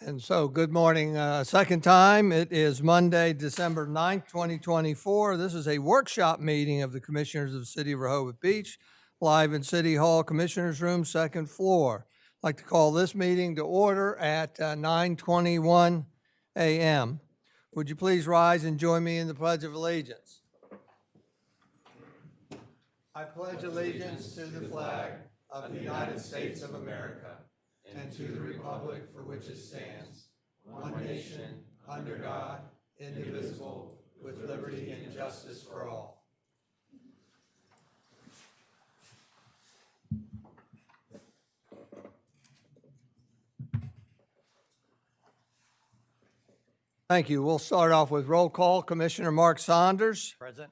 And so, good morning. Second time, it is Monday, December 9th, 2024. This is a workshop meeting of the Commissioners of the City of Rehoboth Beach, live in City Hall, Commissioners Room, second floor. I'd like to call this meeting to order at 9:21 a.m. Would you please rise and join me in the Pledge of Allegiance? I pledge allegiance to the flag of the United States of America and to the republic for which it stands, one nation, under God, indivisible, with liberty and justice for all. Thank you. We'll start off with roll call. Commissioner Mark Saunders. Present.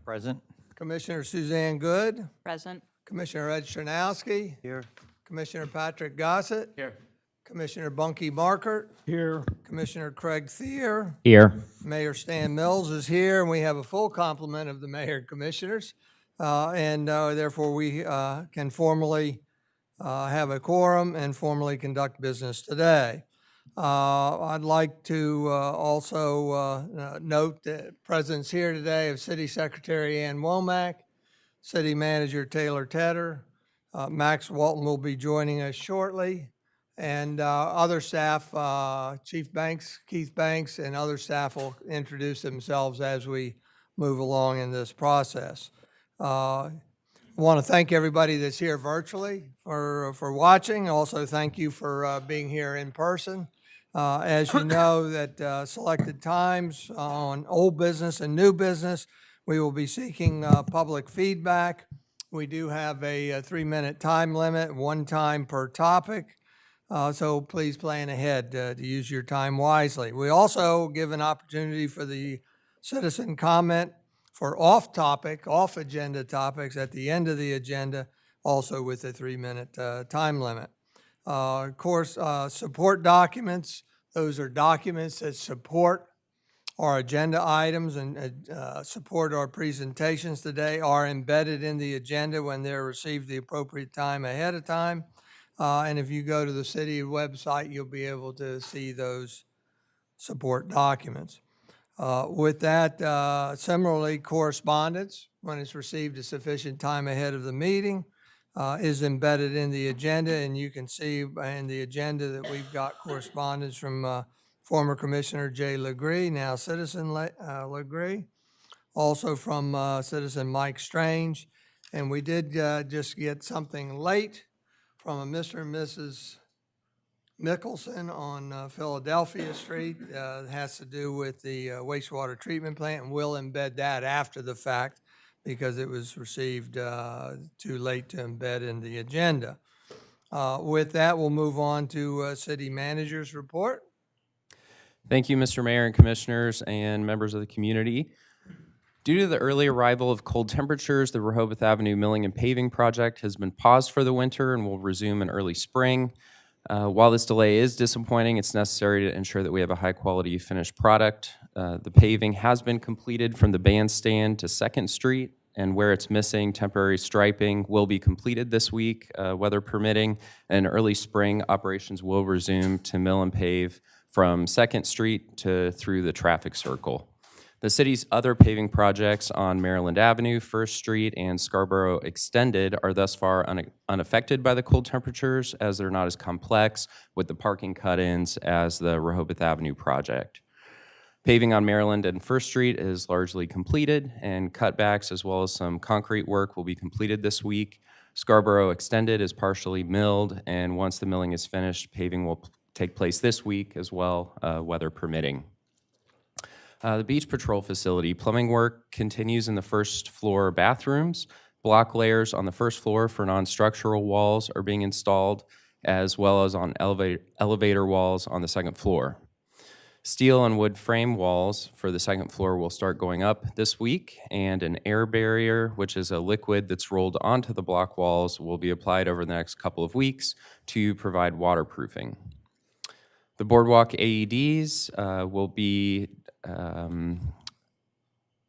Present. Commissioner Suzanne Good. Present. Commissioner Ed Chernowski. Here. Commissioner Patrick Gossett. Here. Commissioner Bunky Markert. Here. Commissioner Craig Thier. Here. Mayor Stan Mills is here, and we have a full complement of the mayor and commissioners. Therefore, we can formally have a quorum and formally conduct business today. I'd like to also note the presence here today of City Secretary Ann Womack, City Manager Taylor Tedder, Max Walton will be joining us shortly, and other staff, Chief Banks, Keith Banks, and other staff will introduce themselves as we move along in this process. I want to thank everybody that's here virtually for watching. Also, thank you for being here in person. As you know, that selected times on old business and new business, we will be seeking public feedback. We do have a 3-minute time limit, one time per topic. So please plan ahead to use your time wisely. We also give an opportunity for the citizen comment for off-agenda topics at the end of the agenda, also with a 3-minute time limit. Of course, support documents. Those are documents that support our agenda items and support our presentations today, are embedded in the agenda when they're received the appropriate time ahead of time. And if you go to the city website, you'll be able to see those support documents. With that, similarly, correspondence, when it's received a sufficient time ahead of the meeting, is embedded in the agenda, and you can see in the agenda that we've got correspondence from former Commissioner Jay Legree, now Citizen Legree, also from Citizen Mike Strange, and we did just get something late from a Mr. and Mrs. Mickelson on Philadelphia Street. It has to do with the wastewater treatment plant, and we'll embed that after the fact because it was received too late to embed in the agenda. With that, we'll move on to City Manager's report. Thank you, Mr. Mayor and Commissioners and members of the community. Due to the early arrival of cold temperatures, the Rehoboth Avenue Milling and Paving project has been paused for the winter and will resume in early spring. While this delay is disappointing, it's necessary to ensure that we have a high-quality finished product. The paving has been completed from the bandstand to 2nd Street, and where it's missing, temporary striping will be completed this week, weather permitting, and early spring operations will resume to mill and pave from 2nd Street to through the traffic circle. The city's other paving projects on Maryland Avenue, 1st Street, and Scarborough Extended are thus far unaffected by the cold temperatures, as they're not as complex with the parking cut-ins as the Rehoboth Avenue project. Paving on Maryland and 1st Street is largely completed, and cutbacks as well as some concrete work will be completed this week. Scarborough Extended is partially milled, and once the milling is finished, paving will take place this week as well, weather permitting. The Beach Patrol facility, plumbing work continues in the 1st floor bathrooms. Block layers on the 1st floor for non-structural walls are being installed, as well as on elevator walls on the 2nd floor. Steel and wood frame walls for the 2nd floor will start going up this week, and an air barrier, which is a liquid that's rolled onto the block walls, will be applied over the next couple of weeks to provide waterproofing. The boardwalk AEDs will be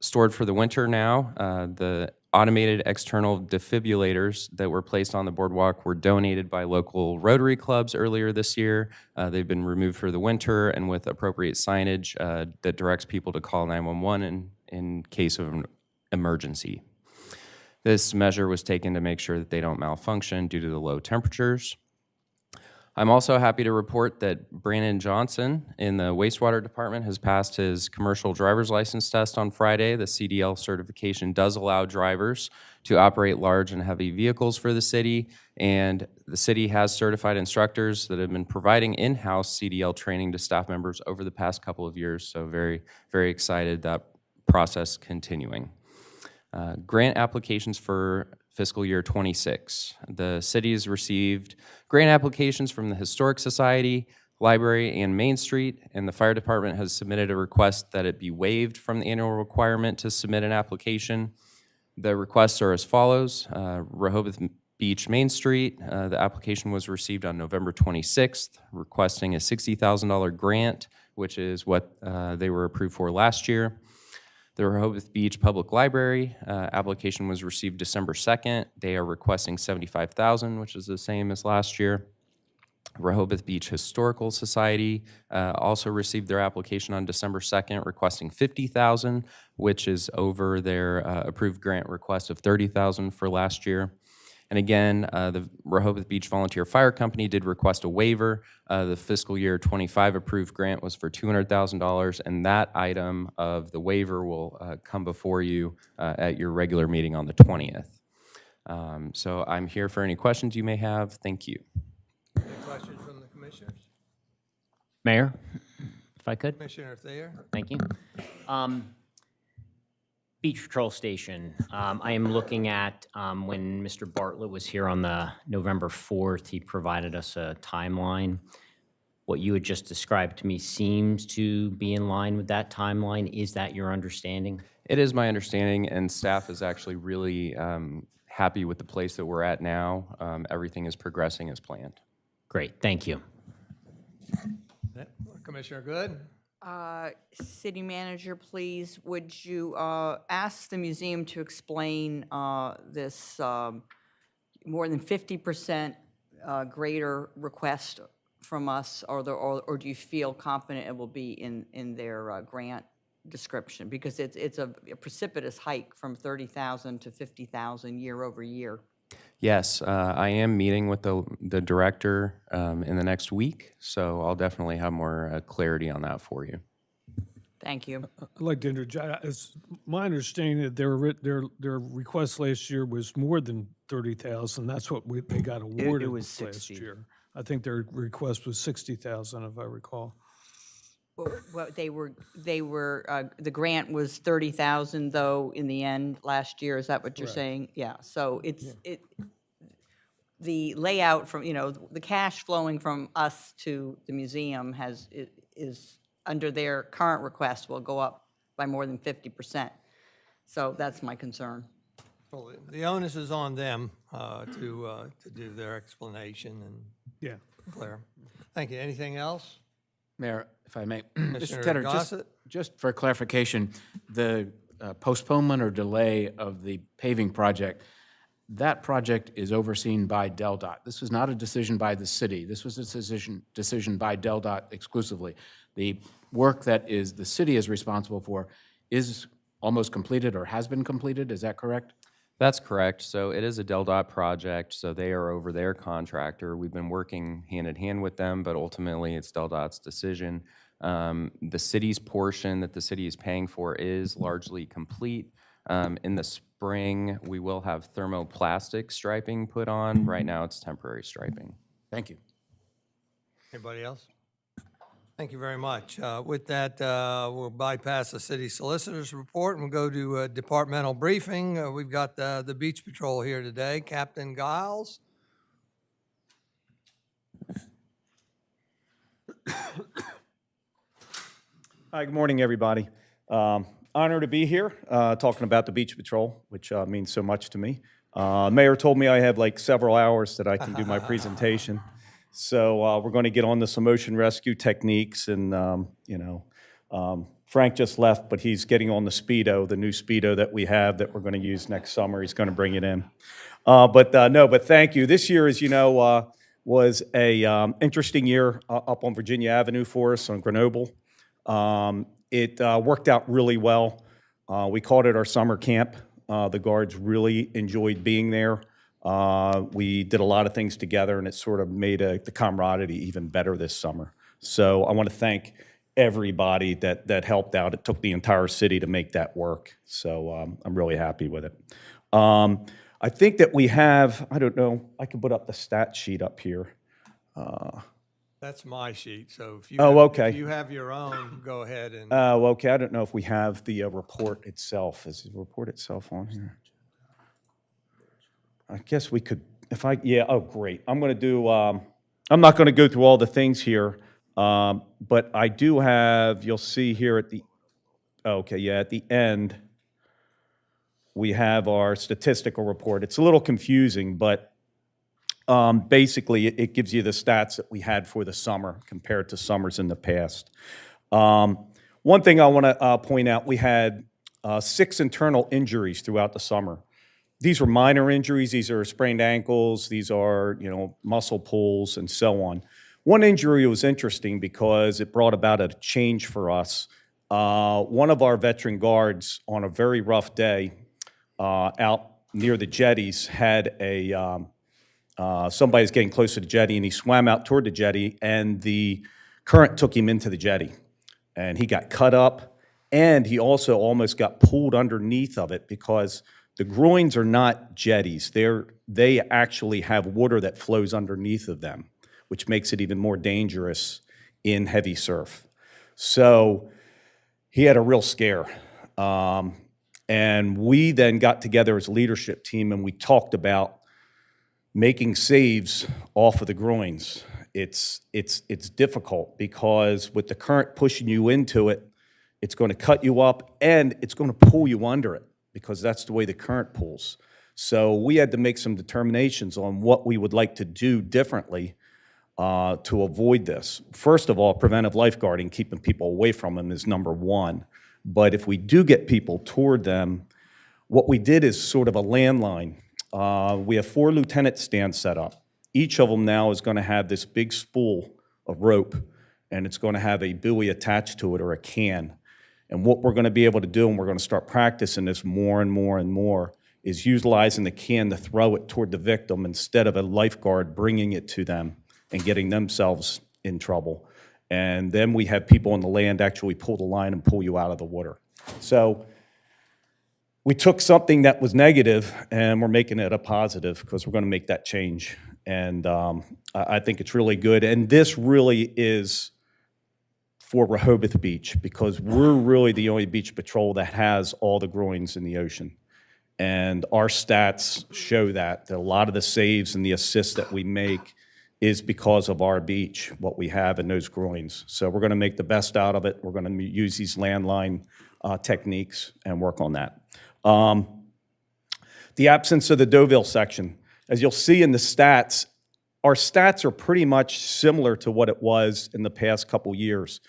stored for the winter now. The automated external defibrillators that were placed on the boardwalk were donated by local Rotary clubs earlier this year. They've been removed for the winter and with appropriate signage that directs people to call 911 in case of an emergency. This measure was taken to make sure that they don't malfunction due to the low temperatures. I'm also happy to report that Brandon Johnson in the wastewater department has passed his commercial driver's license test on Friday. The CDL certification does allow drivers to operate large and heavy vehicles for the city, and the city has certified instructors that have been providing in-house CDL training to staff members over the past couple of years, so very, very excited that process continuing. Grant applications for fiscal year 26. The city has received grant applications from the Historic Society, Library, and Main Street, and the fire department has submitted a request that it be waived from the annual requirement to submit an application. The requests are as follows. Rehoboth Beach, Main Street, the application was received on November 26th, requesting a $60,000 grant, which is what they were approved for last year. The Rehoboth Beach Public Library application was received December 2nd. They are requesting $75,000, which is the same as last year. Rehoboth Beach Historical Society also received their application on December 2nd, requesting $50,000, which is over their approved grant request of $30,000 for last year. And again, the Rehoboth Beach Volunteer Fire Company did request a waiver. The fiscal year 25 approved grant was for $200,000, and that item of the waiver will come before you at your regular meeting on the 20th. So I'm here for any questions you may have. Thank you. Any questions from the commissioners? Mayor, if I could. Commissioner Thayer? Thank you. Beach Patrol Station. I am looking at when Mr. Bartlett was here on the November 4th, he provided us a timeline. What you had just described to me seems to be in line with that timeline. Is that your understanding? It is my understanding, and staff is actually really happy with the place that we're at now. Everything is progressing as planned. Great, thank you. Commissioner Good? City Manager, please, would you ask the museum to explain this more than 50% greater request from us, or do you feel confident it will be in their grant description? Because it's a precipitous hike from 30,000 to 50,000 year over year. Yes, I am meeting with the director in the next week, so I'll definitely have more clarity on that for you. Thank you. I'd like to interject. It's my understanding that their request last year was more than 30,000. That's what they got awarded was last 60. year. I think their request was 60,000, if I recall. Well, they were the grant was 30,000 though in the end last year. Is that what you're Correct. saying? Yeah. So the layout from the cash flowing from us to the museum is under their current request will go up by more than 50%. So that's my concern. Well, the onus is on them to do their explanation and Yeah. clear. Thank you. Anything else? Mayor, if I may. Commissioner Mr. Tedder, Gossett? just for clarification, the postponement or delay of the paving project, that project is overseen by DelDOT. This was not a decision by the city. This was a decision by DelDOT exclusively. The work that the city is responsible for is almost completed or has been completed. Is that correct? That's correct. So it is a DelDOT project, so they are over their contractor. We've been working hand in hand with them, but ultimately it's DelDOT's decision. The city's portion that the city is paying for is largely complete. In the spring, we will have thermoplastic striping put on. Right now, it's temporary striping. Thank you. Anybody else? Thank you very much. With that, we'll bypass the city solicitor's report and we'll go to a departmental briefing. We've got the Beach Patrol here today. Captain Giles. Hi, good morning, everybody. Honor to be here talking about the Beach Patrol, which means so much to me. Mayor told me I have like several hours that I can do my presentation. So we're going to get on to some ocean rescue techniques and, Frank just left, but he's getting on the Speedo, the new Speedo that we have that we're going to use next summer. He's going to bring it in. But thank you. This year, as you know, was a interesting year up on Virginia Avenue for us on Grenoble. It worked out really well. We called it our summer camp. The guards really enjoyed being there. We did a lot of things together, and it sort of made the camaraderie even better this summer. So I want to thank everybody that helped out. It took the entire city to make that work. So I'm really happy with it. I think that we have, I don't know, I can put up the stat sheet up here. That's my sheet, so if you Oh, have, okay. if you have your own, go ahead and. Okay, I don't know if we have the report itself. Is the report itself on here? I guess we could, yeah, oh, great. I'm going to do, I'm not going to go through all the things here, but I do have, you'll see here at the, okay, yeah, at the end, we have our statistical report. It's a little confusing, but basically it gives you the stats that we had for the summer compared to summers in the past. One thing I want to point out, we had 6 internal injuries throughout the summer. These were minor injuries. These are sprained ankles. These are, muscle pulls and so on. One injury was interesting because it brought about a change for us. One of our veteran guards on a very rough day out near the jetties had somebody's getting close to the jetty, and he swam out toward the jetty, and the current took him into the jetty. And he got cut up, and he also almost got pulled underneath of it because the groins are not jetties. They actually have water that flows underneath of them, which makes it even more dangerous in heavy surf. So he had a real scare. And we then got together as a leadership team, and we talked about making saves off of the groins. It's difficult because with the current pushing you into it, it's going to cut you up and it's going to pull you under it because that's the way the current pulls. So we had to make some determinations on what we would like to do differently to avoid this. First of all, preventive lifeguarding, keeping people away from them is number one. But if we do get people toward them, what we did is sort of a landline. We have 4 lieutenant stands set up. Each of them now is going to have this big spool of rope, and it's going to have a buoy attached to it or a can. And what we're going to be able to do, and we're going to start practicing this more and more and more, is utilizing the can to throw it toward the victim instead of a lifeguard bringing it to them and getting themselves in trouble. And then we have people on the land actually pull the line and pull you out of the water. So we took something that was negative and we're making it a positive because we're going to make that change. And I think it's really good. And this really is for Rehoboth Beach because we're really the only beach patrol that has all the groins in the ocean. And our stats show that a lot of the saves and the assists that we make is because of our beach, what we have in those groins. So we're going to make the best out of it. We're going to use these landline techniques and work on that. The absence of the Deauville section. As you'll see in the stats, our stats are pretty much similar to what it was in the past couple years.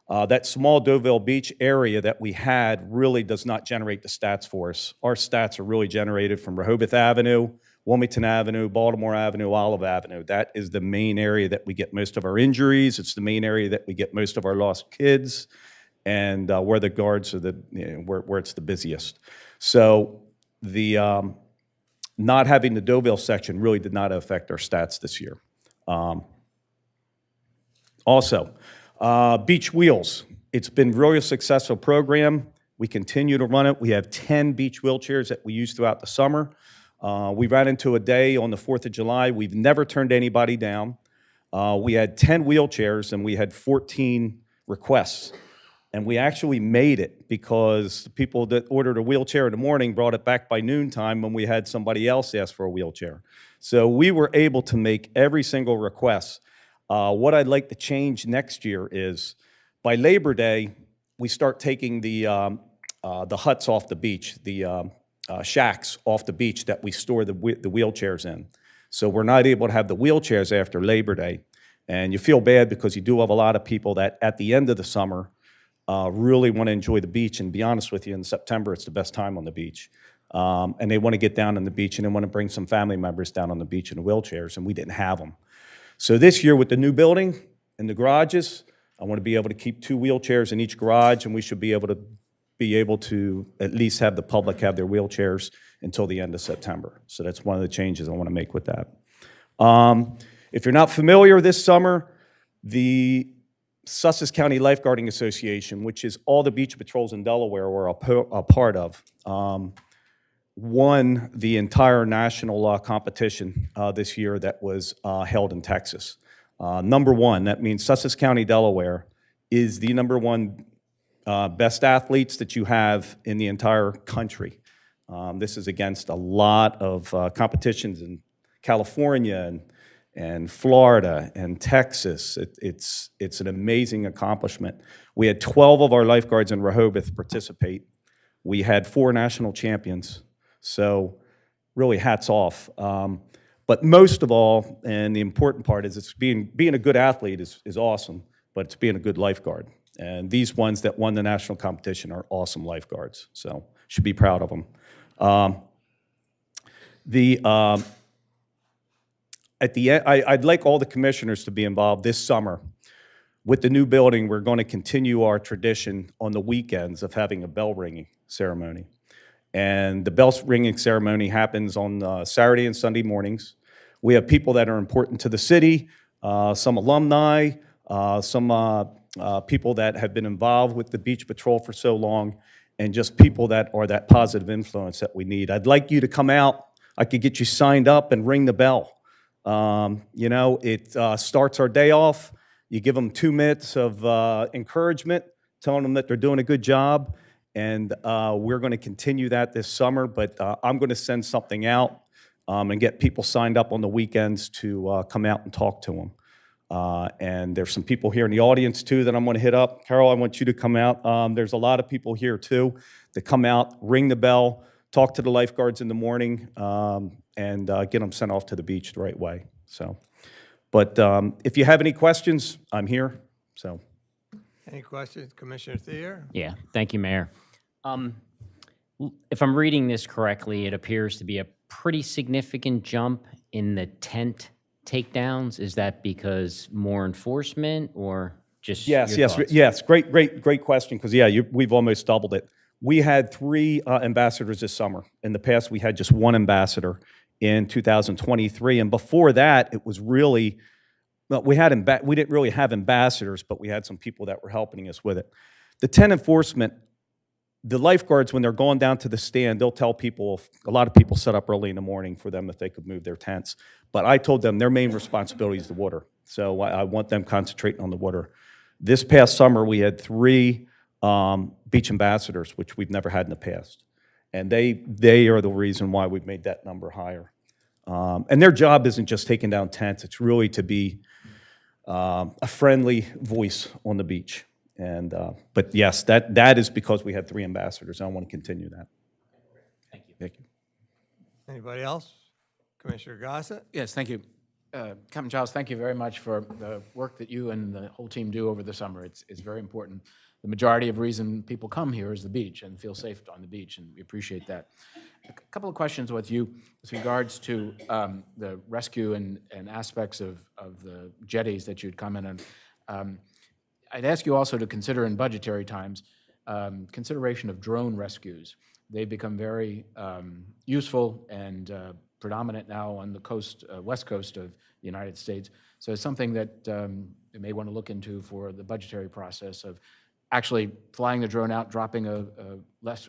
That small Deauville Beach area that we had really does not generate the stats for us. Our stats are really generated from Rehoboth Avenue, Wilmington Avenue, Baltimore Avenue, Olive Avenue. That is the main area that we get most of our injuries. It's the main area that we get most of our lost kids, and where the guards are where it's the busiest. So the not having the Deauville section really did not affect our stats this year. Also, Beach Wheels. It's been really a successful program. We continue to run it. We have 10 beach wheelchairs that we use throughout the summer. We ran into a day on the 4th of July. We've never turned anybody down. We had 10 wheelchairs and we had 14 requests. And we actually made it because the people that ordered a wheelchair in the morning brought it back by noontime when we had somebody else ask for a wheelchair. So we were able to make every single request. What I'd like to change next year is by Labor Day, we start taking the huts off the beach, the shacks off the beach that we store the wheelchairs in. So we're not able to have the wheelchairs after Labor Day. And you feel bad because you do have a lot of people that at the end of the summer really want to enjoy the beach. And to be honest with you, in September, it's the best time on the beach. And they want to get down on the beach, and they want to bring some family members down on the beach in wheelchairs, and we didn't have them. So this year with the new building and the garages, I want to be able to keep 2 wheelchairs in each garage, and we should be able to at least have the public have their wheelchairs until the end of September. So that's one of the changes I want to make with that. If you're not familiar, this summer, the Sussex County Lifeguarding Association, which is all the beach patrols in Delaware we're a part of, won the entire national competition this year that was held in Texas. Number 1, that means Sussex County, Delaware, is the number 1 best athletes that you have in the entire country. This is against a lot of competitions in California and Florida and Texas. It's an amazing accomplishment. We had 12 of our lifeguards in Rehoboth participate. We had 4 national champions. So really hats off. But most of all, and the important part is it's being a good athlete is awesome, but it's being a good lifeguard. And these ones that won the national competition are awesome lifeguards. So should be proud of them. At the end, I'd like all the commissioners to be involved this summer. With the new building, we're going to continue our tradition on the weekends of having a bell ringing ceremony. And the bell ringing ceremony happens on Saturday and Sunday mornings. We have people that are important to the city, some alumni, some people that have been involved with the beach patrol for so long, and just people that are that positive influence that we need. I'd like you to come out. I could get you signed up and ring the bell. You know, it starts our day off. You give them 2 minutes of encouragement, telling them that they're doing a good job, and we're going to continue that this summer, but I'm going to send something out and get people signed up on the weekends to come out and talk to them. And there's some people here in the audience, too, that I'm going to hit up. Carol, I want you to come out. There's a lot of people here, too, that come out, ring the bell, talk to the lifeguards in the morning, and get them sent off to the beach the right way. So, but if you have any questions, I'm here. So, Any questions, Commissioner Thier? Yeah, thank you, Mayor. If I'm reading this correctly, it appears to be a pretty significant jump in the tent takedowns. Is that because more enforcement or just yes, your yes, thoughts? yes. Great question. Because we've almost doubled it. We had 3 ambassadors this summer. In the past, we had just 1 ambassador in 2023, and before that, it was really we didn't really have ambassadors, but we had some people that were helping us with it. The tent enforcement, the lifeguards, when they're going down to the stand, they'll tell people, a lot of people set up early in the morning for them if they could move their tents. But I told them their main responsibility is the water. So I want them concentrating on the water. This past summer, we had 3 beach ambassadors, which we've never had in the past. And they are the reason why we've made that number higher. And their job isn't just taking down tents. It's really to be a friendly voice on the beach. And but yes, that is because we had 3 ambassadors. I want to continue that. Thank you. Thank you. Anybody else? Commissioner Gossett? Yes, thank you. Captain Giles, thank you very much for the work that you and the whole team do over the summer. It's very important. The majority of reason people come here is the beach and feel safe on the beach, and we appreciate that. A couple of questions with you with regards to the rescue and aspects of the jetties that you'd comment on. I'd ask you also to consider in budgetary times consideration of drone rescues. They've become very useful and predominant now on the coast, west coast of the United States. So it's something that you may want to look into for the budgetary process of actually flying the drone out, dropping a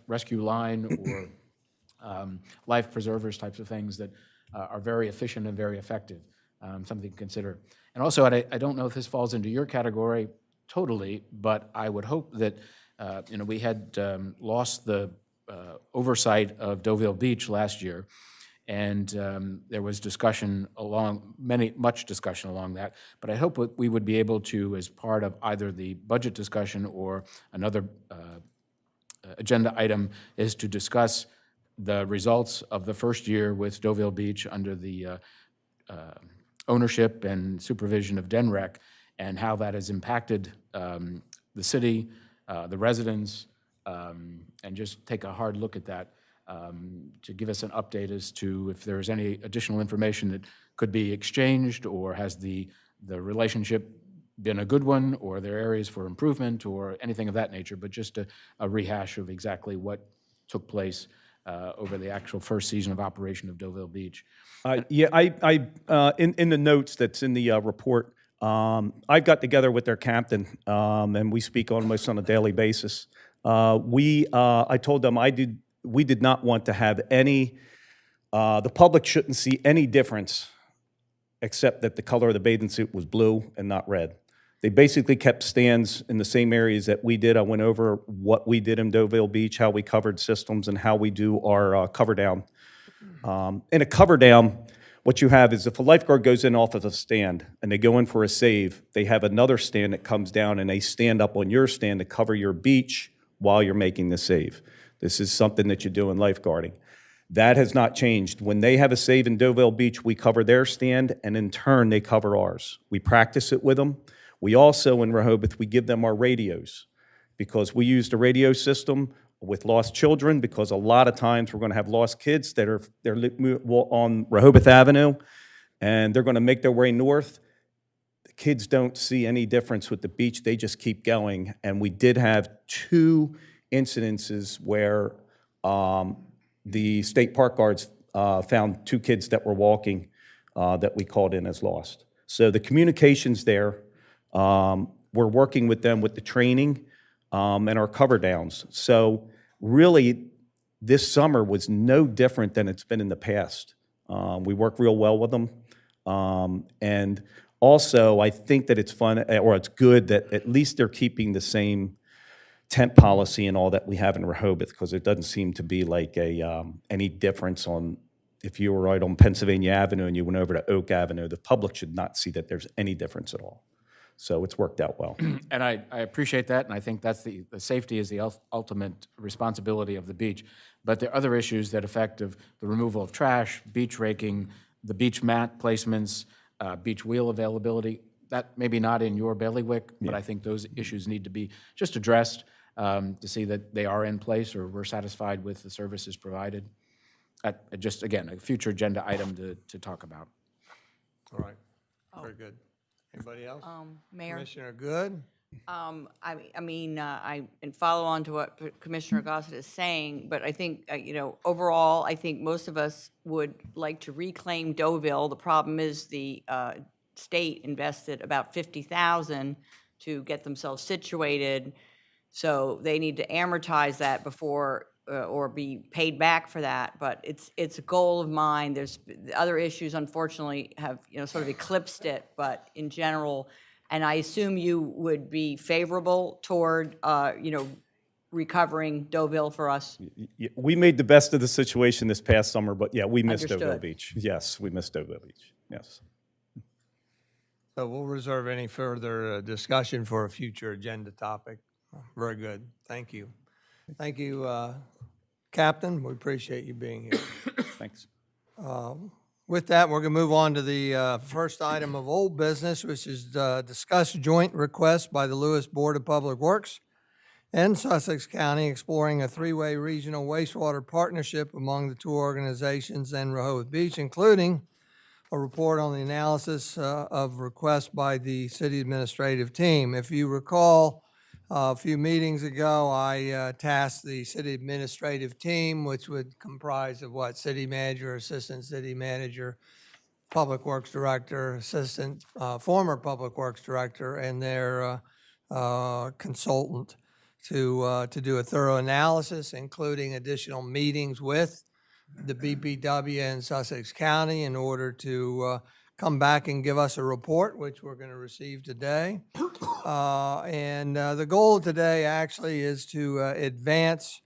rescue line or life preservers types of things that are very efficient and very effective, something to consider. And also, I don't know if this falls into your category totally, but I would hope that, we had lost the oversight of Deauville Beach last year, and there was discussion much discussion along that. But I hope we would be able to, as part of either the budget discussion or another agenda item, is to discuss the results of the first year with Deauville Beach under the ownership and supervision of DENREC, and how that has impacted the city, the residents, and just take a hard look at that to give us an update as to if there's any additional information that could be exchanged, or has the relationship been a good one, or are there areas for improvement, or anything of that nature, but just a rehash of exactly what took place over the actual first season of operation of Deauville Beach. Yeah, in the notes that's in the report, I got together with their captain, and we speak almost on a daily basis. I told them we did not want to have any, the public shouldn't see any difference except that the color of the bathing suit was blue and not red. They basically kept stands in the same areas that we did. I went over what we did in Deauville Beach, how we covered systems, and how we do our cover down. In a cover down, what you have is if a lifeguard goes in off of a stand and they go in for a save, they have another stand that comes down and they stand up on your stand to cover your beach while you're making the save. This is something that you do in lifeguarding. That has not changed. When they have a save in Deauville Beach, we cover their stand, and in turn, they cover ours. We practice it with them. We also, in Rehoboth, we give them our radios because we use the radio system with lost children, because a lot of times we're going to have lost kids they're on Rehoboth Avenue, and they're going to make their way north. The kids don't see any difference with the beach. They just keep going. And we did have 2 incidences where the state park guards found 2 kids that were walking that we called in as lost. So the communication's there. We're working with them with the training and our cover downs. So really, this summer was no different than it's been in the past. We work real well with them. And also, I think that it's fun, or it's good that at least they're keeping the same tent policy and all that we have in Rehoboth, because it doesn't seem to be like any difference on, if you were right on Pennsylvania Avenue and you went over to Oak Avenue, the public should not see that there's any difference at all. So it's worked out well. And I appreciate that, and I think that's the safety is the ultimate responsibility of the beach. But there are other issues that affect the removal of trash, beach raking, the beach mat placements, beach wheel availability. That maybe not in your bailiwick, but I think those issues need to be just addressed to see that they are in place or we're satisfied with the services provided. Just, again, a future agenda item to talk about. All right, very good. Anybody else? Mayor? Commissioner Good? And follow on to what Commissioner Gossett is saying, but I think, overall, I think most of us would like to reclaim Deauville. The problem is the state invested about $50,000 to get themselves situated, so they need to amortize that before or be paid back for that. But it's a goal of mine. There's other issues, unfortunately, have sort of eclipsed it. But in general, and I assume you would be favorable toward recovering Deauville for us. We made the best of the situation this past summer, but yeah, we missed Deauville Understood. Beach. Yes, we missed Deauville Beach. Yes. So we'll reserve any further discussion for a future agenda topic. Very good. Thank you. Thank you, Captain. We appreciate you being here. Thanks. With that, we're going to move on to the first item of old business, which is discuss joint request by the Lewes Board of Public Works and Sussex County exploring a 3-way regional wastewater partnership among the 2 organizations and Rehoboth Beach, including a report on the analysis of requests by the city administrative team. If you recall, a few meetings ago, I tasked the city administrative team, which would comprise of what? City manager, assistant city manager, public works director, assistant, former public works director, and their consultant to do a thorough analysis, including additional meetings with the BPW and Sussex County in order to come back and give us a report, which we're going to receive today. And the goal today actually is to advance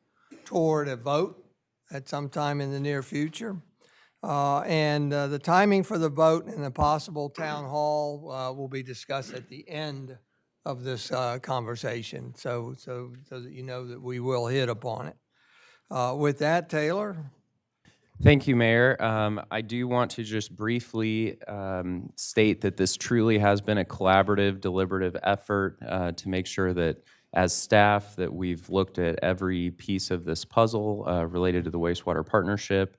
toward a vote at some time in the near future. And the timing for the vote and the possible town hall will be discussed at the end of this conversation, so that you know that we will hit upon it. With that, Taylor? Thank you, Mayor. I do want to just briefly state that this truly has been a collaborative, deliberative effort to make sure that as staff that we've looked at every piece of this puzzle related to the wastewater partnership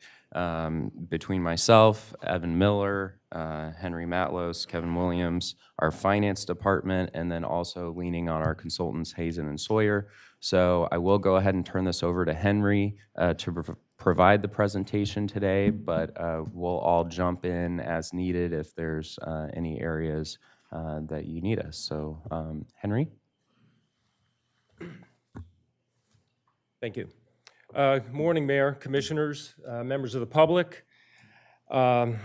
between myself, Evan Miller, Henry Matlos, Kevin Williams, our finance department, and then also leaning on our consultants, Hazen and Sawyer. So I will go ahead and turn this over to Henry to provide the presentation today, but we'll all jump in as needed if there's any areas that you need us. So Henry? Thank you. Good morning, Mayor, Commissioners, members of the public. I'm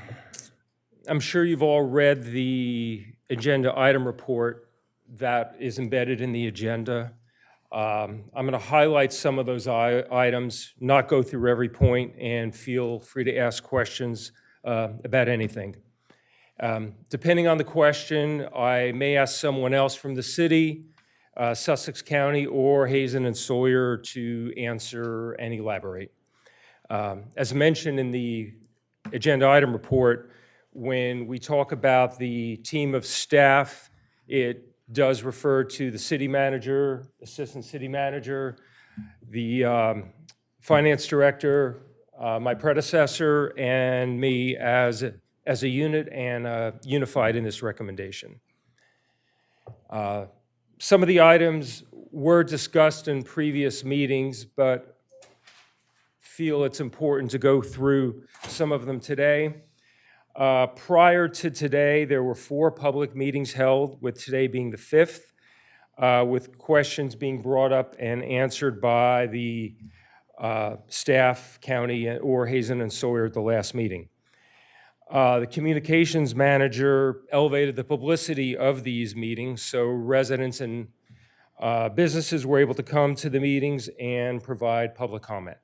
sure you've all read the agenda item report that is embedded in the agenda. I'm going to highlight some of those items, not go through every point, and feel free to ask questions about anything. Depending on the question, I may ask someone else from the city, Sussex County, or Hazen and Sawyer to answer and elaborate. As mentioned in the agenda item report, when we talk about the team of staff, it does refer to the city manager, assistant city manager, the finance director, my predecessor, and me as a unit and unified in this recommendation. Some of the items were discussed in previous meetings, but feel it's important to go through some of them today. Prior to today, there were 4 public meetings held, with today being the 5th, with questions being brought up and answered by the staff, county, or Hazen and Sawyer at the last meeting. The communications manager elevated the publicity of these meetings, so residents and businesses were able to come to the meetings and provide public comment.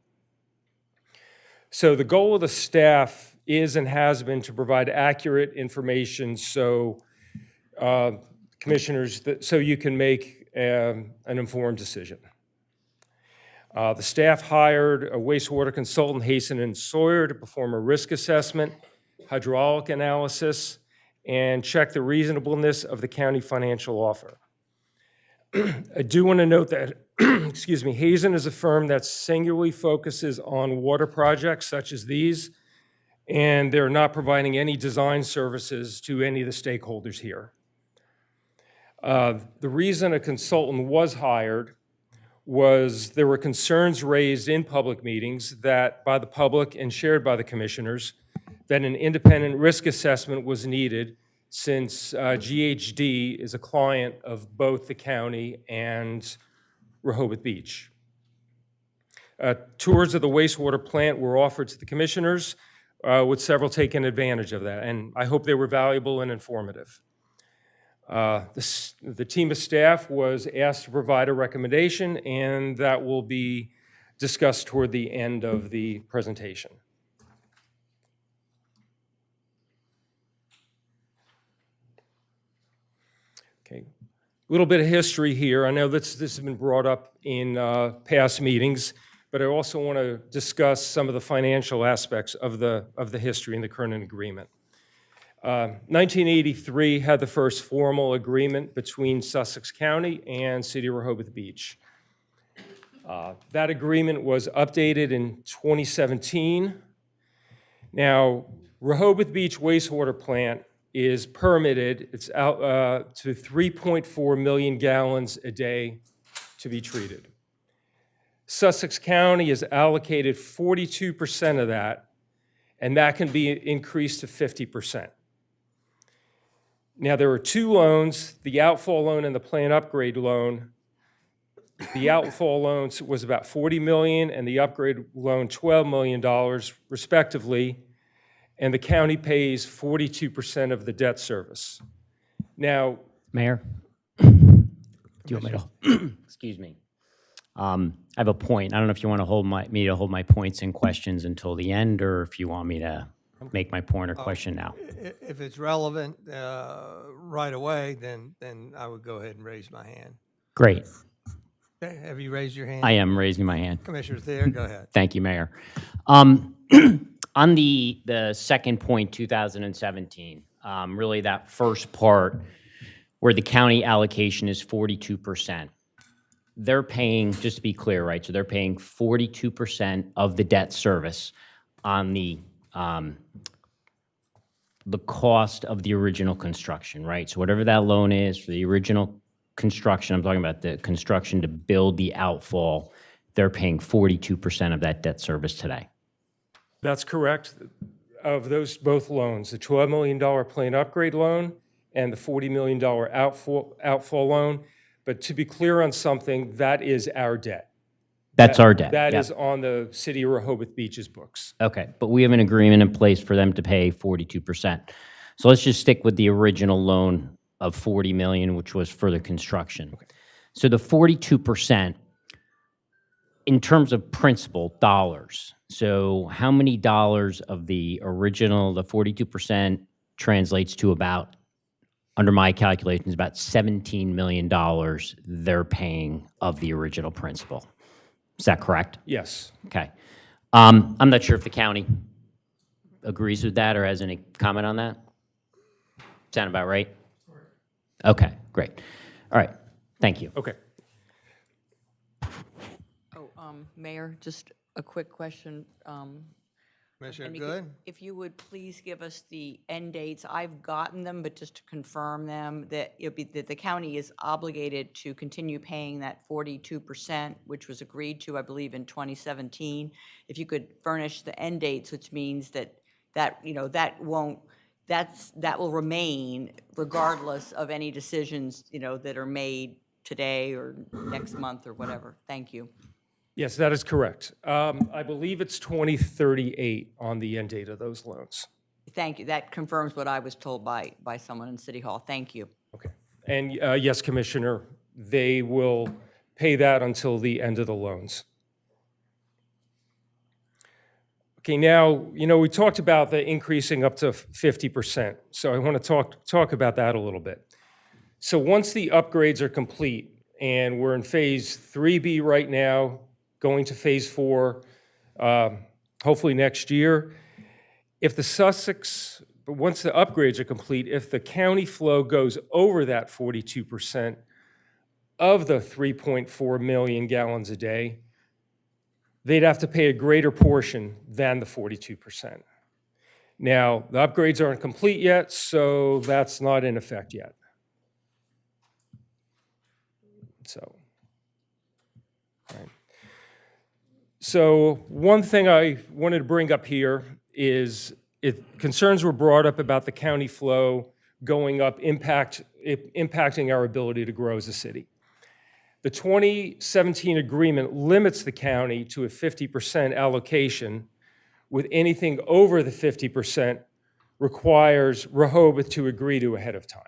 So the goal of the staff is and has been to provide accurate information so commissioners, so you can make an informed decision. The staff hired a wastewater consultant, Hazen and Sawyer, to perform a risk assessment, hydraulic analysis, and check the reasonableness of the county financial offer. I do want to note that, excuse me, Hazen is a firm that singularly focuses on water projects such as these, and they're not providing any design services to any of the stakeholders here. The reason a consultant was hired was there were concerns raised in public meetings that by the public and shared by the commissioners that an independent risk assessment was needed since GHD is a client of both the county and Rehoboth Beach. Tours of the wastewater plant were offered to the commissioners, with several taking advantage of that, and I hope they were valuable and informative. The team of staff was asked to provide a recommendation, and that will be discussed toward the end of the presentation. Okay, a little bit of history here. I know this has been brought up in past meetings, but I also want to discuss some of the financial aspects of the history in the current agreement. 1983 had the first formal agreement between Sussex County and City of Rehoboth Beach. That agreement was updated in 2017. Now, Rehoboth Beach wastewater plant is permitted. It's out to 3.4 million gallons a day to be treated. Sussex County is allocated 42% of that, and that can be increased to 50%. Now, there are 2 loans, the outfall loan and the plant upgrade loan. The outfall loan was about $40 million, and the upgrade loan $12 million, respectively, and the county pays 42% of the debt service. Now, Mayor, do you want me to, excuse me. I have a point. I don't know if you want to hold me to hold my points and questions until the end, or if you want me to make my point or question now. If it's relevant right away, then I would go ahead and raise my hand. Great. Okay, have you raised your hand? I am raising my hand. Commissioner Thayer, go ahead. Thank you, Mayor. On the second point, 2017, really that first part where the county allocation is 42%. they're paying, just to be clear, right, so they're paying 42% of the debt service on the cost of the original construction, right? So whatever that loan is for the original construction, I'm talking about the construction to build the outfall, they're paying 42% of that debt service today. That's correct. Of those both loans, the $12 million plane upgrade loan and the $40 million outfall loan. But to be clear on something, that is our debt. That's our debt. That Yep. is on the City of Rehoboth Beach's books. Okay, but we have an agreement in place for them to pay 42%. So let's just stick with the original loan of 40 million, which was for the construction. Okay. So the 42%, in terms of principal dollars, so how many dollars of the original, the 42% translates to about, under my calculations, about $17 million they're paying of the original principal. Is that correct? Yes. Okay. I'm not sure if the county agrees with that or has any comment on that. Sound about right? Okay, great. All right, thank you. Okay. Mayor, just a quick question. Commissioner And Good? if you would please give us the end dates. I've gotten them, but just to confirm them, that the county is obligated to continue paying that 42%, which was agreed to, I believe, in 2017. If you could furnish the end dates, which means that will remain regardless of any decisions, that are made today or next month or whatever. Thank you. Yes, that is correct. I believe it's 2038 on the end date of those loans. Thank you. That confirms what I was told by someone in City Hall. Thank you. Okay. And yes, Commissioner, they will pay that until the end of the loans. Okay, now, we talked about the increasing up to 50%. So I want to talk about that a little bit. So once the upgrades are complete, and we're in phase 3B right now, going to phase 4, hopefully next year. If the Sussex, once the upgrades are complete, if the county flow goes over that 42% of the 3.4 million gallons a day, they'd have to pay a greater portion than the 42%. Now, the upgrades aren't complete yet, so that's not in effect yet. So, right. So one thing I wanted to bring up here is concerns were brought up about the county flow going up, impacting our ability to grow as a city. The 2017 agreement limits the county to a 50% allocation, with anything over the 50% requires Rehoboth to agree to ahead of time.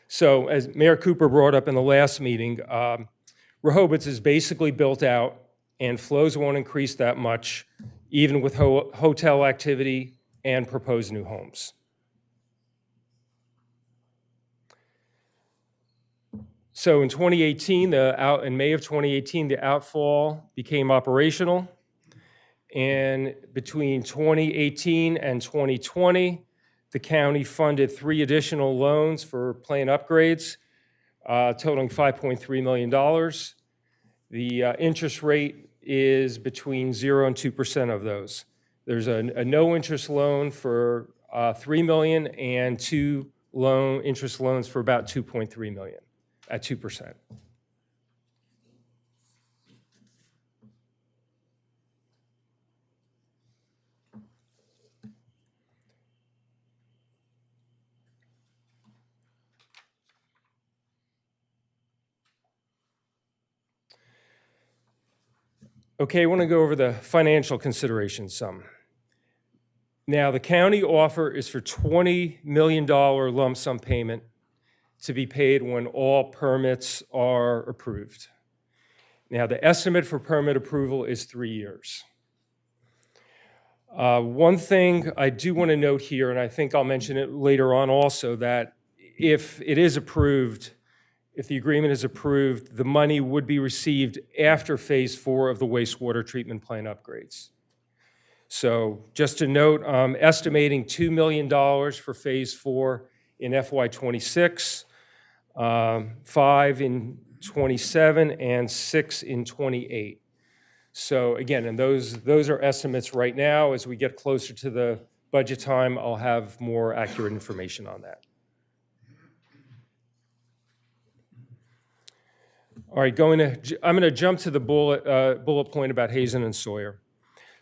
So as Mayor Cooper brought up in the last meeting, Rehoboth is basically built out and flows won't increase that much, even with hotel activity and proposed new homes. So in 2018, in May of 2018, the outfall became operational. And between 2018 and 2020, the county funded 3 additional loans for plane upgrades, totaling $5.3 million. The interest rate is between 0 and 2% of those. There's a no-interest loan for $3 million and 2 interest loans for about $2.3 million at 2%. Okay, I want to go over the financial considerations some. Now, the county offer is for $20 million lump sum payment to be paid when all permits are approved. Now, the estimate for permit approval is 3 years. One thing I do want to note here, and I think I'll mention it later on also, that if it is approved, if the agreement is approved, the money would be received after phase 4 of the wastewater treatment plant upgrades. So just to note, I'm estimating $2 million for phase 4 in FY26. 5 in '27, and 6 in '28. So again, and those are estimates right now. As we get closer to the budget time, I'll have more accurate information on that. All right, I'm going to jump to the bullet point about Hazen and Sawyer.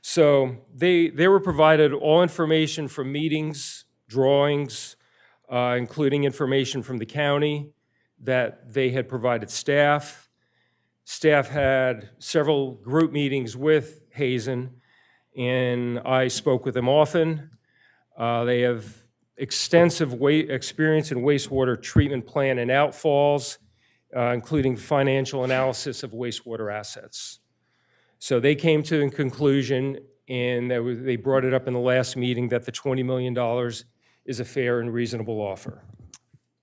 So they were provided all information from meetings, drawings, including information from the county that they had provided staff. Staff had several group meetings with Hazen, and I spoke with them often. They have extensive experience in wastewater treatment plant and outfalls, including financial analysis of wastewater assets. So they came to a conclusion, and they brought it up in the last meeting, that the $20 million is a fair and reasonable offer.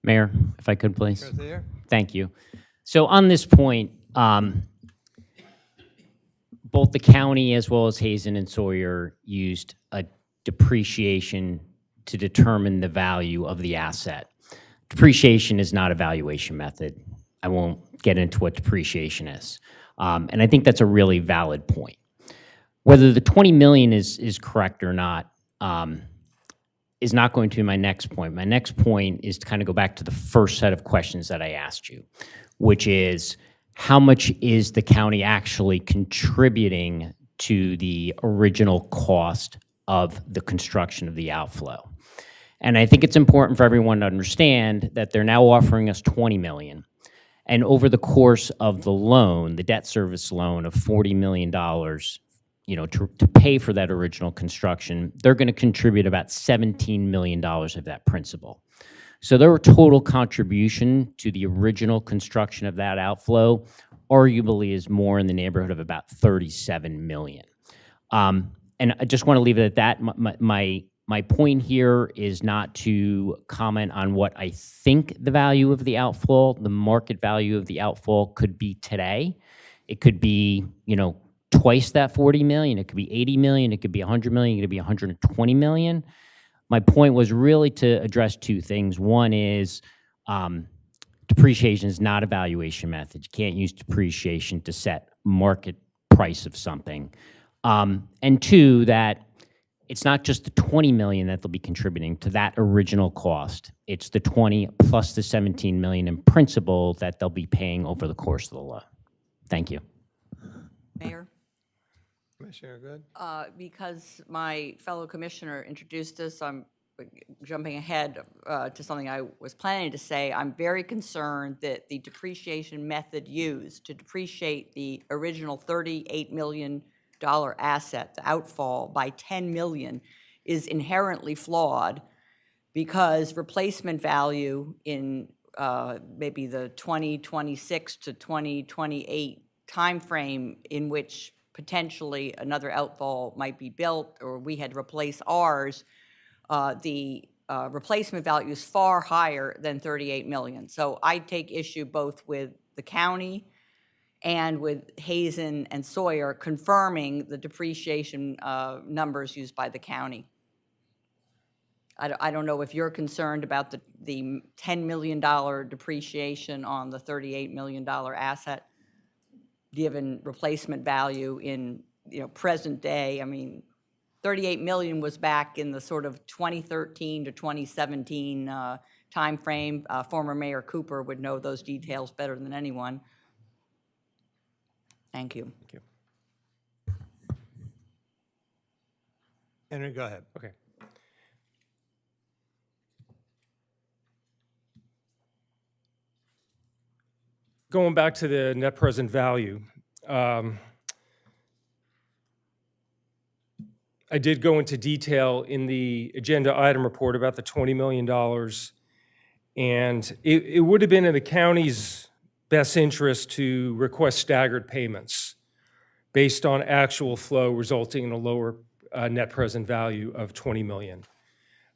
Mayor, if I could, please. Right there. Thank you. So on this point, both the county as well as Hazen and Sawyer used a depreciation to determine the value of the asset. Depreciation is not a valuation method. I won't get into what depreciation is. And I think that's a really valid point. Whether the 20 million is correct or not is not going to be my next point. My next point is to kind of go back to the first set of questions that I asked you, which is how much is the county actually contributing to the original cost of the construction of the outflow? And I think it's important for everyone to understand that they're now offering us 20 million. And over the course of the loan, the debt service loan of $40 million, to pay for that original construction, they're going to contribute about $17 million of that principal. So their total contribution to the original construction of that outflow arguably is more in the neighborhood of about $37 million. And I just want to leave it at that. My point here is not to comment on what I think the value of the outflow, the market value of the outflow could be today. It could be, twice that 40 million. It could be 80 million. It could be 100 million. It could be 120 million. My point was really to address two things. One is depreciation is not a valuation method. You can't use depreciation to set market price of something. And two, that it's not just the 20 million that they'll be contributing to that original cost. It's the 20 plus the 17 million in principal that they'll be paying over the course of the loan. Thank you. Mayor? Commissioner Good? Because my fellow commissioner introduced this, I'm jumping ahead to something I was planning to say. I'm very concerned that the depreciation method used to depreciate the original $38 million asset, the outfall, by 10 million is inherently flawed, because replacement value in maybe the 2026 to 2028 timeframe, in which potentially another outfall might be built or we had replaced ours, the replacement value is far higher than 38 million. So I take issue both with the county and with Hazen and Sawyer confirming the depreciation numbers used by the county. I don't know if you're concerned about the $10 million depreciation on the $38 million asset, given replacement value in present day. I mean, 38 million was back in the sort of 2013 to 2017 time frame. Former Mayor Cooper would know those details better than anyone. Thank you. Thank you. Henry, go ahead. Okay. Going back to the net present value, I did go into detail in the agenda item report about the $20 million, and it would have been in the county's best interest to request staggered payments based on actual flow, resulting in a lower net present value of $20 million.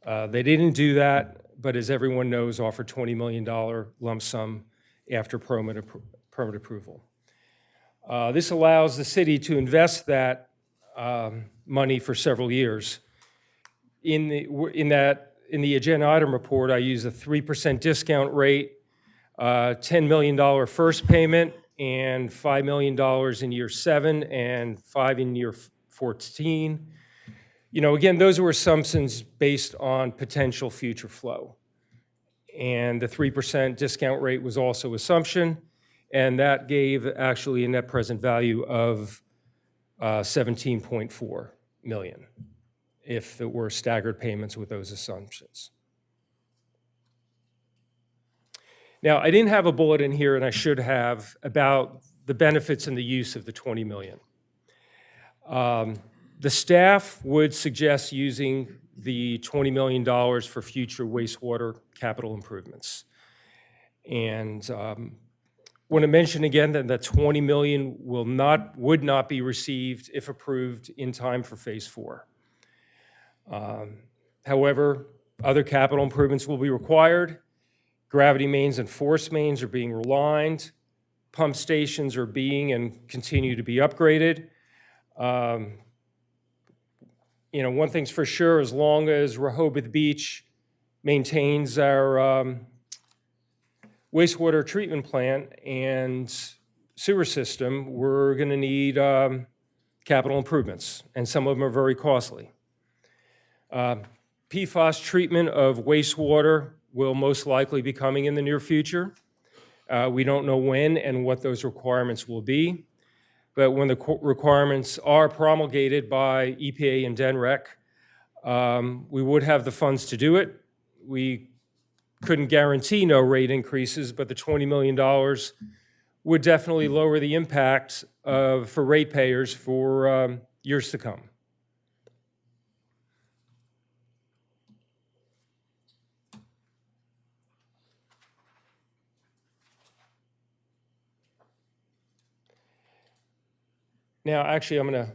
They didn't do that, but as everyone knows, offered $20 million lump sum after permit approval. This allows the city to invest that money for several years. In the agenda item report, I use a 3% discount rate $10 million first payment and $5 million in year 7 and $5 million in year 14. You know, again, those were assumptions based on potential future flow. And the 3% discount rate was also assumption, and that gave actually a net present value of 17.4 million if it were staggered payments with those assumptions. Now, I didn't have a bullet in here, and I should have, about the benefits and the use of the 20 million. The staff would suggest using the $20 million for future wastewater capital improvements. And want to mention again that that 20 million would not be received if approved in time for phase 4. However, other capital improvements will be required. Gravity mains and force mains are being relined. Pump stations are being and continue to be upgraded. You know, one thing's for sure, as long as Rehoboth Beach maintains our wastewater treatment plant and sewer system, we're going to need capital improvements, and some of them are very costly. PFAS treatment of wastewater will most likely be coming in the near future. We don't know when and what those requirements will be, but when the requirements are promulgated by EPA and DENREC, we would have the funds to do it. We couldn't guarantee no rate increases, but the $20 million would definitely lower the impact for ratepayers for years to come. Now, actually,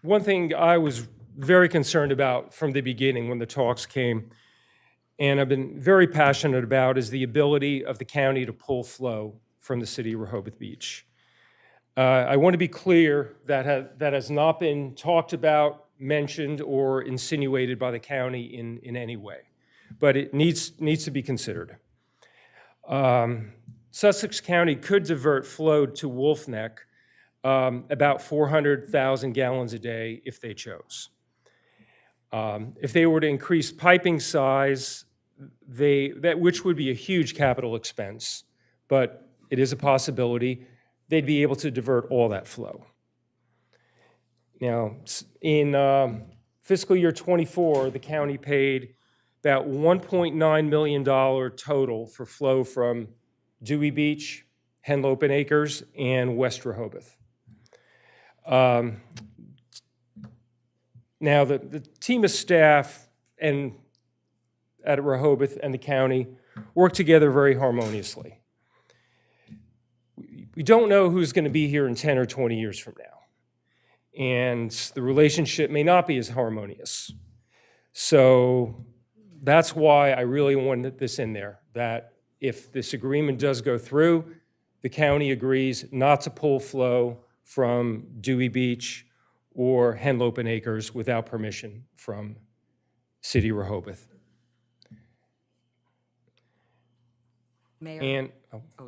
one thing I was very concerned about from the beginning when the talks came, and I've been very passionate about, is the ability of the county to pull flow from the city of Rehoboth Beach. I want to be clear that that has not been talked about, mentioned, or insinuated by the county in any way, but it needs to be considered. Sussex County could divert flow to Wolf Neck about 400,000 gallons a day if they chose. If they were to increase piping size, which would be a huge capital expense, but it is a possibility, they'd be able to divert all that flow. Now, in fiscal year 24, the county paid about $1.9 million total for flow from Dewey Beach, Henlopen Acres, and West Rehoboth. Now, the team of staff at Rehoboth and the county work together very harmoniously. We don't know who's going to be here in 10 or 20 years from now, and the relationship may not be as harmonious. So that's why I really wanted this in there, that if this agreement does go through, the county agrees not to pull flow from Dewey Beach or Henlopen Acres without permission from City Rehoboth. Mayor, And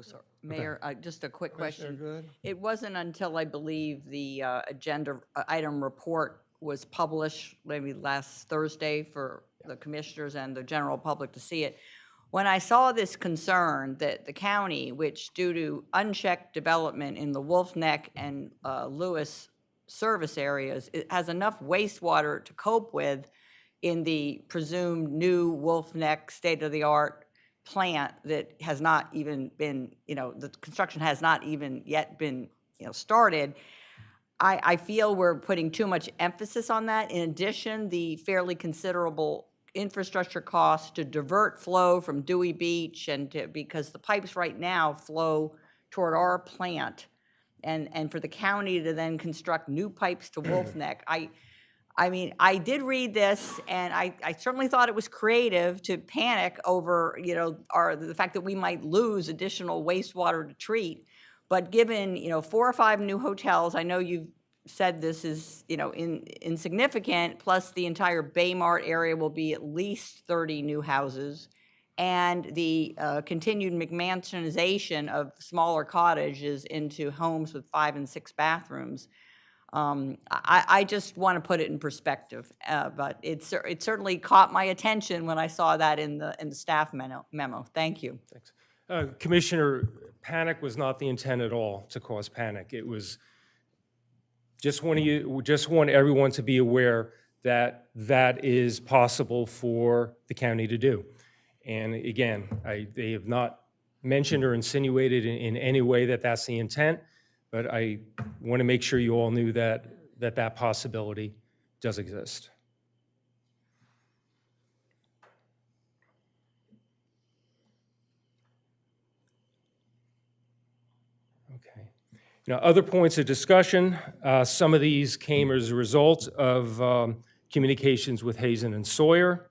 sorry. Mayor, just a quick Commissioner question. Good? It wasn't until I believe the agenda item report was published maybe last Thursday for the commissioners and the general public to see it. When I saw this concern that the county, which due to unchecked development in the Wolf Neck and Lewes service areas, it has enough wastewater to cope with in the presumed new Wolf Neck state-of-the-art plant that has not even been, the construction has not even yet been, started. I feel we're putting too much emphasis on that. In addition, the fairly considerable infrastructure costs to divert flow from Dewey Beach because the pipes right now flow toward our plant, and for the county to then construct new pipes to Wolf Neck. I mean, I did read this, and I certainly thought it was creative to panic over, the fact that we might lose additional wastewater to treat. But given, 4 or 5 new hotels, I know you've said this is, insignificant, plus the entire Baymart area will be at least 30 new houses, and the continued McMansionization of smaller cottages into homes with 5 and 6 bathrooms. I just want to put it in perspective, but it certainly caught my attention when I saw that in the staff memo. Thank you. Commissioner, panic was not the intent at all to cause panic. It was just want everyone to be aware that that is possible for the county to do. And again, they have not mentioned or insinuated in any way that that's the intent, but I want to make sure you all knew that that possibility does exist. Okay. Now, other points of discussion, some of these came as a result of communications with Hazen and Sawyer,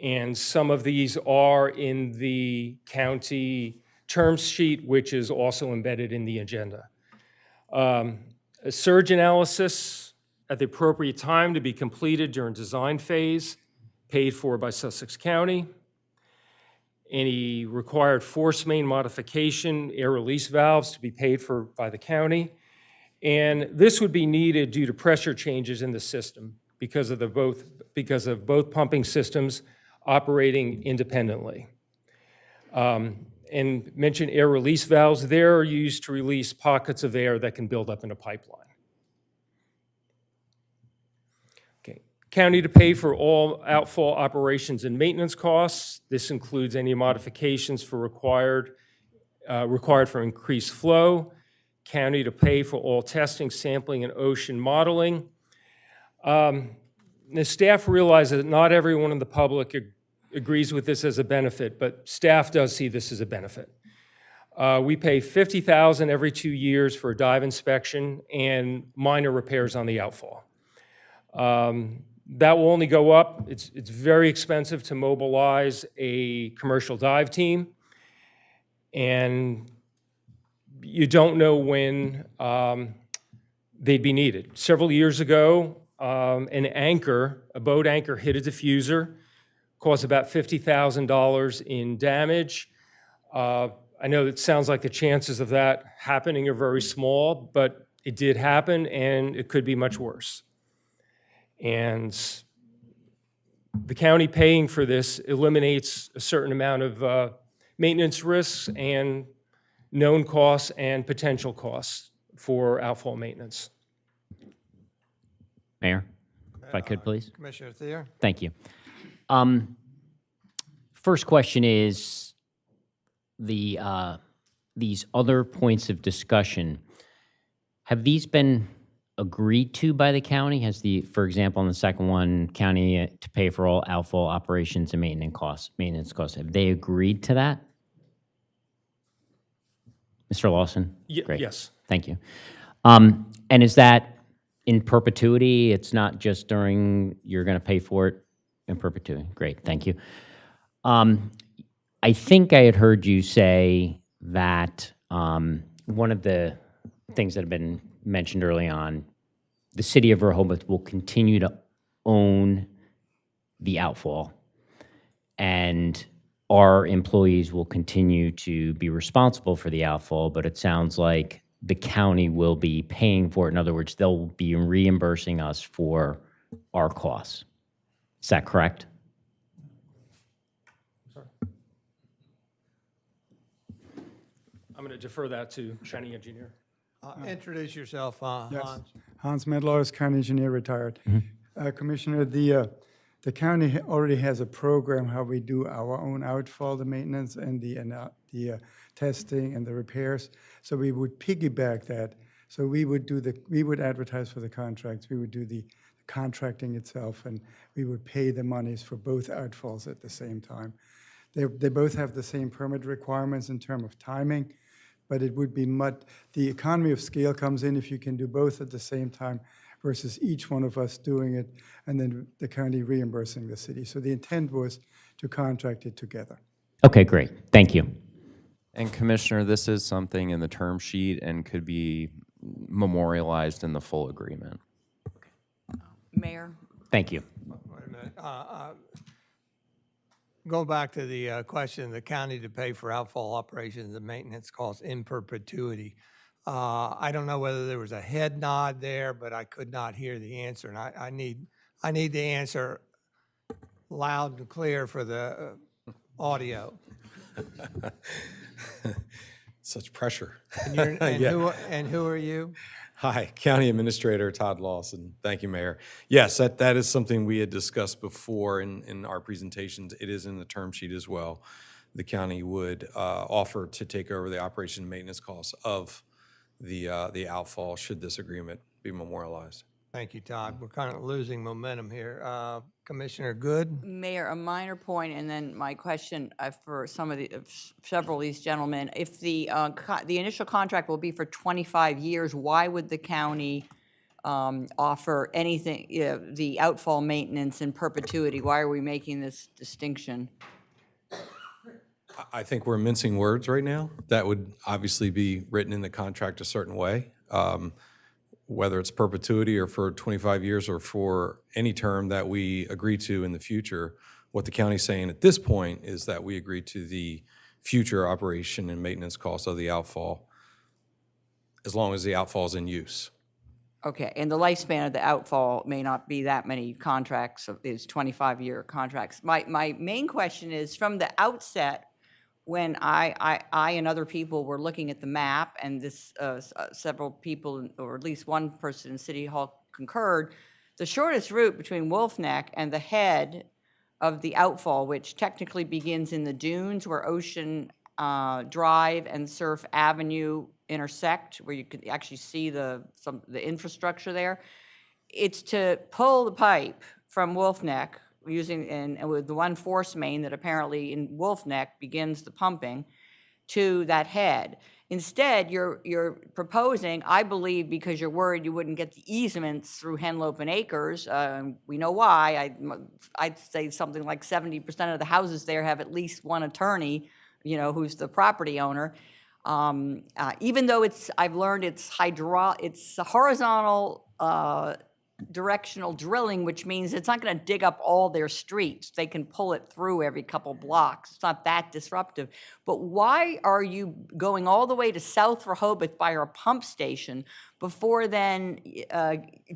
and some of these are in the county term sheet, which is also embedded in the agenda. A surge analysis at the appropriate time to be completed during design phase, paid for by Sussex County. Any required force main modification, air release valves to be paid for by the county. And this would be needed due to pressure changes in the system because of both pumping systems operating independently. And mention air release valves. They're used to release pockets of air that can build up in a pipeline. Okay. County to pay for all outfall operations and maintenance costs. This includes any modifications for required for increased flow. County to pay for all testing, sampling, and ocean modeling. The staff realizes that not everyone in the public agrees with this as a benefit, but staff does see this as a benefit. We pay $50,000 every 2 years for a dive inspection and minor repairs on the outfall. That will only go up. It's very expensive to mobilize a commercial dive team, and you don't know when they'd be needed. Several years ago, a boat anchor hit a diffuser, caused about $50,000 in damage. I know it sounds like the chances of that happening are very small, but it did happen, and it could be much worse. And the county paying for this eliminates a certain amount of maintenance risks and known costs and potential costs for outfall maintenance. Mayor, if I could, please. Commissioner Thayer? Thank you. First question is these other points of discussion, have these been agreed to by the county? Has for example, on the second one, county to pay for all outfall operations and maintenance costs, have they agreed to that? Mr. Lawson? Great. Yes. Thank you. And is that in perpetuity? It's not just during, you're going to pay for it in perpetuity? Great, thank you. I think I had heard you say that one of the things that have been mentioned early on, the city of Rehoboth will continue to own the outfall, and our employees will continue to be responsible for the outfall, but it sounds like the county will be paying for it. In other words, they'll be reimbursing us for our costs. Is that correct? I'm going to defer that to county engineer. Introduce yourself, Yes. Hans. Hans Medlows, county engineer, retired. Commissioner, the county already has a program how we do our own outfall, the maintenance and the testing and the repairs. So we would piggyback that. So we would advertise for the contracts. We would do the contracting itself, and we would pay the monies for both outfalls at the same time. They both have the same permit requirements in terms of timing, but it would be the economy of scale comes in if you can do both at the same time versus each one of us doing it and then the county reimbursing the city. So the intent was to contract it together. Okay, great. Thank you. And Commissioner, this is something in the term sheet and could be memorialized in the full agreement. Mayor? Thank you. Wait a minute. Go back to the question, the county to pay for outfall operations and maintenance costs in perpetuity. I don't know whether there was a head nod there, but I could not hear the answer, and I need the answer loud and clear for the audio. Such pressure. And who are you? Hi, County Administrator Todd Lawson. Thank you, Mayor. Yes, that is something we had discussed before in our presentations. It is in the term sheet as well. The county would offer to take over the operation and maintenance costs of the outfall should this agreement be memorialized. Thank you, Todd. We're kind of losing momentum here. Commissioner Good? Mayor, a minor point, and then my question for several of these gentlemen. If the initial contract will be for 25 years, why would the county offer anything, the outfall maintenance in perpetuity? Why are we making this distinction? I think we're mincing words right now. That would obviously be written in the contract a certain way. Whether it's perpetuity or for 25 years or for any term that we agree to in the future, what the county's saying at this point is that we agree to the future operation and maintenance costs of the outfall as long as the outfall is in use. Okay, and the lifespan of the outfall may not be that many contracts, it's 25-year contracts. My main question is, from the outset, when I and other people were looking at the map, and this several people, or at least one person in City Hall concurred, the shortest route between Wolf Neck and the head of the outfall, which technically begins in the dunes where Ocean Drive and Surf Avenue intersect, where you could actually see the infrastructure there, it's to pull the pipe from Wolf Neck using, and with the one force main that apparently in Wolf Neck begins the pumping to that head. Instead, you're proposing, I believe, because you're worried you wouldn't get the easements through Henlope and Acres. We know why. I'd say something like 70% of the houses there have at least one attorney, who's the property owner. Even though I've learned it's horizontal directional drilling, which means it's not going to dig up all their streets. They can pull it through every couple blocks. It's not that disruptive. But why are you going all the way to South Rehoboth by our pump station before then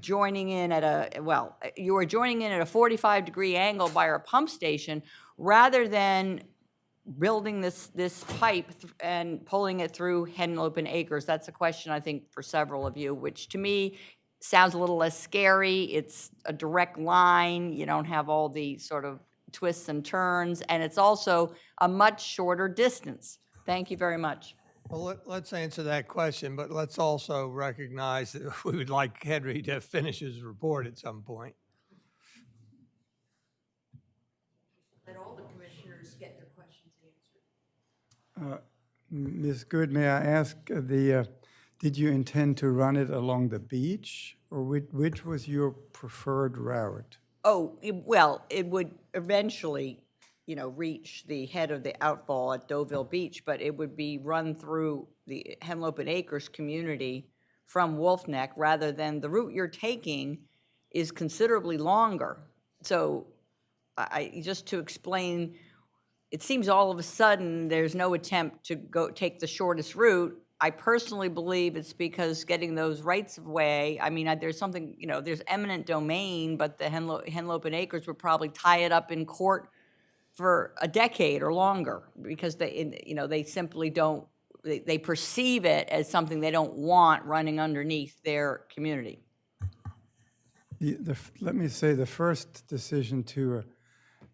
joining in at you were joining in at a 45-degree angle by our pump station rather than building this pipe and pulling it through Henlope and Acres? That's a question, I think, for several of you, which to me sounds a little less scary. It's a direct line. You don't have all the sort of twists and turns, and it's also a much shorter distance. Thank you very much. Well, let's answer that question, but let's also recognize that we would like Henry to finish his report at some point. Let all the commissioners get their questions answered. Ms. Good, may I ask, did you intend to run it along the beach, or which was your preferred route? Oh, it would eventually, reach the head of the outfall at Deauville Beach, but it would be run through the Henlope and Acres community from Wolf Neck, rather than the route you're taking is considerably longer. So just to explain, it seems all of a sudden there's no attempt to go take the shortest route. I personally believe it's because getting those rights of way, there's something, there's eminent domain, but the Henlope and Acres would probably tie it up in court for a decade or longer, because they simply don't, they perceive it as something they don't want running underneath their community. Let me say, the first decision to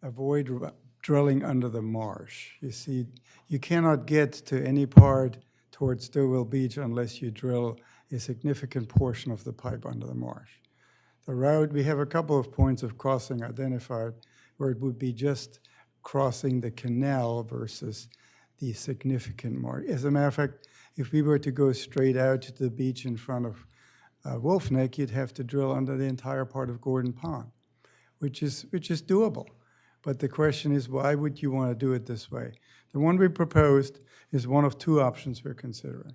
avoid drilling under the marsh. You see, you cannot get to any part towards Deauville Beach unless you drill a significant portion of the pipe under the marsh. The route, we have a couple of points of crossing identified where it would be just crossing the canal versus the significant marsh. As a matter of fact, if we were to go straight out to the beach in front of Wolf Neck, you'd have to drill under the entire part of Gordon Pond, which is doable. But the question is, why would you want to do it this way? The one we proposed is one of two options we're considering.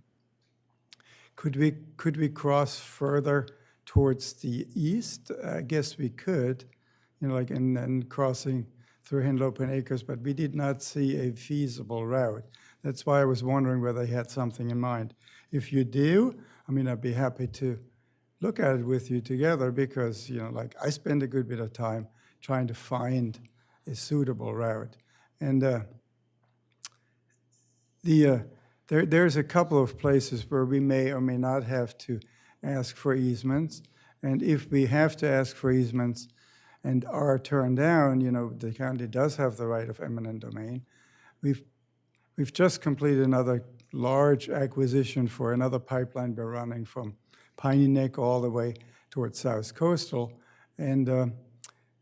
Could we cross further towards the east? I guess we could, and crossing through Henlopen Acres, but we did not see a feasible route. That's why I was wondering whether they had something in mind. If you do, I mean, I'd be happy to look at it with you together because, you know, like I spend a good bit of time trying to find a suitable route. And there's a couple of places where we may or may not have to ask for easements. And if we have to ask for easements and are turned down, you know, the county does have the right of eminent domain. We've just completed another large acquisition for another pipeline we're running from Piney Neck all the way towards South Coastal. And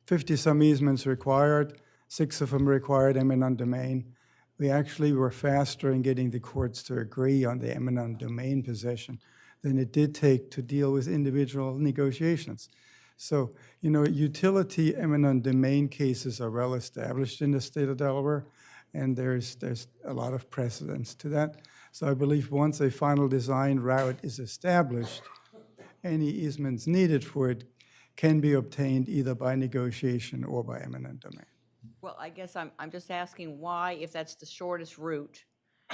50-some easements required, 6 of them required eminent domain. We actually were faster in getting the courts to agree on the eminent domain possession than it did take to deal with individual negotiations. So, you know, utility eminent domain cases are well established in the state of Delaware, and there's a lot of precedence to that. So I believe once a final design route is established, any easements needed for it can be obtained either by negotiation or by eminent domain. Well, I guess I'm just asking why, if that's the shortest route,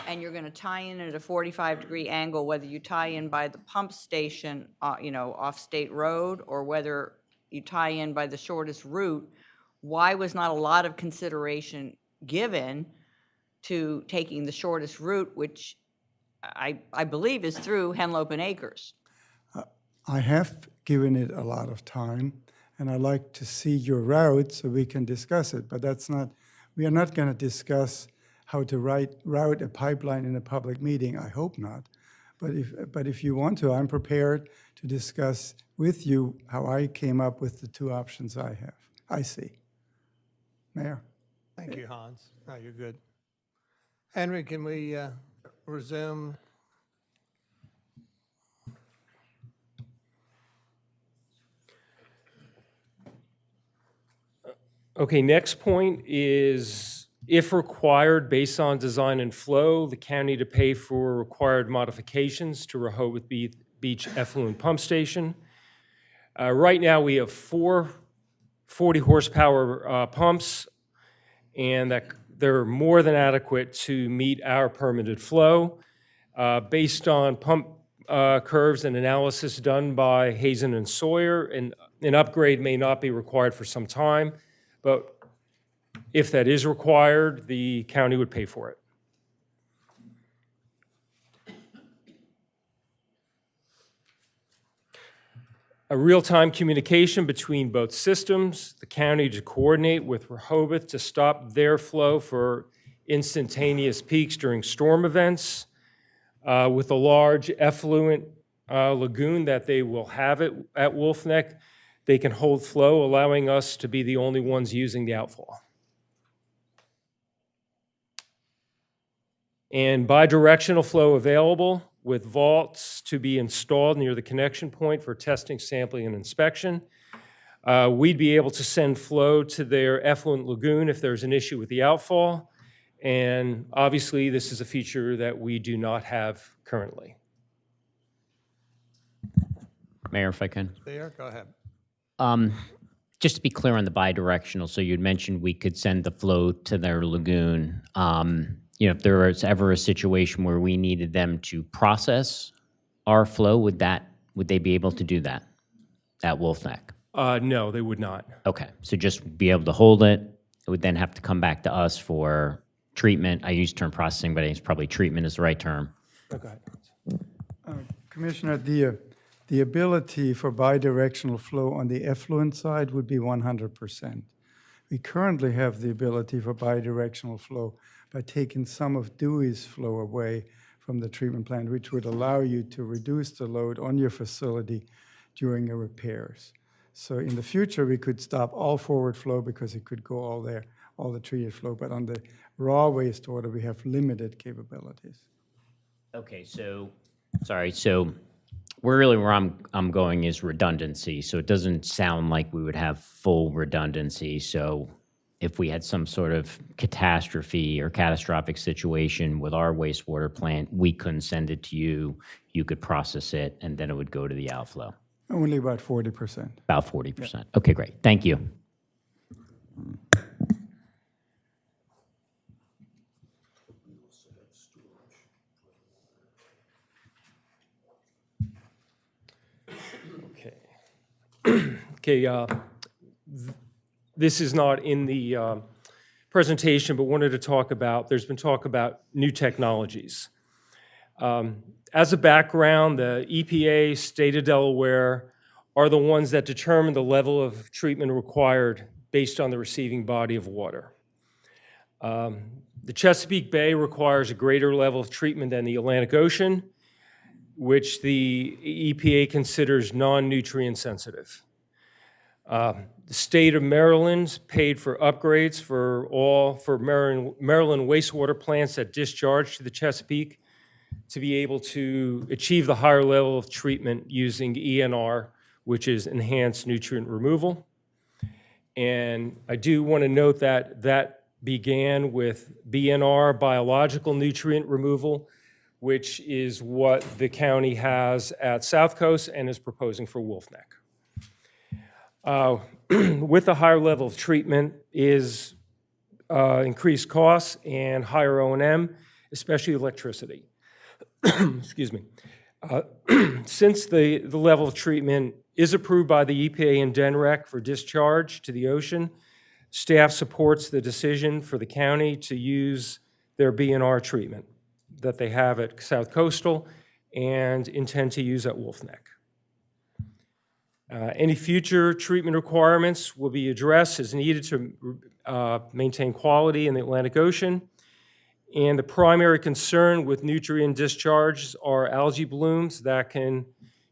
and you're going to tie in at a 45-degree angle, whether you tie in by the pump station, you know, off State Road, or whether you tie in by the shortest route, why was not a lot of consideration given to taking the shortest route, which I believe is through Henlopen Acres? I have given it a lot of time, and I'd like to see your route so we can discuss it, but we are not going to discuss how to route a pipeline in a public meeting. I hope not. But if you want to, I'm prepared to discuss with you how I came up with the 2 options I see. Mayor? Thank you, Hans. No, you're good. Henry, can we resume? Okay, next point is, if required, based on design and flow, the county to pay for required modifications to Rehoboth Beach Effluent Pump Station. Right now, we have 4 40 horsepower pumps, and that they're more than adequate to meet our permitted flow. Based on pump curves and analysis done by Hazen and Sawyer, and an upgrade may not be required for some time, but if that is required, the county would pay for it. A real-time communication between both systems, the county to coordinate with Rehoboth to stop their flow for instantaneous peaks during storm events. With a large effluent lagoon that they will have at Wolf Neck, they can hold flow, allowing us to be the only ones using the outfall. And bidirectional flow available with vaults to be installed near the connection point for testing, sampling, and inspection. We'd be able to send flow to their effluent lagoon if there's an issue with the outfall. And obviously, this is a feature that we do not have currently. Mayor, if I can. There, go ahead. Just to be clear on the bidirectional, so you'd mentioned we could send the flow to their lagoon. You know, if there was ever a situation where we needed them to process our flow, would they be able to do that at Wolf Neck? No, they would not. Okay, so just be able to hold it. It would then have to come back to us for treatment. I use the term processing, but it's probably treatment is the right term. Okay. Commissioner, the ability for bidirectional flow on the effluent side would be 100%. We currently have the ability for bidirectional flow by taking some of Dewey's flow away from the treatment plant, which would allow you to reduce the load on your facility during the repairs. So in the future, we could stop all forward flow because it could go all there, all the treated flow. But on the raw wastewater, we have limited capabilities. Okay, so, sorry, so where I'm going is redundancy. So it doesn't sound like we would have full redundancy. So if we had some sort of catastrophe or catastrophic situation with our wastewater plant, we couldn't send it to you, you could process it, and then it would go to the outflow. Only about 40%. About 40%. Okay, great. Thank you. Okay, this is not in the presentation, but wanted to talk about, there's been talk about new technologies. As a background, the EPA, State of Delaware, are the ones that determine the level of treatment required based on the receiving body of water. The Chesapeake Bay requires a greater level of treatment than the Atlantic Ocean, which the EPA considers non-nutrient sensitive. The state of Maryland paid for upgrades for Maryland wastewater plants that discharge to the Chesapeake to be able to achieve the higher level of treatment using ENR, which is enhanced nutrient removal. And I do want to note that that began with BNR, biological nutrient removal, which is what the county has at South Coast and is proposing for Wolf Neck. With the higher level of treatment is increased costs and higher O&M, especially electricity. Excuse me. Since the level of treatment is approved by the EPA and DNREC for discharge to the ocean, staff supports the decision for the county to use their BNR treatment that they have at South Coastal and intend to use at Wolf Neck. Any future treatment requirements will be addressed as needed to maintain quality in the Atlantic Ocean. And the primary concern with nutrient discharges are algae blooms that can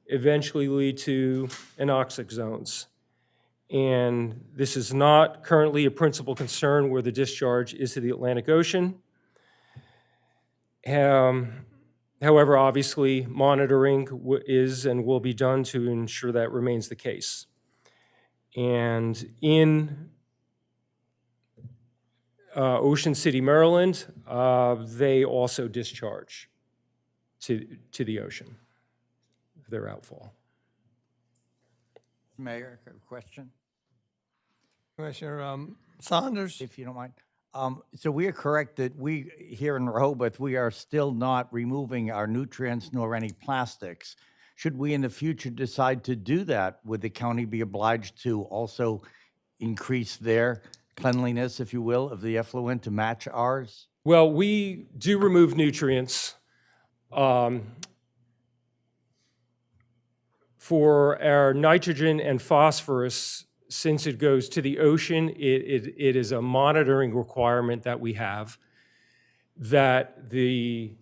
eventually lead to anoxic zones. And this is not currently a principal concern where the discharge is to the Atlantic Ocean. However, obviously, monitoring is and will be done to ensure that remains the case. And in Ocean City, Maryland, they also discharge to the ocean, their outfall. Mayor, a question, Commissioner Saunders? if you don't mind. So we are correct that we, here in Rehoboth, we are still not removing our nutrients nor any plastics. Should we in the future decide to do that, would the county be obliged to also increase their cleanliness, if you will, of the effluent to match ours? Well, we do remove nutrients. For our nitrogen and phosphorus, since it goes to the ocean, it is a monitoring requirement that we have that the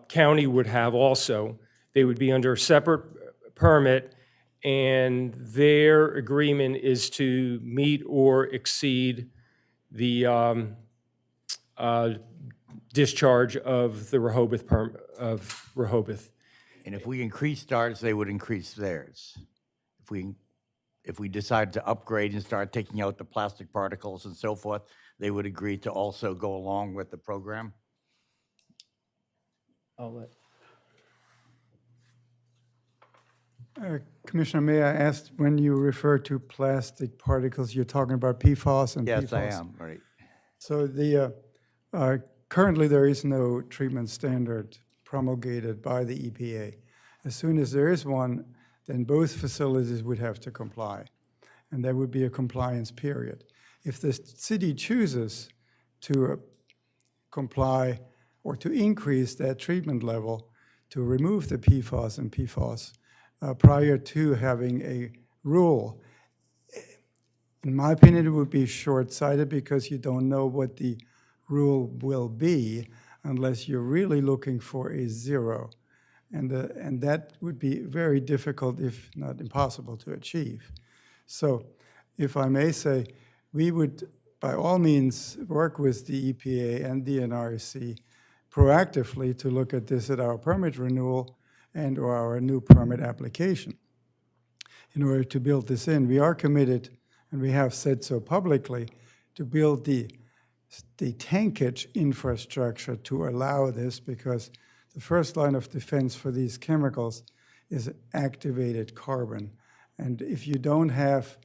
county would have also. They would be under a separate permit, and their agreement is to meet or exceed the discharge of the Rehoboth Rehoboth. And if we increased ours, they would increase theirs. If we decide to upgrade and start taking out the plastic particles and so forth, they would agree to also go along with the program? I'll let. Commissioner, may I ask, when you refer to plastic particles, you're talking about PFAS and PFOS? Yes, I am, right. So currently there is no treatment standard promulgated by the EPA. As soon as there is one, then both facilities would have to comply, and there would be a compliance period. If the city chooses to comply or to increase that treatment level to remove the PFAS and PFOS prior to having a rule, in my opinion, it would be short-sighted because you don't know what the rule will be unless you're really looking for a zero. And that would be very difficult, if not impossible, to achieve. So if I may say, we would by all means work with the EPA and the NRC proactively to look at this at our permit renewal and or our new permit application in order to build this in. We are committed, and we have said so publicly, to build the tankage infrastructure to allow this, because the first line of defense for these chemicals is activated carbon. And if you don't have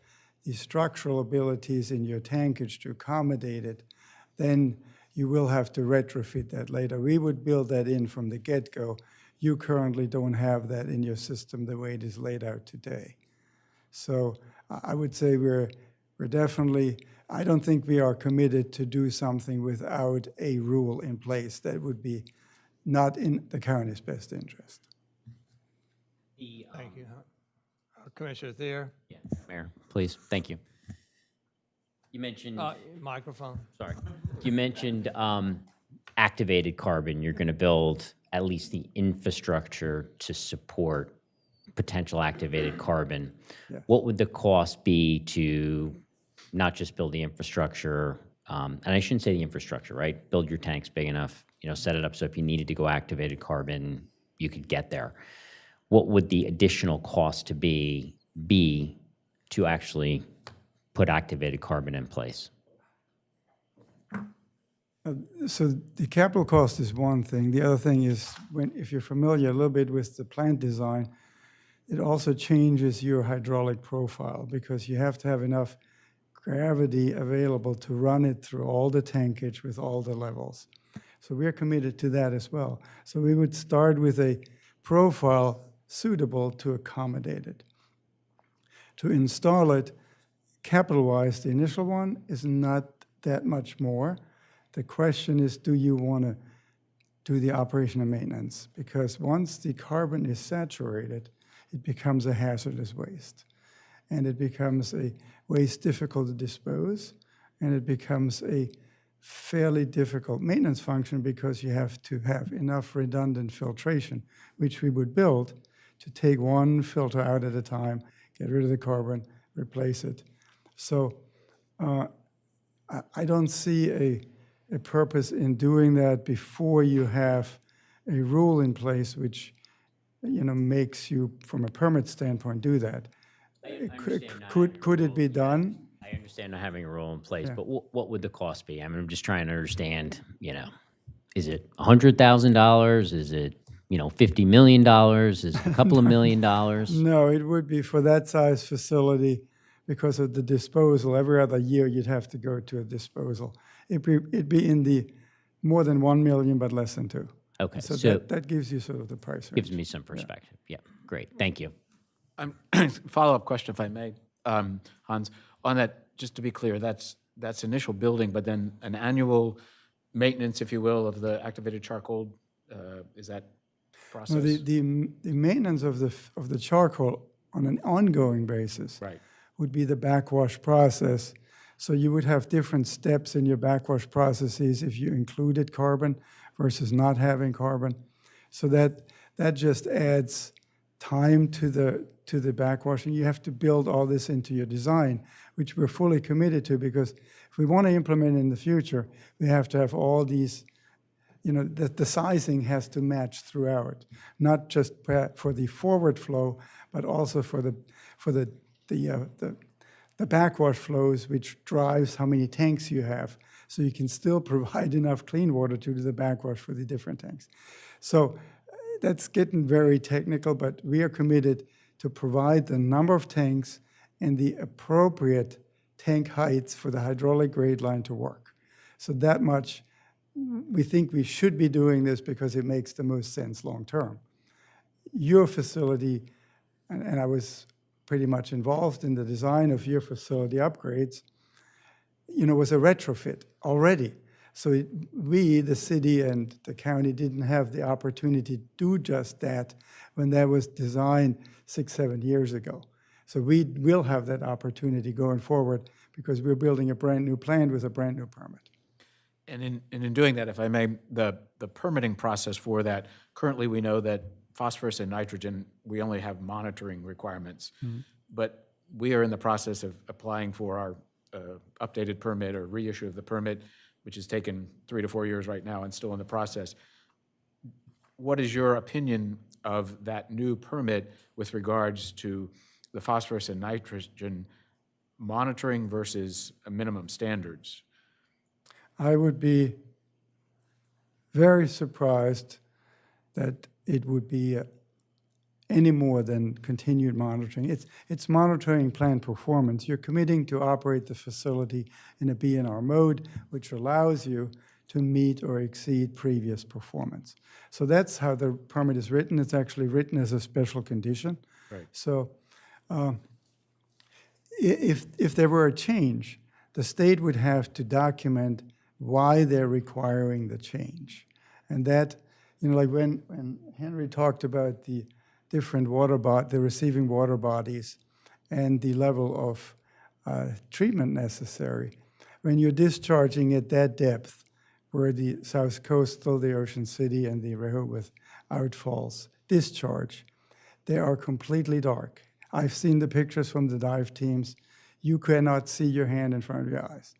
the structural abilities in your tankage to accommodate it, then you will have to retrofit that later. We would build that in from the get-go. You currently don't have that in your system the way it is laid out today. So I would say we're definitely, I don't think we are committed to do something without a rule in place. That would be not in the county's best interest. Thank you. Commissioner Thayer? Yeah, Mayor, please, thank you. You mentioned, Microphone. sorry, you mentioned activated carbon. You're going to build at least the infrastructure to support potential activated carbon. Yeah. What would the cost be to not just build the infrastructure, and I shouldn't say the infrastructure, right? Build your tanks big enough, set it up so if you needed to go activated carbon, you could get there. What would the additional cost to be to actually put activated carbon in place? So the capital cost is one thing. The other thing is, if you're familiar a little bit with the plant design, it also changes your hydraulic profile because you have to have enough gravity available to run it through all the tankage with all the levels. So we're committed to that as well. So we would start with a profile suitable to accommodate it. To install it, capital-wise, the initial one is not that much more. The question is, do you want to do the operation and maintenance? Because once the carbon is saturated, it becomes a hazardous waste. And it becomes a waste difficult to dispose, and it becomes a fairly difficult maintenance function because you have to have enough redundant filtration, which we would build to take one filter out at a time, get rid of the carbon, replace it. So I don't see a purpose in doing that before you have a rule in place which makes you, from a permit standpoint, do that. Could it be done? I understand not having a rule in place, but what would the cost be? I mean, I'm just trying to understand, is it $100,000? Is it, $50 million? Is it a couple of $1 million? No, it would be for that size facility because of the disposal. Every other year you'd have to go to a disposal. It'd be in the more than 1 million, but less than 2. Okay, So that gives you sort of the price range. Gives me some perspective. Yeah, great. Thank you. Follow-up question, if I may, Hans. On that, just to be clear, that's initial building, but then an annual maintenance, if you will, of the activated charcoal, is that process? No, the maintenance of the charcoal on an ongoing basis would be the backwash process. So you would have different steps in your backwash processes if you included carbon versus not having carbon. So that just adds time to the backwashing. You have to build all this into your design, which we're fully committed to, because if we want to implement in the future, we have to have all these, the sizing has to match throughout, not just for the forward flow, but also for the backwash flows, which drives how many tanks you have, so you can still provide enough clean water to do the backwash for the different tanks. So that's getting very technical, but we are committed to provide the number of tanks and the appropriate tank heights for the hydraulic grade line to work. So that much, we think we should be doing this because it makes the most sense long term. Your facility, and I was pretty much involved in the design of your facility upgrades, was a retrofit already. So we, the city and the county, didn't have the opportunity to do just that when that was designed 6-7 years ago. So we will have that opportunity going forward because we're building a brand new plant with a brand new permit. And in doing that, if I may, the permitting process for that, currently we know that phosphorus and nitrogen, we only have monitoring requirements. Mm-hmm. But we are in the process of applying for our updated permit or reissue of the permit, which has taken 3 to 4 years right now and still in the process. What is your opinion of that new permit with regards to the phosphorus and nitrogen monitoring versus minimum standards? I would be very surprised that it would be any more than continued monitoring. It's monitoring plant performance. You're committing to operate the facility in a BNR mode, which allows you to meet or exceed previous performance. So that's how the permit is written. It's actually written as a special condition. Right. So if there were a change, the state would have to document why they're requiring the change. And that, like when Henry talked about the different the receiving water bodies and the level of treatment necessary, when you're discharging at that depth, where the South Coastal, the Ocean City, and the Rehoboth outfalls discharge, they are completely dark. I've seen the pictures from the dive teams. You cannot see your hand in front of your eyes.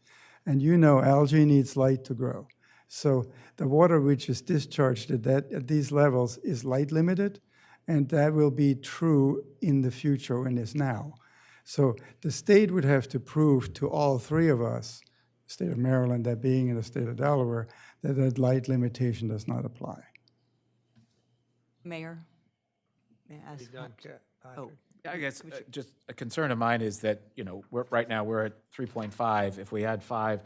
And algae needs light to grow. So the water which is discharged at these levels is light limited, and that will be true in the future and is now. So the state would have to prove to all three of us, the state of Maryland, that being in the state of Delaware, that light limitation does not apply. Mayor? May I ask? Oh, I guess just a concern of mine is that, right now we're at 3.5. If we add 5,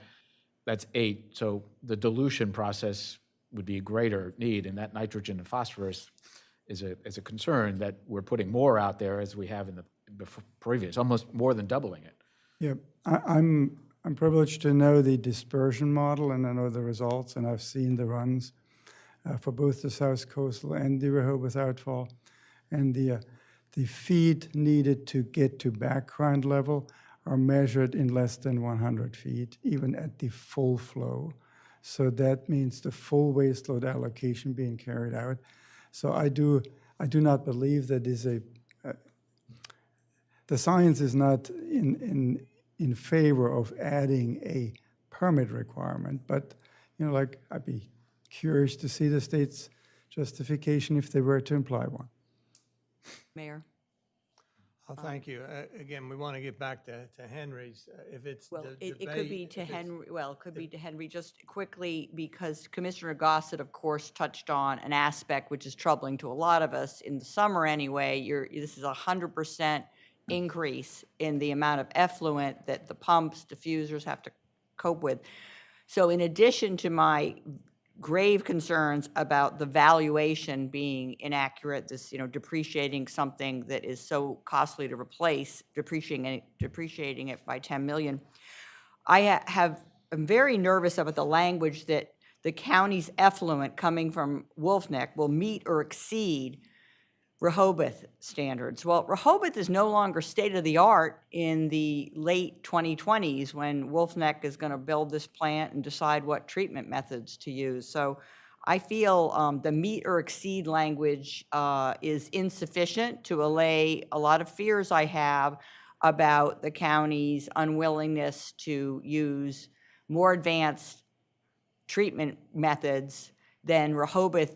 that's 8. So the dilution process would be a greater need, and that nitrogen and phosphorus is a concern that we're putting more out there as we have in the previous, almost more than doubling it. Yeah, I'm privileged to know the dispersion model, and I know the results, and I've seen the runs for both the South Coastal and the Rehoboth outfall, and the feet needed to get to background level are measured in less than 100 feet, even at the full flow. So that means the full waste load allocation being carried out. So I do not believe that is the science is not in favor of adding a permit requirement, but I'd be curious to see the state's justification if they were to imply one. Mayor? Thank you. Again, we want to get back to Henry's, if it's Well, the it could debate, be to if it's- Henry, well, it could be to Henry, just quickly, because Commissioner Gossett, of course, touched on an aspect which is troubling to a lot of us. In the summer anyway, this is 100% increase in the amount of effluent that the pumps, diffusers have to cope with. So in addition to my grave concerns about the valuation being inaccurate, this, depreciating something that is so costly to replace, depreciating it by 10 million. I'm very nervous about the language that the county's effluent coming from Wolf Neck will meet or exceed Rehoboth standards. Well, Rehoboth is no longer state-of-the-art in the late 2020s when Wolf Neck is going to build this plant and decide what treatment methods to use. So I feel the meet or exceed language is insufficient to allay a lot of fears I have about the county's unwillingness to use more advanced treatment methods than Rehoboth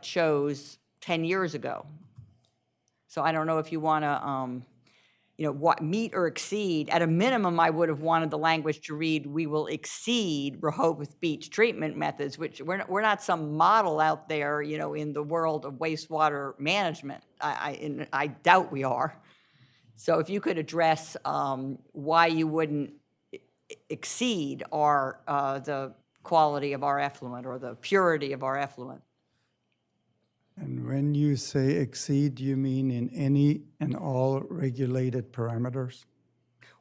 chose 10 years ago. So I don't know if you want to, what meet or exceed. At a minimum, I would have wanted the language to read, "We will exceed Rehoboth Beach treatment methods," which we're not some model out there, in the world of wastewater management. I doubt we are. So if you could address why you wouldn't exceed the quality of our effluent or the purity of our effluent. And when you say exceed, do you mean in any and all regulated parameters?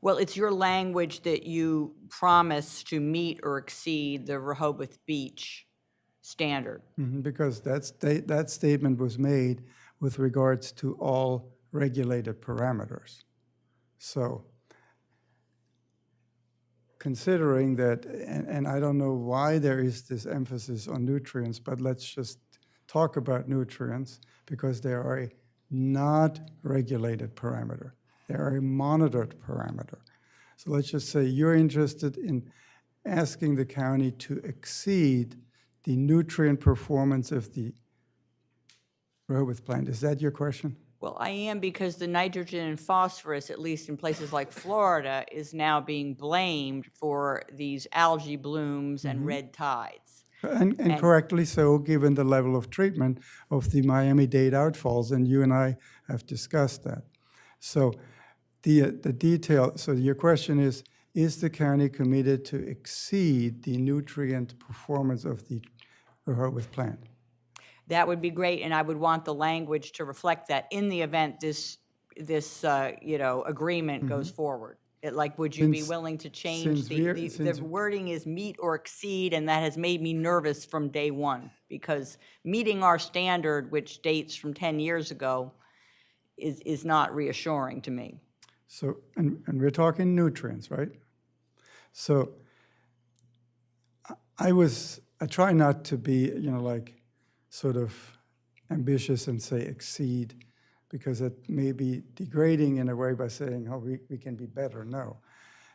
Well, it's your language that you promise to meet or exceed the Rehoboth Beach standard. Because that statement was made with regards to all regulated parameters. So considering that, and I don't know why there is this emphasis on nutrients, but let's just talk about nutrients because they are a not regulated parameter. They are a monitored parameter. So let's just say you're interested in asking the county to exceed the nutrient performance of the Rehoboth plant. Is that your question? Well, I am, because the nitrogen and phosphorus, at least in places like Florida, is now being blamed for these algae blooms and red tides. And correctly so, given the level of treatment of the Miami-Dade outfalls, and you and I have discussed that. So the detail, so your question is the county committed to exceed the nutrient performance of the Rehoboth plant? That would be great, and I would want the language to reflect that in the event this agreement goes forward. Like, would you be Since- willing to change since we're- the since- wording is meet or exceed, and that has made me nervous from day one, because meeting our standard, which dates from 10 years ago, is not reassuring to me. So, and we're talking nutrients, right? So I try not to be, like sort of ambitious and say exceed, because it may be degrading in a way by saying, oh, we can be better. No.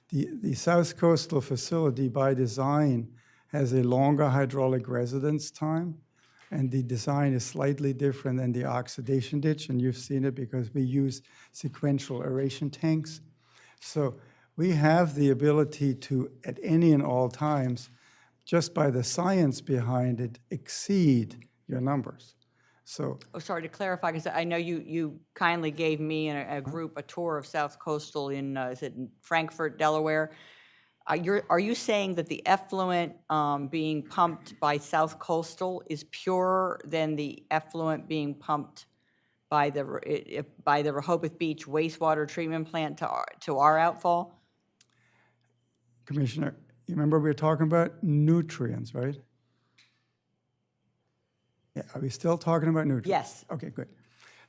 The South Coastal facility by design has a longer hydraulic residence time, and the design is slightly different than the oxidation ditch, and you've seen it because we use sequential aeration tanks. So we have the ability to, at any and all times, just by the science behind it, exceed your numbers. So, Oh, sorry, to clarify, because I know you kindly gave me and a group a tour of South Coastal in, is it in Frankfort, Delaware? Are you saying that the effluent being pumped by South Coastal is purer than the effluent being pumped by the Rehoboth Beach wastewater treatment plant to our outfall? Commissioner, you remember we were talking about nutrients, right? Yeah, are we still talking about nutrients? Yes. Okay, good.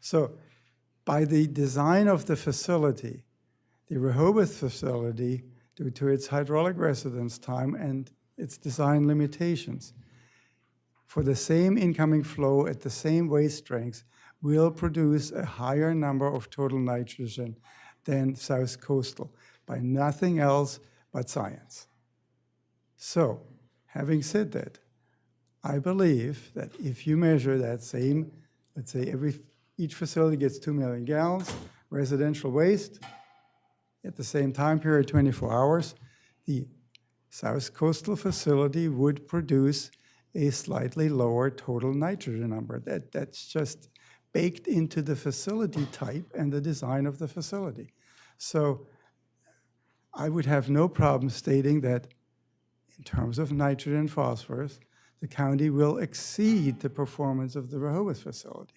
So by the design of the facility, the Rehoboth facility, due to its hydraulic residence time and its design limitations, for the same incoming flow at the same waste strengths, will produce a higher number of total nitrogen than South Coastal by nothing else but science. So, having said that, I believe that if you measure that same, let's say each facility gets 2 million gallons, residential waste, at the same time period, 24 hours, the South Coastal facility would produce a slightly lower total nitrogen number. That's just baked into the facility type and the design of the facility. So I would have no problem stating that in terms of nitrogen and phosphorus, the county will exceed the performance of the Rehoboth facility.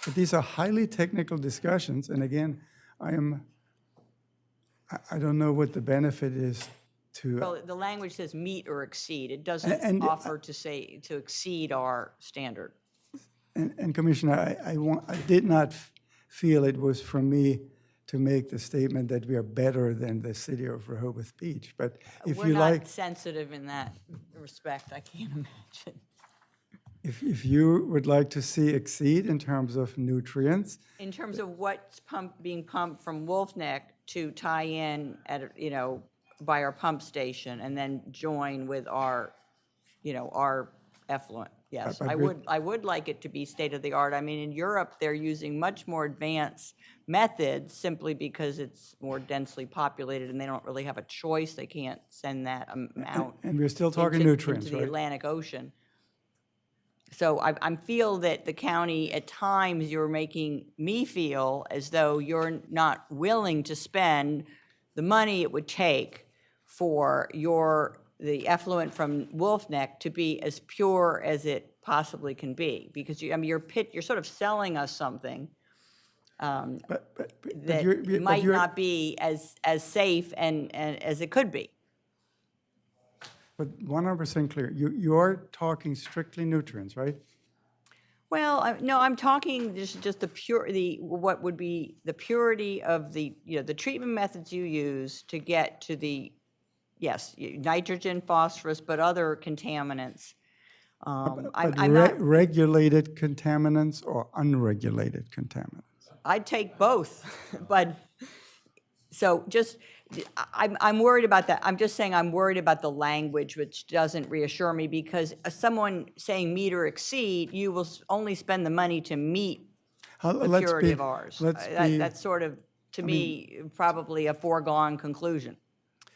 But these are highly technical discussions, and again, I don't know what the benefit is to. Well, the language says meet or exceed. It doesn't And- offer to say to exceed our standard. And Commissioner, I did not feel it was for me to make the statement that we are better than the city of Rehoboth Beach. But if We're you not like, sensitive in that respect, I can't imagine. if you would like to see exceed in terms of nutrients, In terms of what's being pumped from Wolf Neck to tie in at, by our pump station and then join with our, our effluent, yes. But I would like it to be state-of-the-art. I mean, in Europe, they're using much more advanced methods simply because it's more densely populated and they don't really have a choice. They can't send that amount. and we're still talking into- nutrients, into the right? Atlantic Ocean. So I feel that the county, at times, you're making me feel as though you're not willing to spend the money it would take for the effluent from Wolf Neck to be as pure as it possibly can be. Because you're sort of selling us something But that might not be as safe and as it could be. But 100% clear, you're talking strictly nutrients, right? Well, no, I'm talking just what would be the purity of the treatment methods you use to get to yes, nitrogen, phosphorus, but other contaminants. But I'm not, regulated contaminants or unregulated contaminants? I'd take both, but, so just, I'm worried about that. I'm just saying I'm worried about the language, which doesn't reassure me, because someone saying meet or exceed, you will only spend the money to meet the purity of ours. That's sort of, to me, probably a foregone conclusion.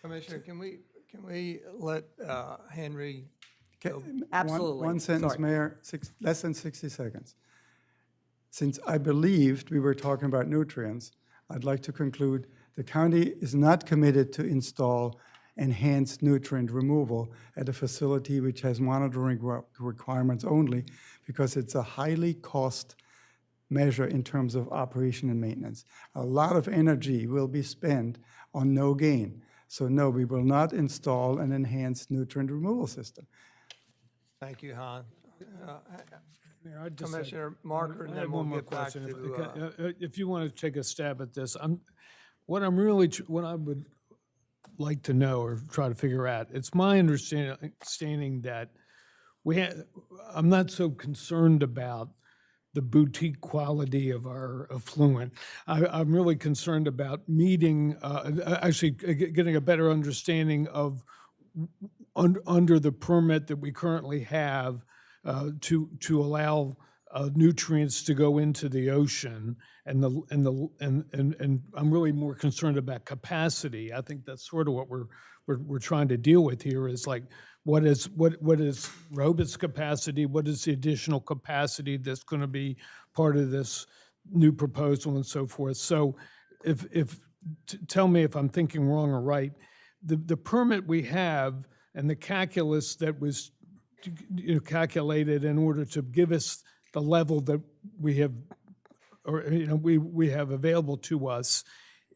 Commissioner, can we let Henry go? Absolutely. One sentence, Sorry. Mayor, less than 60 seconds. Since I believed we were talking about nutrients, I'd like to conclude the county is not committed to install enhanced nutrient removal at a facility which has monitoring requirements only, because it's a highly measure in terms of operation and maintenance. A lot of energy will be spent on no gain. So no, we will not install an enhanced nutrient removal system. Thank you, Han. Mayor, I'd just like- Commissioner Marker, and I then have we'll one more get back question. to, If you want to take a stab at this, what I would like to know or try to figure out, it's my understanding that I'm not so concerned about the boutique quality of our affluent. I'm really concerned about meeting, actually getting a better understanding of under the permit that we currently have to allow nutrients to go into the ocean, and I'm really more concerned about capacity. I think that's sort of what we're trying to deal with here, is like what is Rehoboth's capacity, what is the additional capacity that's going to be part of this new proposal and so forth. So tell me if I'm thinking wrong or right. The permit we have and the calculus that was calculated in order to give us the level that we have, or we have available to us,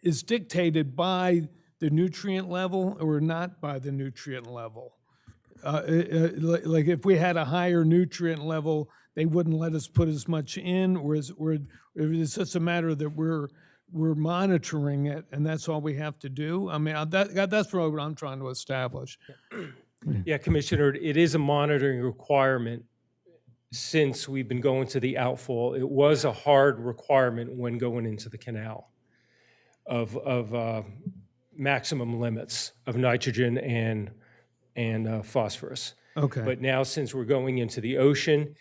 is dictated by the nutrient level or not by the nutrient level. Like if we had a higher nutrient level, they wouldn't let us put as much in, or is it just a matter that we're monitoring it and that's all we have to do? I mean, that's what I'm trying to establish. Yeah, Commissioner, it is a monitoring requirement since we've been going to the outfall. It was a hard requirement when going into the canal of maximum limits of nitrogen and phosphorus. Okay. But now, since we're going into the ocean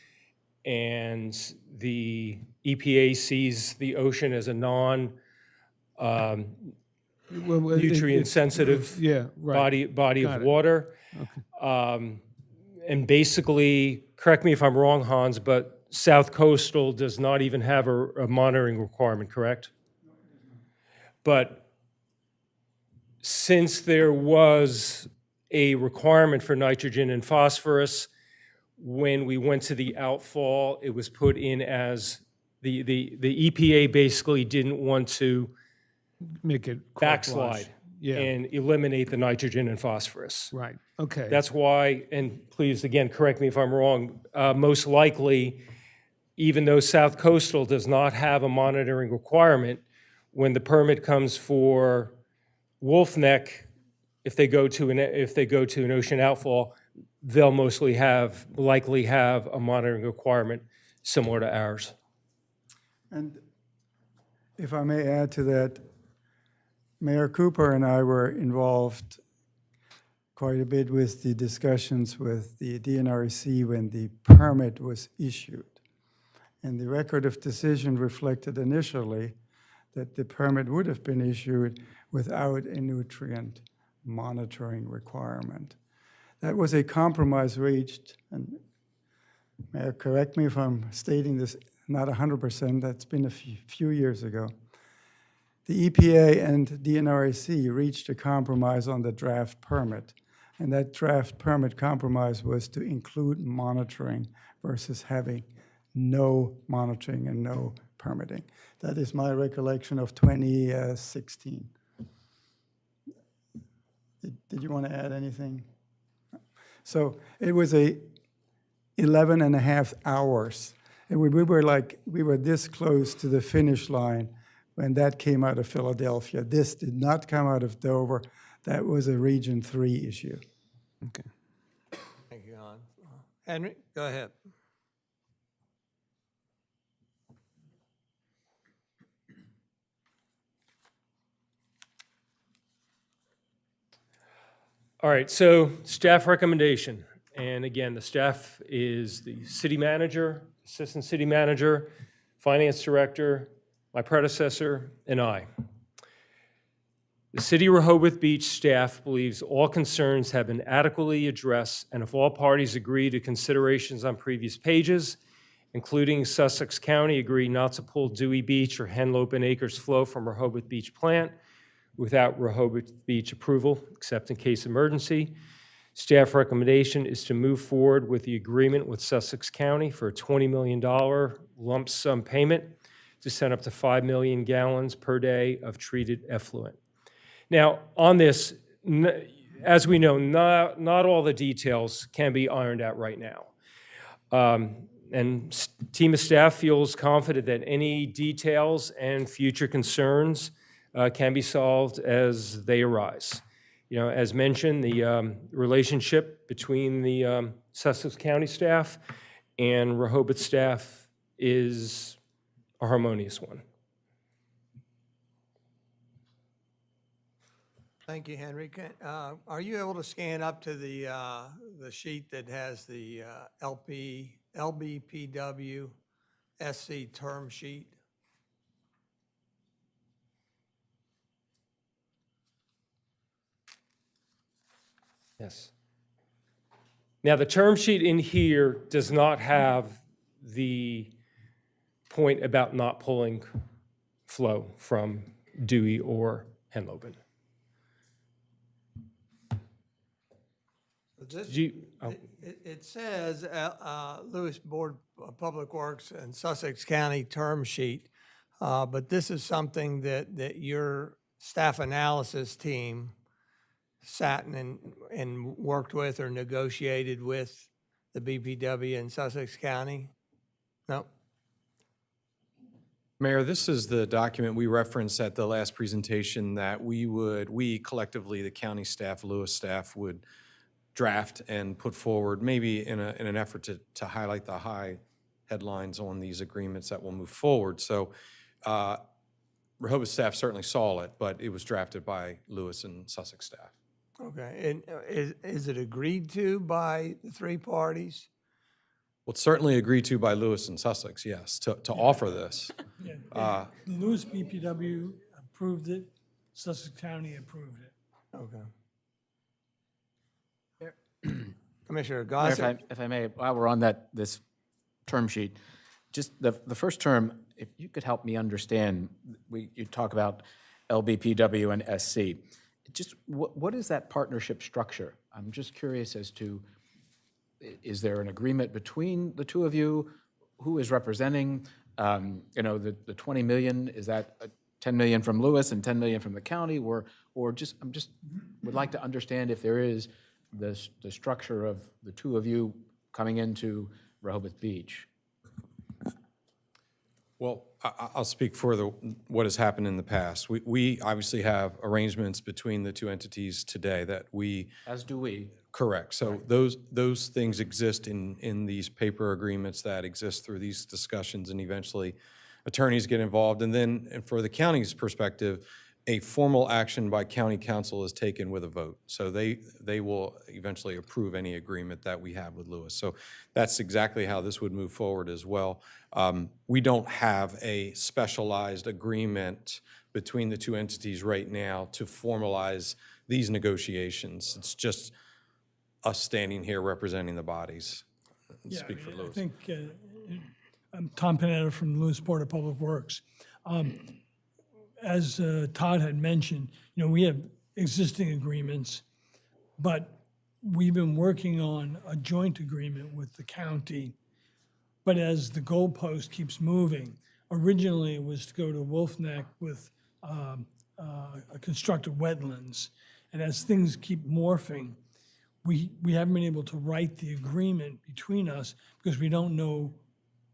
and the EPA sees the ocean as a nutrient-sensitive Yeah, right. body Got of it. water. And basically, correct me if I'm wrong, Hans, but South Coastal does not even have a monitoring requirement, correct? But since there was a requirement for nitrogen and phosphorus, when we went to the outfall, it was put in as the EPA basically didn't want to Make it backslide Yeah. and eliminate the nitrogen and phosphorus. Right. Okay. That's why, and please, again, correct me if I'm wrong, most likely, even though South Coastal does not have a monitoring requirement, when the permit comes for Wolf Neck, if they go to an ocean outfall, they'll likely have a monitoring requirement similar to ours. And if I may add to that, Mayor Cooper and I were involved quite a bit with the discussions with the DNRC when the permit was issued. And the record of decision reflected initially that the permit would have been issued without a nutrient monitoring requirement. That was a compromise reached, and Mayor, correct me if I'm stating this not 100%, that's been a few years ago. The EPA and DNRC reached a compromise on the draft permit, and that draft permit compromise was to include monitoring versus having no monitoring and no permitting. That is my recollection of 2016. Did you want to add anything? So it was 11 and a half hours. And we were this close to the finish line when that came out of Philadelphia. This did not come out of Dover. That was a Region 3 issue. Okay. thank you, Han. Henry, go ahead. All right, so staff recommendation. And again, the staff is the city manager, assistant city manager, finance director, my predecessor, and I. The City of Rehoboth Beach staff believes all concerns have been adequately addressed, and if all parties agree to considerations on previous pages, including Sussex County agree not to pull Dewey Beach or Henlopen and Acres flow from Rehoboth Beach plant without Rehoboth Beach approval, except in case emergency. Staff recommendation is to move forward with the agreement with Sussex County for a $20 million lump sum payment to send up to 5 million gallons per day of treated effluent. Now, on this, as we know, not all the details can be ironed out right now. And team of staff feels confident that any details and future concerns can be solved as they arise. You know, as mentioned, the relationship between the Sussex County staff and Rehoboth staff is a harmonious one. Thank you, Henry. Are you able to scan up to the sheet that has the LBPW SC term sheet? Yes. Now, the term sheet in here does not have the point about not pulling flow from Dewey or Henlopen. It says Lewes Board of Public Works and Sussex County term sheet, but this is something that your staff analysis team sat and worked with or negotiated with the BPW in Sussex County? No? Mayor, this is the document we referenced at the last presentation that we collectively, the county staff, Lewes staff, would draft and put forward, maybe in an effort to highlight the high headlines on these agreements that will move forward. So Rehoboth staff certainly saw it, but it was drafted by Lewes and Sussex staff. Okay, and is it agreed to by the three parties? Well, it's certainly agreed to by Lewes and Sussex, yes, to offer this. Yeah, the Lewes BPW approved it, Sussex County approved it. Okay. Commissioner Mayor, Gossett? if I may, while we're on this term sheet, just the first term, if you could help me understand, you talk about LBPW and SC. Just what is that partnership structure? I'm just curious as to, is there an agreement between the two of you? Who is representing, the 20 million? Is that 10 million from Lewes and 10 million from the county? Or just, would like to understand if there is the structure of the two of you coming into Rehoboth Beach. Well, I'll speak for what has happened in the past. We obviously have arrangements between the two entities today that we. As do we. Correct. So those things exist in these paper agreements that exist through these discussions, and eventually attorneys get involved. And then for the county's perspective, a formal action by county council is taken with a vote. So they will eventually approve any agreement that we have with Lewes. So that's exactly how this would move forward as well. We don't have a specialized agreement between the two entities right now to formalize these negotiations. It's just us standing here representing the bodies. Speak for Lewes. I think I'm Tom Panetta from the Lewes Board of Public Works. As Todd had mentioned, we have existing agreements, but we've been working on a joint agreement with the county. But as the goalpost keeps moving, originally it was to go to Wolf Neck with a constructed wetlands. And as things keep morphing, we haven't been able to write the agreement between us because we don't know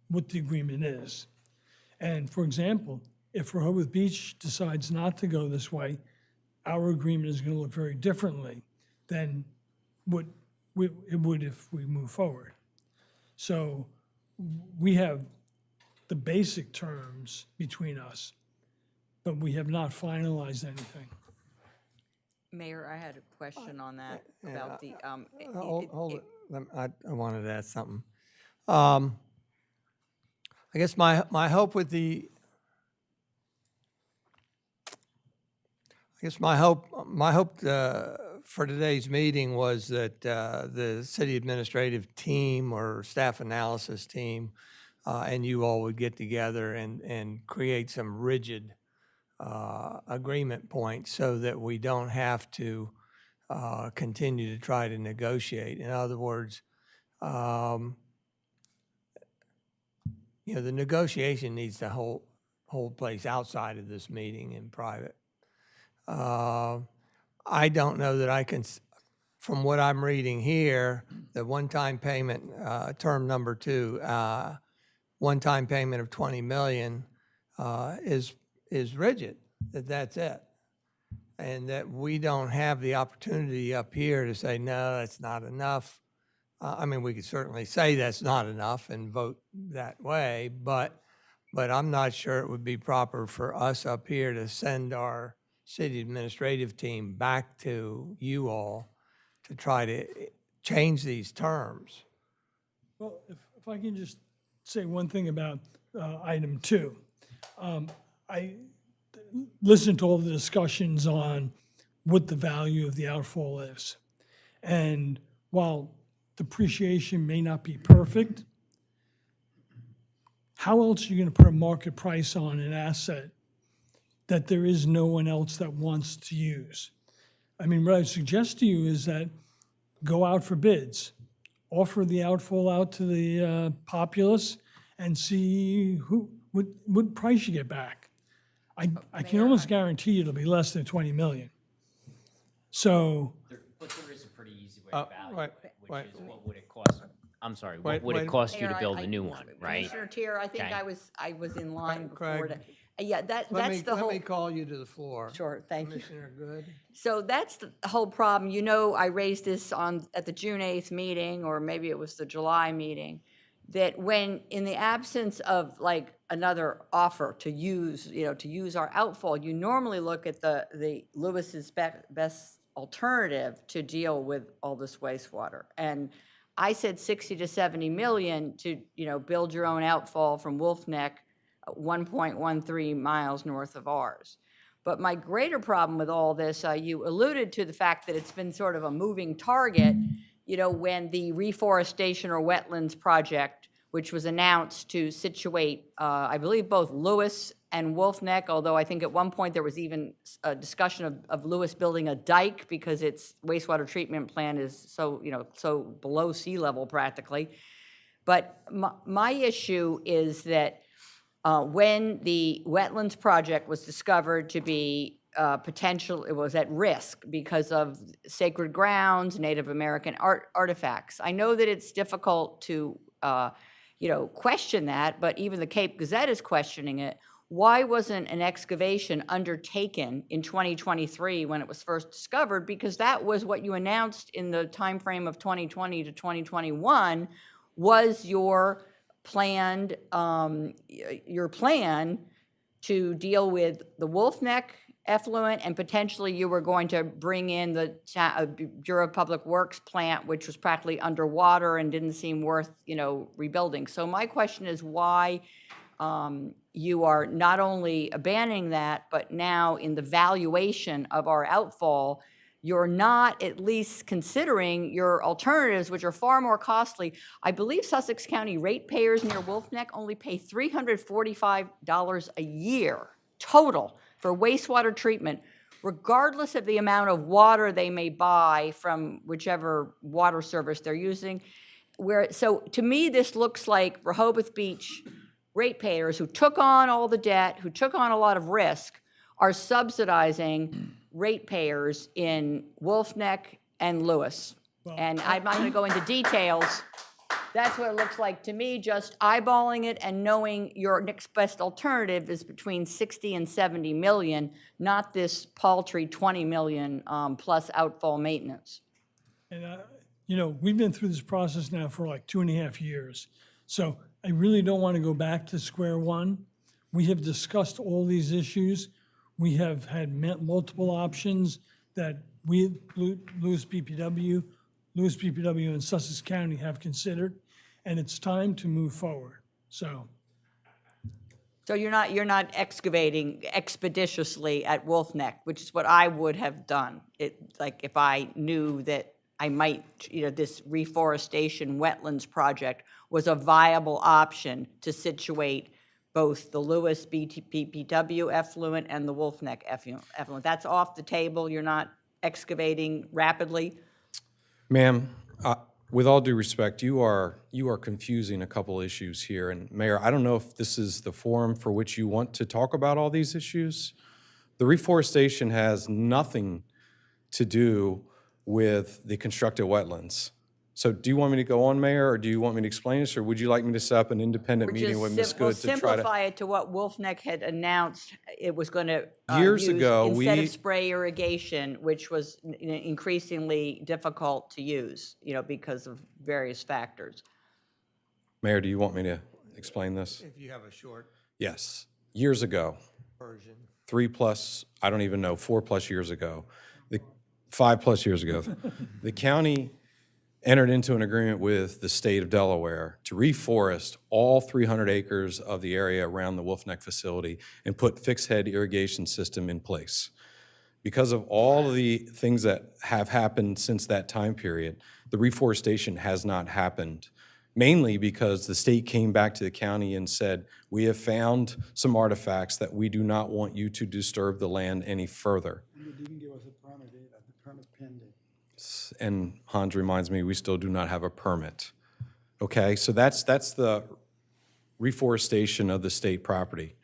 what the agreement is. And for example, if Rehoboth Beach decides not to go this way, our agreement is going to look very differently than what it would if we move forward. So we have the basic terms between us, but we have not finalized anything. Mayor, I had a question on that about the, Hold it. I wanted to ask something. I guess my hope with the for today's meeting was that the city administrative team or staff analysis team and you all would get together and create some rigid agreement points so that we don't have to continue to try to negotiate. In other words, the negotiation needs to hold place outside of this meeting in private. I don't know that I can, from what I'm reading here, the one-time payment, term number 2, one-time payment of 20 million is rigid, that's it. And that we don't have the opportunity up here to say, no, that's not enough. I mean, we could certainly say that's not enough and vote that way, but I'm not sure it would be proper for us up here to send our city administrative team back to you all to try to change these terms. Well, if I can just say one thing about item 2. I listened to all the discussions on what the value of the outfall is. And while depreciation may not be perfect, how else are you going to put a market price on an asset that there is no one else that wants to use? I mean, what I suggest to you is that go out for bids, offer the outfall out to the populace, and see what price you get back. I can almost guarantee you it'll be less than 20 million. So, But there is a pretty easy way to value wait, it, which wait. is what would it cost? I'm sorry, what would it wait. cost you Mayor, to build a new one, right? Commissioner Tier, I think Okay. I was in line before. Craig, Yeah, that's the whole. Let me call you to the floor. Sure, thank you. Commissioner Good. So that's the whole problem. You know, I raised this at the June 8th meeting, or maybe it was the July meeting, that when, in the absence of like another offer to use, to use our outfall, you normally look at the Lewis's best alternative to deal with all this wastewater. And I said 60 to 70 million to, build your own outfall from Wolf Neck, 1.13 miles north of ours. But my greater problem with all this, you alluded to the fact that it's been sort of a moving target, when the reforestation or wetlands project, which was announced to situate, I believe, both Lewes and Wolf Neck, although I think at one point there was even a discussion of Lewes building a dike because its wastewater treatment plant is so below sea level practically. But my issue is that when the wetlands project was discovered to be it was at risk because of sacred grounds, Native American artifacts. I know that it's difficult to, question that, but even the Cape Gazette is questioning it. Why wasn't an excavation undertaken in 2023 when it was first discovered? Because that was what you announced in the timeframe of 2020 to 2021 was your plan to deal with the Wolf Neck effluent, and potentially you were going to bring in the Bureau of Public Works plant, which was practically underwater and didn't seem worth, rebuilding. So my question is why you are not only abandoning that, but now in the valuation of our outfall, you're not at least considering your alternatives, which are far more costly. I believe Sussex County ratepayers near Wolf Neck only pay $345 a year total for wastewater treatment, regardless of the amount of water they may buy from whichever water service they're using. So to me, this looks like Rehoboth Beach ratepayers who took on all the debt, who took on a lot of risk, are subsidizing ratepayers in Wolf Neck and Lewes. And I'm not going to go into details. That's what it looks like to me, just eyeballing it and knowing your next best alternative is between 60 and 70 million, not this paltry 20 million plus outfall maintenance. and we've been through this process now for like 2.5 years. So I really don't want to go back to square one. We have discussed all these issues. We have had multiple options that we, Lewes BPW and Sussex County have considered, and it's time to move forward. So you're not excavating expeditiously at Wolf Neck, which is what I would have done. Like if I knew that I might, this reforestation wetlands project was a viable option to situate both the Lewes BPW effluent and the Wolf Neck effluent. That's off the table. You're not excavating rapidly. Ma'am, with all due respect, you are confusing a couple issues here. And Mayor, I don't know if this is the forum for which you want to talk about all these issues. The reforestation has nothing to do with the constructed wetlands. So do you want me to go on, Mayor, or do you want me to explain this, or would you like me to set up an independent meeting with Ms. We'll Good to try to? simplify it to what Wolf Neck had announced it was going to Years use ago, instead we- of spray irrigation, which was increasingly difficult to use, because of various factors. Mayor, do you want me to explain this? If you have a short Yes. Years ago, version. 3+, I don't even know, 4+ years ago, 5+ years ago, the county entered into an agreement with the state of Delaware to reforest all 300 acres of the area around the Wolf Neck facility and put fixed head irrigation system in place. Because of all of the things that have happened since that time period, the reforestation has not happened, mainly because the state came back to the county and said, we have found some artifacts that we do not want you to disturb the land any further. You didn't give us a permit either, the permit pending. And Hans reminds me, we still do not have a permit. Okay, so that's the reforestation of the state property.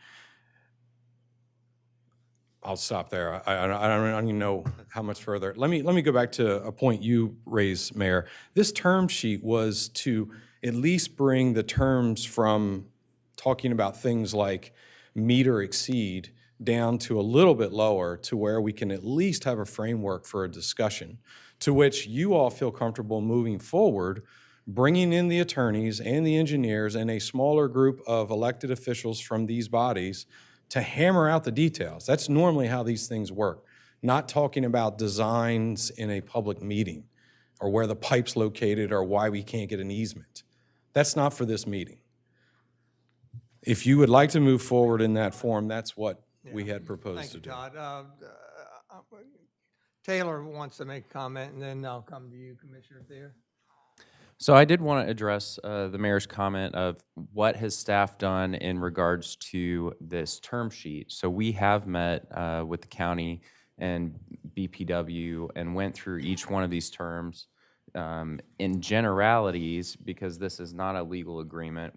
I'll stop there. I don't even know how much further. Let me go back to a point you raised, Mayor. This term sheet was to at least bring the terms from talking about things like meet or exceed down to a little bit lower to where we can at least have a framework for a discussion to which you all feel comfortable moving forward, bringing in the attorneys and the engineers and a smaller group of elected officials from these bodies to hammer out the details. That's normally how these things work, not talking about designs in a public meeting or where the pipe's located or why we can't get an easement. That's not for this meeting. If you would like to move forward in that form, that's what we had proposed Thank to you, do. Todd. Taylor wants to make a comment, and then I'll come to you, Commissioner Thayer. So I did want to address the mayor's comment of what has staff done in regards to this term sheet. So we have met with the county and BPW and went through each one of these terms. In generalities, because this is not a legal agreement,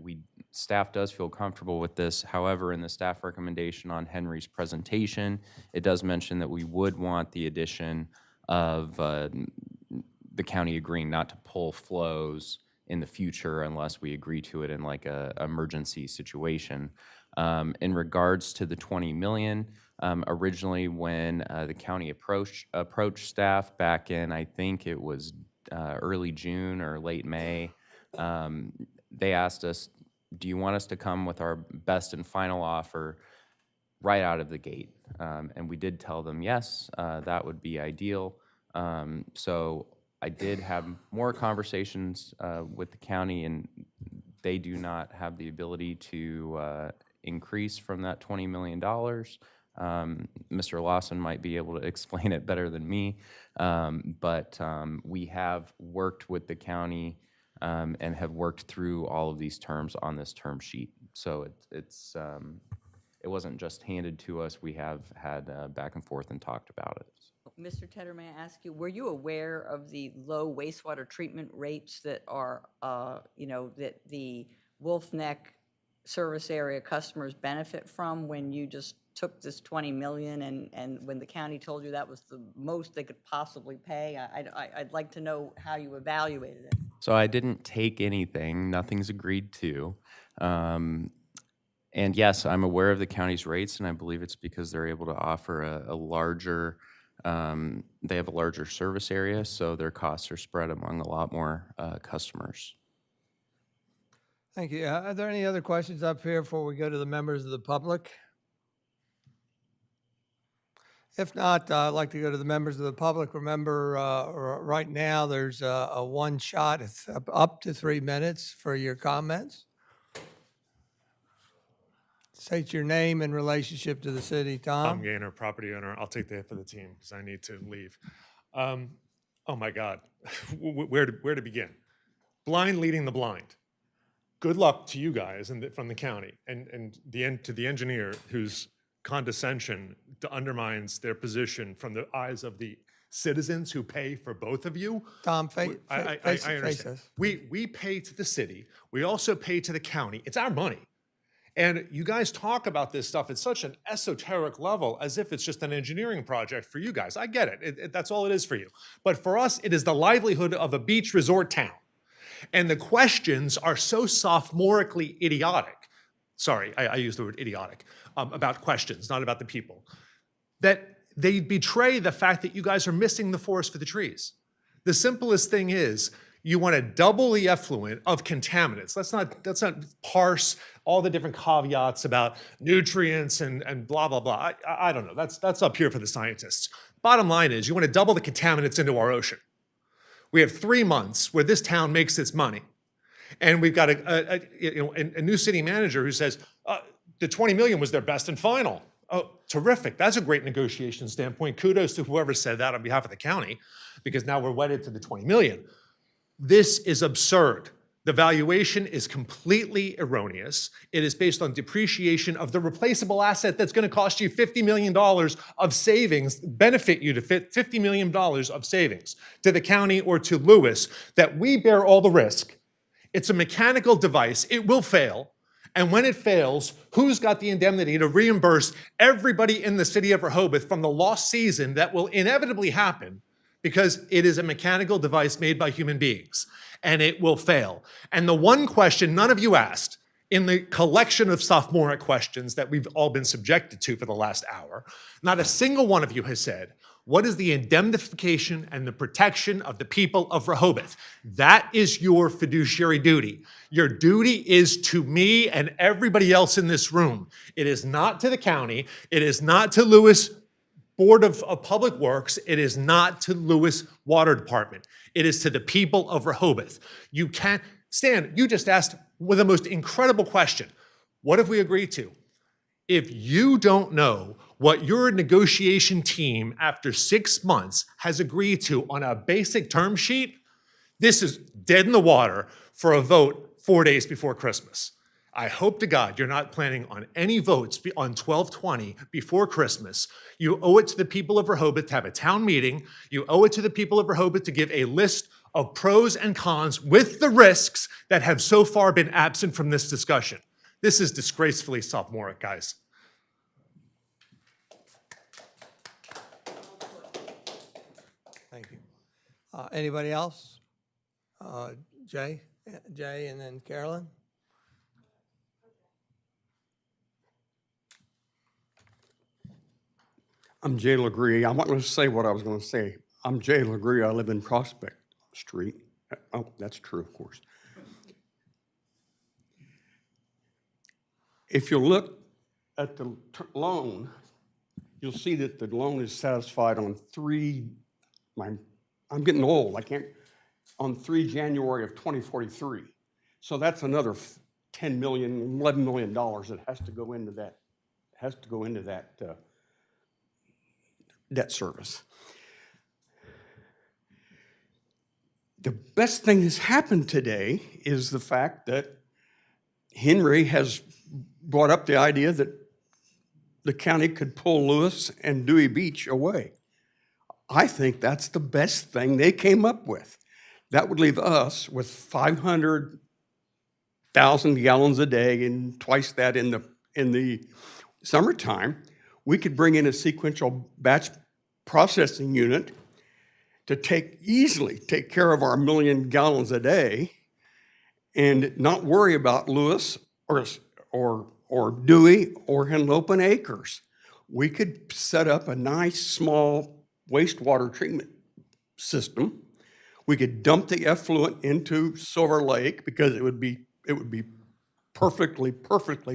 staff does feel comfortable with this. However, in the staff recommendation on Henry's presentation, it does mention that we would want the addition of the county agreeing not to pull flows in the future unless we agree to it in like a emergency situation. In regards to the 20 million, originally when the county approached staff back in, I think it was early June or late May, they asked us, do you want us to come with our best and final offer right out of the gate? And we did tell them, yes, that would be ideal. So I did have more conversations with the county, and they do not have the ability to increase from that $20 million. Mr. Lawson might be able to explain it better than me, but we have worked with the county and have worked through all of these terms on this term sheet. So it wasn't just handed to us. We have had back and forth and talked about it. Mr. Tedder, may I ask you, were you aware of the low wastewater treatment rates that are, that the Wolf Neck service area customers benefit from when you just took this 20 million and when the county told you that was the most they could possibly pay? I'd like to know how you evaluated it. So I didn't take anything. Nothing's agreed to. And yes, I'm aware of the county's rates, and I believe it's because they're able to offer a larger, they have a larger service area, so their costs are spread among a lot more customers. Thank you. Are there any other questions up here before we go to the members of the public? If not, I'd like to go to the members of the public. Remember, right now, there's a one shot. It's up to 3 minutes for your comments. State your name and relationship to the city. Tom Tom? Gaynor, property owner. I'll take the hit for the team because I need to leave. Oh my God, where to begin? Blind leading the blind. Good luck to you guys and from the county and to the engineer whose condescension undermines their position from the eyes of the citizens who pay for both of you. Tom, I face understand. us. We pay to the city. We also pay to the county. It's our money. And you guys talk about this stuff at such an esoteric level as if it's just an engineering project for you guys. I get it. That's all it is for you. But for us, it is the livelihood of a beach resort town. And the questions are so sophomorically idiotic. Sorry, I used the word idiotic about questions, not about the people. That they betray the fact that you guys are missing the forest for the trees. The simplest thing is, you want to double the effluent of contaminants. Let's not parse all the different caveats about nutrients and blah, blah, blah. I don't know. That's up here for the scientists. Bottom line is, you want to double the contaminants into our ocean. We have 3 months where this town makes its money. And we've got a new city manager who says, the 20 million was their best and final. Oh, terrific. That's a great negotiation standpoint. Kudos to whoever said that on behalf of the county, because now we're wedded to the 20 million. This is absurd. The valuation is completely erroneous. It is based on depreciation of the replaceable asset that's going to cost you $50 million of savings, benefit you to $50 million of savings to the county or to Lewes, that we bear all the risk. It's a mechanical device. It will fail. And when it fails, who's got the indemnity to reimburse everybody in the city of Rehoboth from the lost season that will inevitably happen? Because it is a mechanical device made by human beings, and it will fail. And the one question none of you asked in the collection of sophomoric questions that we've all been subjected to for the last hour, not a single one of you has said, what is the indemnification and the protection of the people of Rehoboth? That is your fiduciary duty. Your duty is to me and everybody else in this room. It is not to the county. It is not to Lewes Board of Public Works. It is not to Lewes Water Department. It is to the people of Rehoboth. You can't, Stan, you just asked with the most incredible question. What have we agreed to? If you don't know what your negotiation team after 6 months has agreed to on a basic term sheet, this is dead in the water for a vote 4 days before Christmas. I hope to God you're not planning on any votes on 12/20 before Christmas. You owe it to the people of Rehoboth to have a town meeting. You owe it to the people of Rehoboth to give a list of pros and cons with the risks that have so far been absent from this discussion. This is disgracefully sophomoric, guys. Thank you. Anybody else? Jay, and then Carolyn. I'm Jay LeGree. I'm not going to say what I was going to say. I'm Jay LeGree. I live in Prospect Street. Oh, that's true, of course. If you look at the loan, you'll see that the loan is satisfied on I'm getting old. On 3 January of 2043. So that's another $10 million, $11 million that has to go into that, debt service. The best thing that's happened today is the fact that Henry has brought up the idea that the county could pull Lewes and Dewey Beach away. I think that's the best thing they came up with. That would leave us with 500,000 gallons a day and twice that in the summertime. We could bring in a sequential batch processing unit to easily take care of our 1 million gallons a day and not worry about Lewes or Dewey or Henlopen Acres. We could set up a nice small wastewater treatment system. We could dump the effluent into Silver Lake because it would be perfectly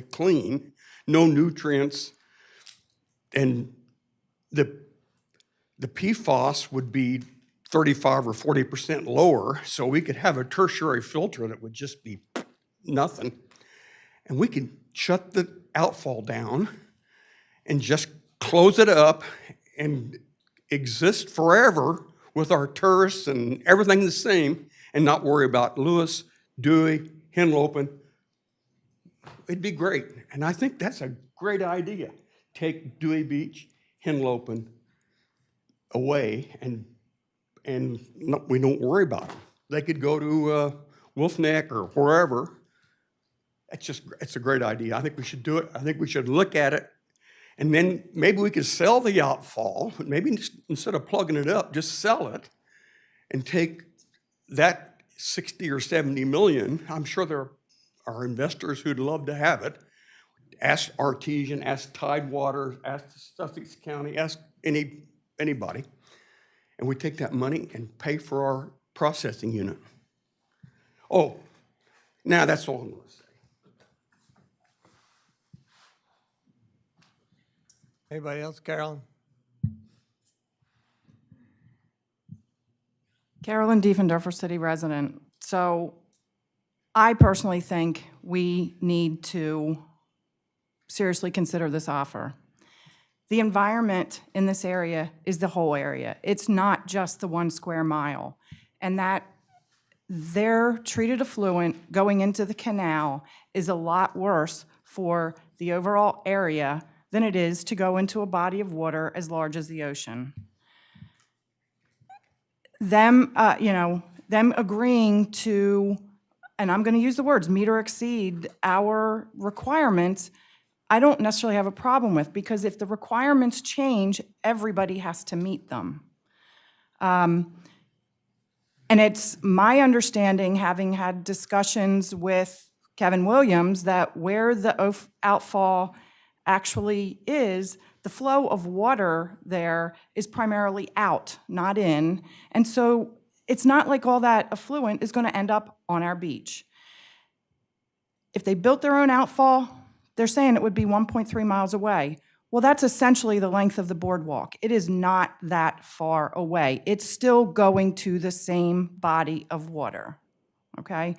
clean, no nutrients, and the PFAS would be 35 or 40% lower, so we could have a tertiary filter that would just be nothing. And we could shut the outfall down and just close it up and exist forever with our tourists and everything the same and not worry about Lewes, Dewey, Henlopen. It'd be great. And I think that's a great idea. Take Dewey Beach, Henlopen, away and we don't worry about them. They could go to Wolf Neck or wherever. It's a great idea. I think we should do it. I think we should look at it. And then maybe we could sell the outfall, maybe instead of plugging it up, just sell it and take that 60 or 70 million. I'm sure there are investors who'd love to have it. Ask Artesian, ask Tidewater, ask Sussex County, ask anybody. And we take that money and pay for our processing unit. Oh, now that's all I'm going to say. Anybody else? Carolyn? Carolyn Diefendorfer, city resident. So I personally think we need to seriously consider this offer. The environment in this area is the whole area. It's not just the 1 square mile. And that their treated effluent going into the canal is a lot worse for the overall area than it is to go into a body of water as large as the ocean. Them agreeing to, and I'm going to use the words, meet or exceed our requirements, I don't necessarily have a problem with, because if the requirements change, everybody has to meet them. And it's my understanding, having had discussions with Kevin Williams, that where the outfall actually is, the flow of water there is primarily out, not in. And so it's not like all that effluent is going to end up on our beach. If they built their own outfall, they're saying it would be 1.3 miles away. Well, that's essentially the length of the boardwalk. It is not that far away. It's still going to the same body of water, okay?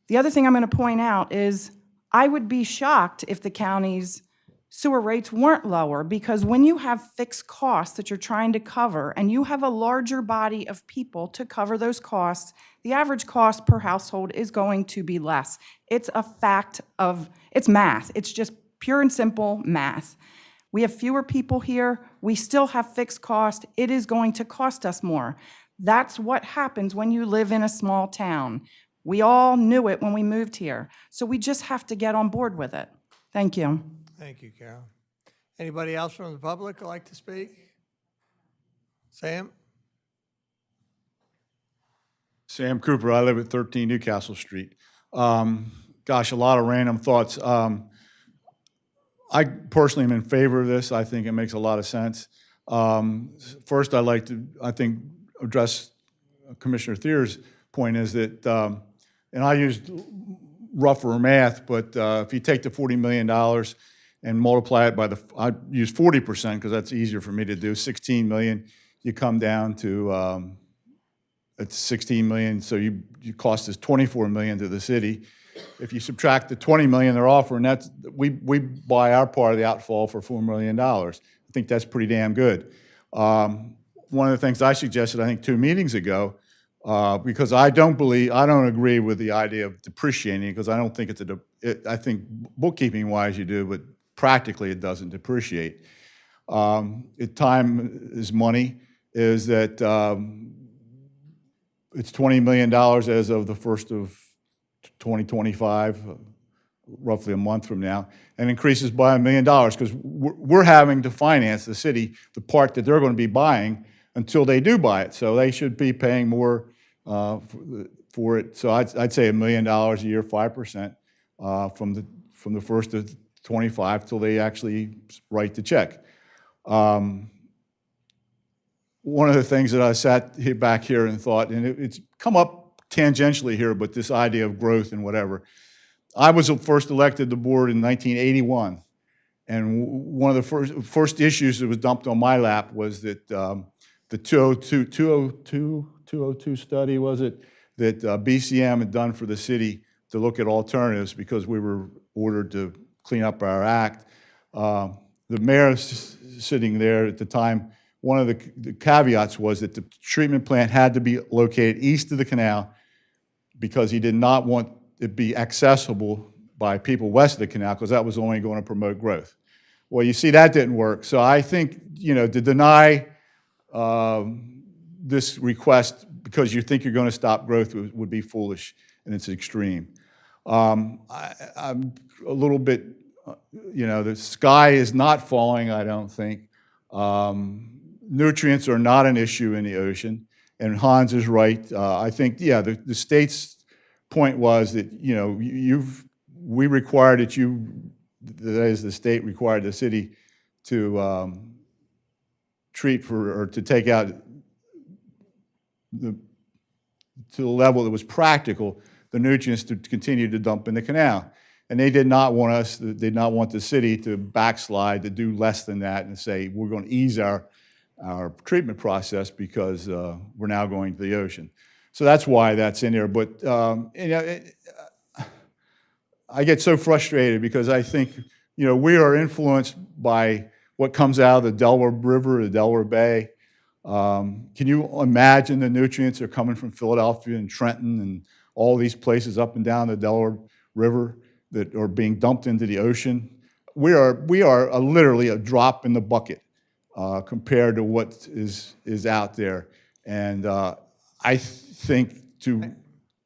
The other thing I'm going to point out is I would be shocked if the county's sewer rates weren't lower, because when you have fixed costs that you're trying to cover and you have a larger body of people to cover those costs, the average cost per household is going to be less. It's a fact of, it's math. It's just pure and simple math. We have fewer people here. We still have fixed cost. It is going to cost us more. That's what happens when you live in a small town. We all knew it when we moved here. So we just have to get on board with it. Thank you. Thank you, Carol. Anybody else from the public would like to speak? Sam? Sam Cooper, I live at 13 Newcastle Street. Gosh, a lot of random thoughts. I personally am in favor of this. I think it makes a lot of sense. First, I'd like to, address Commissioner Thier's point is that, and I used rougher math, but if you take the $40 million and multiply it by I use 40% because that's easier for me to do, 16 million, you come down to, it's 16 million, so you cost us 24 million to the city. If you subtract the 20 million they're offering, we buy our part of the outfall for $4 million. I think that's pretty damn good. One of the things I suggested, I think 2 meetings ago, because I don't agree with the idea of depreciating, because I don't think I think bookkeeping wise you do, but practically it doesn't depreciate. Time is money, is that it's $20 million as of the 1st of 2025, roughly a month from now, and increases by $1 million because we're having to finance the city, the part that they're going to be buying until they do buy it. So they should be paying more for it. So I'd say $1 million a year, 5% from the 1st of 25 till they actually write the check. One of the things that I sat back here and thought, and it's come up tangentially here, but this idea of growth and whatever. I was first elected to the board in 1981, and one of the first issues that was dumped on my lap was that the 202 study, was it, that BCM had done for the city to look at alternatives because we were ordered to clean up our act. The mayor sitting there at the time, one of the caveats was that the treatment plant had to be located east of the canal because he did not want it be accessible by people west of the canal because that was only going to promote growth. Well, you see, that didn't work. So I think, to deny this request because you think you're going to stop growth would be foolish, and it's extreme. I'm a little bit, the sky is not falling, I don't think. Nutrients are not an issue in the ocean, and Hans is right. I think, yeah, the state's point was that, we required that that is, the state required the city to treat for, or to take out to the level that was practical, the nutrients to continue to dump in the canal. And they did not want the city to backslide, to do less than that and say, we're going to ease our treatment process because we're now going to the ocean. So that's why that's in there. But, I get so frustrated because I think, we are influenced by what comes out of the Delaware River, the Delaware Bay. Can you imagine the nutrients that are coming from Philadelphia and Trenton and all these places up and down the Delaware River that are being dumped into the ocean? We are literally a drop in the bucket compared to what is out there. And I think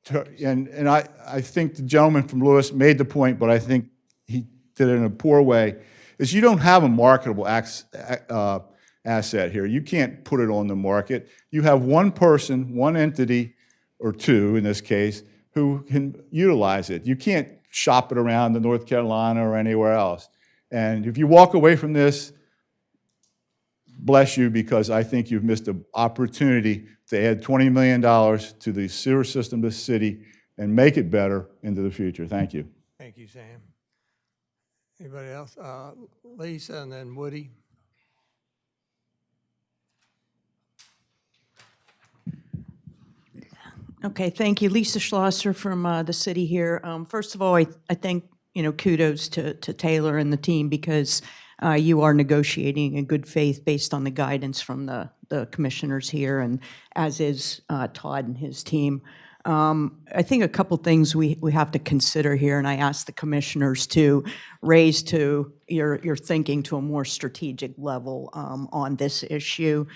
I think the gentleman from Lewes made the point, but I think he did it in a poor way, is you don't have a marketable asset here. You can't put it on the market. You have one person, one entity, or two in this case, who can utilize it. You can't shop it around to North Carolina or anywhere else. And if you walk away from this, bless you, because I think you've missed an opportunity to add $20 million to the sewer system of the city and make it better into the future. Thank you. Thank you, Sam. Anybody else? Lisa and then Woody. Okay, thank you. Lisa Schlosser from the city here. First of all, I think, kudos to Taylor and the team because you are negotiating in good faith based on the guidance from the commissioners here, and as is Todd and his team. I think a couple things we have to consider here, and I ask the commissioners to raise to your thinking to a more strategic level on this issue.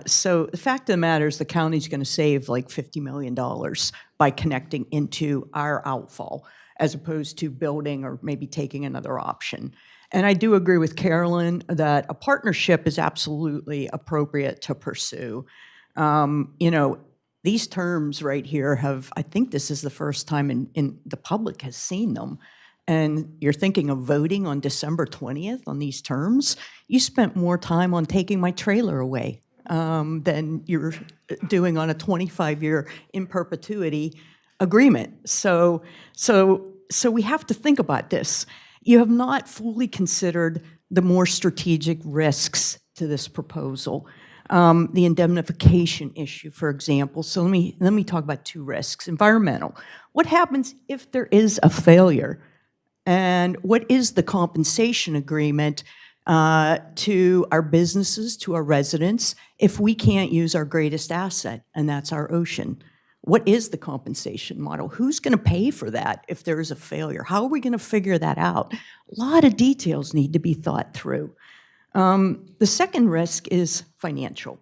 So the fact of the matter is the county's going to save like $50 million by connecting into our outfall as opposed to building or maybe taking another option. And I do agree with Carolyn that a partnership is absolutely appropriate to pursue. These terms right here I think this is the first time in the public has seen them. And you're thinking of voting on December 20th on these terms? You spent more time on taking my trailer away than you're doing on a 25-year in perpetuity agreement. So we have to think about this. You have not fully considered the more strategic risks to this proposal. The indemnification issue, for example. So let me talk about two risks. Environmental. What happens if there is a failure? And what is the compensation agreement to our businesses, to our residents, if we can't use our greatest asset, and that's our ocean? What is the compensation model? Who's going to pay for that if there is a failure? How are we going to figure that out? A lot of details need to be thought through. The second risk is financial.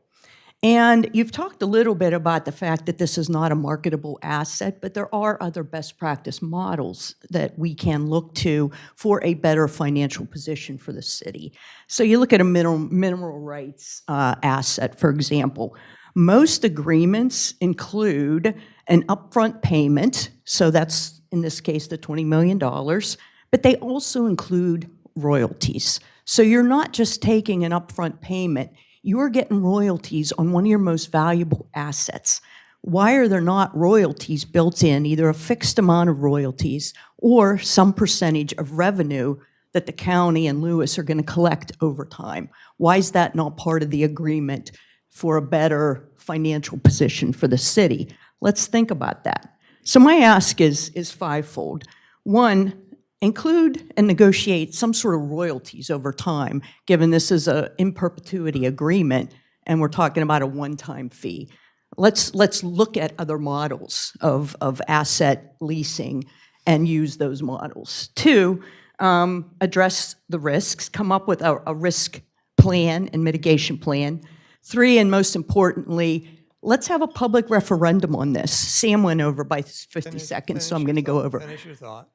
And you've talked a little bit about the fact that this is not a marketable asset, but there are other best practice models that we can look to for a better financial position for the city. So you look at a mineral rights asset, for example. Most agreements include an upfront payment, so that's, in this case, the $20 million, but they also include royalties. So you're not just taking an upfront payment, you're getting royalties on one of your most valuable assets. Why are there not royalties built in, either a fixed amount of royalties or some percentage of revenue that the county and Lewes are going to collect over time? Why is that not part of the agreement for a better financial position for the city? Let's think about that. So my ask is fivefold. One, include and negotiate some sort of royalties over time, given this is a in perpetuity agreement and we're talking about a one-time fee. Let's look at other models of asset leasing and use those models. Two, address the risks, come up with a risk plan and mitigation plan. 3, and most importantly, let's have a public referendum on this. Sam went over by 50 seconds, so I'm going to go over. Finish your thought.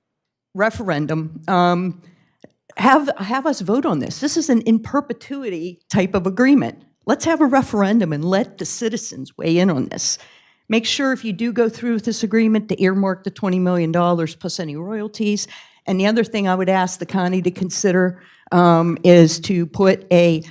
Referendum. Have us vote on this. This is an in perpetuity type of agreement. Let's have a referendum and let the citizens weigh in on this. Make sure if you do go through with this agreement to earmark the $20 million plus any royalties. And the other thing I would ask the county to consider is to put a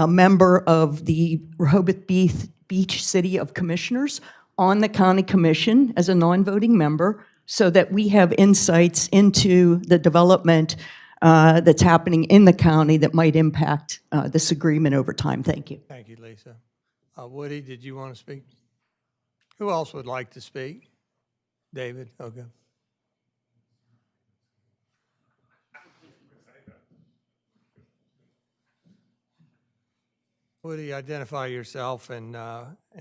member of the Rehoboth Beach City of Commissioners on the county commission as a non-voting member so that we have insights into the development that's happening in the county that might impact this agreement over time. Thank you. Thank you, Lisa. Woody, did you want to speak? Who else would like to speak? David, okay. Woody, identify yourself and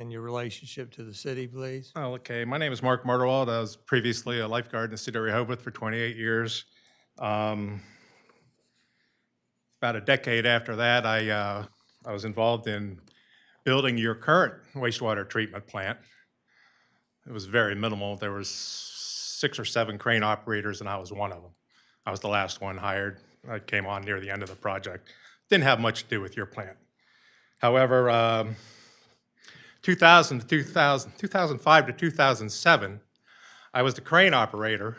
your relationship to the city, please. Oh, okay. My name is Mark Marterwald. I was previously a lifeguard in the city of Rehoboth for 28 years. About a decade after that, I was involved in building your current wastewater treatment plant. It was very minimal. There was 6 or 7 crane operators, and I was one of them. I was the last one hired. I came on near the end of the project. Didn't have much to do with your plant. However, 2005 to 2007, I was the crane operator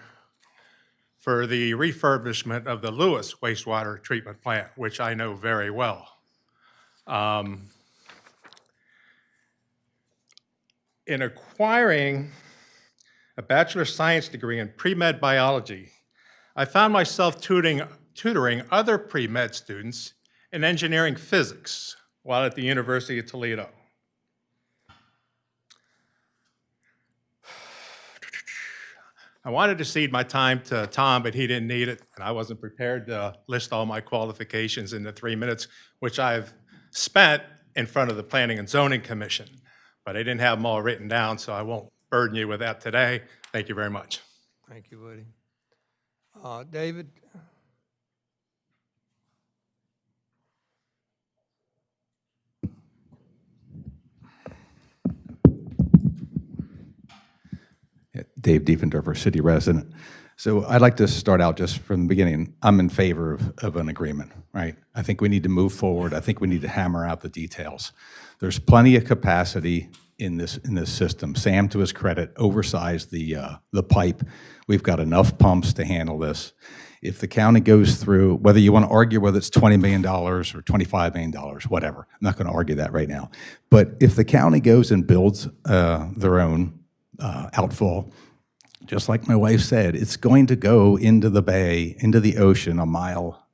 for the refurbishment of the Lewes wastewater treatment plant, which I know very well. In acquiring a Bachelor of Science degree in pre-med biology, I found myself tutoring other pre-med students in engineering physics while at the University of Toledo. I wanted to cede my time to Tom, but he didn't need it, and I wasn't prepared to list all my qualifications in the 3 minutes, which I've spent in front of the Planning and Zoning Commission. But I didn't have them all written down, so I won't burden you with that today. Thank you very much. Thank you, Woody. David? Dave Diefendorfer, city resident. So I'd like to start out just from the beginning. I'm in favor of an agreement, right? I think we need to move forward. I think we need to hammer out the details. There's plenty of capacity in this system. Sam, to his credit, oversized the pipe. We've got enough pumps to handle this. If the county goes through, whether you want to argue whether it's $20 million or $25 million, whatever, I'm not going to argue that right now. But if the county goes and builds their own outfall, just like my wife said, it's going to go into the bay, into the ocean a mile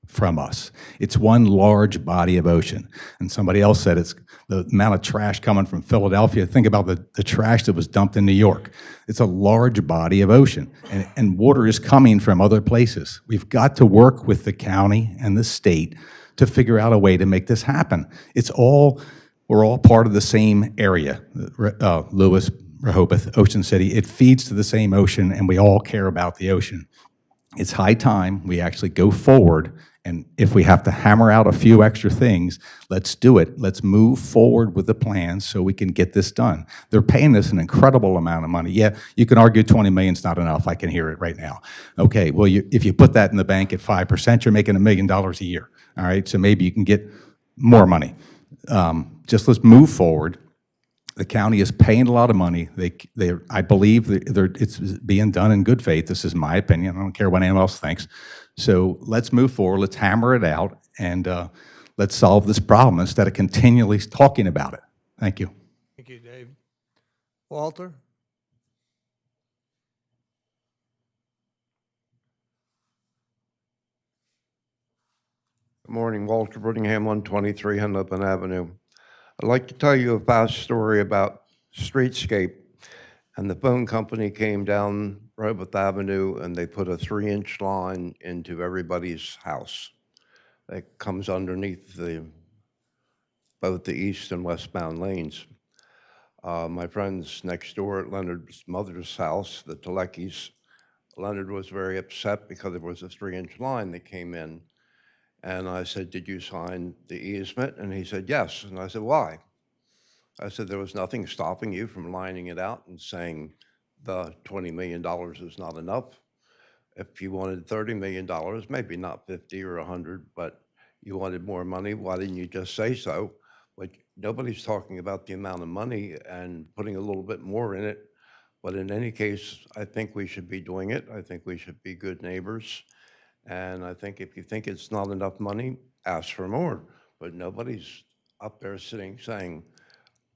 from us. It's one large body of ocean. And somebody else said it's the amount of trash coming from Philadelphia. Think about the trash that was dumped in New York. It's a large body of ocean, and water is coming from other places. We've got to work with the county and the state to figure out a way to make this happen. We're all part of the same area, Lewes, Rehoboth, Ocean City. It feeds to the same ocean, and we all care about the ocean. It's high time we actually go forward, and if we have to hammer out a few extra things, let's do it. Let's move forward with the plan so we can get this done. They're paying us an incredible amount of money. Yeah, you can argue 20 million is not enough. I can hear it right now. Okay, well, if you put that in the bank at 5%, you're making $1 million a year. All right, so maybe you can get more money. Just let's move forward. The county is paying a lot of money. I believe it's being done in good faith. This is my opinion. I don't care what anyone else thinks. So let's move forward. Let's hammer it out, and let's solve this problem instead of continually talking about it. Thank you. Thank you, Dave. Walter? Good morning, Walter Brittingham, 123 Hennepin Avenue. I'd like to tell you a fast story about streetscape. And the phone company came down Rehoboth Avenue and they put a 3-inch line into everybody's house that comes underneath both the east and westbound lanes. My friends next door at Leonard's mother's house, the Teleckis, Leonard was very upset because there was a 3-inch line that came in. And I said, did you sign the easement? And he said, yes. And I said, why? I said, there was nothing stopping you from lining it out and saying the $20 million is not enough. If you wanted $30 million, maybe not 50 or 100, but you wanted more money, why didn't you just say so? But nobody's talking about the amount of money and putting a little bit more in it. But in any case, I think we should be doing it. I think we should be good neighbors. And I think if you think it's not enough money, ask for more. But nobody's up there sitting saying,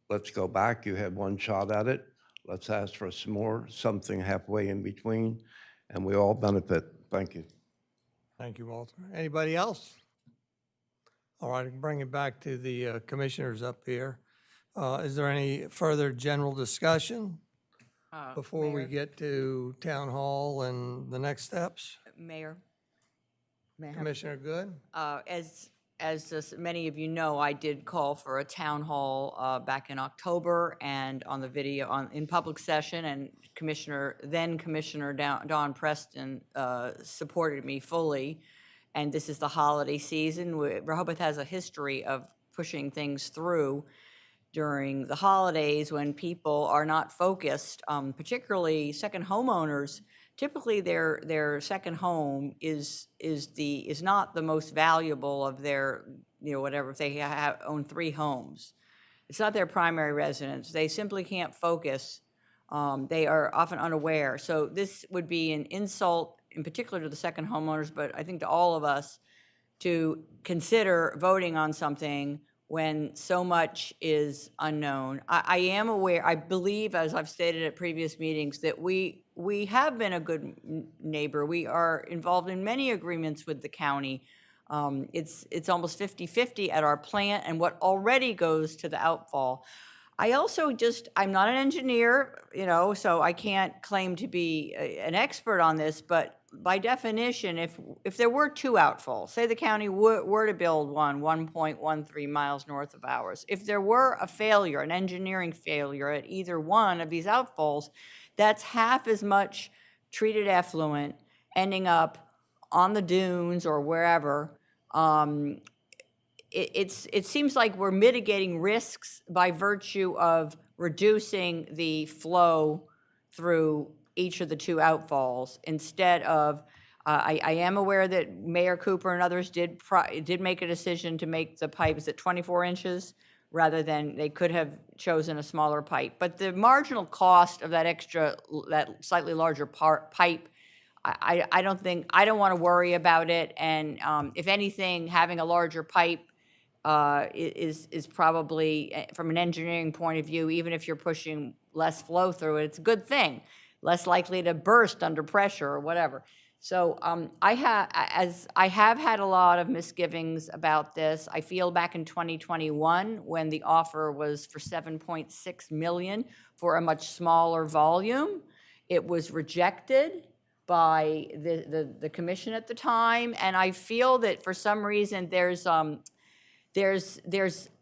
let's go back. You had one shot at it. Let's ask for some more, something halfway in between, and we all benefit. Thank you. Thank you, Walter. Anybody else? All right, I can bring it back to the commissioners up here. Is there any further general discussion before we Mayor. get to town hall and the next steps? Mayor? May I have a- Commissioner Good? As many of you know, I did call for a town hall back in October, and on the video in public session, and then Commissioner Don Preston supported me fully. And this is the holiday season. Rehoboth has a history of pushing things through during the holidays when people are not focused, particularly second homeowners. Typically, their second home is not the most valuable of their, whatever, if they own 3 homes. It's not their primary residence. They simply can't focus. They are often unaware. So this would be an insult, in particular to the second homeowners, but I think to all of us, to consider voting on something when so much is unknown. I am aware, I believe, as I've stated at previous meetings, that we have been a good neighbor. We are involved in many agreements with the county. It's almost 50-50 at our plant and what already goes to the outfall. I also I'm not an engineer, so I can't claim to be an expert on this, but by definition, if there were 2 outfalls, say the county were to build 1.13 miles north of ours, if there were a failure, an engineering failure at either one of these outfalls, that's half as much treated effluent ending up on the dunes or wherever. It seems like we're mitigating risks by virtue of reducing the flow through each of the 2 outfalls instead of, I am aware that Mayor Cooper and others did make a decision to make the pipes at 24 inches rather than they could have chosen a smaller pipe. But the marginal cost of that slightly larger pipe, I don't want to worry about it. And if anything, having a larger pipe is probably, from an engineering point of view, even if you're pushing less flow through it, it's a good thing. Less likely to burst under pressure or whatever. So I have had a lot of misgivings about this. I feel back in 2021 when the offer was for $7.6 million for a much smaller volume, it was rejected by the commission at the time, and I feel that for some reason there's a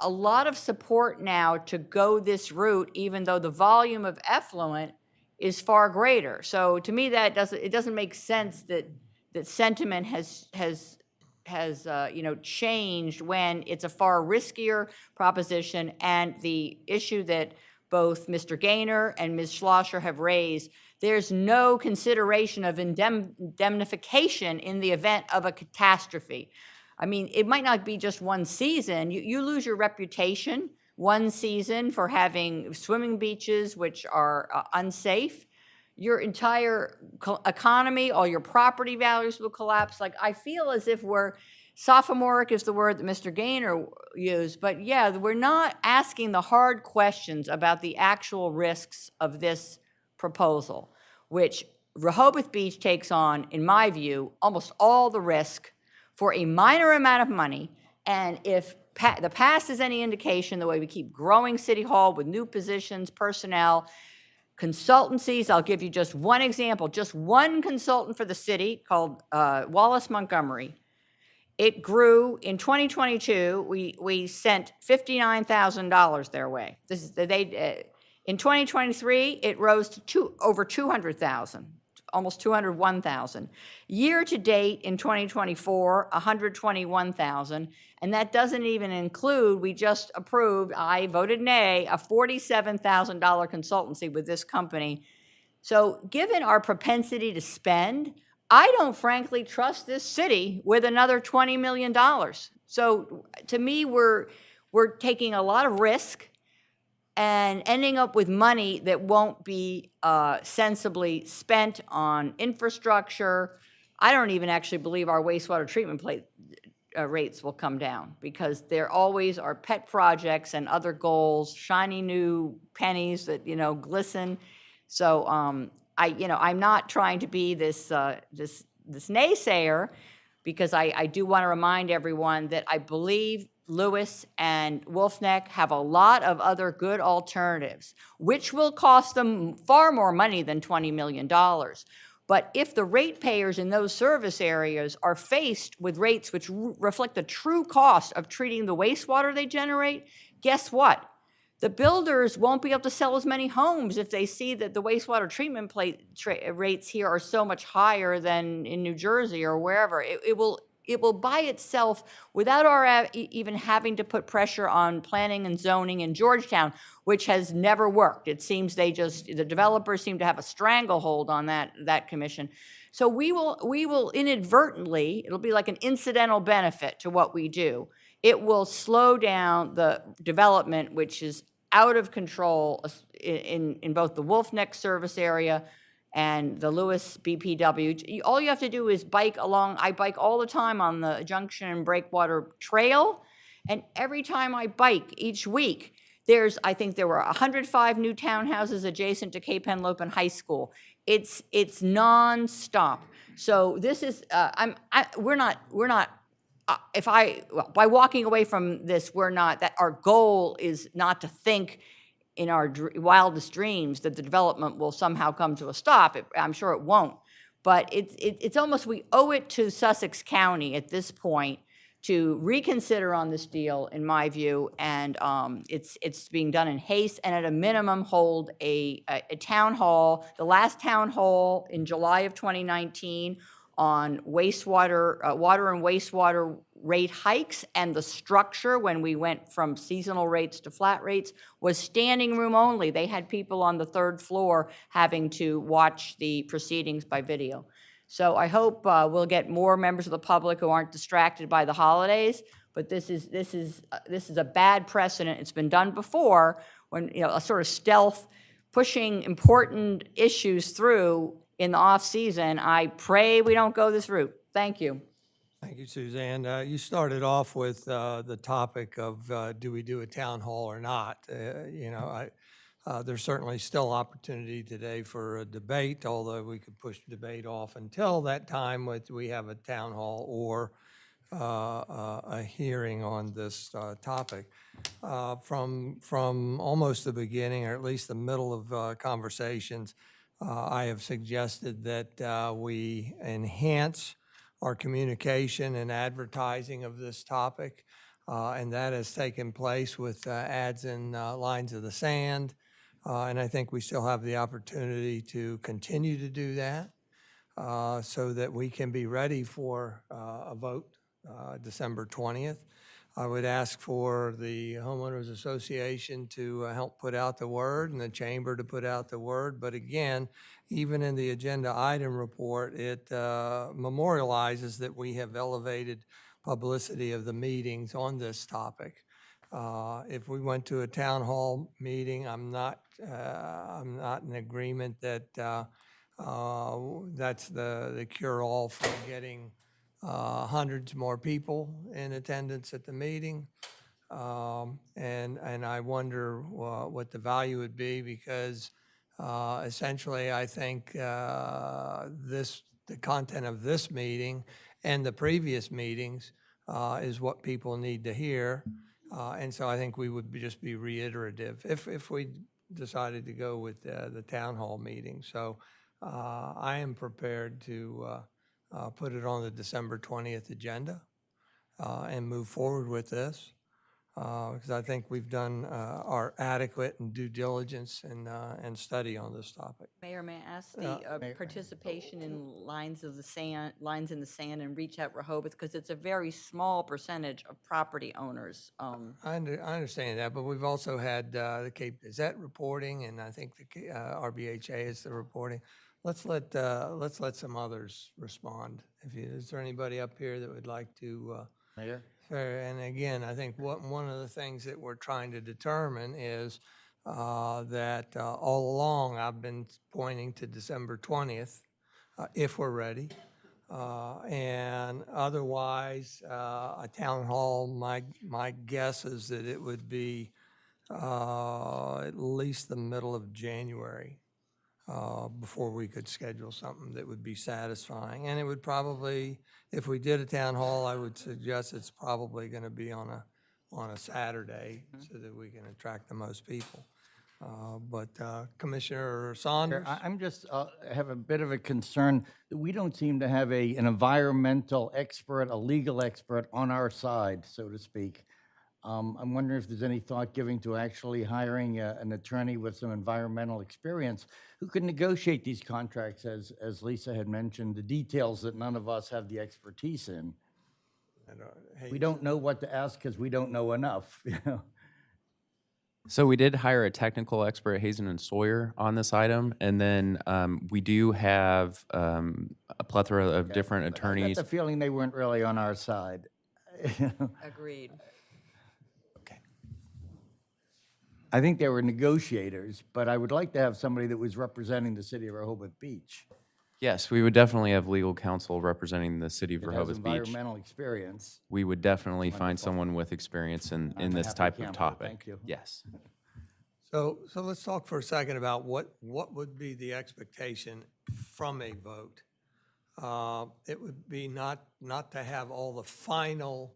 lot of support now to go this route, even though the volume of effluent is far greater. So to me, it doesn't make sense that sentiment has changed when it's a far riskier proposition, and the issue that both Mr. Gaynor and Ms. Schlosser have raised, there's no consideration of indemnification in the event of a catastrophe. I mean, it might not be just one season. You lose your reputation one season for having swimming beaches which are unsafe. Your entire economy, all your property values will collapse. Like, I feel as if sophomoric is the word that Mr. Gaynor used, but yeah, we're not asking the hard questions about the actual risks of this proposal, which Rehoboth Beach takes on, in my view, almost all the risk for a minor amount of money. And if the past is any indication, the way we keep growing City Hall with new positions, personnel, consultancies, I'll give you just one example, just one consultant for the city called Wallace Montgomery. It grew in 2022. We sent $59,000 their way. In 2023, it rose to over $200,000, almost 201,000. Year to date in 2024, 121,000, and that doesn't even include, we just approved, I voted nay, a $47,000 consultancy with this company. So given our propensity to spend, I don't frankly trust this city with another $20 million. So to me, we're taking a lot of risk and ending up with money that won't be sensibly spent on infrastructure. I don't even actually believe our wastewater treatment rates will come down, because there always are pet projects and other goals, shiny new pennies that, glisten. So I'm not trying to be this naysayer, because I do want to remind everyone that I believe Lewes and Wolf Neck have a lot of other good alternatives, which will cost them far more money than $20 million. But if the ratepayers in those service areas are faced with rates which reflect the true cost of treating the wastewater they generate, guess what? The builders won't be able to sell as many homes if they see that the wastewater treatment rates here are so much higher than in New Jersey or wherever. It will by itself, without our even having to put pressure on planning and zoning in Georgetown, which has never worked. It seems the developers seem to have a stranglehold on that commission. So we will inadvertently, it'll be like an incidental benefit to what we do. It will slow down the development, which is out of control in both the Wolf Neck service area and the Lewes BPW. All you have to do is bike along. I bike all the time on the Junction and Breakwater Trail, and every time I bike each week, I think there were 105 new townhouses adjacent to Cape Henlopen High School. It's nonstop. So this is we're not. By walking away from this, our goal is not to think in our wildest dreams that the development will somehow come to a stop. I'm sure it won't. But it's almost, we owe it to Sussex County at this point to reconsider on this deal, in my view, and it's being done in haste, and at a minimum hold a town hall, the last town hall in July of 2019 on wastewater, water and wastewater rate hikes, and the structure when we went from seasonal rates to flat rates was standing room only. They had people on the third floor having to watch the proceedings by video. So I hope we'll get more members of the public who aren't distracted by the holidays, but this is a bad precedent. It's been done before, when a sort of stealth pushing important issues through in the off-season. I pray we don't go this route. Thank you. Thank you, Suzanne. You started off with the topic of do we do a town hall or not? There's certainly still opportunity today for a debate, although we could push the debate off until that time we have a town hall or a hearing on this topic. From almost the beginning, or at least the middle of conversations, I have suggested that we enhance our communication and advertising of this topic, and that has taken place with ads in Lines of the Sand, and I think we still have the opportunity to continue to do that so that we can be ready for a vote December 20th. I would ask for the Homeowners Association to help put out the word, and the Chamber to put out the word. But again, even in the agenda item report, it memorializes that we have elevated publicity of the meetings on this topic. If we went to a town hall meeting, I'm not in agreement that that's the cure-all for getting hundreds more people in attendance at the meeting. And I wonder what the value would be, because essentially I think the content of this meeting and the previous meetings is what people need to hear. And so I think we would just be reiterative if we decided to go with the town hall meeting. So I am prepared to put it on the December 20th agenda and move forward with this. because I think we've done our adequate and due diligence and study on this topic. Mayor, may I ask the participation in lines in the sand and Reach Out Rehoboth, because it's a very small percentage of property owners. I understand that, but we've also had the Cape Gazette reporting, and I think the RBHA is the reporting. Let's let some others respond. Is there anybody up here that would like to? Mayor? And again, I think one of the things that we're trying to determine is that all along I've been pointing to December 20th, if we're ready. And otherwise, a town hall, my guess is that it would be at least the middle of January before we could schedule something that would be satisfying. And it would probably, if we did a town hall, I would suggest it's probably going to be on a Saturday so that we can attract the most people. But Commissioner Saunders? I'm just, have a bit of a concern that we don't seem to have an environmental expert, a legal expert on our side, so to speak. I'm wondering if there's any thought given to actually hiring an attorney with some environmental experience who can negotiate these contracts, as Lisa had mentioned, the details that none of us have the expertise in. We don't know what to ask because we don't know enough, you know? So we did hire a technical expert, Hazen and Sawyer, on this item, and then we do have a plethora of different I got attorneys. the feeling they weren't really on our side. Agreed. I think they were negotiators, but I would like to have somebody that was representing the city of Rehoboth Beach. Yes, we would definitely have legal counsel representing the city of That has Rehoboth Beach. environmental experience. We would definitely find someone with experience in I'm a this happy type of camper, topic. thank you. Yes. So let's talk for a second about what would be the expectation from a vote. It would be not to have all the final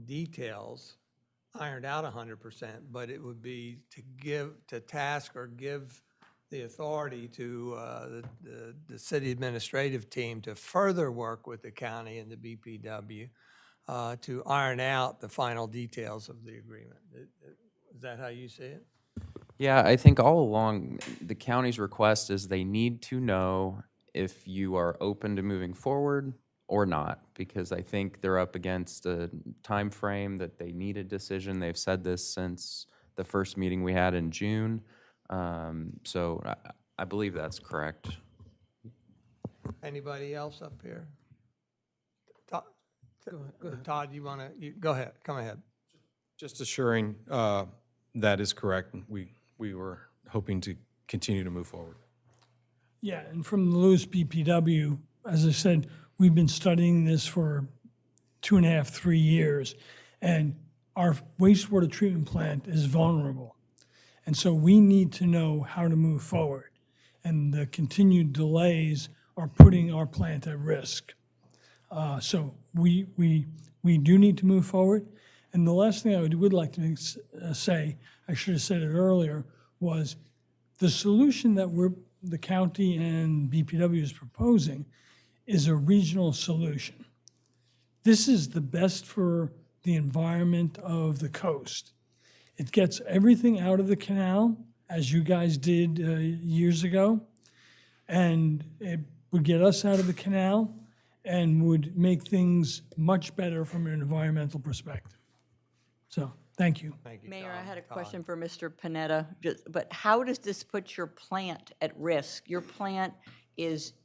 details ironed out 100%, but it would be to task or give the authority to the city administrative team to further work with the county and the BPW to iron out the final details of the agreement. Is that how you see it? Yeah, I think all along, the county's request is they need to know if you are open to moving forward or not, because I think they're up against a time frame that they need a decision. They've said this since the first meeting we had in June. So I believe that's correct. Anybody else up here? Todd, you want to, go ahead, come ahead. Just assuring that is correct. We were hoping to continue to move forward. Yeah, and from the Lewes BPW, as I said, we've been studying this for 2.5, 3 years, and our wastewater treatment plant is vulnerable. And so we need to know how to move forward. And the continued delays are putting our plant at risk. So we do need to move forward. And the last thing I would like to say, I should have said it earlier, was the solution that the county and BPW is proposing is a regional solution. This is the best for the environment of the coast. It gets everything out of the canal, as you guys did years ago, and it would get us out of the canal and would make things much better from an environmental perspective. So, thank you. Thank you, Mayor, I Tom. had a question for Mr. Panetta, but how does this put your plant at risk? Your plant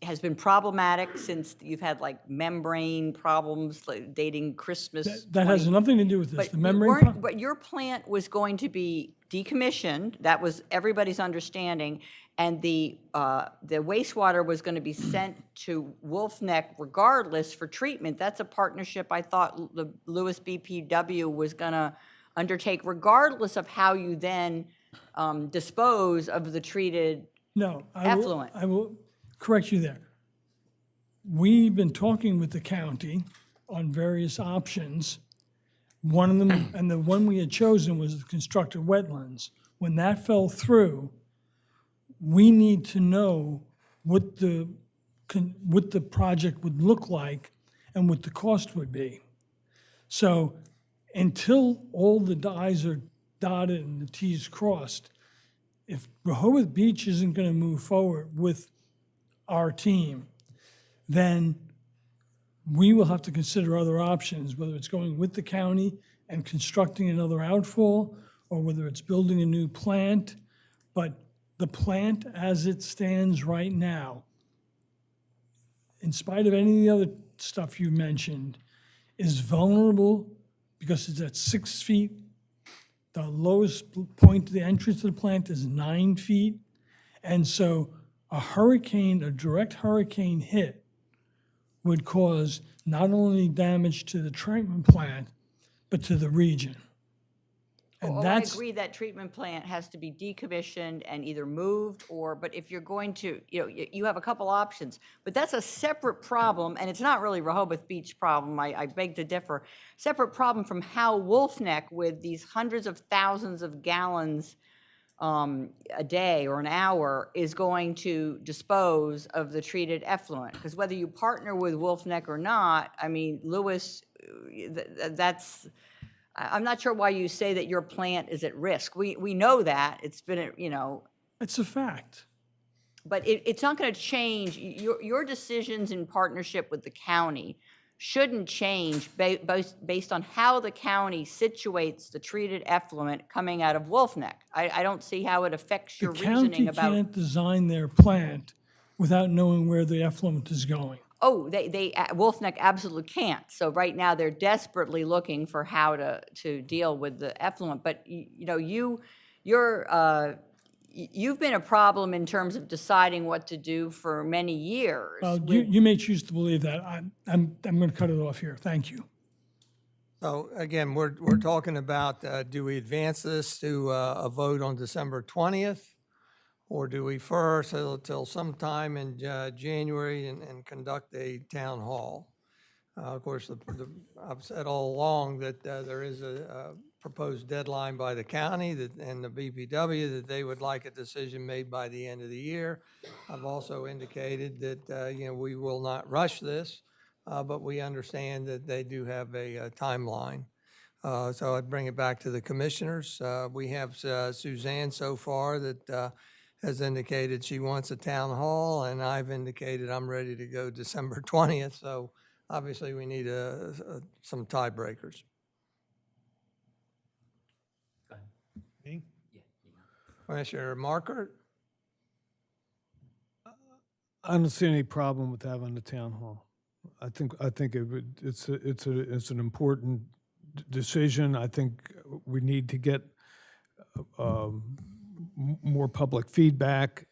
has been problematic since you've had like membrane problems like dating Christmas. That has nothing to do with this. But The membrane. but your plant was going to be decommissioned. That was everybody's understanding. And the wastewater was going to be sent to Wolf Neck regardless for treatment. That's a partnership I thought the Lewes BPW was going to undertake regardless of how you then dispose of the treated No, effluent. I will correct you there. We've been talking with the county on various options. One of them, and the one we had chosen was the constructed wetlands. When that fell through, we need to know what the project would look like and what the cost would be. So until all the I's are dotted and the T's crossed, if Rehoboth Beach isn't going to move forward with our team, then we will have to consider other options, whether it's going with the county and constructing another outfall, or whether it's building a new plant. But the plant as it stands right now, in spite of any of the other stuff you mentioned, is vulnerable because it's at 6 feet. The lowest point to the entrance to the plant is 9 feet. And so a hurricane, a direct hurricane hit would cause not only damage to the treatment plant, but to the region. And I that's, agree that treatment plant has to be decommissioned and either moved but if you're going to, you have a couple options. But that's a separate problem, and it's not really Rehoboth Beach problem, I beg to differ. Separate problem from how Wolf Neck, with these hundreds of thousands of gallons a day or an hour, is going to dispose of the treated effluent. Because whether you partner with Wolf Neck or not, I mean, Lewes, that's... I'm not sure why you say that your plant is at risk. We know that. It's been, it's a fact. but it's not going to change. Your decisions in partnership with the county shouldn't change based on how the county situates the treated effluent coming out of Wolf Neck. I don't see how it affects your reasoning about... The county can't design their plant without knowing where the effluent is going. Oh, Wolf Neck absolutely can't. So right now they're desperately looking for how to deal with the effluent. But you've been a problem in terms of deciding what to do for many years. Well, you may choose to believe that. I'm going to cut it off here. Thank you. So again, we're talking about, do we advance this to a vote on December 20th? Or do we first till sometime in January and conduct a town hall? Of course, I've said all along that there is a proposed deadline by the county and the BPW that they would like a decision made by the end of the year. I've also indicated that we will not rush this, but we understand that they do have a timeline. So I'd bring it back to the commissioners. We have Suzanne so far that has indicated she wants a town hall, and I've indicated I'm ready to go December 20th. So obviously we need some tiebreakers. Me? Commissioner Markert? I don't see any problem with having the town hall. I think it's an important decision. I think we need to get more public feedback.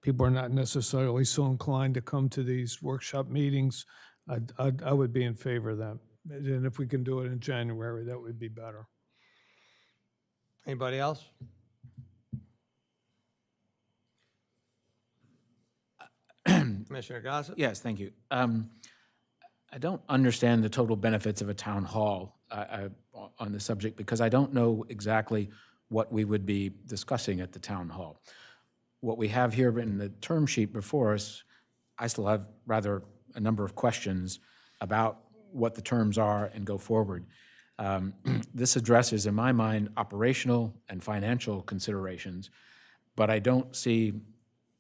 People are not necessarily so inclined to come to these workshop meetings. I would be in favor of that. And if we can do it in January, that would be better. Anybody else? Commissioner Gossett? Yes, thank you. I don't understand the total benefits of a town hall on the subject because I don't know exactly what we would be discussing at the town hall. What we have here in the term sheet before us, I still have rather a number of questions about what the terms are and go forward. This addresses, in my mind, operational and financial considerations, but I don't see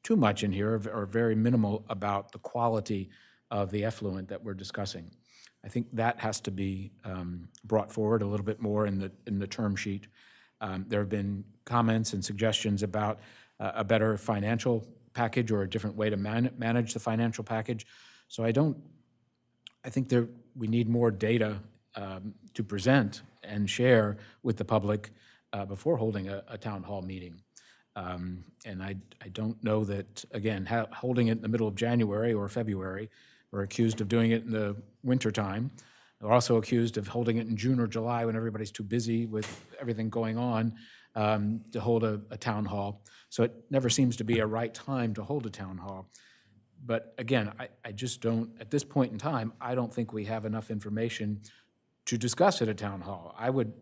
too much in here or very minimal about the quality of the effluent that we're discussing. I think that has to be brought forward a little bit more in the term sheet. There have been comments and suggestions about a better financial package or a different way to manage the financial package. So I think we need more data to present and share with the public before holding a town hall meeting. And I don't know that, again, holding it in the middle of January or February, we're accused of doing it in the wintertime. We're also accused of holding it in June or July when everybody's too busy with everything going on to hold a town hall. So it never seems to be a right time to hold a town hall. But again, I just don't, at this point in time, I don't think we have enough information to discuss at a town hall. I would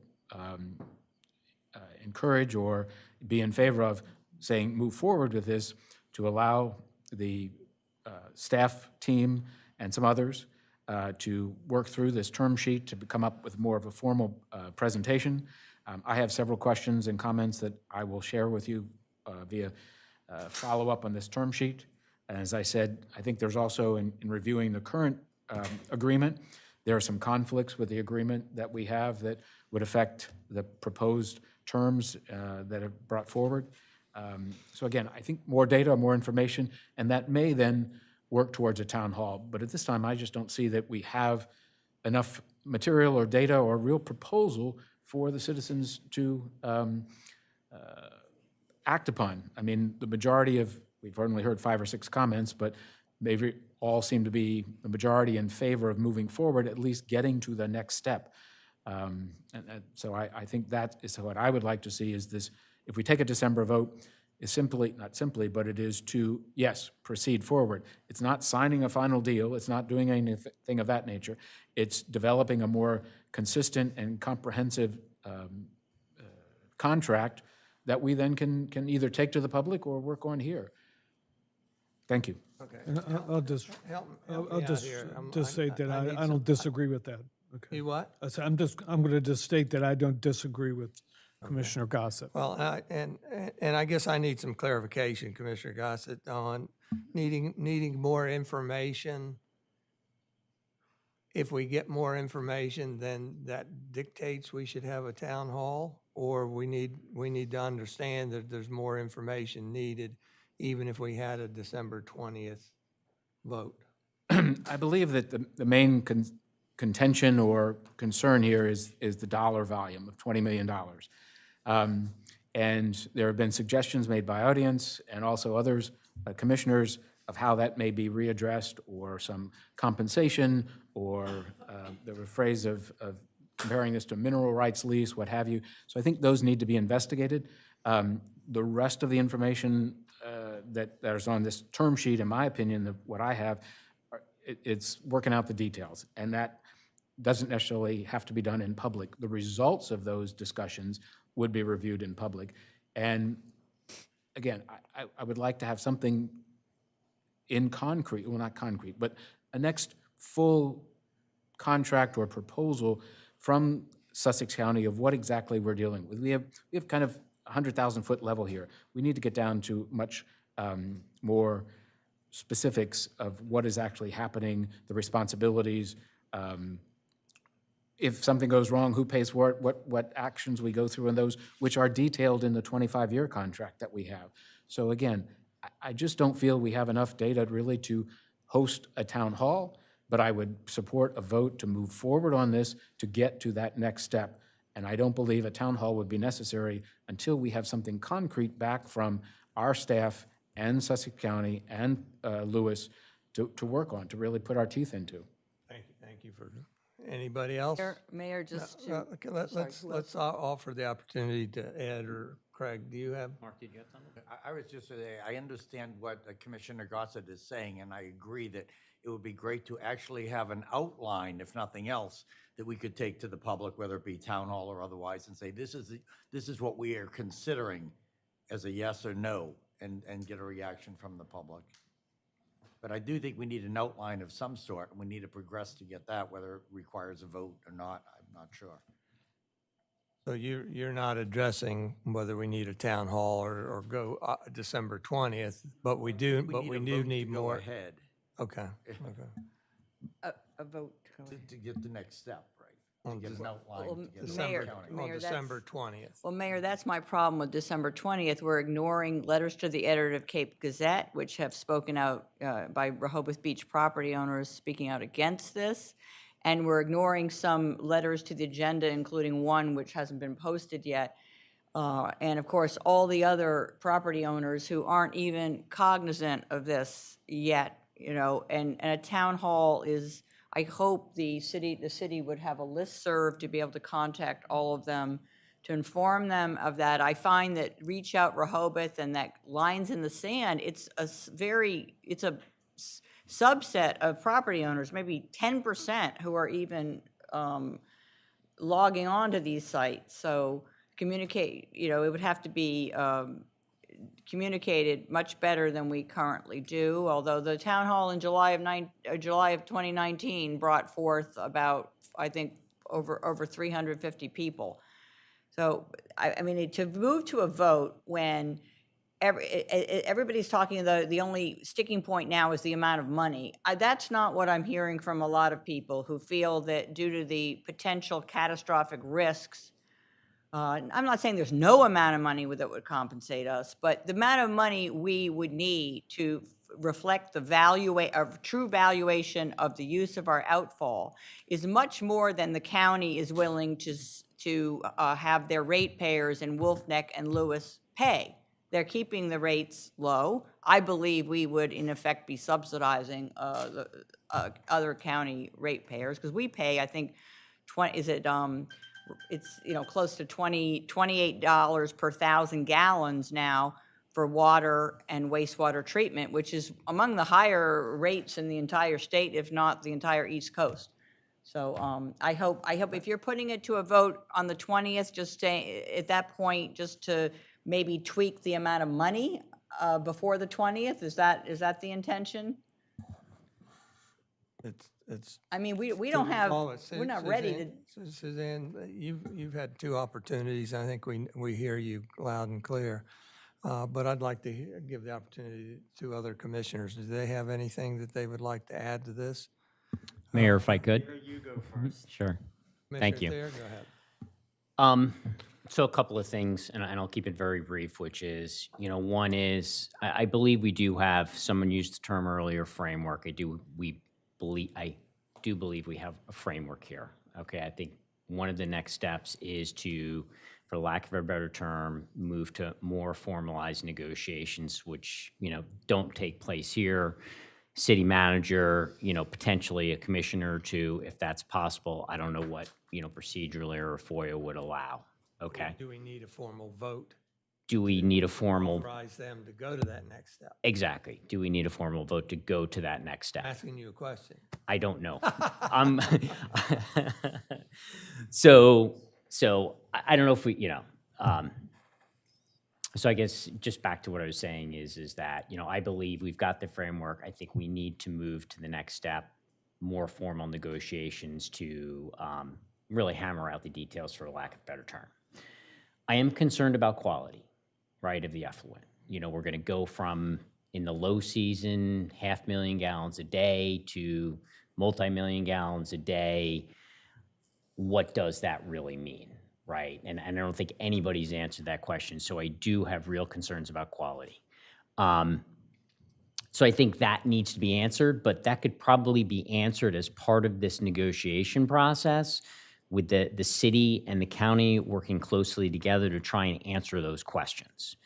encourage or be in favor of saying move forward with this to allow the staff team and some others to work through this term sheet to come up with more of a formal presentation. I have several questions and comments that I will share with you via follow-up on this term sheet. As I said, I think there's also, in reviewing the current agreement, there are some conflicts with the agreement that we have that would affect the proposed terms that are brought forward. So again, I think more data, more information, and that may then work towards a town hall. But at this time, I just don't see that we have enough material or data or real proposal for the citizens to act upon. I mean, the majority of, we've only heard 5 or 6 comments, but they all seem to be the majority in favor of moving forward, at least getting to the next step. So I think that is what I would like to see is this, if we take a December vote, is simply, not simply, but it is to, yes, proceed forward. It's not signing a final deal. It's not doing anything of that nature. It's developing a more consistent and comprehensive contract that we then can either take to the public or work on here. Thank you. Okay. And I'll just, Help me I'll out just, here. just say that need I some- don't disagree with that. Okay. You what? I said, I'm going to just state that I don't disagree with Commissioner Gossett. Well, and I guess I need some clarification, Commissioner Gossett, on needing more information. If we get more information, then that dictates we should have a town hall, or we need to understand that there's more information needed, even if we had a December 20th vote. I believe that the main contention or concern here is the dollar volume of $20 million. And there have been suggestions made by audience and also others, commissioners, of how that may be readdressed, or some compensation, or the phrase of comparing this to mineral rights lease, what have you. So I think those need to be investigated. The rest of the information that is on this term sheet, in my opinion, what I have, it's working out the details, and that doesn't necessarily have to be done in public. The results of those discussions would be reviewed in public. And again, I would like to have something in concrete, well, not concrete, but a next full contract or proposal from Sussex County of what exactly we're dealing with. We have kind of 100,000-foot level here. We need to get down to much more specifics of what is actually happening, the responsibilities. If something goes wrong, who pays for it, what actions we go through, and those which are detailed in the 25-year contract that we have. So again, I just don't feel we have enough data really to host a town hall, but I would support a vote to move forward on this to get to that next step. And I don't believe a town hall would be necessary until we have something concrete back from our staff and Sussex County and Lewes to work on, to really put our teeth into. Thank you for, anybody else? Mayor, just to. Okay, let's offer the opportunity to Ed or Craig. Do you have? Mark, did you have something? I was just saying, I understand what Commissioner Gossett is saying, and I agree that it would be great to actually have an outline, if nothing else, that we could take to the public, whether it be town hall or otherwise, and say, this is what we are considering as a yes or no, and get a reaction from the public. But I do think we need an outline of some sort, and we need to progress to get that, whether it requires a vote or not, I'm not sure. So you're not addressing whether we need a town hall or go December 20th, but we do need Go more. ahead Okay. A vote. to get the next step, right? On To get an outline. Well, to get the Mayor, county. On Mayor, December that's- 20th. Well, Mayor, that's my problem with December 20th. We're ignoring letters to the editor of Cape Gazette, which have spoken out by Rehoboth Beach property owners speaking out against this. And we're ignoring some letters to the agenda, including one which hasn't been posted yet. And of course, all the other property owners who aren't even cognizant of this yet, and a town hall is, I hope the city would have a listserv to be able to contact all of them to inform them of that. I find that Reach Out Rehoboth and that Lines in the Sand, it's a subset of property owners, maybe 10% who are even logging on to these sites. So communicate, it would have to be communicated much better than we currently do, although the town hall in July of 2019 brought forth about, I think, over 350 people. So, I mean, to move to a vote when everybody's talking, the only sticking point now is the amount of money. That's not what I'm hearing from a lot of people who feel that due to the potential catastrophic risks, I'm not saying there's no amount of money that would compensate us, but the amount of money we would need to reflect the true valuation of the use of our outfall is much more than the county is willing to have their ratepayers in Wolf Neck and Lewes pay. They're keeping the rates low. I believe we would, in effect, be subsidizing the other county ratepayers, because we pay, I think, it's, close to $28 per 1,000 gallons now for water and wastewater treatment, which is among the higher rates in the entire state, if not the entire East Coast. So I hope if you're putting it to a vote on the 20th, just stay at that point, just to maybe tweak the amount of money before the 20th. Is that the intention? It's. I mean, we don't have, we're not ready to. Suzanne, you've had two opportunities. I think we hear you loud and clear. But I'd like to give the opportunity to other commissioners. Do they have anything that they would like to add to this? Mayor, if I could. You go first. Sure. Thank you. Commissioner Thayer, go ahead. So a couple of things, and I'll keep it very brief, which is, one is, I believe we do have, someone used the term earlier, framework. I do believe we have a framework here. Okay, I think one of the next steps is to, for lack of a better term, move to more formalized negotiations, which, don't take place here. City manager, potentially a commissioner or two, if that's possible. I don't know what, procedurally or FOIA would allow. Okay. Do we need a formal vote? Do we need a formal? Authorize them to go to that next step? Exactly. Do we need a formal vote to go to that next step? Asking you a question. I don't know. So I don't know if we, so I guess just back to what I was saying is that, I believe we've got the framework. I think we need to move to the next step, more formal negotiations to really hammer out the details, for lack of a better term. I am concerned about quality, right, of the effluent. We're going to go from, in the low season, 500,000 gallons a day to multi-million gallons a day. What does that really mean, right? And I don't think anybody's answered that question, so I do have real concerns about quality. So I think that needs to be answered, but that could probably be answered as part of this negotiation process, with the city and the county working closely together to try and answer those questions.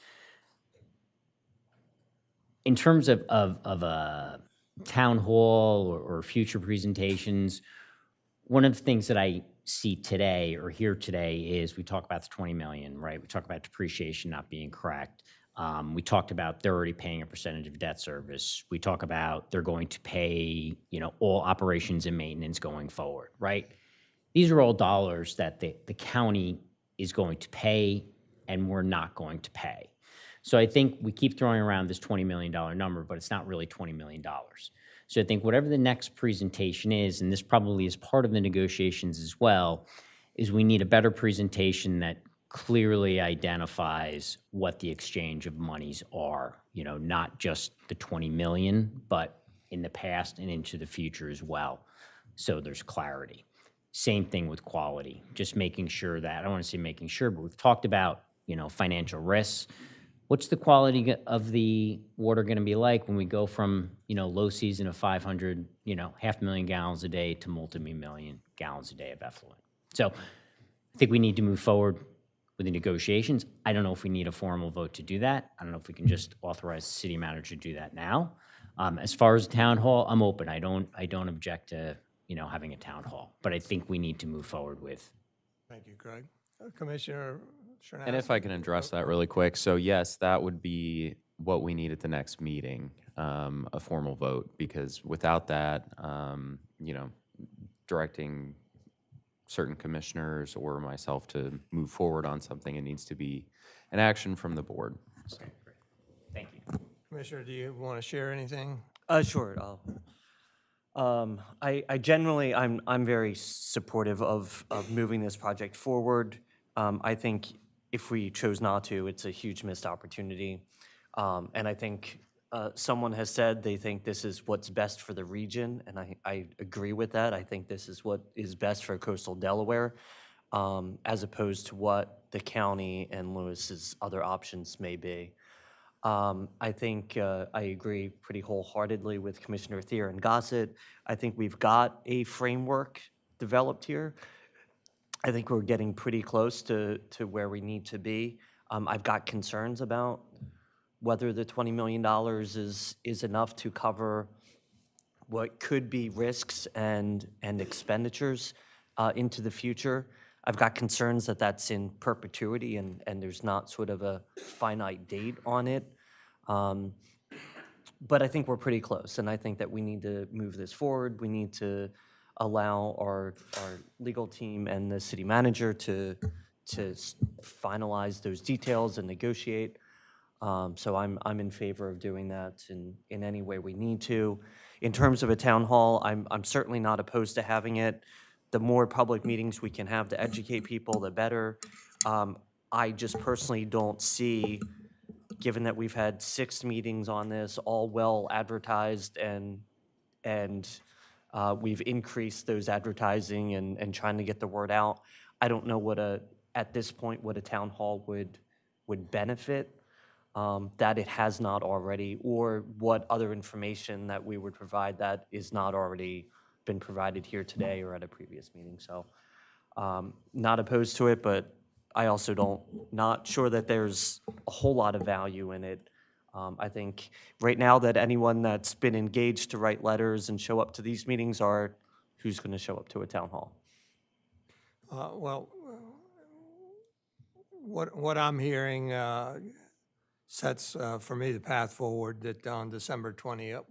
In terms of a town hall or future presentations, one of the things that I see today or hear today is we talk about the 20 million, right? We talk about depreciation not being correct. We talked about they're already paying a percentage of debt service. We talk about they're going to pay, all operations and maintenance going forward, right? These are all dollars that the county is going to pay and we're not going to pay. So I think we keep throwing around this $20 million number, but it's not really $20 million. So I think whatever the next presentation is, and this probably is part of the negotiations as well, is we need a better presentation that clearly identifies what the exchange of monies are, not just the 20 million, but in the past and into the future as well. So there's clarity. Same thing with quality, just making sure that, I don't want to say making sure, but we've talked about, financial risks. What's the quality of the water going to be like when we go from, low season of 500, 500,000 gallons a day to multi-million gallons a day of effluent? So I think we need to move forward with the negotiations. I don't know if we need a formal vote to do that. I don't know if we can just authorize the city manager to do that now. As far as town hall, I'm open. I don't object to, having a town hall, but I think we need to move forward with. Thank you, Craig. Commissioner Shernaski. And if I can address that really quick. So yes, that would be what we need at the next meeting, a formal vote, because without that, directing certain commissioners or myself to move forward on something, it needs to be an action from the board. So. Commissioner, do you want to share anything? Sure. I generally, I'm very supportive of moving this project forward. I think if we chose not to, it's a huge missed opportunity. And I think someone has said they think this is what's best for the region, and I agree with that. I think this is what is best for coastal Delaware, as opposed to what the county and Lewis's other options may be. I think I agree pretty wholeheartedly with Commissioner Thier and Gossett. I think we've got a framework developed here. I think we're getting pretty close to where we need to be. I've got concerns about whether the $20 million is enough to cover what could be risks and expenditures into the future. I've got concerns that that's in perpetuity and there's not sort of a finite date on it. But I think we're pretty close, and I think that we need to move this forward. We need to allow our legal team and the city manager to finalize those details and negotiate. So I'm in favor of doing that in any way we need to. In terms of a town hall, I'm certainly not opposed to having it. The more public meetings we can have to educate people, the better. I just personally don't see, given that we've had 6 meetings on this, all well advertised, and we've increased those advertising and trying to get the word out. I don't know at this point what a town hall would benefit that it has not already, or what other information that we would provide that is not already been provided here today or at a previous meeting. So not opposed to it, but I also not sure that there's a whole lot of value in it. I think right now that anyone that's been engaged to write letters and show up to these meetings are who's going to show up to a town hall. Well, what I'm hearing sets for me the path forward that on December 20th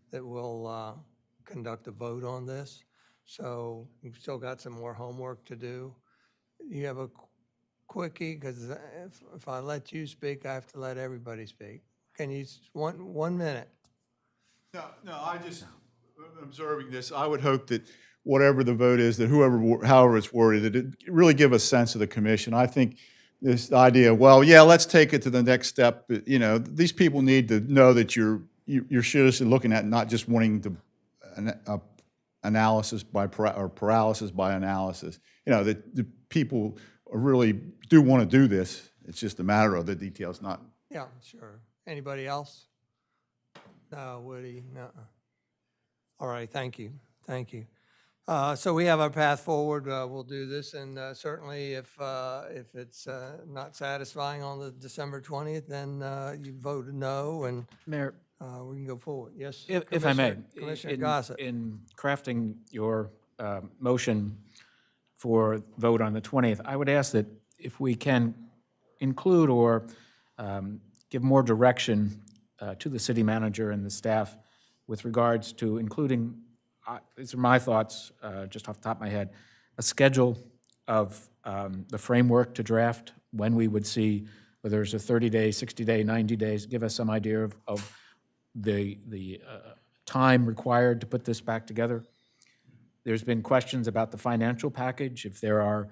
that we'll conduct a vote on this. So we've still got some more homework to do. You have a quickie, because if I let you speak, I have to let everybody speak. Can you, 1 minute? No, I just, observing this, I would hope that whatever the vote is, that however it's worded, that it really give a sense of the commission. I think this idea, well, yeah, let's take it to the next step. You know, these people need to know that you're seriously looking at not just wanting to analysis by paralysis by analysis. You know, that the people really do want to do this. It's just a matter of the details, not. Yeah, sure. Anybody else? No, Woody, no. All right, thank you, thank you. So we have our path forward. We'll do this, and certainly if it's not satisfying on the December 20th, then you voted no, and Mayor, we can go forward. Yes, if I may, Commissioner Gossett. in crafting your motion for vote on the 20th, I would ask that if we can include or give more direction to the city manager and the staff with regards to including, these are my thoughts, just off the top of my head, a schedule of the framework to draft, when we would see whether it's a 30-day, 60-day, 90 days, give us some idea of the time required to put this back together. There's been questions about the financial package. If there are,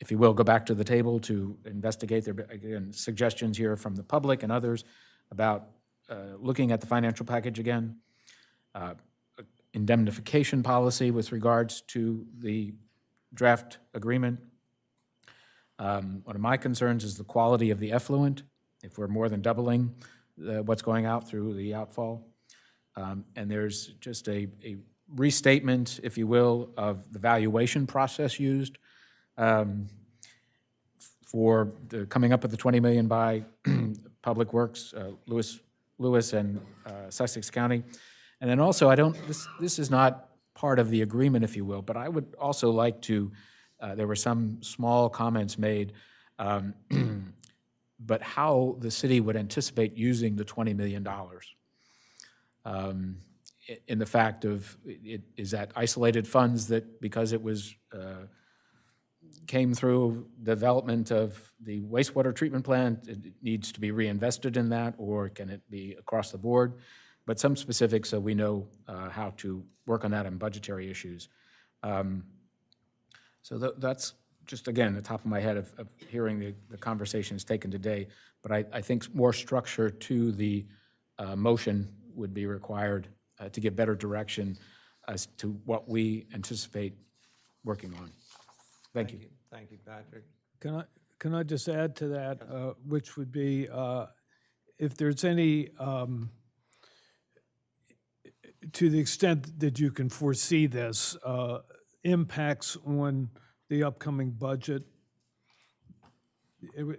if you will, go back to the table to investigate. There, again, suggestions here from the public and others about looking at the financial package again. Indemnification policy with regards to the draft agreement. One of my concerns is the quality of the effluent, if we're more than doubling what's going out through the outfall. And there's just a restatement, if you will, of the valuation process used for the coming up with the $20 million by Public Works, Lewes and Sussex County. And then also, this is not part of the agreement, if you will, but I would also like to, there were some small comments made, but how the city would anticipate using the $20 million. In the fact of, is that isolated funds that because it was came through development of the wastewater treatment plant. It needs to be reinvested in that, or can it be across the board? But some specifics so we know how to work on that and budgetary issues. So that's just, again, the top of my head of hearing the conversations taken today. But I think more structure to the motion would be required to give better direction as to what we anticipate working on. Thank you. Thank you, Patrick. Can I just add to that, which would be, if there's any, to the extent that you can foresee this, impacts on the upcoming budget,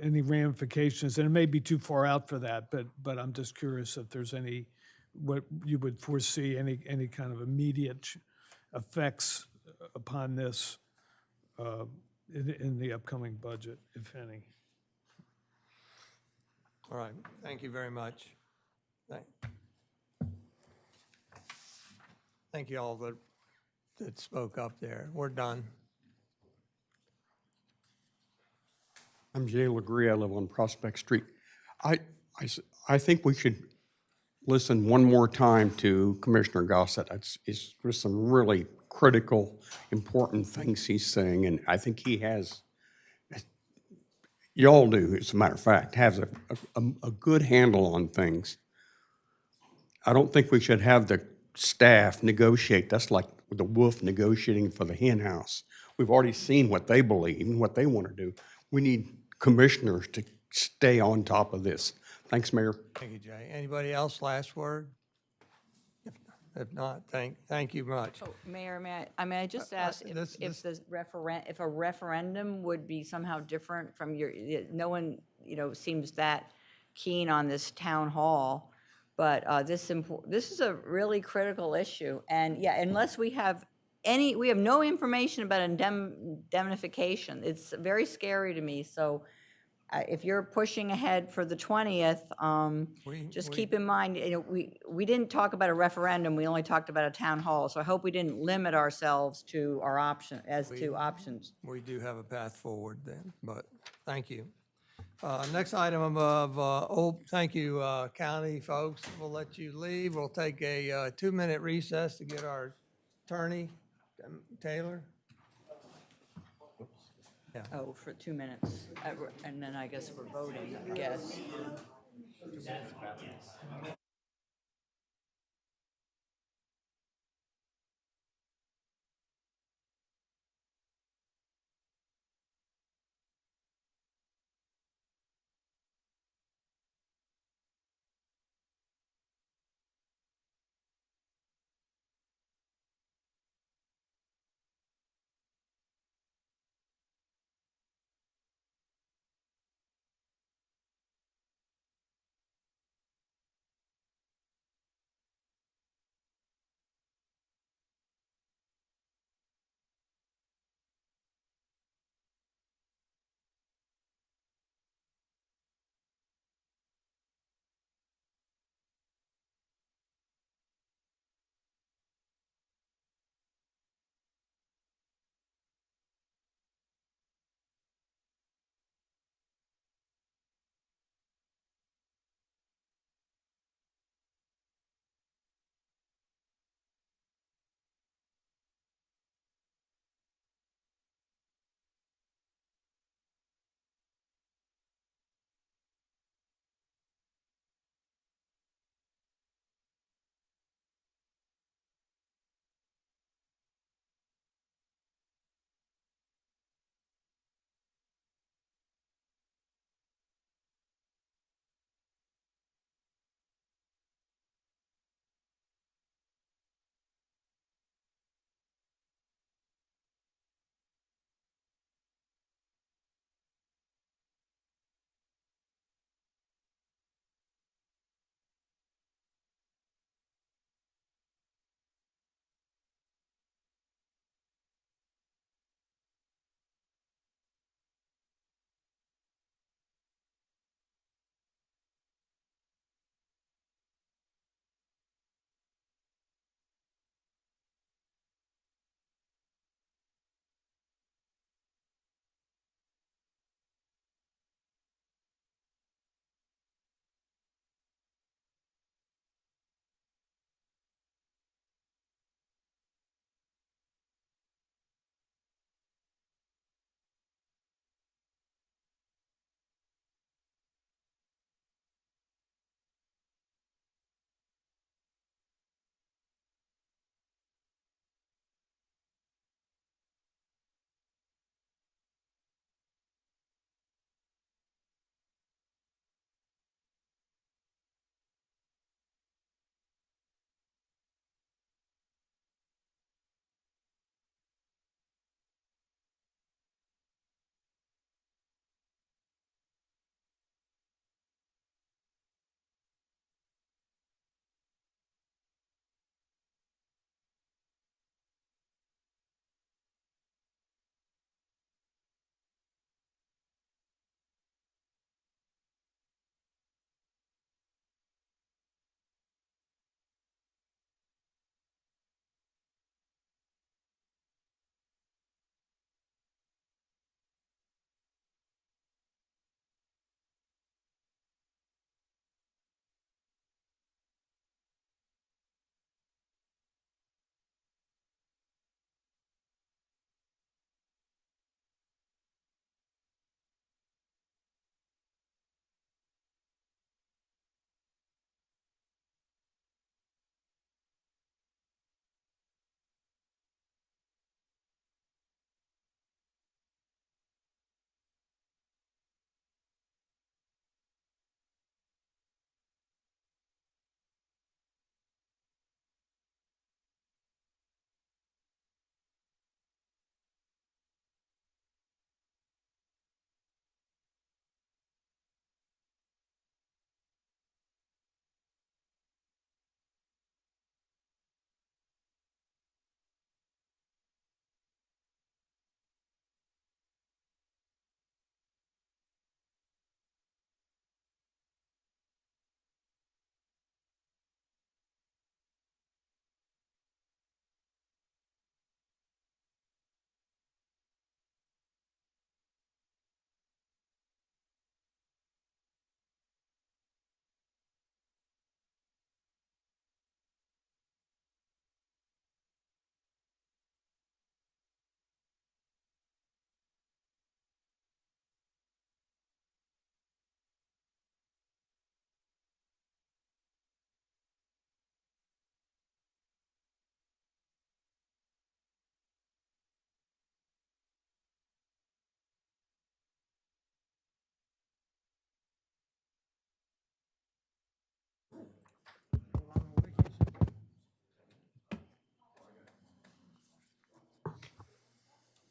any ramifications, and it may be too far out for that, but I'm just curious if there's any, what you would foresee, any kind of immediate effects upon this in the upcoming budget, if any. All right, thank you very much. Thank you all that spoke up there. We're done. I'm Jay LeGree. I live on Prospect Street. I think we should listen one more time to Commissioner Gossett. There's some really critical, important things he's saying, and I think he has, y'all do, as a matter of fact, has a good handle on things. I don't think we should have the staff negotiate. That's like the wolf negotiating for the hen house. We've already seen what they believe and what they want to do. We need commissioners to stay on top of this. Thanks, Mayor. Thank you, Jay. Anybody else, last word? If not, thank you much. Oh, Mayor, may I just ask if a referendum would be somehow different from no one, seems that keen on this town hall, but this is a really critical issue. And yeah, unless we have no information about indemnification. It's very scary to me. So if you're pushing ahead for the 20th, just keep in mind, we didn't talk about a referendum. We only talked about a town hall. So I hope we didn't limit ourselves to our options. We do have a path forward then, but thank you. Next item of thank you, county folks. We'll let you leave. We'll take a 2-minute recess to get our attorney, Taylor. Yeah. Oh, for 2 minutes. And then I guess we're voting, I guess.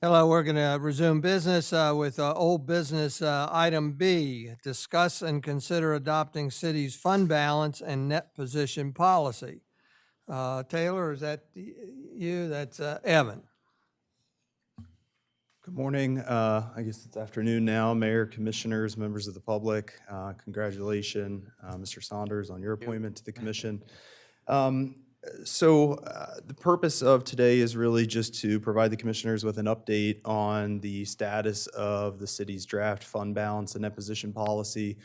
Hello, we're going to resume business with old business item B, discuss and consider adopting city's fund balance and net position policy. Taylor, is that you? That's Evan. Good morning. I guess it's afternoon now. Mayor, commissioners, members of the public, congratulations, Mr. Saunders, on your appointment to the commission. The purpose of today is really just to provide the commissioners with an update on the status of the city's draft fund balance and net position policy.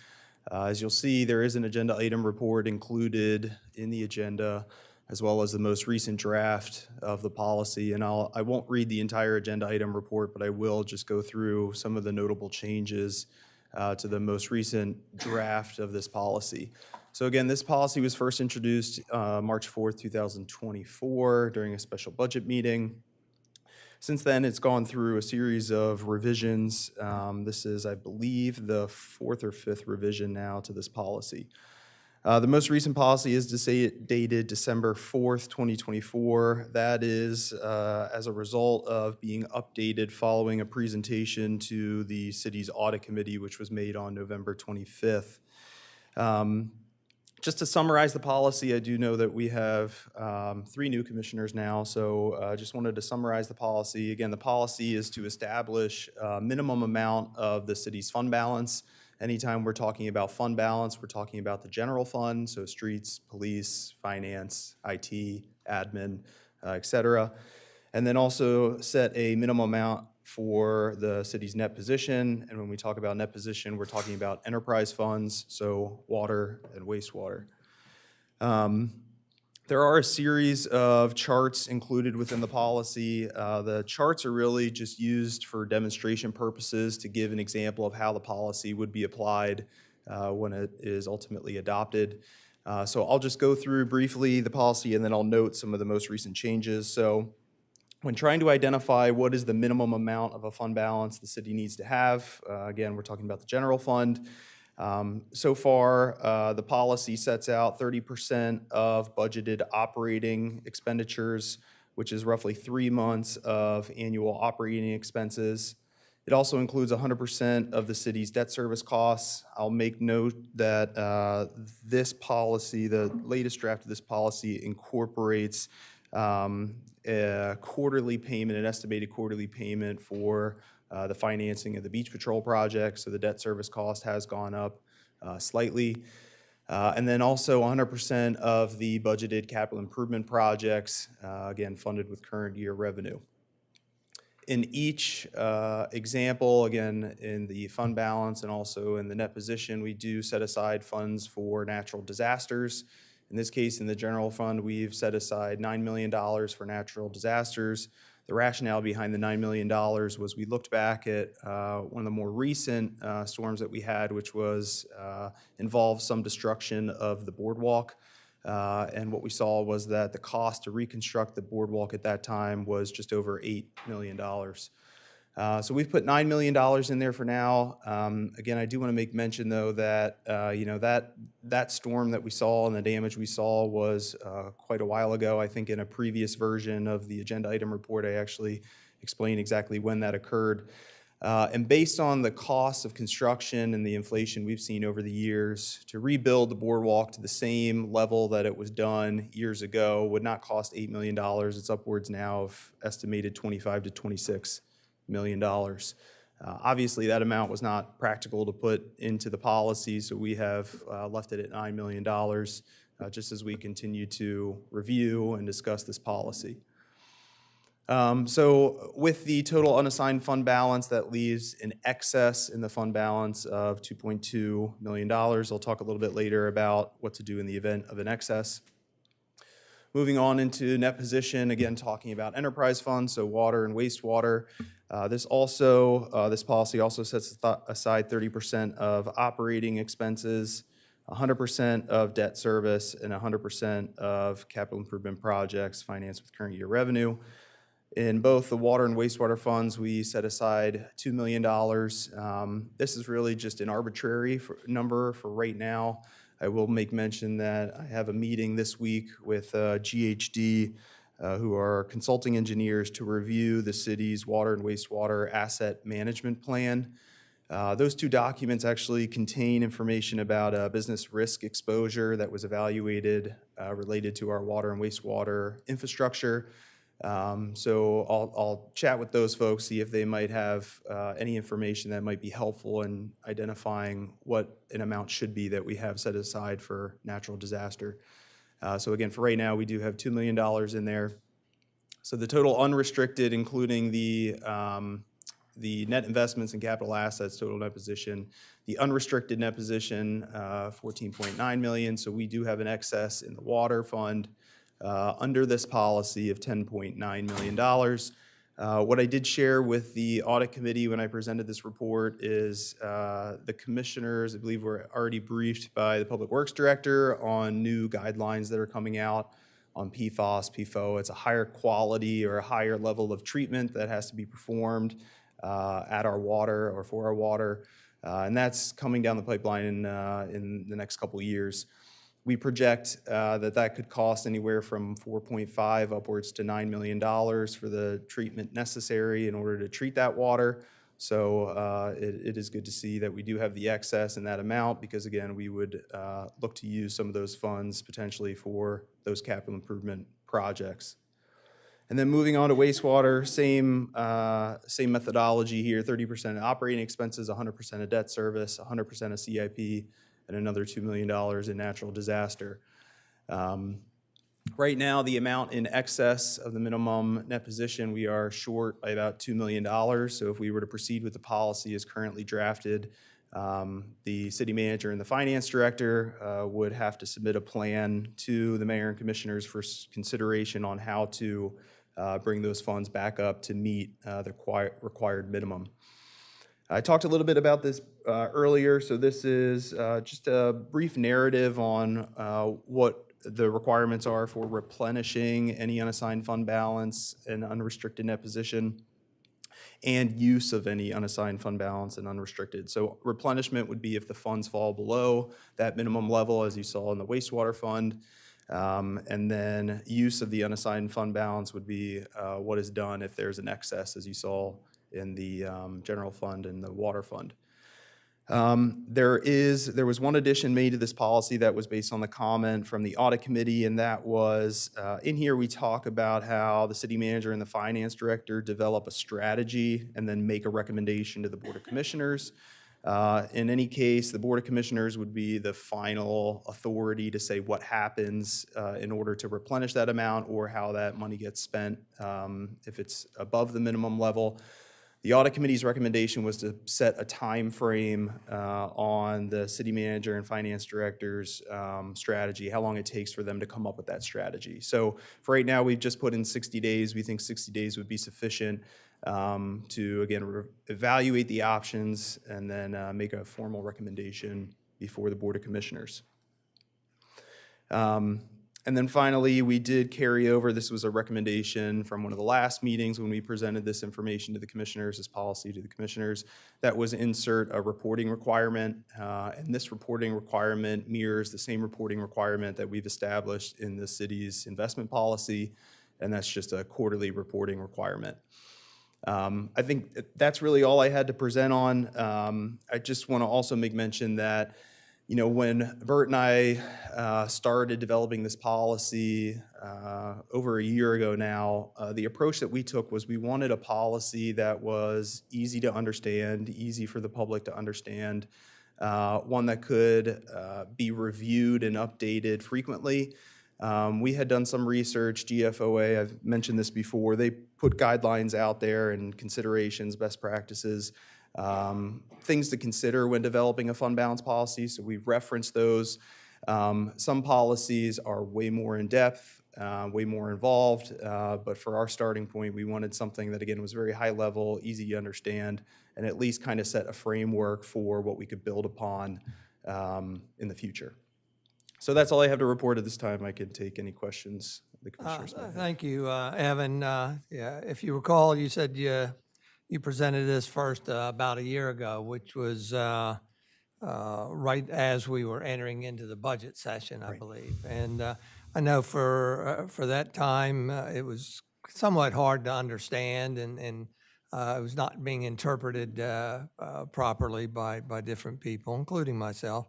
As you'll see, there is an agenda item report included in the agenda, as well as the most recent draft of the policy. And I won't read the entire agenda item report, but I will just go through some of the notable changes to the most recent draft of this policy. So again, this policy was first introduced March 4th, 2024 during a special budget meeting. Since then, it's gone through a series of revisions. This is, I believe, the fourth or fifth revision now to this policy. The most recent policy is dated December 4th, 2024. That is as a result of being updated following a presentation to the city's audit committee, which was made on November 25th. Just to summarize the policy, I do know that we have 3 new commissioners now, so I just wanted to summarize the policy. Again, the policy is to establish a minimum amount of the city's fund balance. Anytime we're talking about fund balance, we're talking about the general fund, so streets, police, finance, IT, admin, et cetera. And then also set a minimum amount for the city's net position. And when we talk about net position, we're talking about enterprise funds, so water and wastewater. There are a series of charts included within the policy. The charts are really just used for demonstration purposes to give an example of how the policy would be applied when it is ultimately adopted. So I'll just go through briefly the policy and then I'll note some of the most recent changes. So when trying to identify what is the minimum amount of a fund balance the city needs to have, again, we're talking about the general fund. So far, the policy sets out 30% of budgeted operating expenditures, which is roughly 3 months of annual operating expenses. It also includes 100% of the city's debt service costs. I'll make note that this policy, the latest draft of this policy, incorporates a quarterly payment, an estimated quarterly payment for the financing of the Beach Patrol project, so the debt service cost has gone up slightly. And then also 100% of the budgeted capital improvement projects, again, funded with current year revenue. In each example, again, in the fund balance and also in the net position, we do set aside funds for natural disasters. In this case, in the general fund, we've set aside $9 million for natural disasters. The rationale behind the $9 million was we looked back at one of the more recent storms that we had, which was involved some destruction of the boardwalk. And what we saw was that the cost to reconstruct the boardwalk at that time was just over $8 million. So we've put $9 million in there for now. Again, I do want to make mention, though, that that storm that we saw and the damage we saw was quite a while ago. I think in a previous version of the agenda item report, I actually explained exactly when that occurred. And based on the cost of construction and the inflation we've seen over the years, to rebuild the boardwalk to the same level that it was done years ago would not cost $8 million. It's upwards now of estimated $25 to $26 million. Obviously, that amount was not practical to put into the policy, so we have left it at $9 million just as we continue to review and discuss this policy. So with the total unassigned fund balance, that leaves an excess in the fund balance of $2.2 million. I'll talk a little bit later about what to do in the event of an excess. Moving on into net position, again, talking about enterprise funds, so water and wastewater. This policy also sets aside 30% of operating expenses, 100% of debt service, and 100% of capital improvement projects financed with current year revenue. In both the water and wastewater funds, we set aside $2 million. This is really just an arbitrary number for right now. I will make mention that I have a meeting this week with GHD who are consulting engineers to review the city's water and wastewater asset management plan. Those two documents actually contain information about business risk exposure that was evaluated related to our water and wastewater infrastructure. So I'll chat with those folks, see if they might have any information that might be helpful in identifying what an amount should be that we have set aside for natural disaster. So again, for right now, we do have $2 million in there. So the total unrestricted, including the net investments and capital assets, total net position, the unrestricted net position, 14.9 million. So we do have an excess in the water fund under this policy of $10.9 million. What I did share with the audit committee when I presented this report is the commissioners, I believe, were already briefed by the Public Works Director on new guidelines that are coming out on PFAS, PFOA. It's a higher quality or a higher level of treatment that has to be performed at our water or for our water. And that's coming down the pipeline in the next couple of years. We project that could cost anywhere from 4.5 upwards to $9 million for the treatment necessary in order to treat that water. So it is good to see that we do have the excess in that amount because, again, we would look to use some of those funds potentially for those capital improvement projects. And then moving on to wastewater, same methodology here, 30% operating expenses, 100% of debt service, 100% of CIP, and another $2 million in natural disaster. Right now, the amount in excess of the minimum net position, we are short by about $2 million. So if we were to proceed with the policy as currently drafted, the city manager and the finance director would have to submit a plan to the mayor and commissioners for consideration on how to bring those funds back up to meet the required minimum. I talked a little bit about this earlier, so this is just a brief narrative on what the requirements are for replenishing any unassigned fund balance and unrestricted net position and use of any unassigned fund balance and unrestricted. So replenishment would be if the funds fall below that minimum level, as you saw in the wastewater fund. And then use of the unassigned fund balance would be what is done if there's an excess, as you saw in the general fund and the water fund. There was one addition made to this policy that was based on the comment from the audit committee, and that was in here we talk about how the city manager and the finance director develop a strategy and then make a recommendation to the Board of Commissioners. In any case, the Board of Commissioners would be the final authority to say what happens in order to replenish that amount or how that money gets spent if it's above the minimum level. The audit committee's recommendation was to set a time frame on the city manager and finance director's strategy, how long it takes for them to come up with that strategy. So for right now, we've just put in 60 days. We think 60 days would be sufficient to, again, evaluate the options and then make a formal recommendation before the Board of Commissioners. And then finally, we did carry over, this was a recommendation from one of the last meetings when we presented this information to the commissioners, this policy to the commissioners, that was insert a reporting requirement. And this reporting requirement mirrors the same reporting requirement that we've established in the city's investment policy, and that's just a quarterly reporting requirement. I think that's really all I had to present on. I just want to also make mention that when Bert and I started developing this policy over a year ago now, the approach that we took was we wanted a policy that was easy to understand, easy for the public to understand, one that could be reviewed and updated frequently. We had done some research, GFOA, I've mentioned this before, they put guidelines out there and considerations, best practices, things to consider when developing a fund balance policy, so we reference those. Some policies are way more in depth, way more involved, but for our starting point, we wanted something that, again, was very high level, easy to understand, and at least kind of set a framework for what we could build upon in the future. So that's all I have to report at this time. I can take any questions the commissioners might have. Thank you, Evan. Yeah, if you recall, you said you presented this first about a year ago, which was right as we were entering into the budget session, I believe. And I know for that time, it was somewhat hard to understand and it was not being interpreted properly by different people, including myself.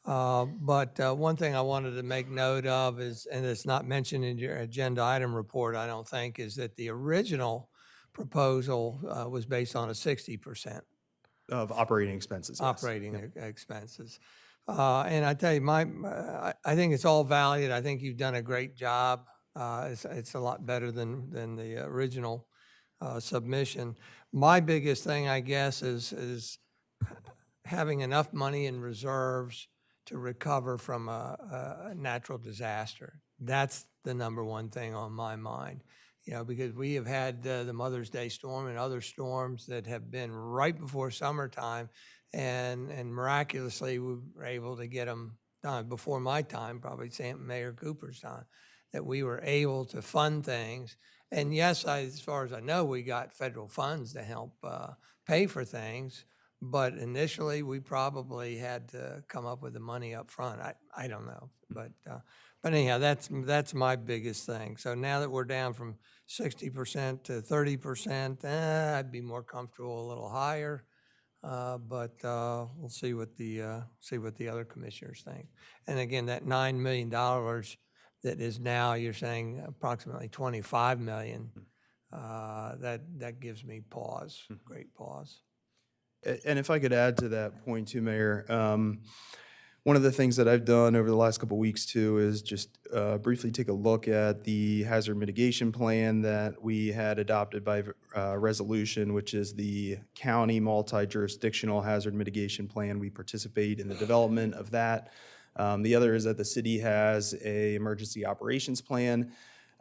But one thing I wanted to make note of is, and it's not mentioned in your agenda item report, I don't think, is that the original proposal was based on a 60% Of operating expenses, yes. operating expenses. And I tell you, I think it's all valued. I think you've done a great job. It's a lot better than the original submission. My biggest thing, I guess, is having enough money in reserves to recover from a natural disaster. That's the number one thing on my mind. You know, because we have had the Mother's Day storm and other storms that have been right before summertime, and miraculously we were able to get them done before my time, probably Mayor Cooper's time, that we were able to fund things. And yes, as far as I know, we got federal funds to help pay for things, but initially we probably had to come up with the money up front. I don't know, but anyhow, that's my biggest thing. So now that we're down from 60% to 30%, I'd be more comfortable a little higher. But we'll see what the other commissioners think. And again, that $9 million that is now, you're saying approximately 25 million, that gives me pause, great pause. And if I could add to that point too, Mayor, one of the things that I've done over the last couple of weeks too is just briefly take a look at the hazard mitigation plan that we had adopted by resolution, which is the county multi-jurisdictional hazard mitigation plan. We participate in the development of that. The other is that the city has a emergency operations plan.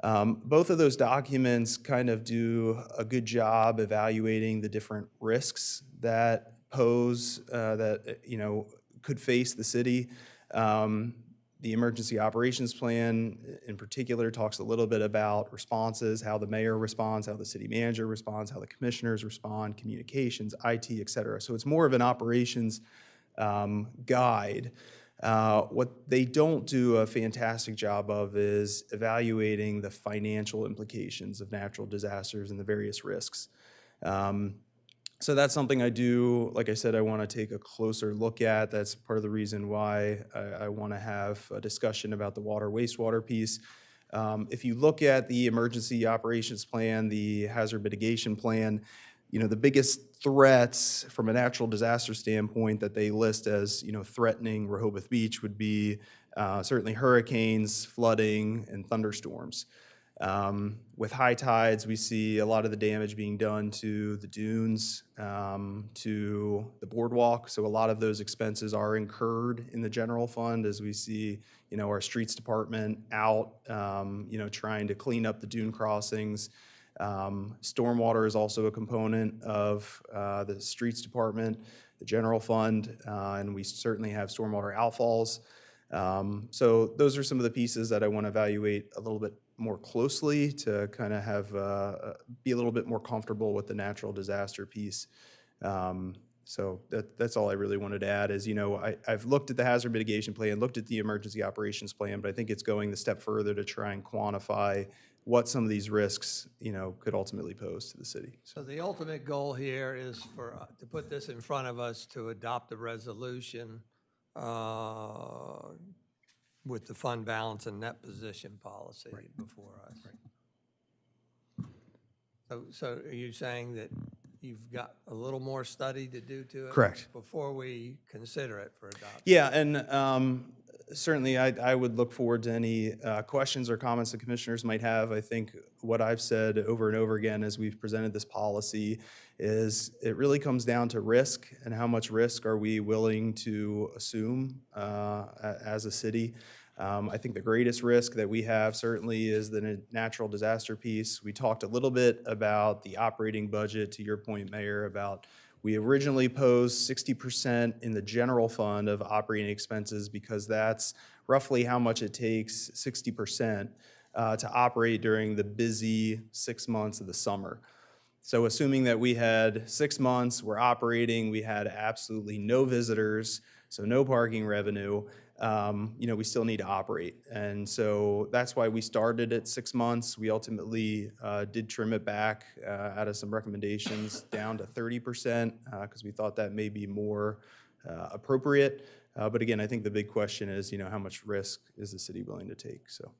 Both of those documents kind of do a good job evaluating the different risks that pose, that, you know, could face the city. The emergency operations plan in particular talks a little bit about responses, how the mayor responds, how the city manager responds, how the commissioners respond, communications, IT, et cetera. So it's more of an operations guide. What they don't do a fantastic job of is evaluating the financial implications of natural disasters and the various risks. So that's something I do, like I said, I want to take a closer look at. That's part of the reason why I want to have a discussion about the water wastewater piece. If you look at the emergency operations plan, the hazard mitigation plan, you know, the biggest threats from a natural disaster standpoint that they list as, you know, threatening Rehoboth Beach would be certainly hurricanes, flooding, and thunderstorms. With high tides, we see a lot of the damage being done to the dunes, to the boardwalk. So a lot of those expenses are incurred in the general fund as we see, you know, our streets department out, you know, trying to clean up the dune crossings. Stormwater is also a component of the streets department, the general fund, and we certainly have stormwater outfalls. So those are some of the pieces that I want to evaluate a little bit more closely to kind of have be a little bit more comfortable with the natural disaster piece. So that's all I really wanted to add is, you know, I've looked at the hazard mitigation plan, looked at the emergency operations plan, but I think it's going the step further to try and quantify what some of these risks, you know, could ultimately pose to the city. So the ultimate goal here is for, to put this in front of us to adopt a resolution with the fund balance and net position policy before us. So are you saying that you've got a little more study to do to it? Correct. Before we consider it for adoption? Yeah, and certainly I would look forward to any questions or comments the commissioners might have. I think what I've said over and over again as we've presented this policy is it really comes down to risk and how much risk are we willing to assume as a city. I think the greatest risk that we have certainly is the natural disaster piece. We talked a little bit about the operating budget, to your point, Mayor, about we originally posed 60% in the general fund of operating expenses because that's roughly how much it takes, 60%, to operate during the busy 6 months of the summer. So assuming that we had 6 months, we're operating, we had absolutely no visitors, so no parking revenue, we still need to operate. And so that's why we started at 6 months. We ultimately did trim it back out of some recommendations down to 30% because we thought that may be more appropriate. But again, I think the big question is, how much risk is the city willing to take? So.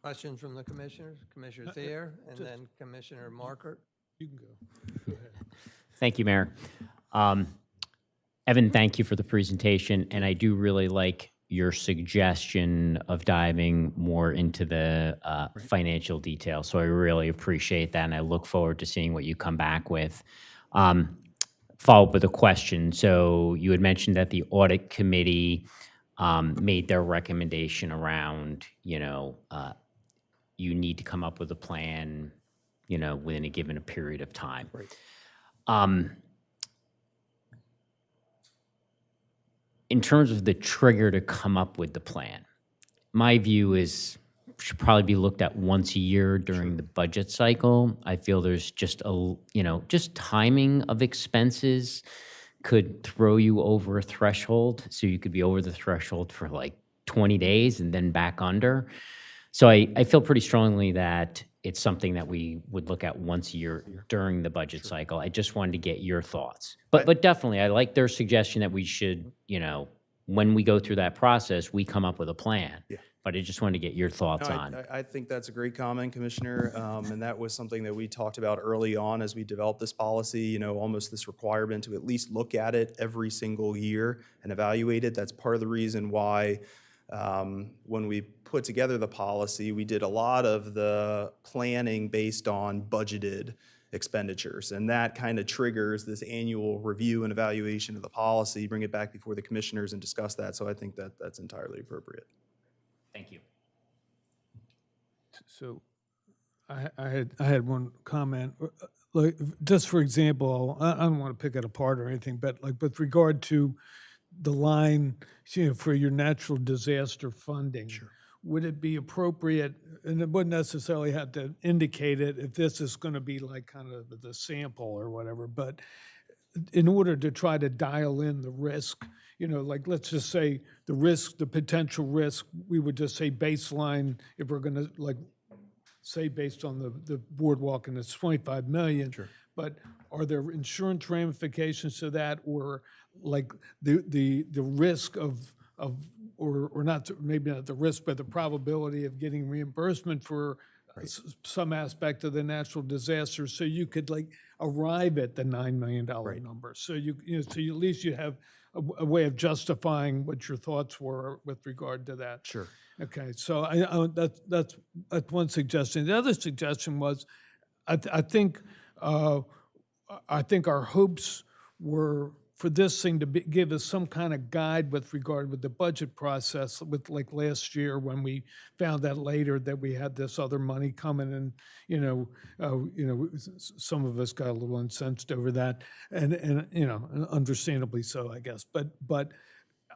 Questions from the commissioners? Commissioner Thayer and then Commissioner Markert. You can go. Go ahead. Thank you, Mayor. Evan, thank you for the presentation, and I do really like your suggestion of diving more into the financial details. So I really appreciate that, and I look forward to seeing what you come back with. Follow up with a question. So you had mentioned that the audit committee made their recommendation around, you need to come up with a plan, within a given period of time. Right. In terms of the trigger to come up with the plan, my view is should probably be looked at once a year during the budget cycle. I feel there's just just timing of expenses could throw you over a threshold. So you could be over the threshold for like 20 days and then back under. So I feel pretty strongly that it's something that we would look at once a year during the budget cycle. I just wanted to get your thoughts. But definitely, I like their suggestion that we should, when we go through that process, we come up with a plan. Yeah. But I just wanted to get your thoughts on. I think that's a great comment, Commissioner, and that was something that we talked about early on as we developed this policy, almost this requirement to at least look at it every single year and evaluate it. That's part of the reason why when we put together the policy, we did a lot of the planning based on budgeted expenditures, and that kind of triggers this annual review and evaluation of the policy, bring it back before the commissioners and discuss that. So I think that that's entirely appropriate. Thank you. So I had one comment. Like, just for example, I don't want to pick it apart or anything, but like with regard to the line, for your natural disaster funding, would it be appropriate, and it wouldn't necessarily have to indicate it if this is going to be like kind of the sample or whatever, but in order to try to dial in the risk, like let's just say the potential risk, we would just say baseline, if we're going to say based on the boardwalk and it's 25 million. Sure. But are there insurance ramifications to that, or like the risk of or not, maybe not the risk, but the probability of getting reimbursement for some aspect of the natural disaster, so you could arrive at the $9 million number. So so at least you have a way of justifying what your thoughts were with regard to that. Sure. Okay. So that's one suggestion. The other suggestion was, I think our hopes were for this thing to give us some kind of guide with regard with the budget process, with like last year when we found out later that we had this other money coming, and some of us got a little incensed over that, and understandably so, I guess. But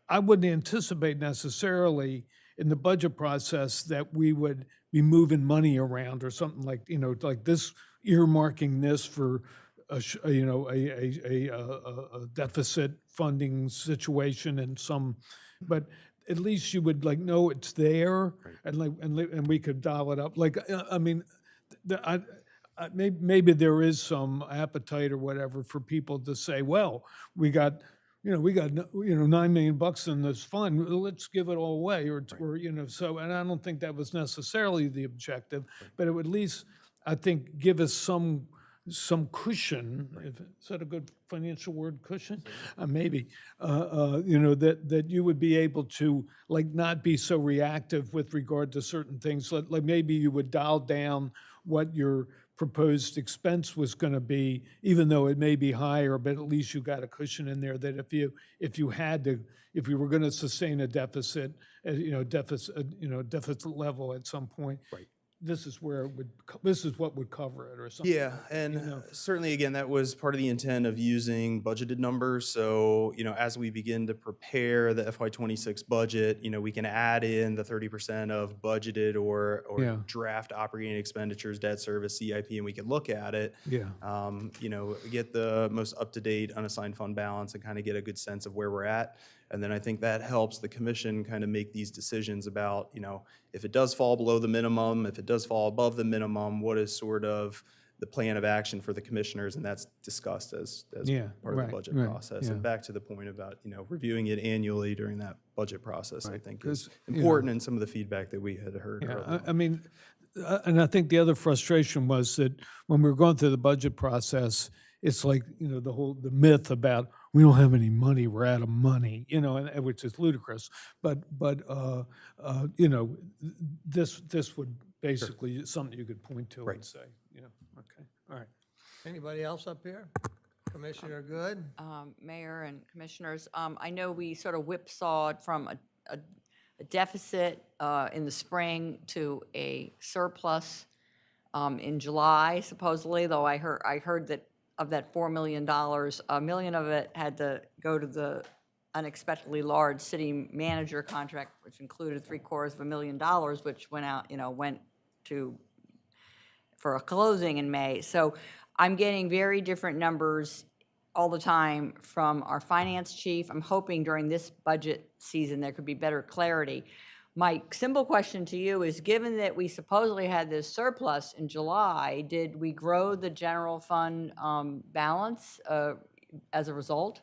I wouldn't anticipate necessarily in the budget process that we would be moving money around or something like like this, earmarking this for a deficit funding situation and but at least you would know it's there, and we could dial it up. Maybe there is some appetite or whatever for people to say, well, we got $9 million in this fund, let's give it all away, or so. And I don't think that was necessarily the objective, but it would at least, I think, give us some cushion. Is that a good financial word, cushion? Maybe. That you would be able to not be so reactive with regard to certain things. Like maybe you would dial down what your proposed expense was going to be, even though it may be higher, but at least you got a cushion in there that if you were going to sustain a deficit, deficit level at some point. Right. This is where this is what would cover it, or something. Yeah, and certainly, again, that was part of the intent of using budgeted numbers. So, as we begin to prepare the FY26 budget, we can add in the 30% of budgeted or draft operating expenditures, debt service, CIP, and we can look at it. Yeah. Get the most up-to-date unassigned fund balance and kind of get a good sense of where we're at. And then I think that helps the commission kind of make these decisions about, if it does fall below the minimum, if it does fall above the minimum, what is sort of the plan of action for the commissioners, and that's discussed as Yeah, part of the right, budget right, process. yeah. And back to the point about, reviewing it annually during that budget process, I think is 'cause, you know- important, and some of the feedback that we had heard Yeah, earlier. I mean, and I think the other frustration was that when we were going through the budget process, it's like, the myth about we don't have any money, we're out of money, and which is ludicrous. But this would basically something you could point to and say, okay, all right. Anybody else up here? Commissioner Good? Mayor and Commissioners, I know we sort of whipsawed from a deficit in the spring to a surplus in July, supposedly, though I heard that of that $4 million, $1 million of it had to go to the unexpectedly large city manager contract, which included $750,000, which went out, went to for a closing in May. So I'm getting very different numbers all the time from our finance chief. I'm hoping during this budget season there could be better clarity. My simple question to you is, given that we supposedly had this surplus in July, did we grow the general fund balance as a result?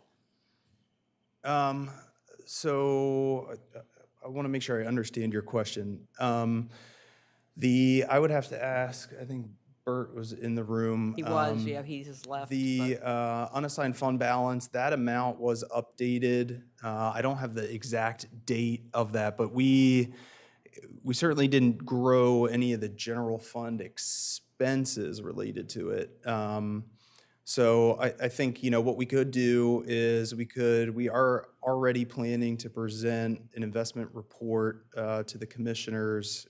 So I want to make sure I understand your question. I would have to ask, I think Bert was in the room. He was, yeah, he just left. The unassigned fund balance, that amount was updated. I don't have the exact date of that, but we certainly didn't grow any of the general fund expenses related to it. So I think, what we could do is we are already planning to present an investment report to the commissioners,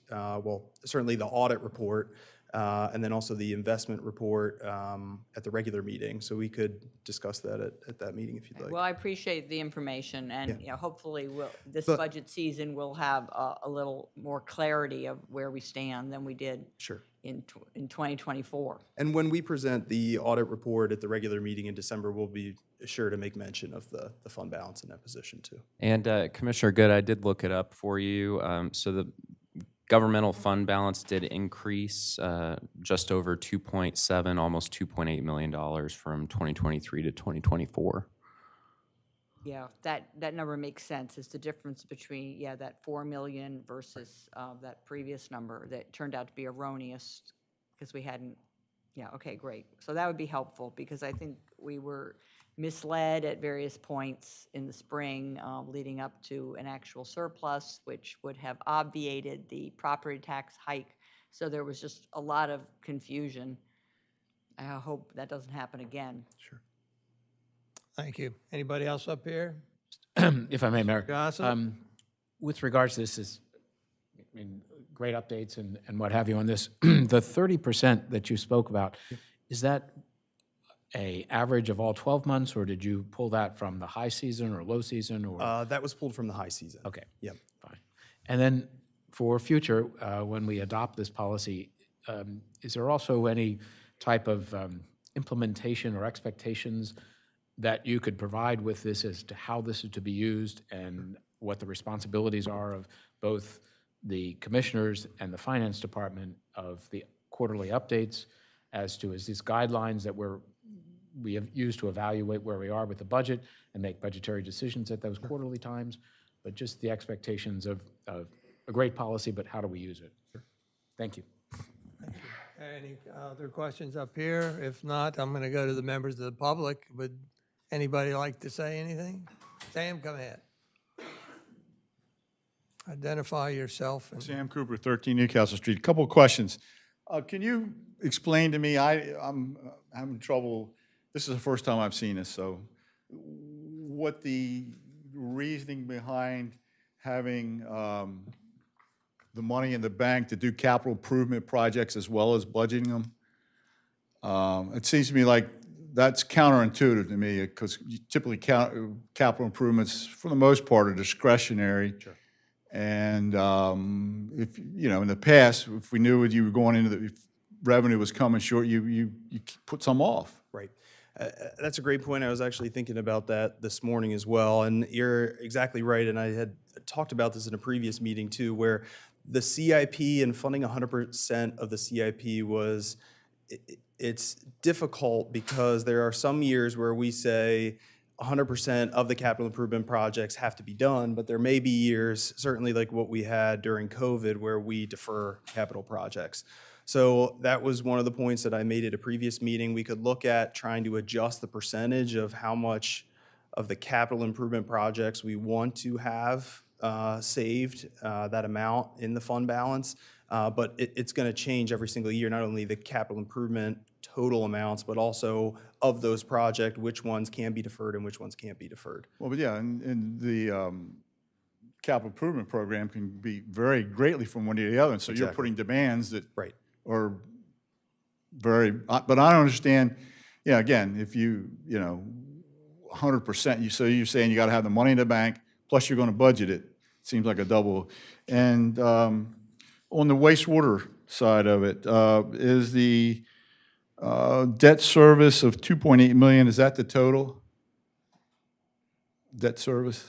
certainly the audit report, and then also the investment report at the regular meeting. So we could discuss that at that meeting if you'd like. Well, I appreciate the information, and hopefully this But- budget season will have a little more clarity of where we stand than we did Sure. in 2024. And when we present the audit report at the regular meeting in December, we'll be sure to make mention of the fund balance in that position too. And Commissioner Good, I did look it up for you. So the governmental fund balance did increase just over 2.7, almost $2.8 million from 2023 to 2024. Yeah, that number makes sense. It's the difference between, that 4 million versus that previous number that turned out to be erroneous because we hadn't, okay, great. So that would be helpful because I think we were misled at various points in the spring leading up to an actual surplus, which would have obviated the property tax hike. So there was just a lot of confusion. I hope that doesn't happen again. Sure. Thank you. Anybody else up here? If I may, Mayor. Gossip? With regards to this, great updates and what have you on this. The 30% that you spoke about, is that a average of all 12 months, or did you pull that from the high season or low season? Or That was pulled from the high season. Okay. Yep. Fine. And then for future, when we adopt this policy, is there also any type of implementation or expectations that you could provide with this as to how this is to be used and what the responsibilities are of both the commissioners and the finance department of the quarterly updates as to is these guidelines that we have used to evaluate where we are with the budget and make budgetary decisions at those quarterly times, but just the expectations of a great policy, but how do we use it? Thank you. Any other questions up here? If not, I'm going to go to the members of the public. Would anybody like to say anything? Sam, come ahead. Identify yourself. Sam Cooper, 13 Newcastle Street. A couple of questions. Can you explain to me, I'm having trouble, this is the first time I've seen this, so what the reasoning behind having the money in the bank to do capital improvement projects as well as budgeting them? It seems to me like that's counterintuitive to me because typically capital improvements, for the most part, are discretionary. Sure. And if, in the past, if we knew you were going into if revenue was coming short, you put some off. Right. That's a great point. I was actually thinking about that this morning as well, and you're exactly right. And I had talked about this in a previous meeting too, where the CIP and funding 100% of the CIP was, it's difficult because there are some years where we say 100% of the capital improvement projects have to be done, but there may be years, certainly like what we had during COVID, where we defer capital projects. So that was one of the points that I made at a previous meeting. We could look at trying to adjust the percentage of how much of the capital improvement projects we want to have saved, that amount in the fund balance. But it's going to change every single year, not only the capital improvement total amounts, but also of those projects, which ones can be deferred and which ones can't be deferred. Well, but yeah, and the capital improvement program can be vary greatly from one to the other. And so you're putting demands that are very, but I don't understand, yeah, again, if you 100%, so you're saying you got to have the money in the bank, plus you're going to budget it. Seems like a double. And on the wastewater side of it, is the debt service of 2.8 million, is that the total debt service?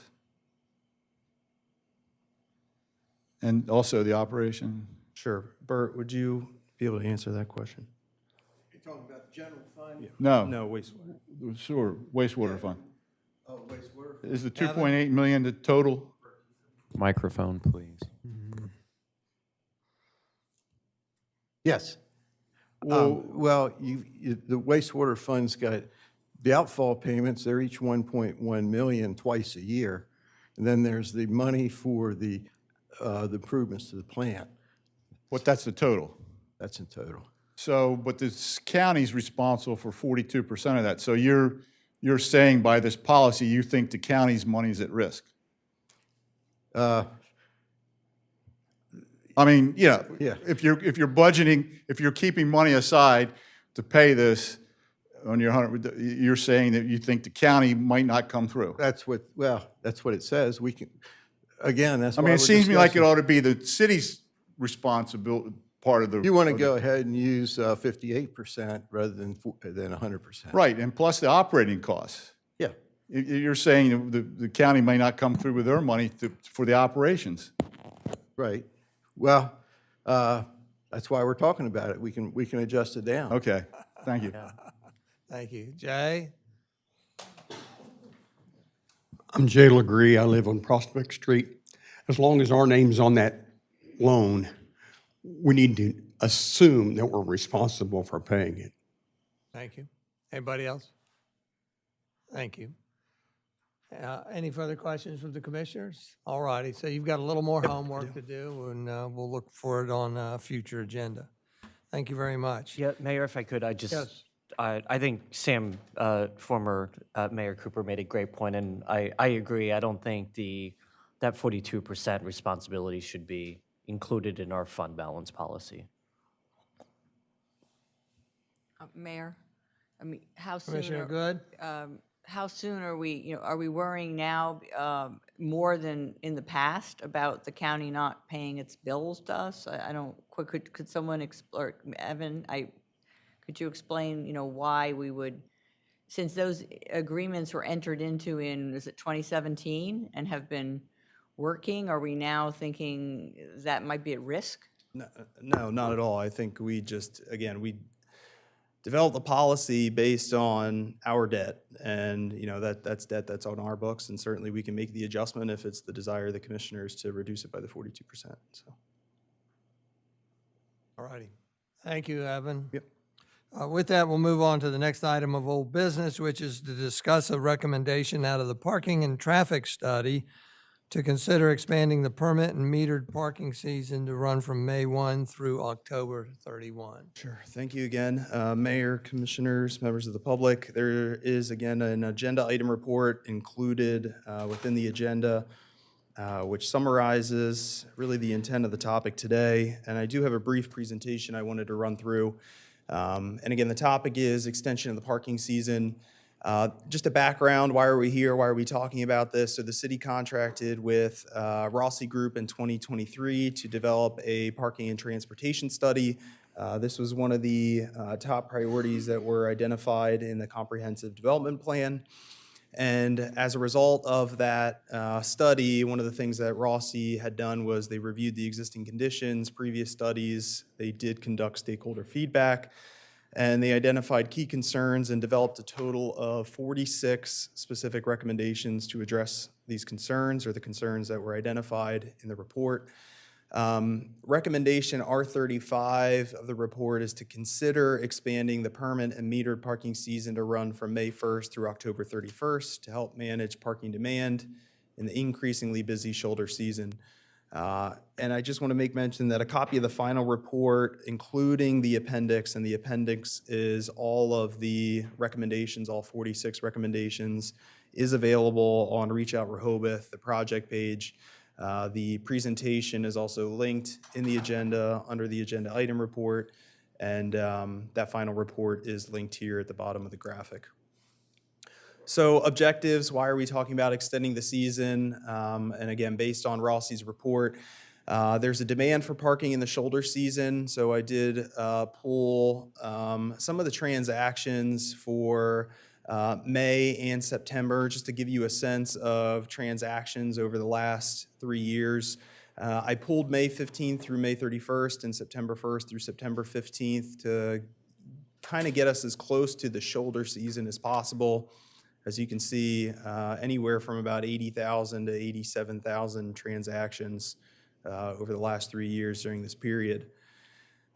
And also the operation? Sure. Bert, would you be able to answer that question? You're talking about the general fund? No. No, wastewater. Sewer, wastewater fund. Oh, wastewater. Is the 2.8 million the total? Microphone, please. Yes. Well, the wastewater fund's got the outfall payments, they're each 1.1 million twice a year. And then there's the money for the improvements to the plant. What, that's the total? That's in total. So, but the county's responsible for 42% of that. So you're saying by this policy, you think the county's money's at risk? I mean, yeah. If you're budgeting, if you're keeping money aside to pay this on your 100, you're saying that you think the county might not come through. That's what, well, that's what it says. We can, again, that's why I mean, we're it seems to me like it discussing. ought to be the city's responsibility, part of the. You want to go ahead and use 58% rather than 100%. Right, and plus the operating costs. Yeah. You're saying the county may not come through with their money for the operations. Right. Well, that's why we're talking about it. We can adjust it down. Okay, thank you. Thank you. Jay? I'm Jay Legree. I live on Prospect Street. As long as our name's on that loan, we need to assume that we're responsible for paying it. Thank you. Anybody else? Thank you. Any further questions from the commissioners? All righty, so you've got a little more homework to do, and we'll look for it on a future agenda. Thank you very much. Yeah, Mayor, if I could, I just, Yes. I think Sam, former Mayor Cooper made a great point, and I agree. I don't think that 42% responsibility should be included in our fund balance policy. Mayor, I mean, how soon? Commissioner Good? How soon are we, are we worrying now more than in the past about the county not paying its bills to us? I don't, could someone explore, Evan, could you explain, why we would, since those agreements were entered into in, was it 2017 and have been working, are we now thinking that might be at risk? No, not at all. I think we just, again, we developed the policy based on our debt, and that's debt that's on our books, and certainly we can make the adjustment if it's the desire of the commissioners to reduce it by the 42%. So. All righty. Thank you, Evan. Yep. With that, we'll move on to the next item of old business, which is to discuss a recommendation out of the parking and traffic study to consider expanding the permit and metered parking season to run from May 1 through October 31. Sure. Thank you again, Mayor, commissioners, members of the public. There is, again, an agenda item report included within the agenda, which summarizes really the intent of the topic today. And I do have a brief presentation I wanted to run through. And again, the topic is extension of the parking season. Just a background, why are we here? Why are we talking about this? So the city contracted with Rossi Group in 2023 to develop a parking and transportation study This was one of the top priorities that were identified in the comprehensive development plan. And as a result of that study, one of the things that Rossi had done was they reviewed the existing conditions, previous studies, they did conduct stakeholder feedback, and they identified key concerns and developed a total of 46 specific recommendations to address these concerns or the concerns that were identified in the report. Recommendation R35 of the report is to consider expanding the permit and metered parking season to run from May 1st through October 31st to help manage parking demand in the increasingly busy shoulder season. And I just want to make mention that a copy of the final report, including the appendix, and the appendix is all of the recommendations, all 46 recommendations, is available on Reach Out Rehoboth, the project page. The presentation is also linked in the agenda under the agenda item report, and that final report is linked here at the bottom of the graphic. So objectives, why are we talking about extending the season? And again, based on Rossi's report, there's a demand for parking in the shoulder season. So I did pull some of the transactions for May and September, just to give you a sense of transactions over the last 3 years. I pulled May 15th through May 31st and September 1st through September 15th to kind of get us as close to the shoulder season as possible. As you can see, anywhere from about 80,000 to 87,000 transactions over the last 3 years during this period.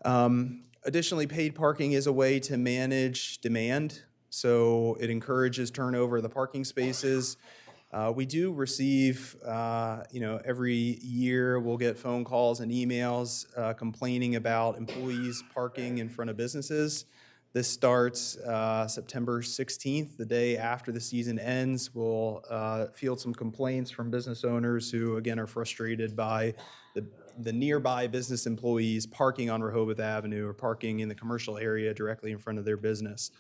Additionally, paid parking is a way to manage demand. So it encourages turnover of the parking spaces. We do receive, every year we'll get phone calls and emails complaining about employees parking in front of businesses. This starts September 16th, the day after the season ends. We'll field some complaints from business owners who, again, are frustrated by the nearby business employees parking on Rehoboth Avenue or parking in the commercial area directly in front of their business.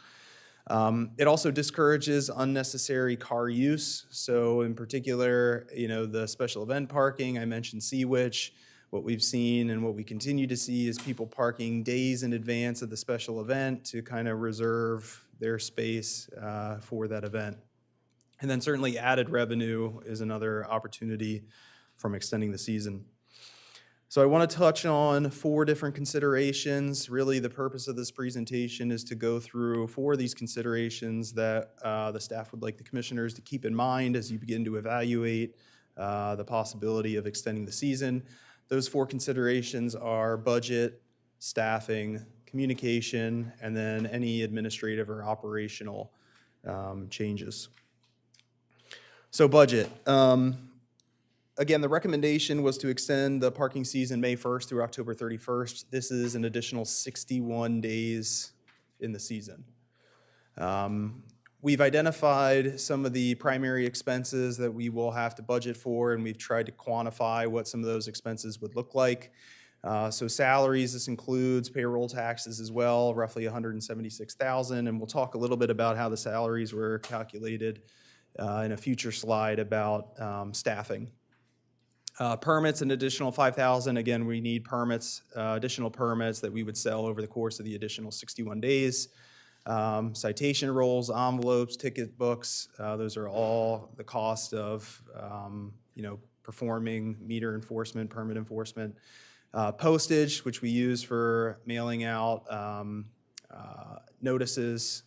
It also discourages unnecessary car use. So in particular, the special event parking, I mentioned Seawitch. What we've seen and what we continue to see is people parking days in advance of the special event to kind of reserve their space for that event. And then certainly added revenue is another opportunity from extending the season. So I want to touch on 4 different considerations. Really, the purpose of this presentation is to go through 4 of these considerations that the staff would like the commissioners to keep in mind as you begin to evaluate the possibility of extending the season. Those 4 considerations are budget, staffing, communication, and then any administrative or operational changes. So budget. Again, the recommendation was to extend the parking season May 1st through October 31st. This is an additional 61 days in the season. We've identified some of the primary expenses that we will have to budget for, and we've tried to quantify what some of those expenses would look like. So salaries, this includes payroll taxes as well, roughly $176,000, and we'll talk a little bit about how the salaries were calculated in a future slide about staffing. Permits, an additional $5,000. Again, we need permits, additional permits that we would sell over the course of the additional 61 days. Citation rolls, envelopes, ticket books, those are all the cost of, performing meter enforcement, permit enforcement. Postage, which we use for mailing out notices.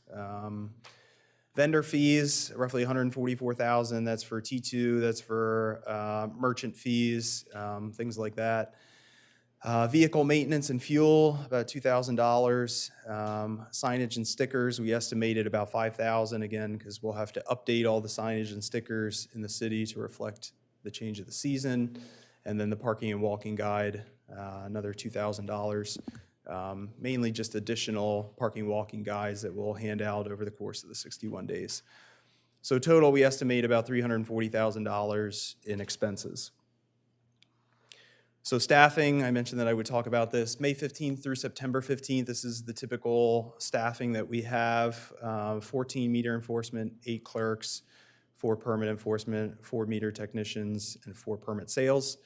Vendor fees, roughly $144,000. That's for T2, that's for merchant fees, things like that. Vehicle maintenance and fuel, about $2,000. Signage and stickers, we estimated about $5,000, again, because we'll have to update all the signage and stickers in the city to reflect the change of the season. And then the parking and walking guide, another $2,000. Mainly just additional parking walking guides that we'll hand out over the course of the 61 days. So total, we estimate about $340,000 in expenses. So staffing, I mentioned that I would talk about this. May 15th through September 15th, this is the typical staffing that we have. 14 meter enforcement, 8 clerks, 4 permit enforcement, 4 meter technicians, and 4 permit sales.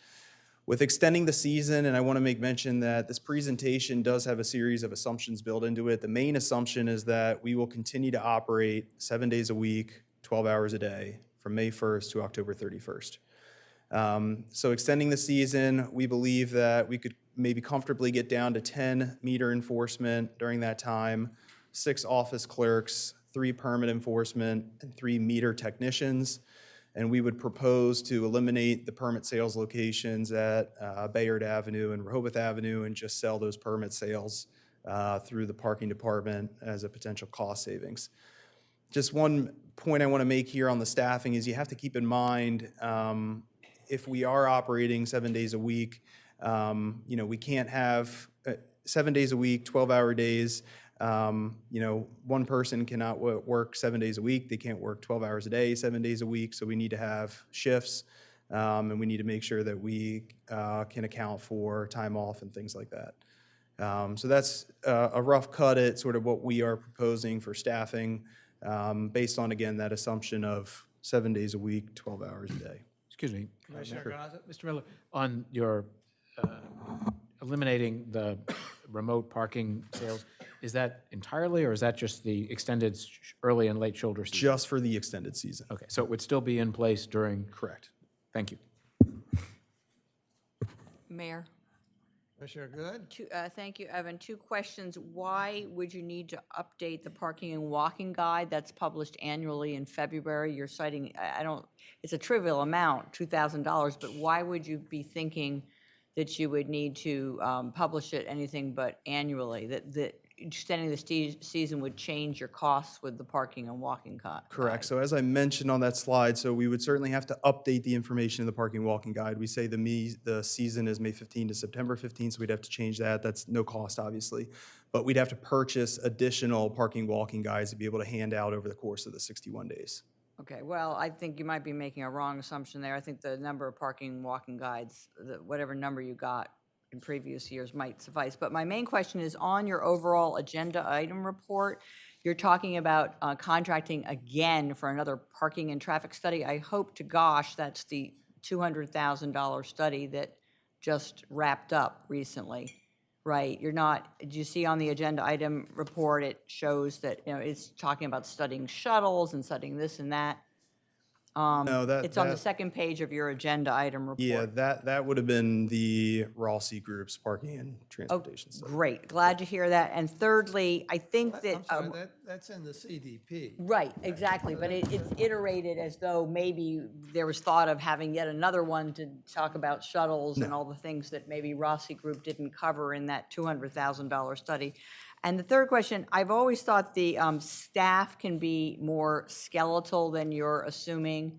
With extending the season, and I want to make mention that this presentation does have a series of assumptions built into it. The main assumption is that we will continue to operate 7 days a week, 12 hours a day, from May 1st to October 31st. So extending the season, we believe that we could maybe comfortably get down to 10 meter enforcement during that time, 6 office clerks, 3 permit enforcement, and 3 meter technicians. And we would propose to eliminate the permit sales locations at Bayard Avenue and Rehoboth Avenue and just sell those permit sales through the parking department as a potential cost savings. Just one point I want to make here on the staffing is you have to keep in mind if we are operating 7 days a week, we can't have 7 days a week, 12-hour days. One person cannot work 7 days a week. They can't work 12 hours a day, 7 days a week. So we need to have shifts, and we need to make sure that we can account for time off and things like that. So that's a rough cut at sort of what we are proposing for staffing, based on, again, that assumption of 7 days a week, 12 hours a day. Excuse me. Commissioner Gaza? Mr. Miller, on your eliminating the remote parking sales, is that entirely, or is that just the extended early and late shoulder season? Just for the extended season. Okay, so it would still be in place during? Correct. Thank you. Mayor? Commissioner Good? Thank you, Evan. 2 questions. Why would you need to update the parking and walking guide that's published annually in February? You're citing, it's a trivial amount, $2,000, but why would you be thinking that you would need to publish it anything but annually? That extending the season would change your costs with the parking and walking guide? Correct. So as I mentioned on that slide, so we would certainly have to update the information in the parking walking guide. We say the season is May 15 to September 15, so we'd have to change that. That's no cost, obviously. But we'd have to purchase additional parking walking guides to be able to hand out over the course of the 61 days. Okay, well, I think you might be making a wrong assumption there. I think the number of parking walking guides, whatever number you got in previous years might suffice. But my main question is on your overall agenda item report, you're talking about contracting again for another parking and traffic study. I hope to gosh that's the $200,000 study that just wrapped up recently, right? You're not, do you see on the agenda item report, it shows that, it's talking about studying shuttles and studying this and that. No, It's on the second page of your agenda item report. Yeah, that would have been the Rossi Group's parking and transportation study. Great, glad to hear that. And thirdly, I think that. I'm sorry, that's in the CDP. Right, exactly, but it's iterated as though maybe there was thought of having yet another one to talk about shuttles and all the things that maybe Rossi Group didn't cover in that $200,000 study. And the third question, I've always thought the staff can be more skeletal than you're assuming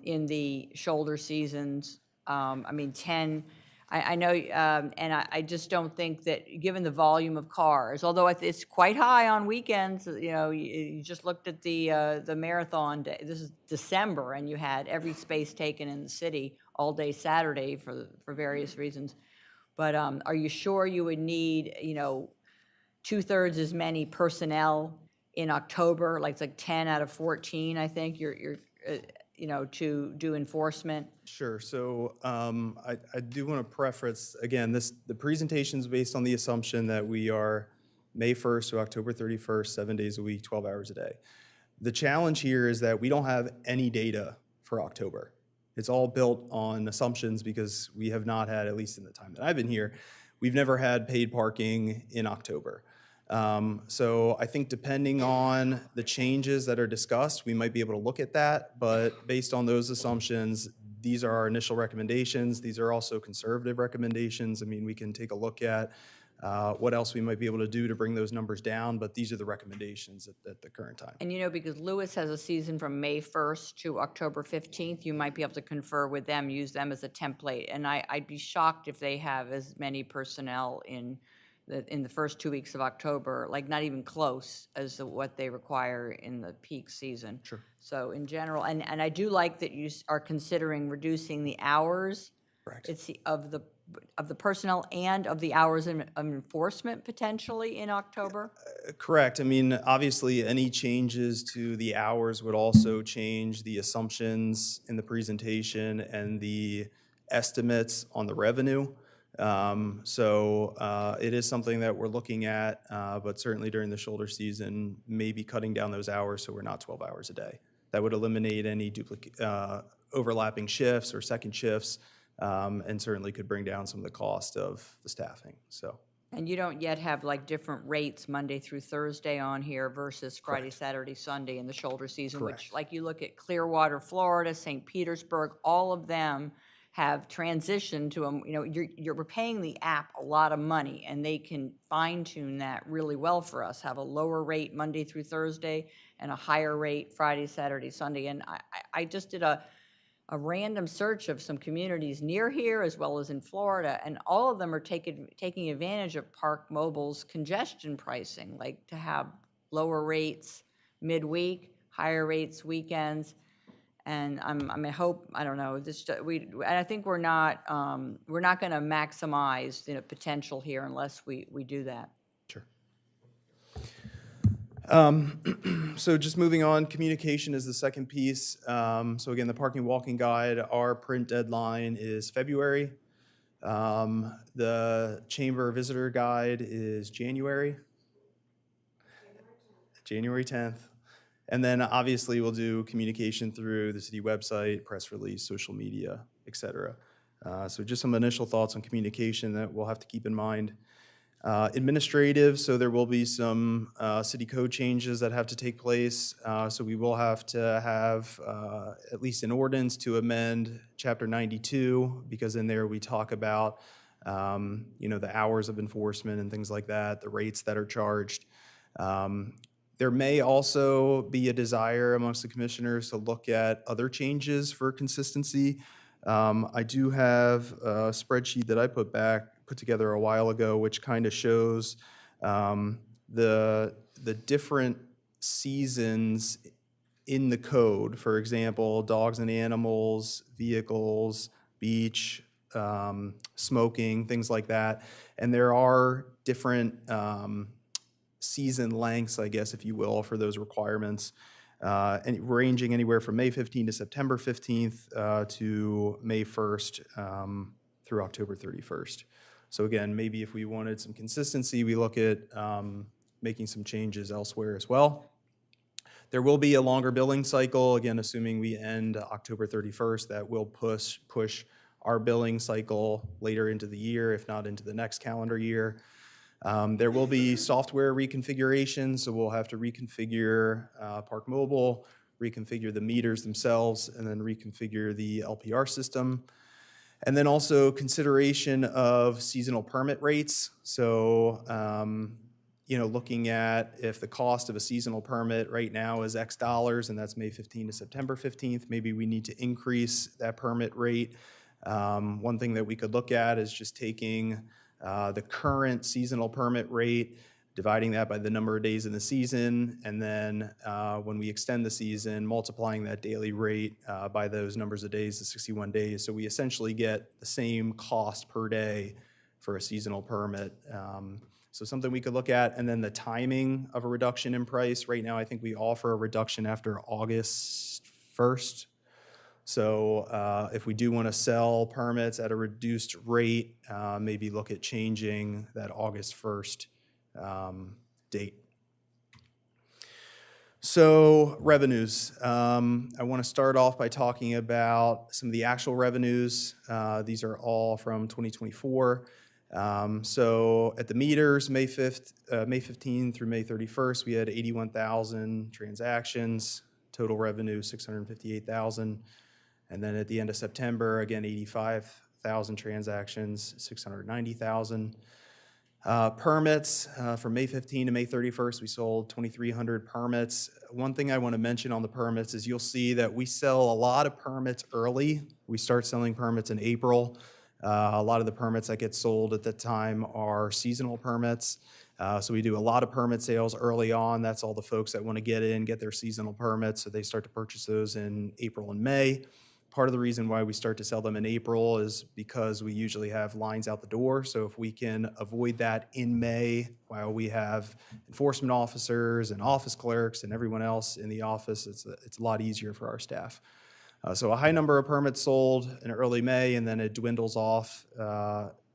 in the shoulder seasons. 10, I know, and I just don't think that, given the volume of cars, although it's quite high on weekends, you just looked at the marathon day. This is December, and you had every space taken in the city all day Saturday for various reasons. But are you sure you would need, 2/3 as many personnel in October, like 10 out of 14, I think, you're to do enforcement? Sure. So I do want to preface, again, the presentation is based on the assumption that we are May 1st to October 31st, 7 days a week, 12 hours a day. The challenge here is that we don't have any data for October. It's all built on assumptions because we have not had, at least in the time that I've been here, we've never had paid parking in October. So I think depending on the changes that are discussed, we might be able to look at that. But based on those assumptions, these are our initial recommendations. These are also conservative recommendations. We can take a look at what else we might be able to do to bring those numbers down, but these are the recommendations at the current time. And because Lewes has a season from May 1st to October 15th, you might be able to confer with them, use them as a template. And I'd be shocked if they have as many personnel in the first 2 weeks of October, not even close as to what they require in the peak season. Sure. So in general, and I do like that you are considering reducing the hours. Correct. It's of the personnel and of the hours of enforcement potentially in October? Correct. Obviously, any changes to the hours would also change the assumptions in the presentation and the estimates on the revenue. So it is something that we're looking at, but certainly during the shoulder season, maybe cutting down those hours so we're not 12 hours a day. That would eliminate any overlapping shifts or second shifts, and certainly could bring down some of the cost of the staffing. So. And you don't yet have like different rates Monday through Thursday on here versus Friday, Saturday, Sunday in the shoulder season, which like you look at Clearwater, Florida, St. Petersburg, all of them have transitioned to a, you're paying the app a lot of money and they can fine tune that really well for us, have a lower rate Monday through Thursday and a higher rate Friday, Saturday, Sunday. And I just did a random search of some communities near here as well as in Florida, and all of them are taking advantage of Park Mobile's congestion pricing, like to have lower rates midweek, higher rates weekends. And I hope, I don't know, and I think we're not going to maximize potential here unless we do that. Sure. So just moving on, communication is the second piece. So again, the parking walking guide, our print deadline is February. The chamber visitor guide is January 10th. And then obviously we'll do communication through the city website, press release, social media, et cetera. So just some initial thoughts on communication that we'll have to keep in mind. Administrative, so there will be some city code changes that have to take place. So we will have to have at least an ordinance to amend Chapter 92, because in there we talk about the hours of enforcement and things like that, the rates that are charged. There may also be a desire amongst the commissioners to look at other changes for consistency. I do have a spreadsheet that I put together a while ago, which kind of shows the different seasons in the code. For example, dogs and animals, vehicles, beach, smoking, things like that. And there are different season lengths, I guess, if you will, for those requirements. And ranging anywhere from May 15th to September 15th to May 1st through October 31st. So again, maybe if we wanted some consistency, we look at making some changes elsewhere as well. There will be a longer billing cycle, again, assuming we end October 31st, that will push our billing cycle later into the year, if not into the next calendar year. There will be software reconfiguration, so we'll have to reconfigure Park Mobile, reconfigure the meters themselves, and then reconfigure the LPR system. And then also consideration of seasonal permit rates. So, looking at if the cost of a seasonal permit right now is X dollars, and that's May 15th to September 15th, maybe we need to increase that permit rate. One thing that we could look at is just taking the current seasonal permit rate, dividing that by the number of days in the season, and then when we extend the season, multiplying that daily rate by those numbers of days, the 61 days. So we essentially get the same cost per day for a seasonal permit. So something we could look at, and then the timing of a reduction in price. Right now, I think we offer a reduction after August 1st. So if we do want to sell permits at a reduced rate, maybe look at changing that August 1st date. So revenues. I want to start off by talking about some of the actual revenues. These are all from 2024. So at the meters, May 15 through May 31st, we had 81,000 transactions, total revenue 658,000. And then at the end of September, again, 85,000 transactions, 690,000. Permits, from May 15 to May 31st, we sold 2,300 permits. One thing I want to mention on the permits is you'll see that we sell a lot of permits early. We start selling permits in April. A lot of the permits that get sold at that time are seasonal permits. So we do a lot of permit sales early on. That's all the folks that want to get their seasonal permits. So they start to purchase those in April and May. Part of the reason why we start to sell them in April is because we usually have lines out the door. So if we can avoid that in May while we have enforcement officers and office clerks and everyone else in the office, it's a lot easier for our staff. So a high number of permits sold in early May, and then it dwindles off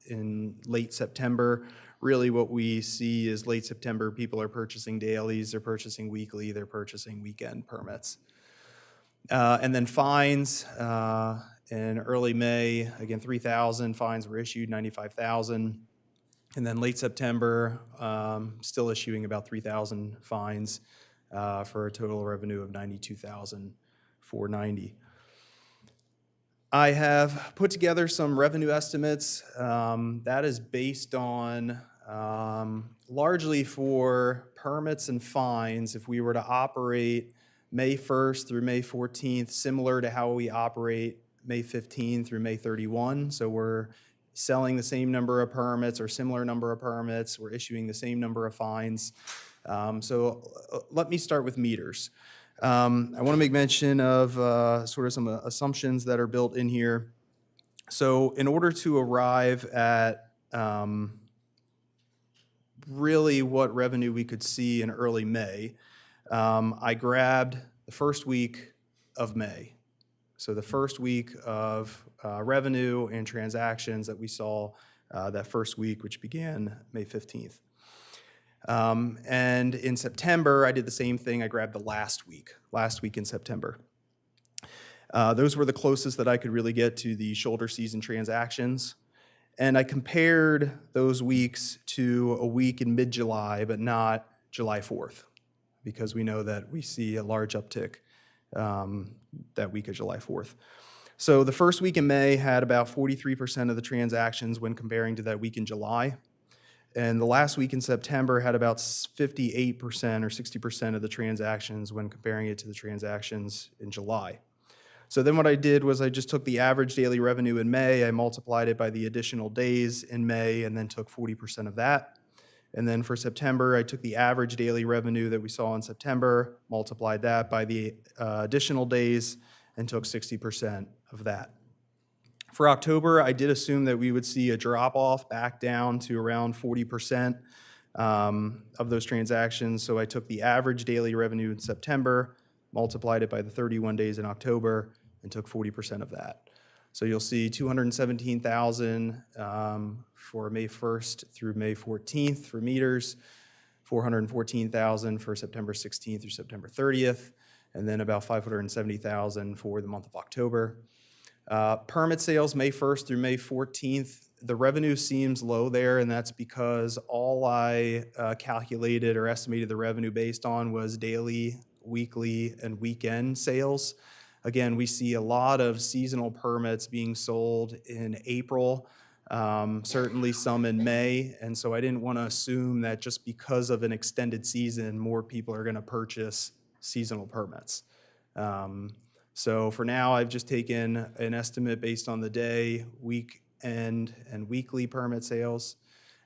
in late September. Really what we see is late September, people are purchasing dailies, they're purchasing weekly, they're purchasing weekend permits. And then fines, in early May, again, 3,000 fines were issued, 95,000. And then late September, still issuing about 3,000 fines for a total revenue of 92,490. I have put together some revenue estimates. That is based on largely for permits and fines. If we were to operate May 1st through May 14th, similar to how we operate May 15th through May 31. So we're selling the same number of permits or similar number of permits. We're issuing the same number of fines. Let me start with meters. I want to make mention of sort of some assumptions that are built in here. So in order to arrive at really what revenue we could see in early May, I grabbed the first week of May. So the first week of revenue and transactions that we saw that first week, which began May 15th. And in September, I did the same thing. I grabbed the last week in September. Those were the closest that I could really get to the shoulder season transactions. And I compared those weeks to a week in mid-July, but not July 4th, because we know that we see a large uptick that week of July 4th. So the first week in May had about 43% of the transactions when comparing to that week in July. And the last week in September had about 58% or 60% of the transactions when comparing it to the transactions in July. So then what I did was I just took the average daily revenue in May, I multiplied it by the additional days in May, and then took 40% of that. And then for September, I took the average daily revenue that we saw in September, multiplied that by the additional days, and took 60% of that. For October, I did assume that we would see a drop-off back down to around 40% of those transactions. So I took the average daily revenue in September, multiplied it by the 31 days in October, and took 40% of that. So you'll see 217,000 for May 1st through May 14th for meters, 414,000 for September 16th through September 30th, and then about 570,000 for the month of October. Permit sales, May 1st through May 14th, the revenue seems low there, and that's because all I calculated or estimated the revenue based on was daily, weekly, and weekend sales. Again, we see a lot of seasonal permits being sold in April, certainly some in May, and so I didn't want to assume that just because of an extended season, more people are going to purchase seasonal permits. So for now, I've just taken an estimate based on the day, weekend, and weekly permit sales.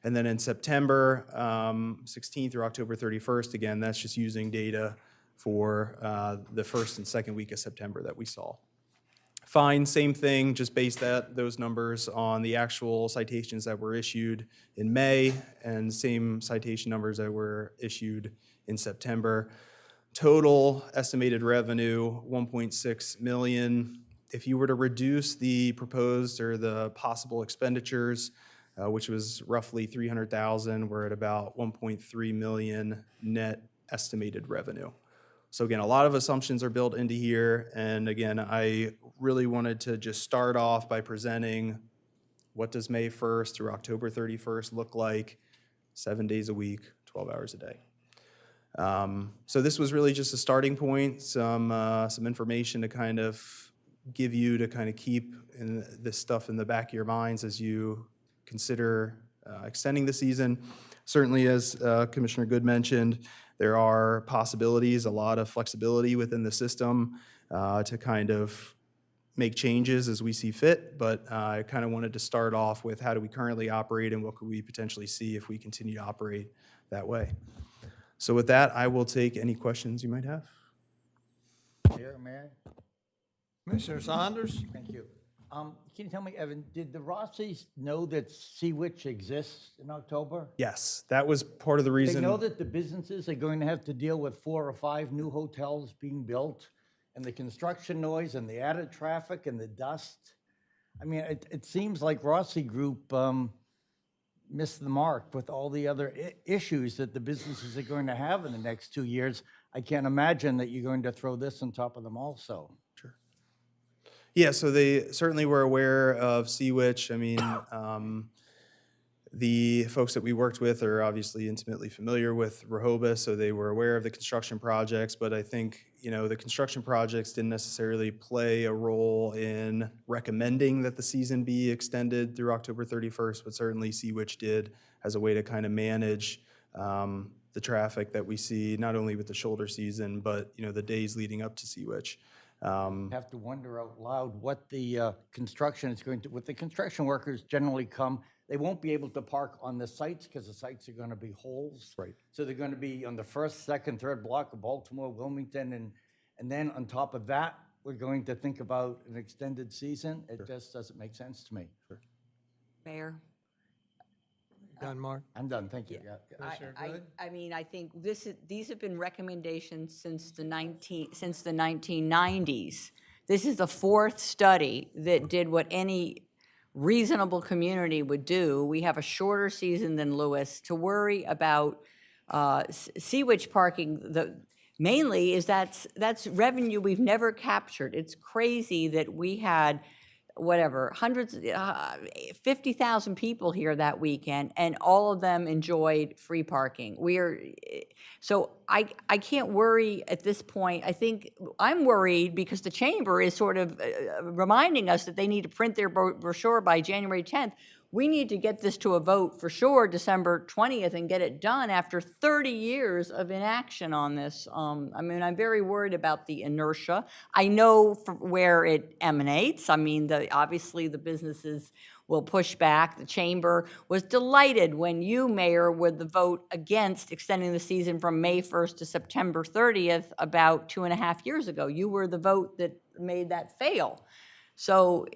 And then in September 16th through October 31st, again, that's just using data for the first and second week of September that we saw. Fine, same thing, just based those numbers on the actual citations that were issued in May and same citation numbers that were issued in September. Total estimated revenue, 1.6 million. If you were to reduce the proposed or the possible expenditures, which was roughly 300,000, we're at about 1.3 million net estimated revenue. So again, a lot of assumptions are built into here. And again, I really wanted to just start off by presenting what does May 1st through October 31st look like, 7 days a week, 12 hours a day. So this was really just a starting point, some information to kind of give you to kind of keep this stuff in the back of your minds as you consider extending the season. Certainly, as Commissioner Good mentioned, there are possibilities, a lot of flexibility within the system to kind of make changes as we see fit, but I kind of wanted to start off with how do we currently operate and what could we potentially see if we continue to operate that way. So with that, I will take any questions you might have. Chair, may I? Commissioner Saunders? Thank you. Can you tell me, Evan, did the Rossies know that Sea Witch exists in October? Yes, that was part of the reason. They know that the businesses are going to have to deal with 4 or 5 new hotels being built and the construction noise and the added traffic and the dust. I mean, it seems like Rossi Group missed the mark with all the other issues that the businesses are going to have in the next 2 years. I can't imagine that you're going to throw this on top of them also. Yeah, so they certainly were aware of Sea-Witch. I mean, the folks that we worked with are obviously intimately familiar with Rehoboth, so they were aware of the construction projects. But I think, the construction projects didn't necessarily play a role in recommending that the season be extended through October 31st, but certainly Sea-Witch did as a way to kind of manage the traffic that we see, not only with the shoulder season, but, the days leading up to Sea-Witch. Have to wonder out loud what the construction is going to, what the construction workers generally come, they won't be able to park on the sites because the sites are going to be holes. Right. So they're going to be on the first, second, third block of Baltimore, Wilmington, and then on top of that, we're going to think about an extended season. It just doesn't make sense to me. Mayor? Done, Mark? I'm done, thank you. Yeah. I mean, I think these have been recommendations since the 1990s. This is the fourth study that did what any reasonable community would do. We have a shorter season than Lewes. To worry about Sea-Witch parking, mainly is that's revenue we've never captured. It's crazy that we had hundreds, 50,000 people here that weekend, and all of them enjoyed free parking. So I can't worry at this point. I think I'm worried because the chamber is sort of reminding us that they need to print their brochure by January 10th. We need to get this to a vote for sure December 20th and get it done after 30 years of inaction on this. I mean, I'm very worried about the inertia. I know where it emanates. I mean, obviously the businesses will push back. The chamber was delighted when you, Mayor, with the vote against extending the season from May 1st to September 30th about 2.5 years ago. You were the vote that made that fail. So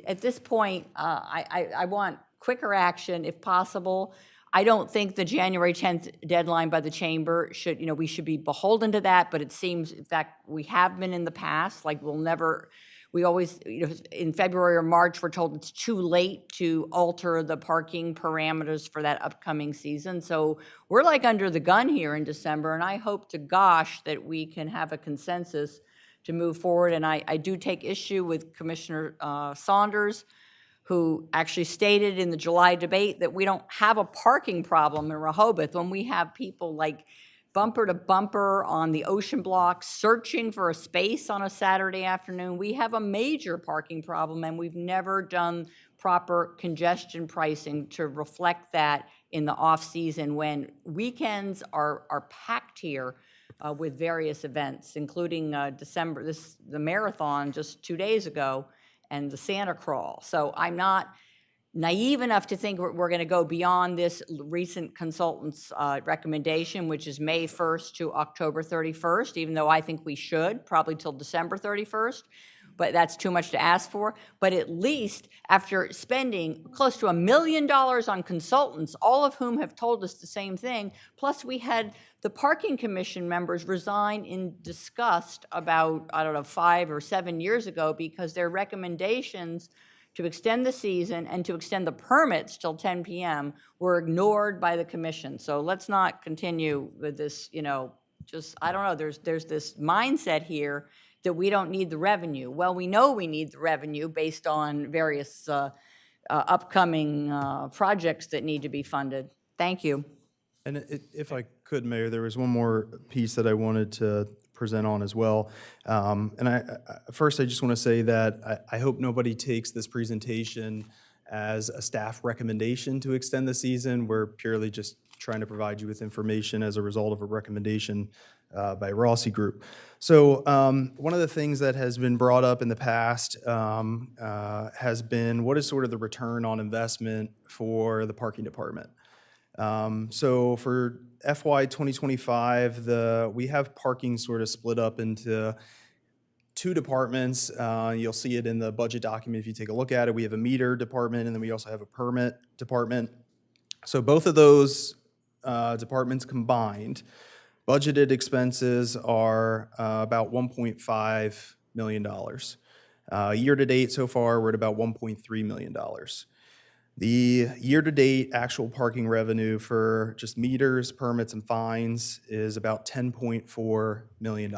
at this point, I want quicker action if possible. I don't think the January 10th deadline by the chamber should, we should be beholden to that, but it seems, in fact, we have been in the past, like we always, in February or March, we're told it's too late to alter the parking parameters for that upcoming season. So we're like under the gun here in December, and I hope to gosh that we can have a consensus to move forward. And I do take issue with Commissioner Saunders, who actually stated in the July debate that we don't have a parking problem in Rehoboth when we have people like bumper to bumper on the ocean block searching for a space on a Saturday afternoon. We have a major parking problem, and we've never done proper congestion pricing to reflect that in the off-season when weekends are packed here with various events, including the marathon just 2 days ago and the Santa Crawl. So I'm not naive enough to think we're going to go beyond this recent consultant's recommendation, which is May 1st to October 31st, even though I think we should, probably till December 31st. But that's too much to ask for. But at least after spending close to $1 million on consultants, all of whom have told us the same thing, plus we had the Parking Commission members resign in disgust about, 5 or 7 years ago because their recommendations to extend the season and to extend the permits till 10 p.m. were ignored by the commission. So let's not continue with this, there's this mindset here that we don't need the revenue. Well, we know we need the revenue based on various upcoming projects that need to be funded. Thank you. And if I could, Mayor, there was one more piece that I wanted to present on as well. First, I just want to say that I hope nobody takes this presentation as a staff recommendation to extend the season. We're purely just trying to provide you with information as a result of a recommendation by Rossi Group. So one of the things that has been brought up in the past has been what is sort of the return on investment for the parking department. So for FY 2025, we have parking sort of split up into two departments. You'll see it in the budget document if you take a look at it. We have a meter department, and then we also have a permit department. So both of those departments combined Budgeted expenses are about $1.5 million. Year-to-date so far, we're at about $1.3 million. The year-to-date actual parking revenue for just meters, permits, and fines is about $10.4 million.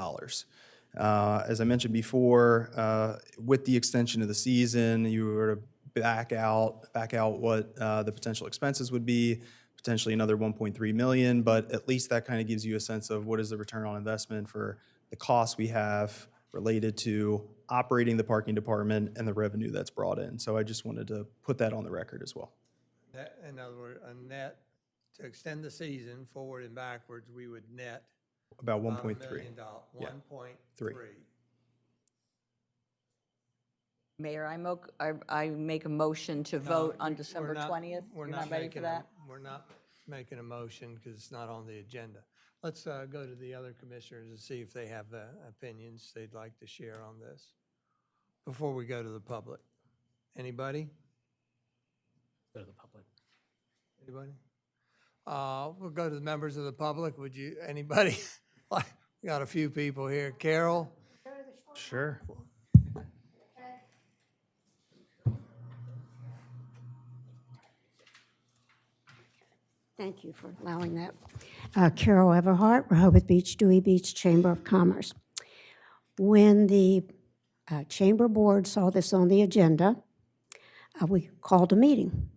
As I mentioned before, with the extension of the season, you were to back out what the potential expenses would be, potentially another 1.3 million, but at least that kind of gives you a sense of what is the return on investment for the costs we have related to operating the parking department and the revenue that's brought in. So I just wanted to put that on the record as well. In other words, a net, to extend the season forward and backwards, we would net About $1 $1.3. million. Yeah. 1.3. Mayor, I make a motion to vote on December 20th. We're You're not not ready for making that? We're not making a motion because it's not on the agenda. Let's go to the other commissioners and see if they have opinions they'd like to share on this before we go to the public. Anybody? Go to the public. Anybody? We'll go to the members of the public. Would you, anybody? We got a few people here. Carol? Sure. Thank you for allowing that. Carol Everhart, Rehoboth Beach, Dewey Beach Chamber of Commerce. When the Chamber Board saw this on the agenda, we called a meeting.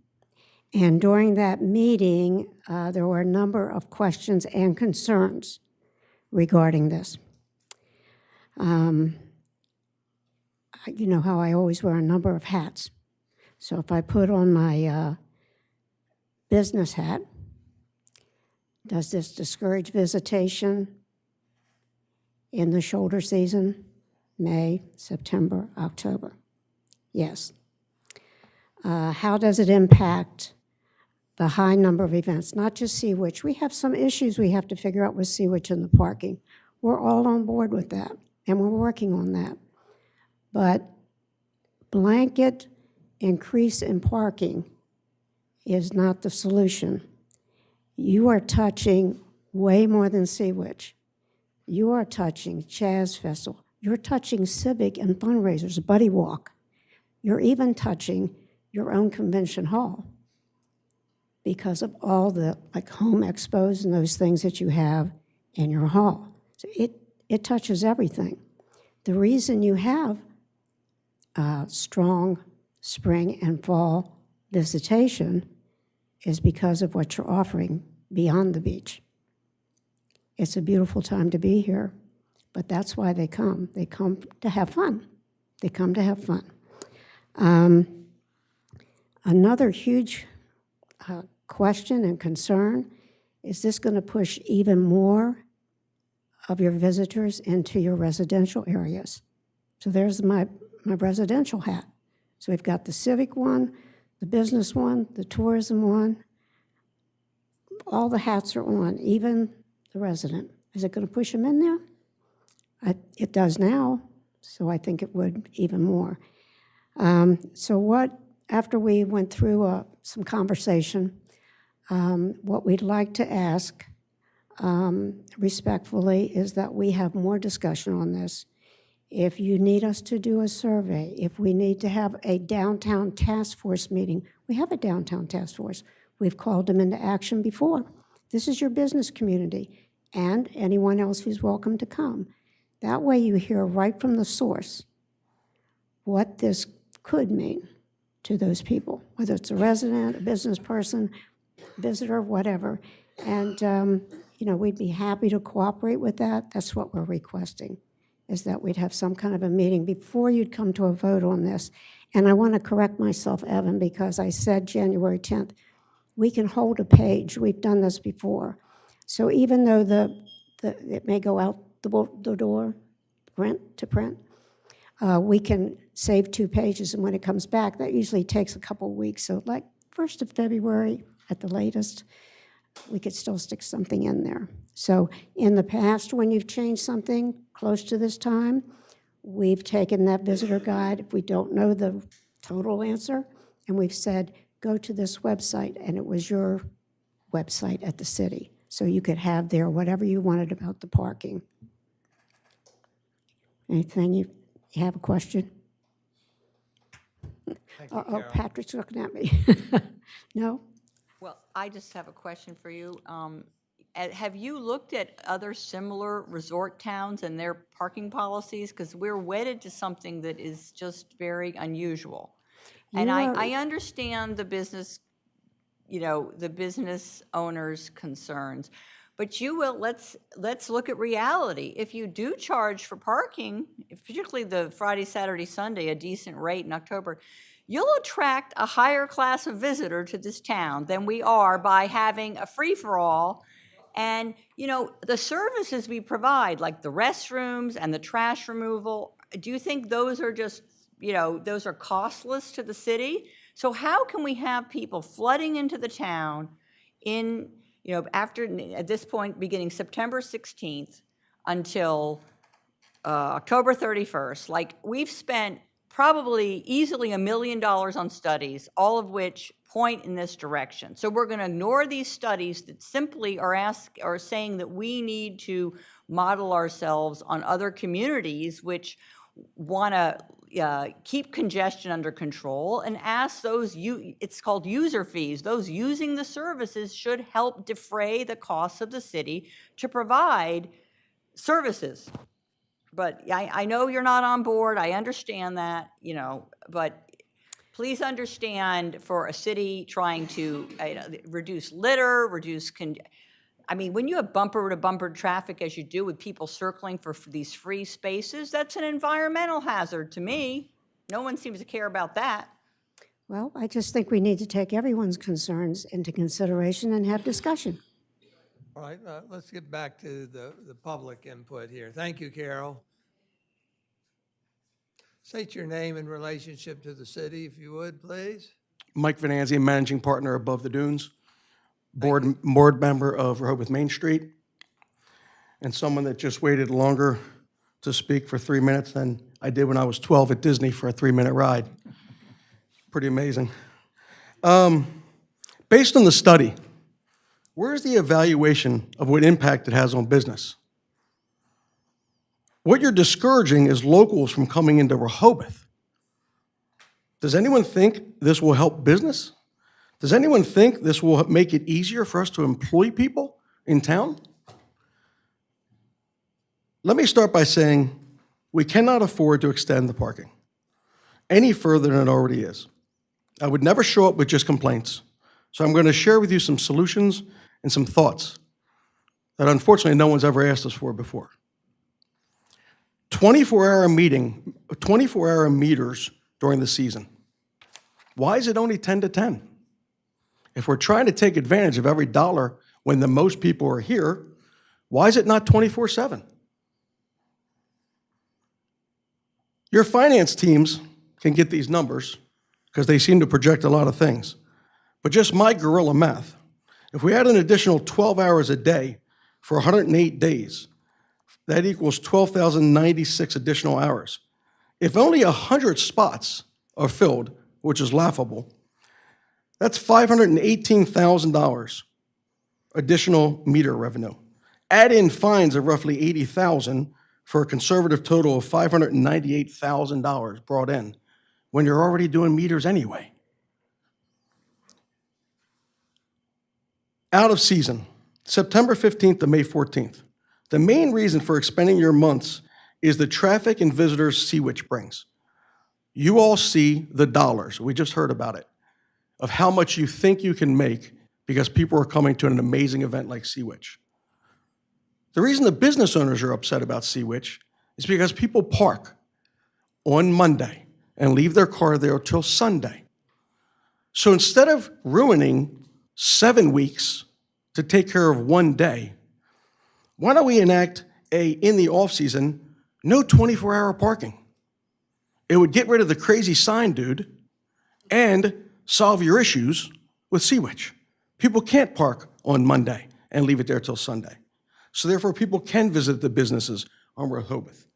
And during that meeting, there were a number of questions and concerns regarding this. You know how I always wear a number of hats. So if I put on my business hat, does this discourage visitation in the shoulder season? May, September, October? Yes. How does it impact the high number of events? Not just Seawitch. We have some issues we have to figure out with Seawitch and the parking. We're all on board with that, and we're working on that. But blanket increase in parking is not the solution. You are touching way more than Seawitch. You are touching Chaz Festival. You're touching civic and fundraisers, Buddy Walk. You're even touching your own convention hall because of all the like home expos and those things that you have in your hall. So it touches everything. The reason you have strong spring and fall visitation is because of what you're offering beyond the beach. It's a beautiful time to be here, but that's why they come. They come to have fun. They come to have fun. Another huge question and concern, is this going to push even more of your visitors into your residential areas? So there's my residential hat. So we've got the civic one, the business one, the tourism one. All the hats are on, even the resident. Is it going to push them in there? It does now, so I think it would even more. After we went through some conversation, what we'd like to ask respectfully is that we have more discussion on this. If you need us to do a survey, if we need to have a downtown task force meeting, we have a downtown task force. We've called them into action before. This is your business community and anyone else who's welcome to come. That way you hear right from the source what this could mean to those people, whether it's a resident, a business person, visitor, whatever. And, we'd be happy to cooperate with that. That's what we're requesting, is that we'd have some kind of a meeting before you'd come to a vote on this. And I want to correct myself, Evan, because I said January 10th. We can hold a page. We've done this before. So even though it may go out the door, print, we can save 2 pages, and when it comes back, that usually takes a couple weeks. So like 1st of February at the latest, we could still stick something in there. So in the past, when you've changed something close to this time, we've taken that visitor guide, if we don't know the total answer, and we've said, go to this website, and it was your website at the city. So you could have there whatever you wanted about the parking. Anything, you have a question? Oh, Patrick's looking at me. No? Well, I just have a question for you. Have you looked at other similar resort towns and their parking policies? Because we're wedded to something that is just very unusual. And You are- I understand the business, the business owner's concerns, but let's look at reality. If you do charge for parking, particularly the Friday, Saturday, Sunday, a decent rate in October, you'll attract a higher class of visitor to this town than we are by having a free-for-all. And, the services we provide, like the restrooms and the trash removal, do you think those are just, those are costless to the city? So how can we have people flooding into the town at this point, beginning September 16th until October 31st? Like, we've spent probably easily $1 million on studies, all of which point in this direction. So we're going to ignore these studies that simply are saying that we need to model ourselves on other communities which want to keep congestion under control, and ask those, it's called user fees, those using the services should help defray the costs of the city to provide services. But I know you're not on board, I understand that, but please understand, for a city trying to reduce litter, when you have bumper-to-bumper traffic as you do with people circling for these free spaces, that's an environmental hazard to me. No one seems to care about that. Well, I just think we need to take everyone's concerns into consideration and have discussion. All right, let's get back to the public input here. Thank you, Carol. State your name in relationship to the city, if you would, please. Mike Venanzi, managing partner Above the Dunes, board member of Rehoboth Main Street, and someone that just waited longer to speak for 3 minutes than I did when I was 12 at Disney for a 3-minute ride. Pretty amazing. Based on the study, where's the evaluation of what impact it has on business? What you're discouraging is locals from coming into Rehoboth. Does anyone think this will help business? Does anyone think this will make it easier for us to employ people in town? Let me start by saying we cannot afford to extend the parking any further than it already is. I would never show up with just complaints. So I'm going to share with you some solutions and some thoughts that unfortunately no one's ever asked us for before. 24-hour meters during the season. Why is it only 10 to 10? If we're trying to take advantage of every dollar when the most people are here, why is it not 24/7? Your finance teams can get these numbers because they seem to project a lot of things. But just my guerrilla math, if we add an additional 12 hours a day for 108 days, that equals 12,096 additional hours. If only 100 spots are filled, which is laughable, that's $518,000 additional meter revenue. Add in fines of roughly $80,000 for a conservative total of $598,000 brought in when you're already doing meters anyway. Out of season, September 15th to May 14th. The main reason for expending your months is the traffic and visitors Seawitch brings. You all see the dollars, we just heard about it, of how much you think you can make because people are coming to an amazing event like Seawitch. The reason the business owners are upset about Seawitch is because people park on Monday and leave their car there till Sunday. So instead of ruining 7 weeks to take care of one day, why don't we enact in the off-season, no 24-hour parking? It would get rid of the crazy sign dude and solve your issues with Seawitch. People can't park on Monday and leave it there till Sunday. So therefore, people can visit the businesses on Rehoboth.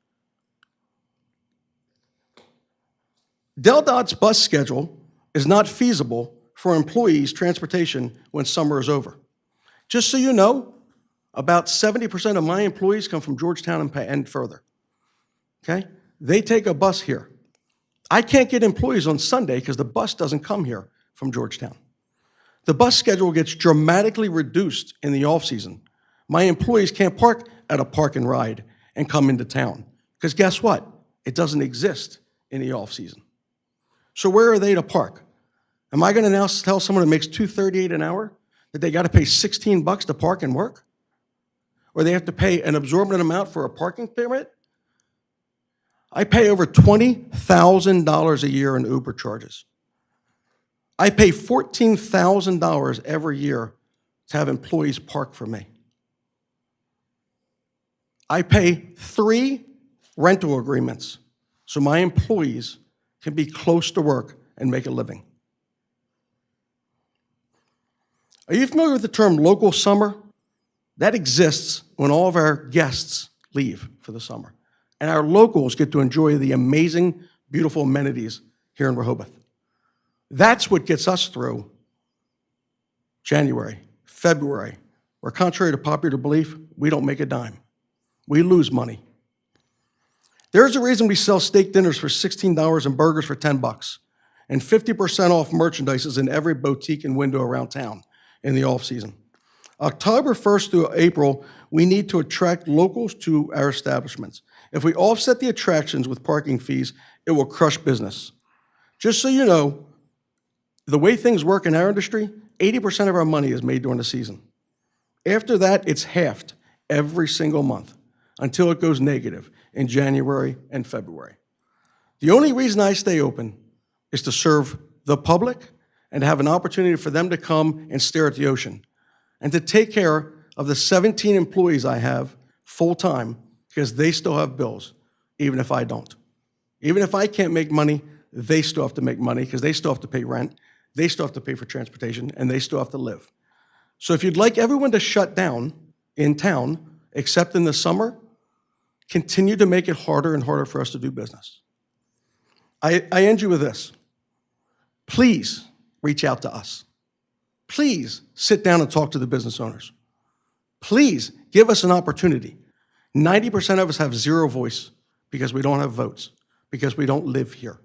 Del Dot's bus schedule is not feasible for employees' transportation when summer is over. Just so you know, About 70% of my employees come from Georgetown and further, okay? They take a bus here. I can't get employees on Sunday because the bus doesn't come here from Georgetown. The bus schedule gets dramatically reduced in the off-season. My employees can't park at a park and ride and come into town because guess what? It doesn't exist in the off-season. So where are they to park? Am I gonna now tell someone that makes $2.38 an hour that they gotta pay $16 to park and work? Or they have to pay an absorbent amount for a parking permit? I pay over $20,000 a year in Uber charges. I pay $14,000 every year to have employees park for me. I pay 3 rental agreements so my employees can be close to work and make a living. Are you familiar with the term local summer? That exists when all of our guests leave for the summer. And our locals get to enjoy the amazing, beautiful amenities here in Rehoboth. That's what gets us through January, February, where contrary to popular belief, we don't make a dime. We lose money. There's a reason we sell steak dinners for $16 and burgers for $10, and 50% off merchandise is in every boutique and window around town in the off-season. October 1st through April, we need to attract locals to our establishments. If we offset the attractions with parking fees, it will crush business. Just so you know, the way things work in our industry, 80% of our money is made during the season. After that, it's halved every single month until it goes negative in January and February. The only reason I stay open is to serve the public and have an opportunity for them to come and stare at the ocean and to take care of the 17 employees I have full-time because they still have bills, even if I don't. Even if I can't make money, they still have to make money because they still have to pay rent, they still have to pay for transportation, and they still have to live. So if you'd like everyone to shut down in town, except in the summer, continue to make it harder and harder for us to do business. I end you with this. Please reach out to us. Please sit down and talk to the business owners. Please give us an opportunity. 90% of us have zero voice because we don't have votes, because we don't live here.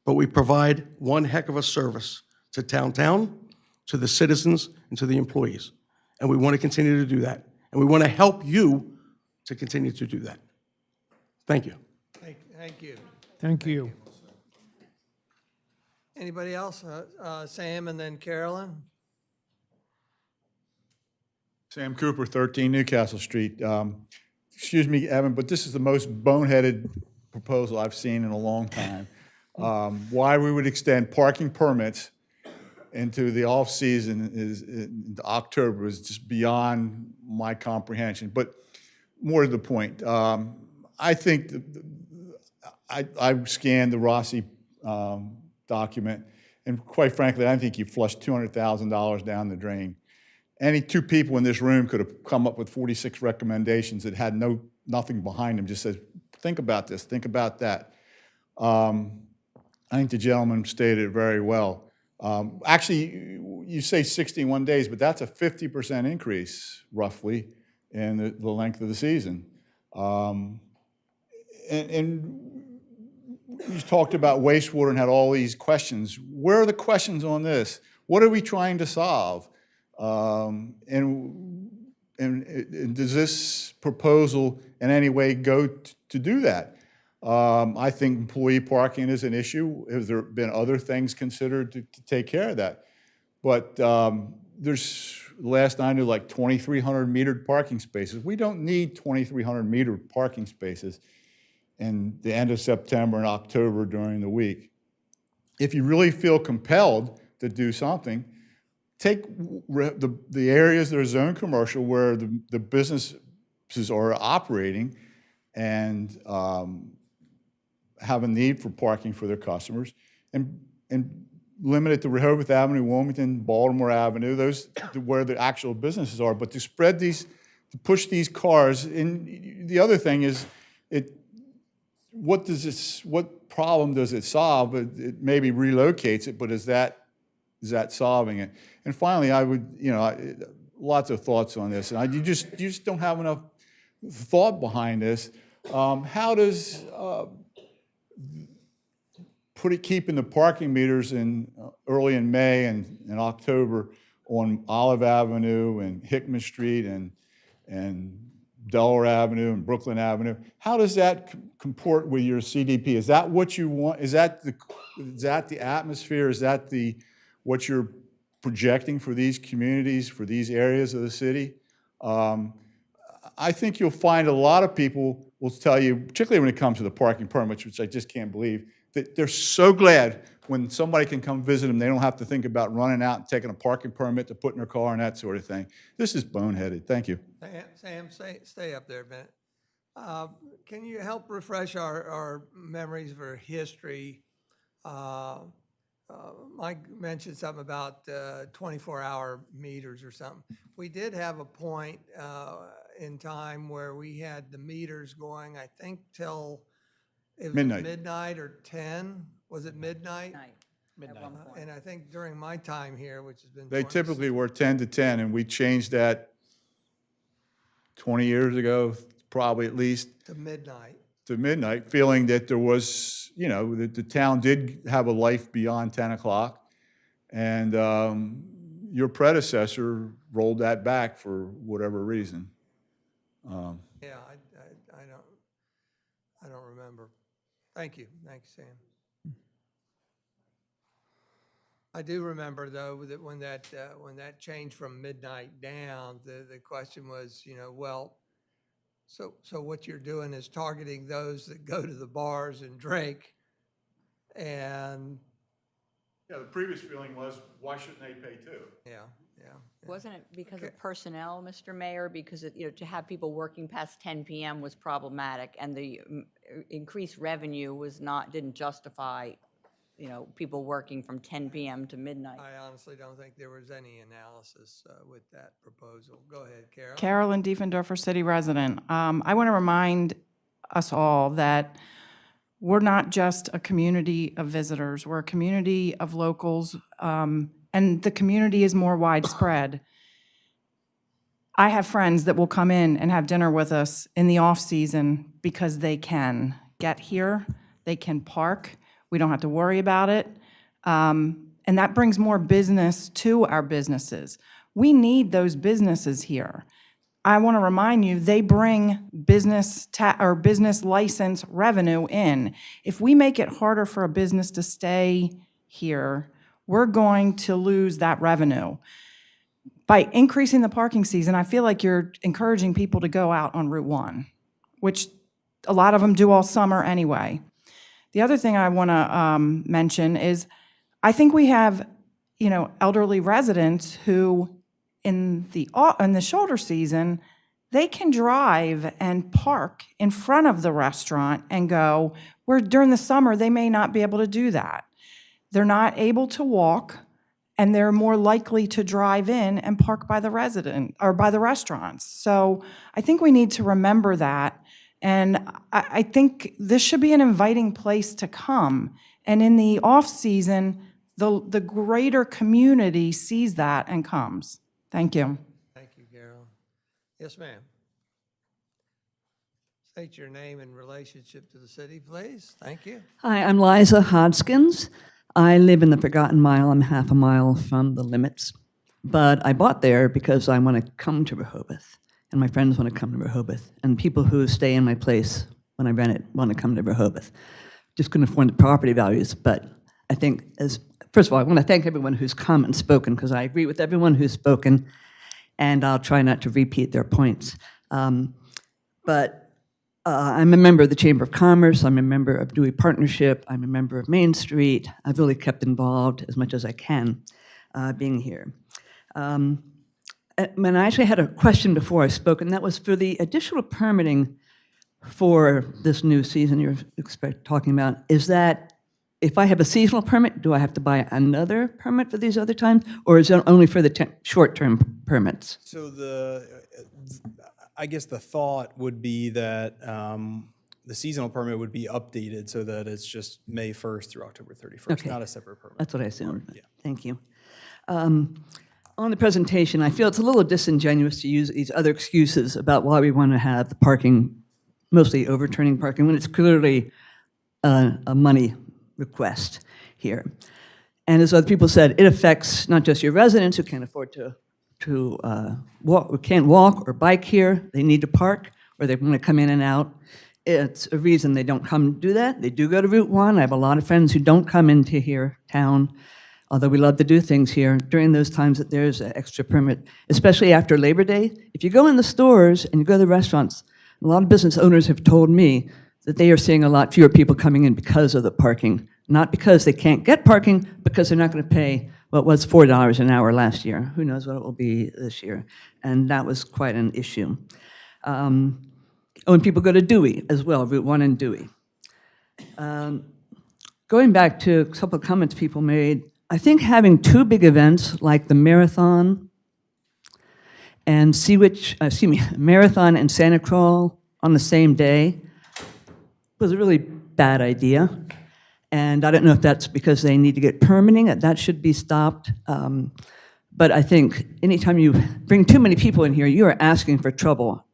But we provide one heck of a service to town, to the citizens, and to the employees. And we want to continue to do that. And we want to help you to continue to do that. Thank you. Thank you. Thank you. Anybody else? Sam and then Carolyn? Sam Cooper, 13 Newcastle Street. Excuse me, Evan, but this is the most boneheaded proposal I've seen in a long time. Why we would extend parking permits into the off-season is into October is just beyond my comprehension. But more to the point, I think I scanned the Rossi document, and quite frankly, I think you flushed $200,000 down the drain. Any 2 people in this room could have come up with 46 recommendations that had nothing behind them, just says, think about this, think about that. I think the gentleman stated it very well. Actually, you say 61 days, but that's a 50% increase, roughly, in the length of the season. And you talked about wastewater and had all these questions. Where are the questions on this? What are we trying to solve? And does this proposal in any way go to do that? I think employee parking is an issue. Have there been other things considered to take care of that? But there's, last I knew, like 2,300 metered parking spaces. We don't need 2,300 metered parking spaces in the end of September and October during the week. If you really feel compelled to do something, take the areas that are zone commercial where the businesses are operating and have a need for parking for their customers, and limit it to Rehoboth Avenue, Wilmington, Baltimore Avenue, those where the actual businesses are. But to spread these, to push these cars, and the other thing is, what problem does it solve? It maybe relocates it, but is that solving it? And finally, I would, lots of thoughts on this, and you just don't have enough thought behind this. How does keeping the parking meters in early in May and in October on Olive Avenue and Hickman Street and Delaware Avenue and Brooklyn Avenue, how does that comport with your CDP? Is that what you want? Is that the atmosphere? Is that what you're projecting for these communities, for these areas of the city? I think you'll find a lot of people will tell you, particularly when it comes to the parking permits, which I just can't believe, that they're so glad when somebody can come visit them. They don't have to think about running out and taking a parking permit to put in their car and that sort of thing. This is boneheaded. Thank you. Sam, stay up there a minute. Can you help refresh our memories for history? Mike mentioned something about 24-hour meters or something. We did have a point in time where we had the meters going, I think, till it was midnight or 10. Was it midnight? Midnight. At one point. And I think during my time here, which has been They typically were 10 to 10, and we changed that 20 years ago, probably at least. To midnight. To midnight, feeling that there was, that the town did have a life beyond 10 o'clock. And your predecessor rolled that back for whatever reason. Yeah, I don't remember. Thank you. Thanks, Sam. I do remember, though, that when that changed from midnight down, the question was, well, so what you're doing is targeting those that go to the bars and drink, and yeah, the previous feeling was, why shouldn't they pay too? Yeah. Wasn't it because of personnel, Mr. Mayor? Because to have people working past 10 p.m. was problematic, and the increased revenue didn't justify, people working from 10 p.m. to midnight. I honestly don't think there was any analysis with that proposal. Go ahead, Carol. Carolyn Diefendorfer, city resident. I want to remind us all that we're not just a community of visitors. We're a community of locals, and the community is more widespread. I have friends that will come in and have dinner with us in the off-season because they can get here, they can park, we don't have to worry about it, and that brings more business to our businesses. We need those businesses here. I want to remind you, they bring business license revenue in. If we make it harder for a business to stay here, we're going to lose that revenue. By increasing the parking season, I feel like you're encouraging people to go out on Route 1, which a lot of them do all summer anyway. The other thing I want to mention is I think we have, elderly residents who in the shoulder season, they can drive and park in front of the restaurant and go, where during the summer, they may not be able to do that. They're not able to walk, and they're more likely to drive in and park by the restaurants. So I think we need to remember that. And I think this should be an inviting place to come. And in the off-season, the greater community sees that and comes. Thank you. Thank you, Carol. Yes, ma'am. State your name and relationship to the city, please. Thank you. Hi, I'm Liza Hodgkins. I live in the Forgotten Mile. I'm half a mile from the limits. But I bought there because I want to come to Rehoboth, and my friends want to come to Rehoboth, and people who stay in my place when I rent it want to come to Rehoboth. Just couldn't afford the property values, but I think, first of all, I want to thank everyone who's come and spoken, because I agree with everyone who's spoken, and I'll try not to repeat their points. I'm a member of the Chamber of Commerce, I'm a member of Dewey Partnership, I'm a member of Main Street. I've really kept involved as much as I can being here. And I actually had a question before I spoke, and that was for the additional permitting for this new season you're talking about. Is that, if I have a seasonal permit, do I have to buy another permit for these other times, or is it only for the short-term permits? So I guess the thought would be that the seasonal permit would be updated so that it's just May 1st through October 31st, Okay. not a separate permit. That's what I assumed. Yeah. Thank you. on the presentation, I feel it's a little disingenuous to use these other excuses about why we want to have the parking, mostly overturning parking, when it's clearly a money request here. And as other people said, it affects not just your residents who can't afford to walk, or can't walk or bike here, they need to park, or they want to come in and out. It's a reason they don't come do that. They do go to Route 1. I have a lot of friends who don't come into here, town, although we love to do things here during those times that there's an extra permit, especially after Labor Day. If you go in the stores and you go to the restaurants, a lot of business owners have told me that they are seeing a lot fewer people coming in because of the parking, not because they can't get parking, because they're not going to pay what was $4 an hour last year. Who knows what it will be this year? And that was quite an issue. When people go to Dewey as well, Route 1 and Dewey. Going back to a couple of comments people made, I think having two big events like the marathon and marathon and Santa Crawl on the same day was a really bad idea. And I don't know if that's because they need to get permitting, that should be stopped. But I think anytime you bring too many people in here, you are asking for trouble.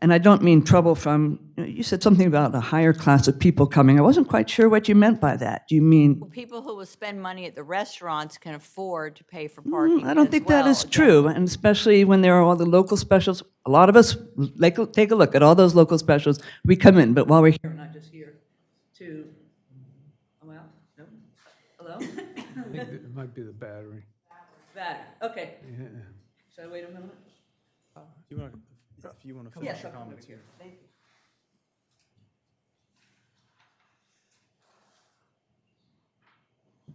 And I don't mean trouble from, you said something about a higher class of people coming. I wasn't quite sure what you meant by that. Do you mean? Well, people who will spend money at the restaurants can afford to pay for parking I don't as think that well. is true, and especially when there are all the local specials. A lot of us take a look at all those local specials. We come in, but while we're here, we're not just here to, oh, well, no? Hello? I think it might be the battery. That, okay. Yeah. Should I wait a minute? If you want to Yes, finish your I'll come comments over here. Thank you.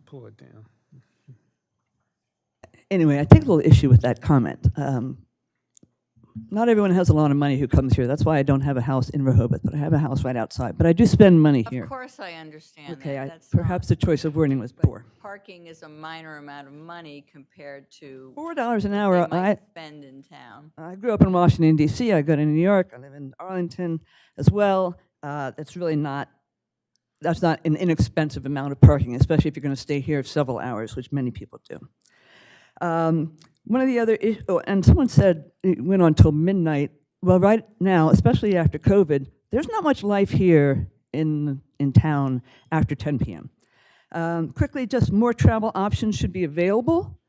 Pull it down. Anyway, I take a little issue with that comment. Not everyone has a lot of money who comes here. That's why I don't have a house in Rehoboth, but I have a house right outside. But I do spend money here. Of course I understand Okay, that. That's perhaps the choice of wording was poor. parking is a minor amount of money compared to $4 an what hour. they might spend in town. I grew up in Washington, D.C. I go to New York. I live in Arlington as well. That's not an inexpensive amount of parking, especially if you're going to stay here several hours, which many people do. One of the other issues, and someone said it went on till midnight. Well, right now, especially after COVID, there's not much life here in town after 10 p.m. Quickly, just more travel options should be available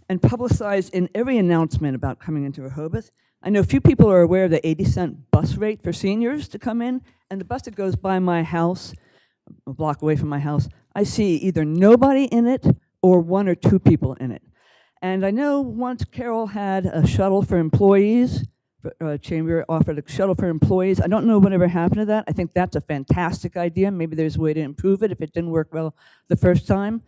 and publicized in every announcement about coming into Rehoboth. I know few people are aware of the 80-cent bus rate for seniors to come in, and the bus that goes by my house, a block away from my house, I see either nobody in it or one or two people in it. And I know once Carol had a shuttle for employees, Chamber offered a shuttle for employees. I don't know whatever happened to that. I think that's a fantastic idea. Maybe there's a way to improve it if it didn't work well the first time.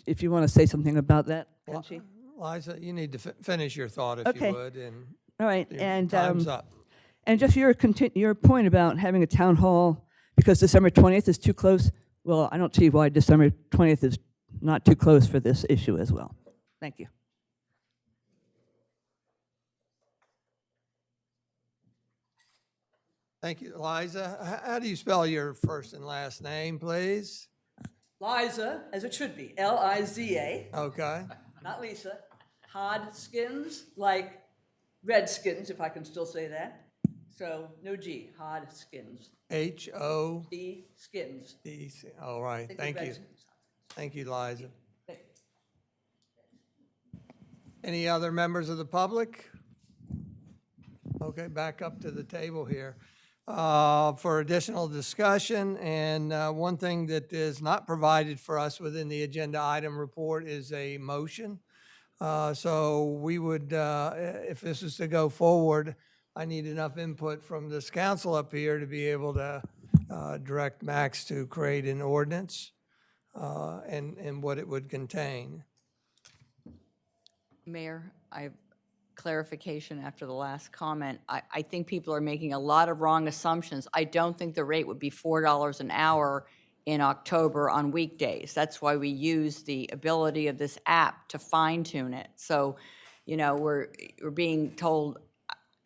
If you want to say something about that, Angie. Liza, you need to finish your thought if Okay. you would. And All right, your and time's up. And just your point about having a town hall because December 20th is too close. Well, I don't see why December 20th is not too close for this issue as well. Thank you. Thank you, Liza. How do you spell your first and last name, please? Liza, as it should be, L-I-Z-A. Okay. Not Lisa. Hodskins, like Redskins, if I can still say that. So no G, Hodskins. H-O. D, skins. D. All right. Think of Thank you. Redskins. Thank you, Liza. Thank you. Any other members of the public? Okay, back up to the table here for additional discussion. And one thing that is not provided for us within the agenda item report is a motion. So we would, if this is to go forward, I need enough input from this council up here to be able to direct Max to create an ordinance and what it would contain. Mayor, I have clarification after the last comment. I think people are making a lot of wrong assumptions. I don't think the rate would be $4 an hour in October on weekdays. That's why we use the ability of this app to fine tune it. So, you know, we're being told,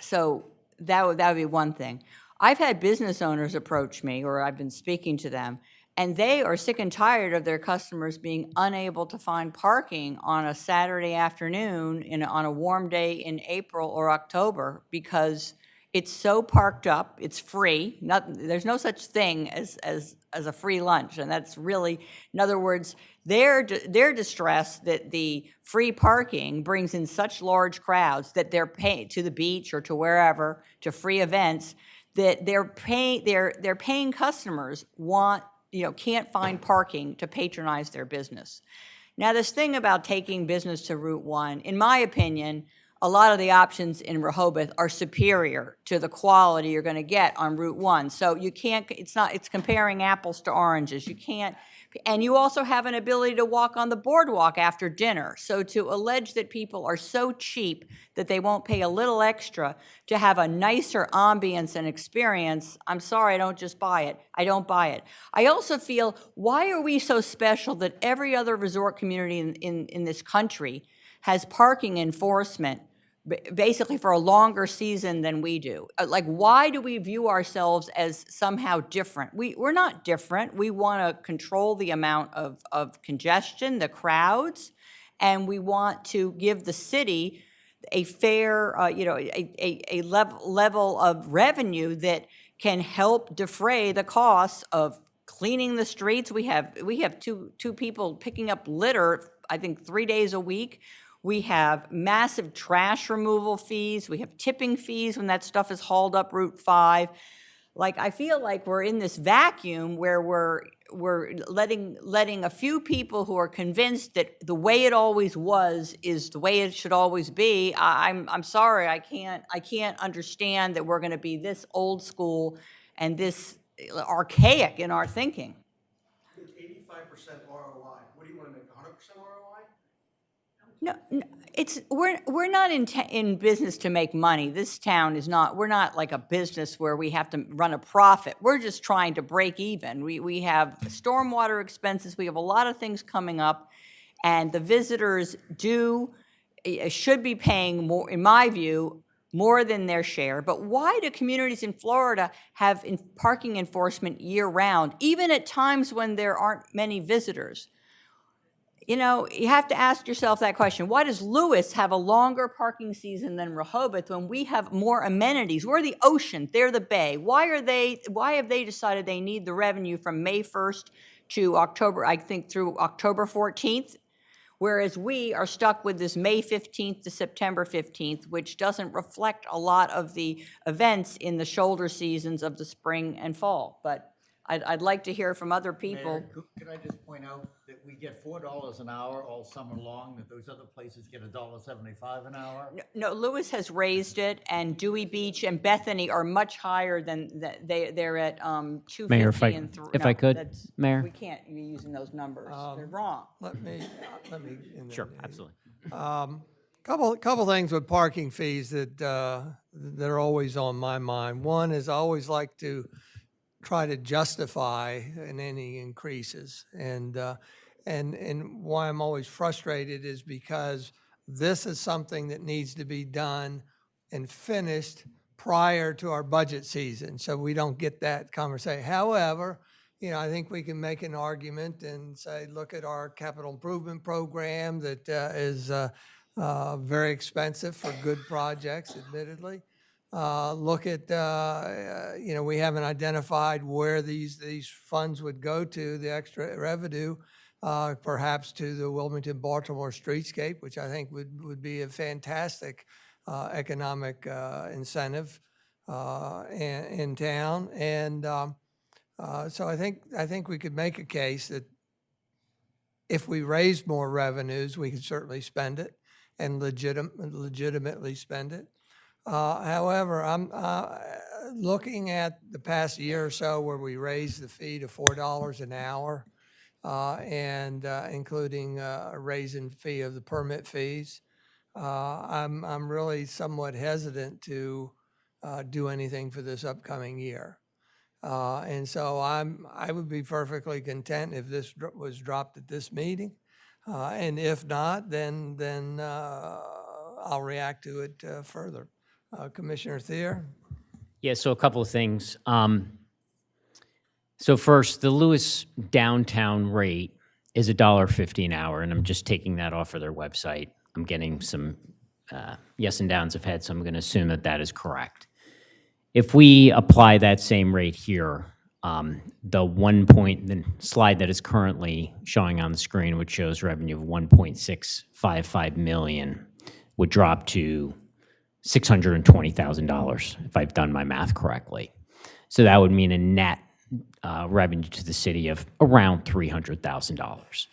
so that would be one thing. I've had business owners approach me, or I've been speaking to them, And they are sick and tired of their customers being unable to find parking on a Saturday afternoon on a warm day in April or October because it's so parked up, it's free. There's no such thing as a free lunch, and that's really, in other words, they're distressed that the free parking brings in such large crowds that they're paying to the beach or to wherever, to free events, that their paying customers can't find parking to patronize their business. Now, this thing about taking business to Route 1, in my opinion, a lot of the options in Rehoboth are superior to the quality you're going to get on Route 1. So you can't, it's comparing apples to oranges. You can't, and you also have an ability to walk on the boardwalk after dinner. So to allege that people are so cheap that they won't pay a little extra to have a nicer ambience and experience, I'm sorry, I don't just buy it. I don't buy it. I also feel, why are we so special that every other resort community in this country has parking enforcement basically for a longer season than we do? Like, why do we view ourselves as somehow different? We're not different. We want to control the amount of congestion, the crowds, and we want to give the city a fair, a level of revenue that can help defray the costs of cleaning the streets. We have two people picking up litter, I think 3 days a week. We have massive trash removal fees. We have tipping fees when that stuff is hauled up Route 5. Like, I feel like we're in this vacuum where we're letting a few people who are convinced that the way it always was is the way it should always be. I'm sorry, I can't understand that we're going to be this old school and this archaic in our thinking. 85% ROI. What do you want to make, 100% ROI? No, we're not in business to make money. This town is not, we're not like a business where we have to run a profit. We're just trying to break even. We have stormwater expenses. We have a lot of things coming up, and the visitors should be paying more, in my view, more than their share. But why do communities in Florida have parking enforcement year-round, even at times when there aren't many visitors? You know, you have to ask yourself that question. Why does Lewes have a longer parking season than Rehoboth when we have more amenities? We're the ocean, they're the bay. Why have they decided they need the revenue from May 1st to October, I think through October 14th? Whereas we are stuck with this May 15th to September 15th, which doesn't reflect a lot of the events in the shoulder seasons of the spring and fall. But I'd like to hear from other people. Mayor, could I just point out that we get $4 an hour all summer long, that those other places get $1.75 an hour? No, Lewes has raised it, and Dewey Beach and Bethany are much higher than they're at $2.50 Mayor, and if I could, Mayor? We can't be using those numbers. They're wrong. Let me. Sure, absolutely. Couple things with parking fees that are always on my mind. One is I always like to try to justify any increases, and why I'm always frustrated is because this is something that needs to be done and finished prior to our budget season, so we don't get that conversation. However, I think we can make an argument and say, look at our capital improvement program that is very expensive for good projects, admittedly. Look at, we haven't identified where these funds would go to, the extra revenue, perhaps to the Wilmington-Baltimore streetscape, which I think would be a fantastic economic incentive in town. And so I think we could make a case that if we raised more revenues, we could certainly spend it and legitimately spend it. However, I'm looking at the past year or so where we raised the fee to $4 an hour, and including a raising fee of the permit fees. I'm really somewhat hesitant to do anything for this upcoming year. And so I would be perfectly content if this was dropped at this meeting. And if not, then I'll react to it further. Commissioner Thier? Yeah, so a couple of things. So first, the Lewes downtown rate is $1.50 an hour, and I'm just taking that off of their website. I'm getting some yes and downs of head, so I'm going to assume that that is correct. If we apply that same rate here, the slide that is currently showing on the screen, which shows revenue of $1.655 million, would drop to $620,000 if I've done my math correctly. So that would mean a net revenue to the city of around $300,000.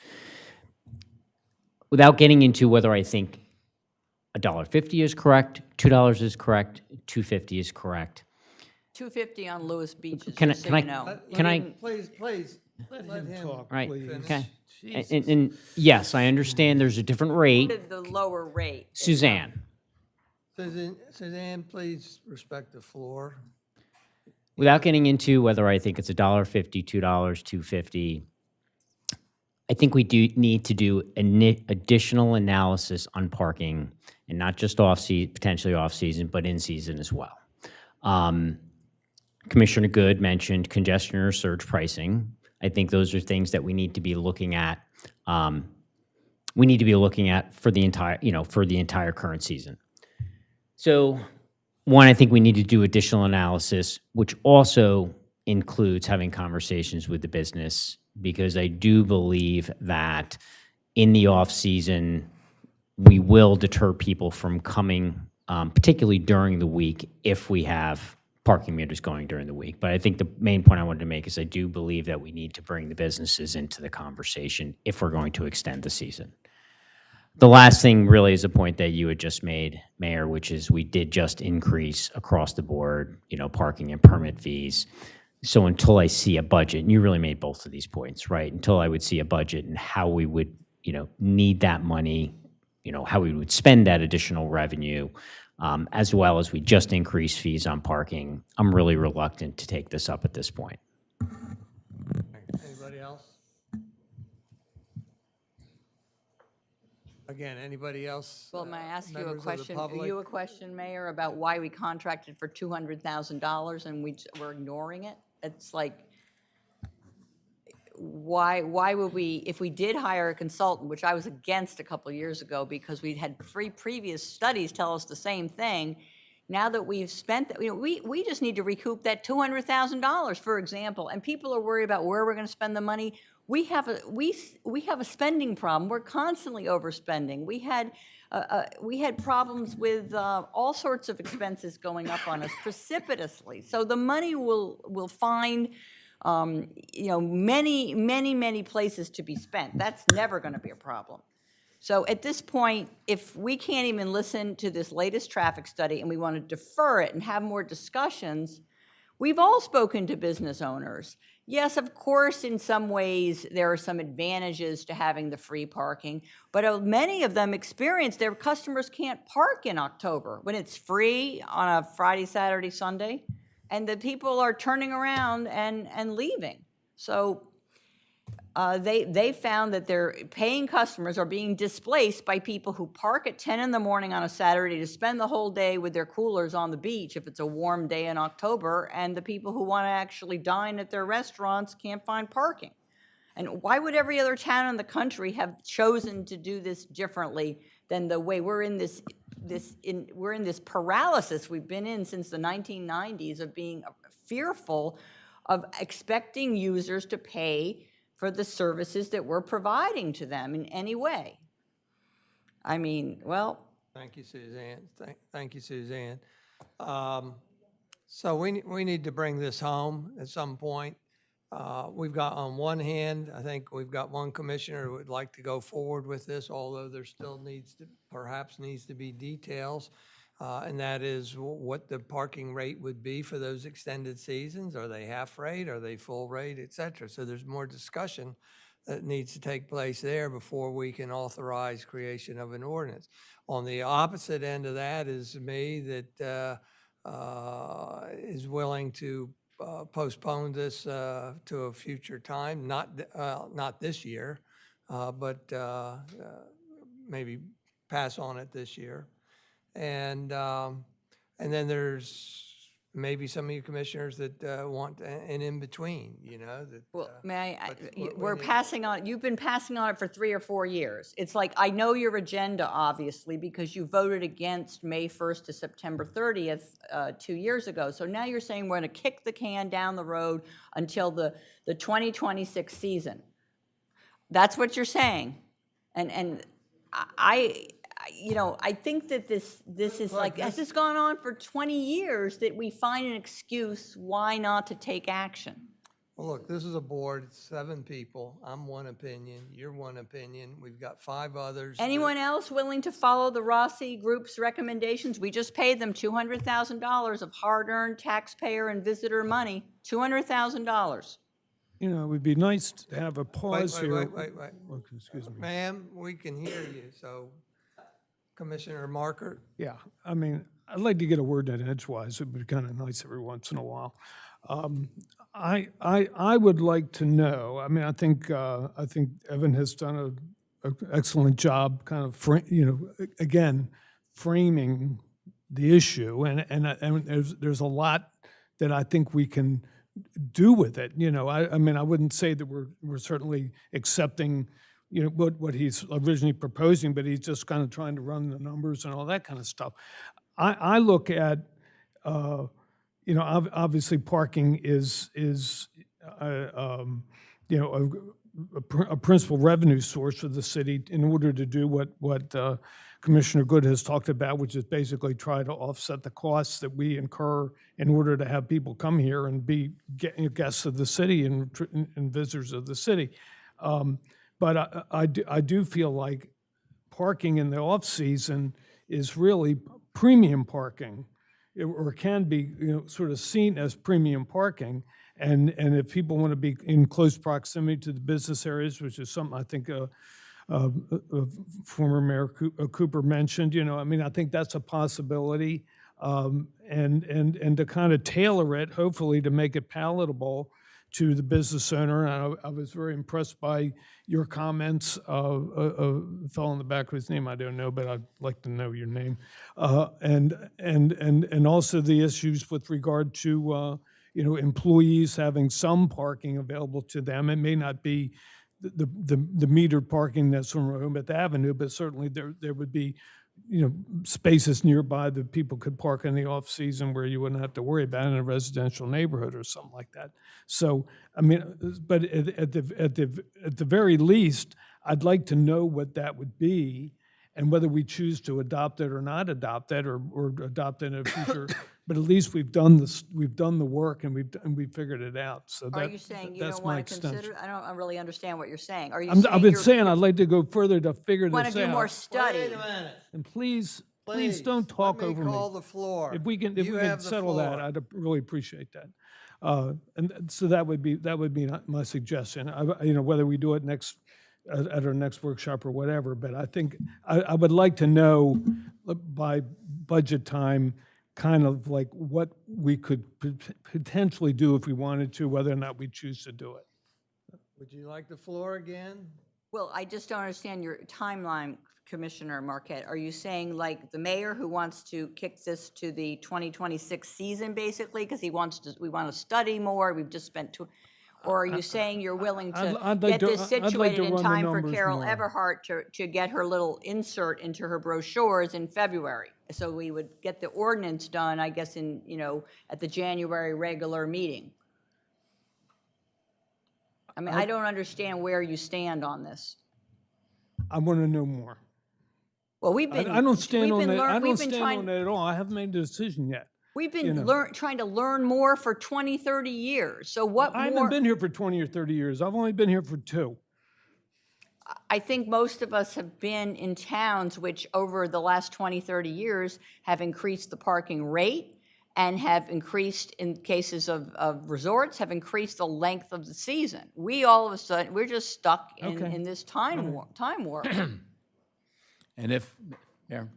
Without getting into whether I think $1.50 is correct, $2 is correct, $2.50 is correct. $2.50 on Lewes Beach is Can I- just so can I- you know. can I- Please, let him talk, Right, please. okay. Jesus. And yes, I understand there's a different rate. The lower rate. Suzanne, Suzanne, please respect the floor. without getting into whether I think it's $1.50, $2, $2.50, I think we do need to do additional analysis on parking, and not just potentially off-season, but in-season as well. Commissioner Good mentioned congestion or surge pricing. I think those are things that we need to be looking at. We need to be looking at for the entire current season. So, one, I think we need to do additional analysis, which also includes having conversations with the business, because I do believe that in the off-season, we will deter people from coming, particularly during the week, if we have parking meters going during the week. But I think the main point I wanted to make is I do believe that we need to bring the businesses into the conversation if we're going to extend the season. The last thing really is a point that you had just made, Mayor, which is we did just increase across the board, parking and permit fees. So until I see a budget, and you really made both of these points, right? Until I would see a budget and how we would, need that money, how we would spend that additional revenue, as well as we just increase fees on parking, I'm really reluctant to take this up at this point. Anybody else? Again, anybody else? Well, may I ask you a members of the question? public? You a question, Mayor, about why we contracted for $200,000 and we're ignoring it? It's like, why would we, if we did hire a consultant, which I was against a couple of years ago because we had 3 previous studies tell us the same thing. Now that we've spent, we just need to recoup that $200,000, for example, and people are worried about where we're going to spend the money. We have a spending problem. We're constantly overspending. We had problems with all sorts of expenses going up on us precipitously. So the money will find many places to be spent. That's never going to be a problem. So at this point, if we can't even listen to this latest traffic study and we want to defer it and have more discussions, we've all spoken to business owners. Yes, of course, in some ways, there are some advantages to having the free parking, but many of them experience their customers can't park in October when it's free on a Friday, Saturday, Sunday, and the people are turning around and leaving. So they found that their paying customers are being displaced by people who park at 10 in the morning on a Saturday to spend the whole day with their coolers on the beach if it's a warm day in October, and the people who want to actually dine at their restaurants can't find parking. And why would every other town in the country have chosen to do this differently than the way we're in this paralysis we've been in since the 1990s of being fearful of expecting users to pay for the services that we're providing to them in any way? I mean, well. Thank you, Suzanne. Thank you, Suzanne. So we need to bring this home at some point. We've got, on one hand, I think we've got one commissioner who would like to go forward with this, although there still perhaps needs to be details. And that is what the parking rate would be for those extended seasons. Are they half rate? Are they full rate, et cetera? So there's more discussion that needs to take place there before we can authorize creation of an ordinance. On the opposite end of that is me that is willing to postpone this to a future time, not this year, but maybe pass on it this year. And then there's maybe some of you commissioners that want an in-between, you know, that. Well, may I, what- we're passing on, you've been passing on it for 3 or 4 years. It's like, I know your agenda, obviously, because you voted against May 1st to September 30th 2 years ago. So now you're saying we're going to kick the can down the road until the 2026 season. That's what you're saying. And I think that this is like, has this gone on for 20 years that we find an excuse why not to take action? Well, look, this is a board, it's 7 people. I'm one opinion, you're one opinion. We've got 5 others. Anyone else willing to follow the Rossi Group's recommendations? We just paid them $200,000 of hard-earned taxpayer and visitor money, $200,000. You know, it would be nice to have a pause Wait, here. wait. Okay, excuse me. Ma'am, we can hear you, so Commissioner Marker. Yeah, I mean, I'd like to get a word in edgewise. It would be kind of nice every once in a while. I would like to know. I mean, I think Evan has done an excellent job, kind of again framing the issue, and there's a lot that I think we can do with it. You know, I mean, I wouldn't say that we're certainly accepting, you know, what he's originally proposing, but he's just kind of trying to run the numbers and all that kind of stuff. I look at, you know, obviously parking is you know, a principal revenue source for the city in order to do what Commissioner Good has talked about, which is basically try to offset the costs that we incur in order to have people come here and be guests of the city and visitors of the city. But I do feel like parking in the off-season is really premium parking, or can be, you know, sort of seen as premium parking. And if people want to be in close proximity to the business areas, which is something I think former Mayor Cooper mentioned, you know, I mean, I think that's a possibility. And to kind of tailor it, hopefully to make it palatable to the business owner. And I was very impressed by your comments of a fellow in the back whose name I don't know, but I'd like to know your name. And also the issues with regard to, you know, employees having some parking available to them. It may not be the metered parking that's on Rehoboth Avenue, but certainly there would be, you know, spaces nearby that people could park in the off season where you wouldn't have to worry about in a residential neighborhood or something like that. So, I mean, but at the very least, I'd like to know what that would be and whether we choose to adopt it or not adopt it or adopt it in the future. But at least we've done this, we've done the work and we've figured it out. So Are you saying you don't want to consider? I don't really understand what you're saying. Are you saying I've been saying I'd like to go further to figure this out. want to do more study? Wait a minute. And please don't talk over me. Let me call the floor. If we can You have the settle that, floor. I'd really appreciate that. And so that would be my suggestion. You know, whether we do it at our next workshop or whatever, but I think I would like to know by budget time kind of like what we could potentially do if we wanted to, whether or not we choose to do it. Would you like the floor again? Well, I just don't understand your timeline, Commissioner Marquette. Are you saying like the mayor who wants to kick this to the 2026 season, basically, because we want to study more? We've just spent or are you saying you're willing to I'd like get to- this I'd like situated to in run the time for numbers Carol more. Everhart to get her little insert into her brochures in February? So we would get the ordinance done, I guess, in, you know, at the January regular meeting. I mean, I don't understand where you stand on this. I want to know more. Well, we've been. I don't stand we've on been that. learn- I we've don't been stand trying- on that at all. I haven't made a decision yet. We've been you know. trying to learn more for 20, 30 years. So what I more? haven't been here for 20 or 30 years. I've only been here for 2. I think most of us have been in towns which over the last 20, 30 years have increased the parking rate and have increased, in cases of resorts, have increased the length of the season. We all of a sudden, we're just stuck in this time warp. And if, Mayor?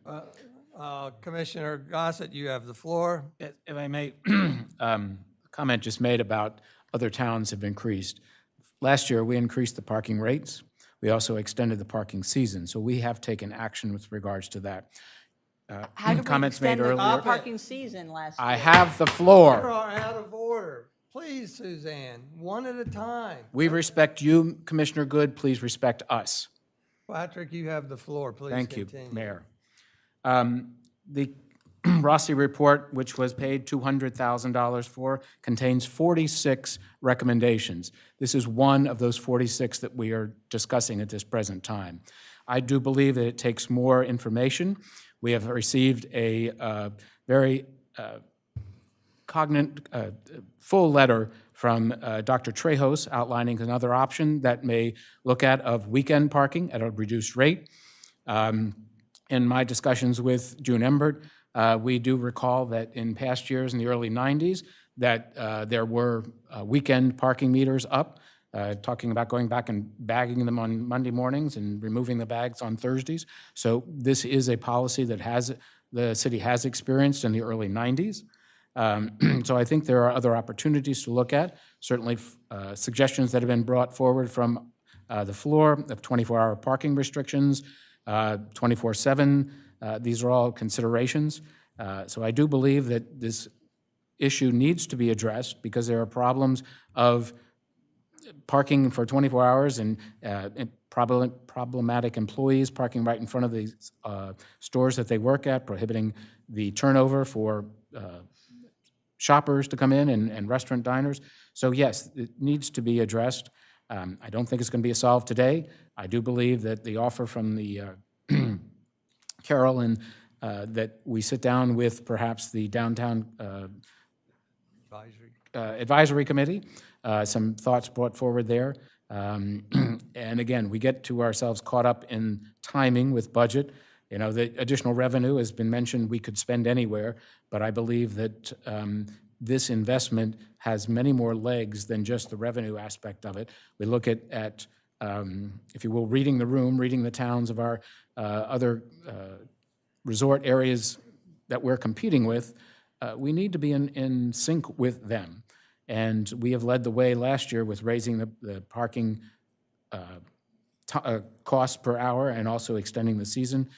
Commissioner Gossett, you have the floor. If I may, comment just made about other towns have increased. Last year, we increased the parking rates. We also extended the parking season, so we have taken action with regards to that. How did we comments made extend the earlier. parking season last year? I have the You floor. are out of order. Please, Suzanne, one at a time. We respect you, Commissioner Good. Please respect us. Patrick, you have the floor. Please Thank you, continue. Mayor. The Rossi report, which was paid $200,000 for, contains 46 recommendations. This is one of those 46 that we are discussing at this present time. I do believe that it takes more information. We have received a very full letter from Dr. Trejos outlining another option that may look at of weekend parking at a reduced rate. In my discussions with June Embert, we do recall that in past years, in the early 90s, that there were weekend parking meters up, talking about going back and bagging them on Monday mornings and removing the bags on Thursdays. So this is a policy that the city has experienced in the early 90s. So I think there are other opportunities to look at. Certainly suggestions that have been brought forward from the floor of 24-hour parking restrictions, 24/7. These are all considerations. So I do believe that this issue needs to be addressed because there are problems of parking for 24 hours and problematic employees parking right in front of the stores that they work at, prohibiting the turnover for shoppers to come in and restaurant diners. So yes, it needs to be addressed. I don't think it's going to be solved today. I do believe that the offer from the Carol and that we sit down with perhaps the downtown advisory committee, some thoughts brought forward there. And again, we get to ourselves caught up in timing with budget. You know, the additional revenue has been mentioned we could spend anywhere, but I believe that this investment has many more legs than just the revenue aspect of it. We look at if you will, reading the room, reading the towns of our other resort areas that we're competing with. We need to be in sync with them. And we have led the way last year with raising the parking cost per hour and also extending the season.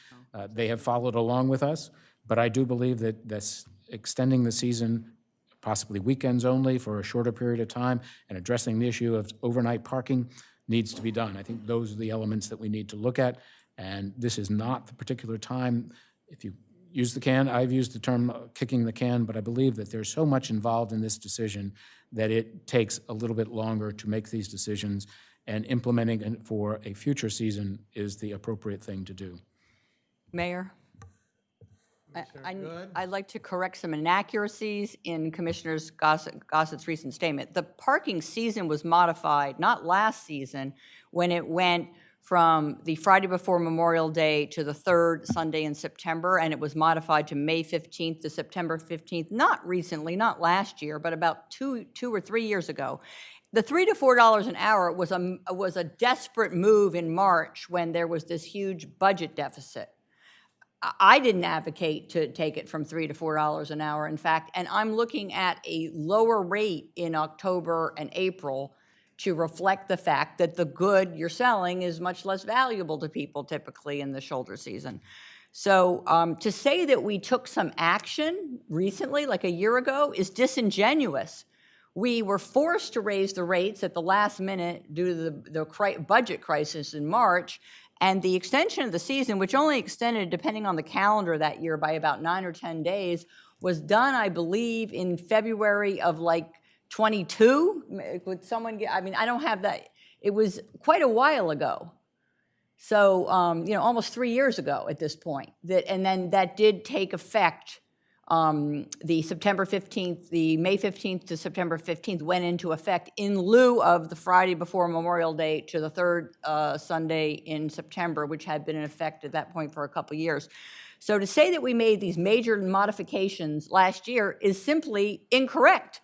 They have followed along with us, but I do believe that this extending the season, possibly weekends only for a shorter period of time, and addressing the issue of overnight parking needs to be done. I think those are the elements that we need to look at, and this is not the particular time. If you use the can, I've used the term kicking the can, but I believe that there's so much involved in this decision that it takes a little bit longer to make these decisions, and implementing it for a future season is the appropriate thing to do. Mayor? I'd like to correct some inaccuracies in Commissioner Gossett's recent statement. The parking season was modified, not last season, when it went from the Friday before Memorial Day to the third Sunday in September, and it was modified to May 15th to September 15th, not recently, not last year, but about two or 3 years ago. The $3 to $4 an hour was a desperate move in March when there was this huge budget deficit. I didn't advocate to take it from $3 to $4 an hour, in fact, and I'm looking at a lower rate in October and April to reflect the fact that the good you're selling is much less valuable to people typically in the shoulder season. So to say that we took some action recently, like a year ago, is disingenuous. We were forced to raise the rates at the last minute due to the budget crisis in March, and the extension of the season, which only extended, depending on the calendar that year, by about 9 or 10 days, was done, I believe, in February of like 22. Would someone get, I mean, I don't have that. It was quite a while ago. So, you know, almost 3 years ago at this point. And then that did take effect. The September 15th, the May 15th to September 15th went into effect in lieu of the Friday before Memorial Day to the third Sunday in September, which had been in effect at that point for a couple years. So to say that we made these major modifications last year is simply incorrect.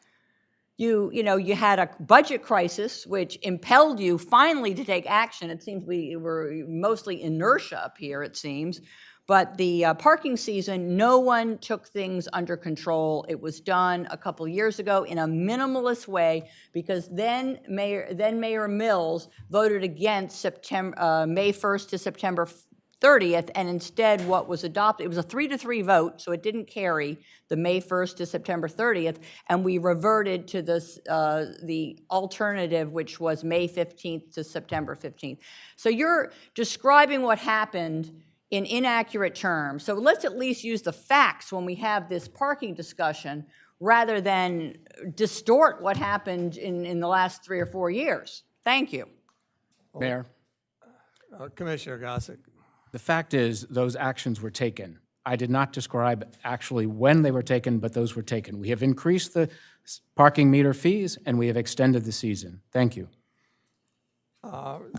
You know, you had a budget crisis which impelled you finally to take action. It seems we were mostly inertia up here, it seems. But the parking season, no one took things under control. It was done a couple years ago in a minimalist way because then Mayor Mills voted against May 1st to September 30th, and instead what was adopted, it was a 3-3 vote, so it didn't carry the May 1st to September 30th, and we reverted to this, the alternative, which was May 15th to September 15th. So you're describing what happened in inaccurate terms. So let's at least use the facts when we have this parking discussion, rather than distort what happened in the last 3 or 4 years. Thank you. Mayor, Commissioner Gossick. the fact is, those actions were taken. I did not describe actually when they were taken, but those were taken. We have increased the parking meter fees, and we have extended the season. Thank you.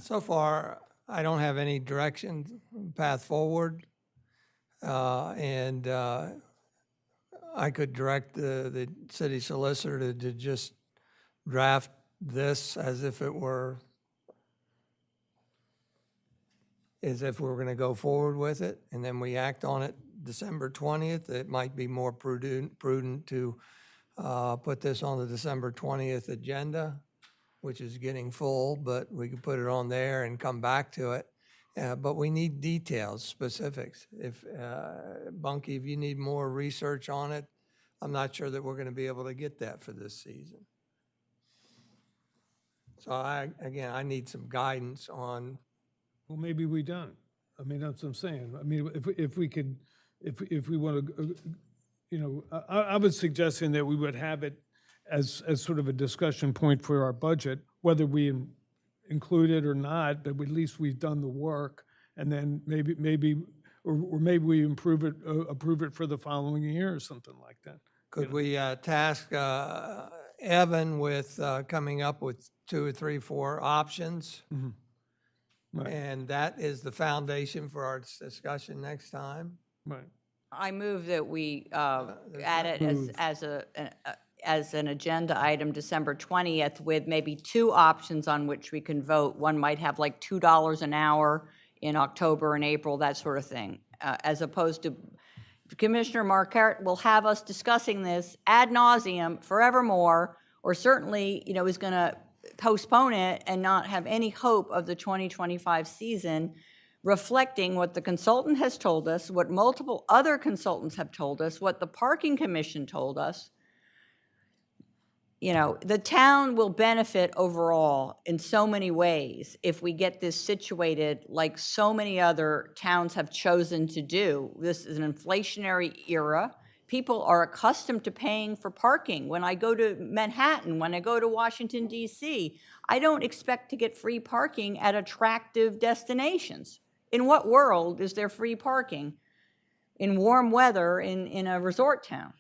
So far, I don't have any direction, path forward. And I could direct the city solicitor to just draft this as if we're going to go forward with it, and then we act on it December 20th. It might be more prudent to put this on the December 20th agenda, which is getting full, but we could put it on there and come back to it. But we need details, specifics. If, Bunky, if you need more research on it, I'm not sure that we're going to be able to get that for this season. So again, I need some guidance on. Well, maybe we don't. I mean, that's what I'm saying. I mean, if we could, if we want to, you know, I was suggesting that we would have it as sort of a discussion point for our budget, whether we include it or not, but at least we've done the work, and then maybe we approve it for the following year or something like that. Could we task Evan with coming up with 2 or 3, 4 options? Mm-hmm. Right. And that is the foundation for our discussion next time. Right. I move that we add it as an agenda item December 20th, with maybe 2 options on which we can vote. One might have like $2 an hour in October and April, that sort of thing, as opposed to Commissioner Marquardt will have us discussing this ad nauseum forevermore, or certainly, you know, is going to postpone it and not have any hope of the 2025 season, reflecting what the consultant has told us, what multiple other consultants have told us, what the Parking Commission told us. You know, the town will benefit overall in so many ways if we get this situated like so many other towns have chosen to do. This is an inflationary era. People are accustomed to paying for parking. When I go to Manhattan, when I go to Washington, D.C., I don't expect to get free parking at attractive destinations. In what world is there free parking in warm weather in a resort town?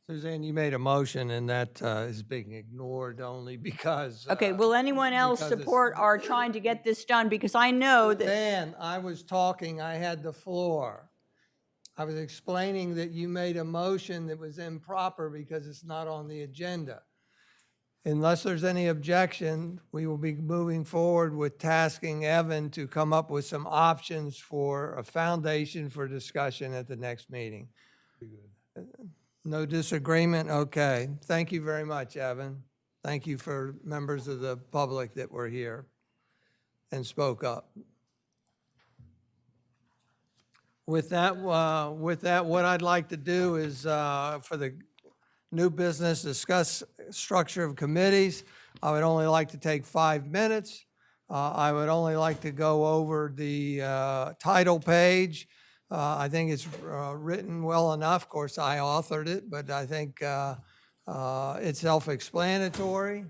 Suzanne, you made a motion, and that is being ignored only because. Okay, will anyone else support our trying to get this done? Because I know that. Dan, I was talking, I had the floor. I was explaining that you made a motion that was improper because it's not on the agenda. Unless there's any objection, we will be moving forward with tasking Evan to come up with some options for a foundation for discussion at the next meeting. No disagreement? Okay. Thank you very much, Evan. Thank you for members of the public that were here and spoke up. With that, what I'd like to do is for the new business, discuss structure of committees. I would only like to take 5 minutes. I would only like to go over the title page. I think it's written well enough. Of course, I authored it, but I think it's self-explanatory.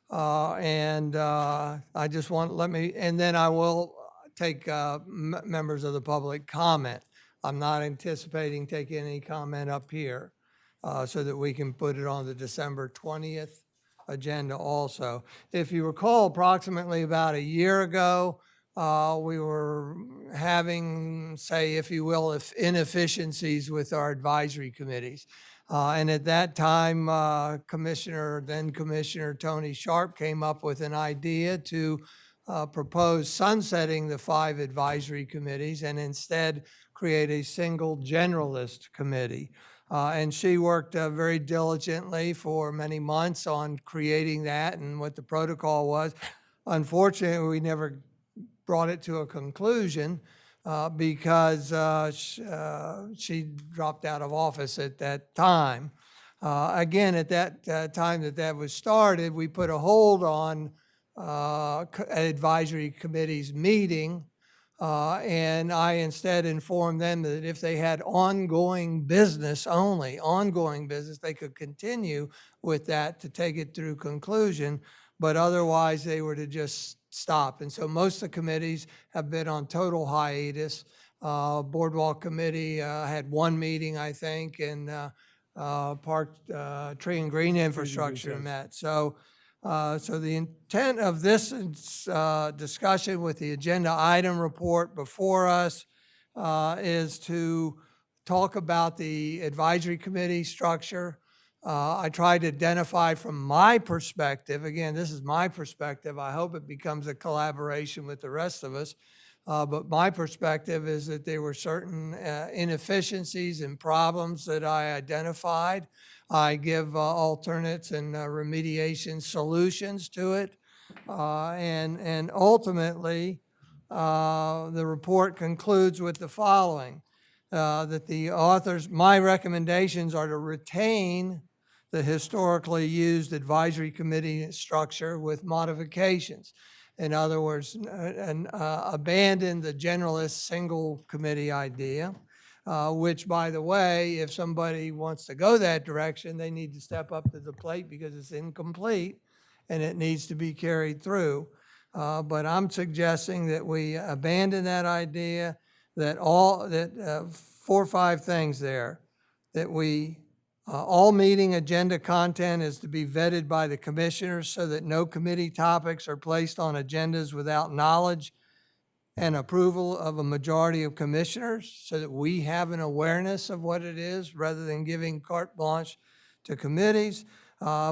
And I just want, and then I will take members of the public comment. I'm not anticipating taking any comment up here so that we can put it on the December 20th agenda also. If you recall, approximately about a year ago, we were having, say, if you will, inefficiencies with our advisory committees. And at that time, then Commissioner Tony Sharp came up with an idea to propose sunsetting the 5 advisory committees and instead create a single generalist committee. And she worked very diligently for many months on creating that and what the protocol was. Unfortunately, we never brought it to a conclusion. because she dropped out of office at that time. Again, at that time that was started, we put a hold on advisory committee's meeting, and I instead informed them that if they had ongoing business only, ongoing business, they could continue with that to take it through conclusion, but otherwise they were to just stop. And so most of the committees have been on total hiatus. Boardwalk Committee had one meeting, I think, and Park, Tree and Green Infrastructure met. So the intent of this discussion with the agenda item report before us is to talk about the advisory committee structure. I tried to identify from my perspective, again, this is my perspective, I hope it becomes a collaboration with the rest of us, but my perspective is that there were certain inefficiencies and problems that I identified. I give alternates and remediation solutions to it. And ultimately, the report concludes with the following, that the authors, my recommendations are to retain the historically used advisory committee structure with modifications. In other words, abandon the generalist single committee idea, which, by the way, if somebody wants to go that direction, they need to step up to the plate because it's incomplete and it needs to be carried through. But I'm suggesting that we abandon that idea, that 4 or 5 things there, that we, all meeting agenda content is to be vetted by the commissioners so that no committee topics are placed on agendas without knowledge and approval of a majority of commissioners, so that we have an awareness of what it is rather than giving carte blanche to committees.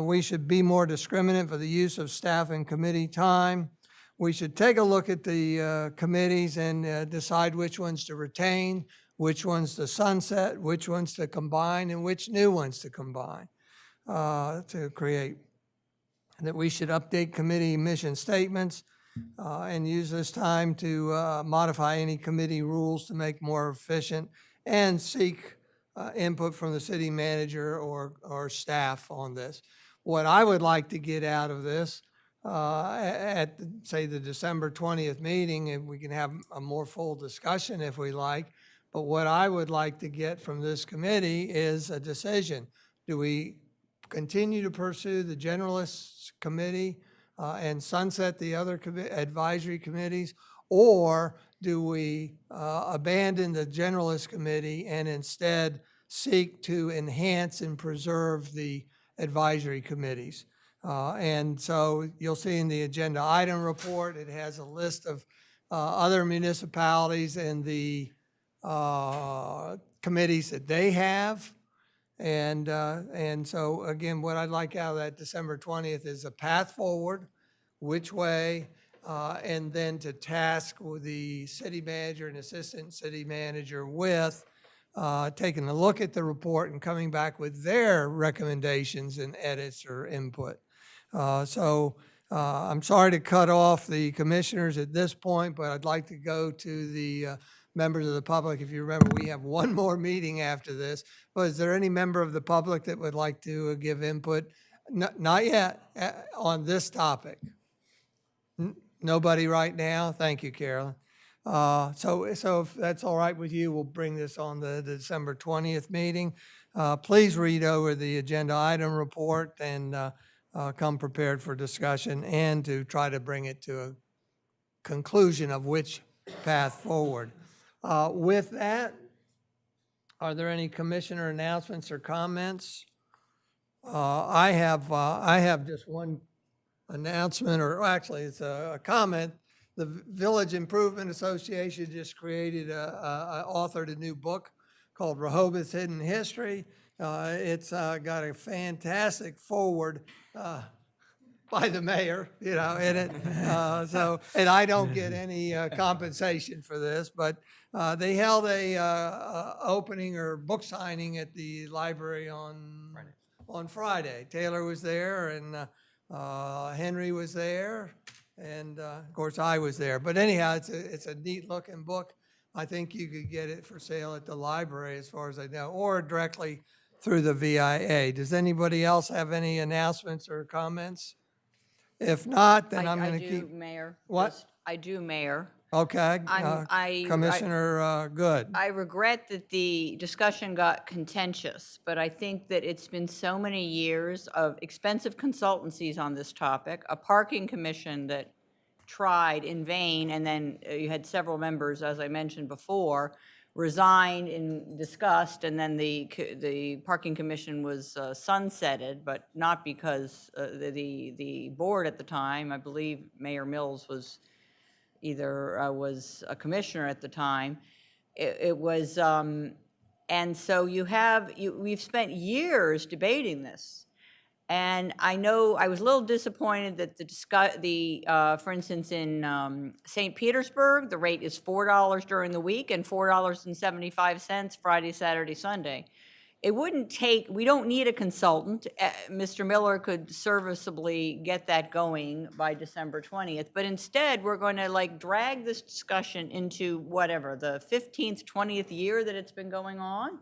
We should be more discriminate for the use of staff and committee time. We should take a look at the committees and decide which ones to retain, which ones to sunset, which ones to combine, and which new ones to combine to create. That we should update committee mission statements and use this time to modify any committee rules to make more efficient, and seek input from the city manager or staff on this. What I would like to get out of this at, say, the December 20th meeting, and we can have a more full discussion if we like, but what I would like to get from this committee is a decision. Do we continue to pursue the generalist committee and sunset the other advisory committees, or do we abandon the generalist committee and instead seek to enhance and preserve the advisory committees? And so you'll see in the agenda item report, it has a list of other municipalities and the committees that they have. And so again, what I'd like out of that December 20th is a path forward, which way, and then to task with the city manager and assistant city manager with taking a look at the report and coming back with their recommendations and edits or input. So I'm sorry to cut off the commissioners at this point, but I'd like to go to the members of the public. If you remember, we have one more meeting after this. But is there any member of the public that would like to give input? Not yet on this topic. Nobody right now? Thank you, Carolyn. So if that's all right with you, we'll bring this on the December 20th meeting. Please read over the agenda item report and come prepared for discussion and to try to bring it to a conclusion of which path forward. With that, are there any commissioner announcements or comments? I have just one announcement, or actually it's a comment. The Village Improvement Association just created, authored a new book called Rehoboth's Hidden History. It's got a fantastic foreword by the mayor, you know, in it. And I don't get any compensation for this, but they held a opening or book signing at the library on Friday. Taylor was there, and Henry was there, and of course I was there. But anyhow, it's a neat looking book. I think you could get it for sale at the library, as far as I know, or directly through the VIA. Does anybody else have any announcements or comments? If not, then I'm going to keep. Mayor. What? I do, Mayor. Okay, I Commissioner Good. I regret that the discussion got contentious, but I think that it's been so many years of expensive consultancies on this topic, a parking commission that tried in vain, and then you had several members, as I mentioned before, resigned in disgust, and then the parking commission was sunsetted, but not because the board at the time, I believe Mayor Mills was was a commissioner at the time. It was, and so we've spent years debating this. And I know I was a little disappointed that for instance, in St. Petersburg, the rate is $4 during the week and $4.75 Friday, Saturday, Sunday. It wouldn't take, we don't need a consultant. Mr. Miller could serviceably get that going by December 20th. But instead, we're going to like drag this discussion into whatever, the 15th, 20th year that it's been going on.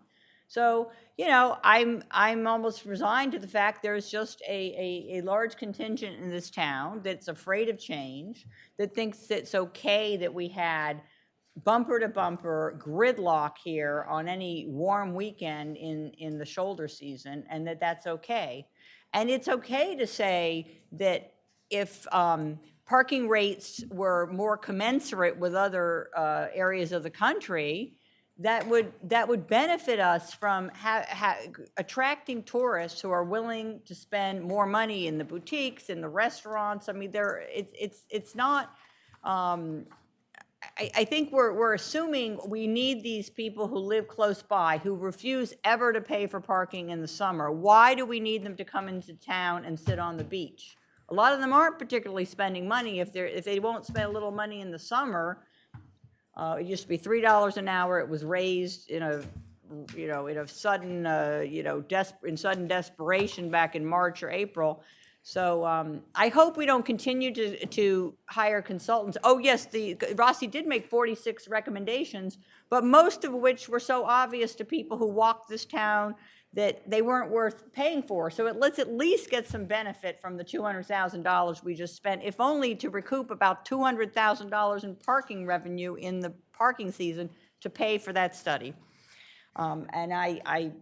So, you know, I'm almost resigned to the fact there's just a large contingent in this town that's afraid of change, that thinks it's okay that we had bumper to bumper gridlock here on any warm weekend in the shoulder season, and that's okay. And it's okay to say that if parking rates were more commensurate with other areas of the country, that would benefit us from attracting tourists who are willing to spend more money in the boutiques, in the restaurants. I mean, it's not. I think we're assuming we need these people who live close by, who refuse ever to pay for parking in the summer. Why do we need them to come into town and sit on the beach? A lot of them aren't particularly spending money. If they won't spend a little money in the summer, it used to be $3 an hour. It was raised in a sudden in sudden desperation back in March or April. So I hope we don't continue to hire consultants. Oh yes, Rossi did make 46 recommendations, but most of which were so obvious to people who walked this town that they weren't worth paying for. So let's at least get some benefit from the $200,000 we just spent, if only to recoup about $200,000 in parking revenue in the parking season to pay for that study. And I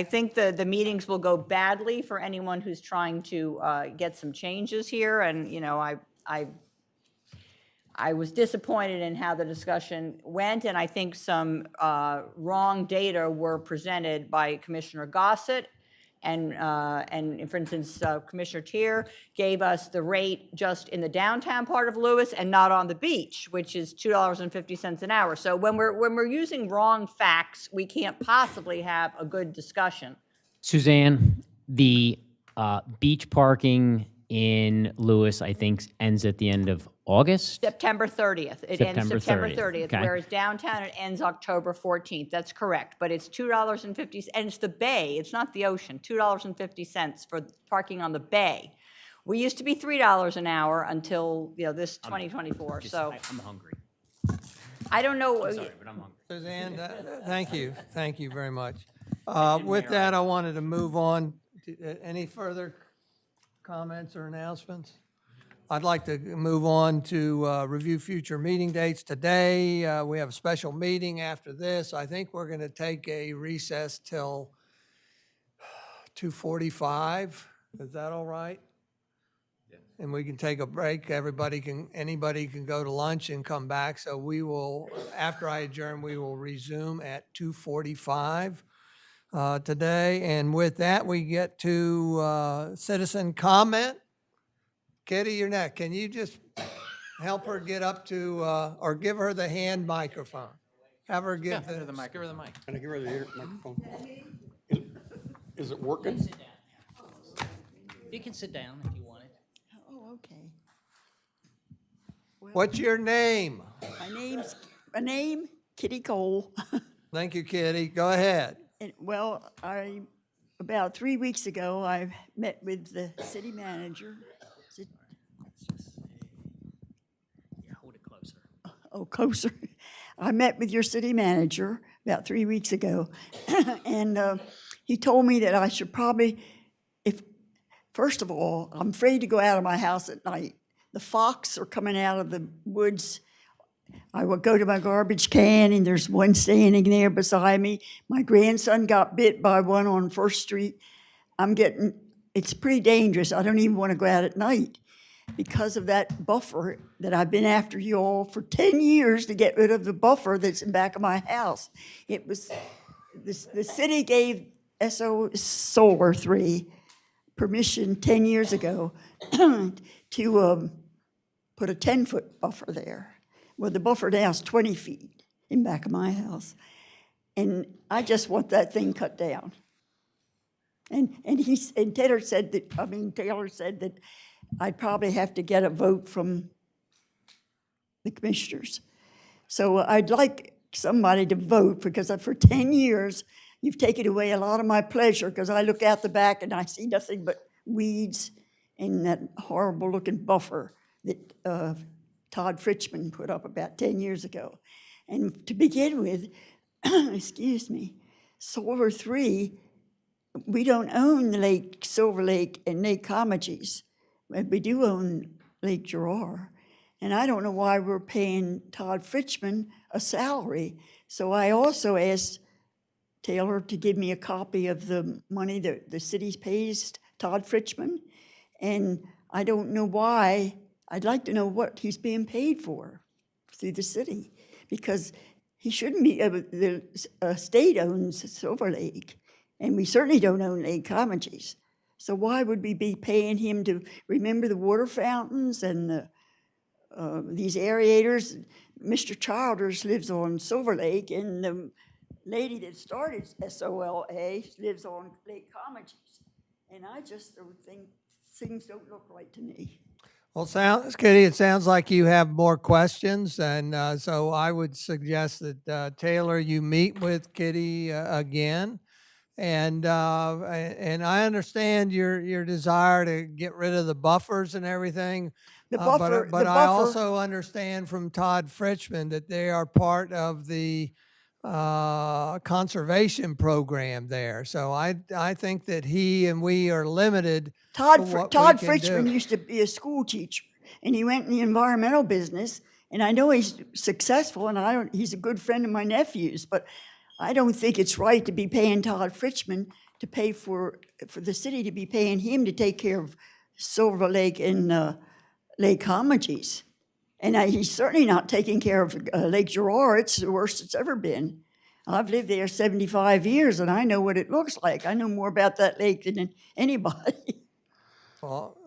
think the meetings will go badly for anyone who's trying to get some changes here. And, you know, I was disappointed in how the discussion went, and I think some wrong data were presented by Commissioner Gossett. And for instance, Commissioner Tier gave us the rate just in the downtown part of Lewes and not on the beach, which is $2.50 an hour. So when we're using wrong facts, we can't possibly have a good discussion. Suzanne, the beach parking in Lewes, I think, ends at the end of August? September 30th. It ends September 30th, okay. Whereas downtown it ends October 14th. That's correct. But it's $2.50, and it's the bay. It's not the ocean. $2.50 for parking on the bay. We used to be $3 an hour until this 2024. I'm hungry. I don't know. I'm sorry, but I'm hungry. Suzanne, thank you very much. With that, I wanted to move on. Any further comments or announcements? I'd like to move on to review future meeting dates. Today, we have a special meeting after this. I think we're going to take a recess till 2:45. Is that all right? Yeah. And we can take a break. Anybody can go to lunch and come back. So we will, after I adjourn, we will resume at 2:45 today. And with that, we get to citizen comment. Kitty, you're next. Can you just help her get up to, or give her the hand microphone? Have her give the mic. Give her the mic. Can I give her the microphone? Is it working? You can sit down if you want it. Oh, okay. What's your name? My name, Kitty Cole. Thank you, Kitty. Go ahead. Well, about 3 weeks ago, I met with the city manager. Yeah, hold it closer. Oh, closer. I met with your city manager about 3 weeks ago, and he told me that I should probably, first of all, I'm afraid to go out of my house at night. The fox are coming out of the woods. I will go to my garbage can, and there's one standing there beside me. My grandson got bit by one on First Street. It's pretty dangerous. I don't even want to go out at night because of that buffer that I've been after you all for 10 years to get rid of the buffer that's in back of my house. It was, the city gave Solar 3 permission 10 years ago to put a 10-foot buffer there. Well, the buffer now is 20 feet in back of my house. And I just want that thing cut down. And Taylor said that I'd probably have to get a vote from the commissioners. So I'd like somebody to vote, because for 10 years, you've taken away a lot of my pleasure, because I look out the back and I see nothing but weeds and that horrible looking buffer that Todd Fritchman put up about 10 years ago. And to begin with, excuse me, Solar 3, we don't own Silver Lake and Lake Comegys, but we do own Lake Girard. And I don't know why we're paying Todd Fritchman a salary. So I also asked Taylor to give me a copy of the money that the city pays Todd Fritchman. And I don't know why. I'd like to know what he's being paid for through the city, because he shouldn't be, the state owns Silver Lake, and we certainly don't own Lake Comegys. So why would we be paying him to remember the water fountains and these aerators? Mr. Childers lives on Silver Lake, and the lady that started SOLA lives on Lake Comegys. And I just don't think things don't look right to me. Well, Kitty, it sounds like you have more questions, and so I would suggest that Taylor, you meet with Kitty again, and I understand your desire to get rid of the buffers and everything. The buffer, but I also understand from Todd Fritchman that they are part of the conservation program there. So I think that he and we are limited. Todd Fritchman Fritchman used to be a school teacher, and he went in the environmental business, and I know he's successful, and he's a good friend of my nephew's, but I don't think it's right to be paying Todd Fritchman to pay for the city to be paying him to take care of Silver Lake and Lake Comegys. And he's certainly not taking care of Lake Girard. It's the worst it's ever been. I've lived there 75 years, and I know what it looks like. I know more about that lake than anybody. Well,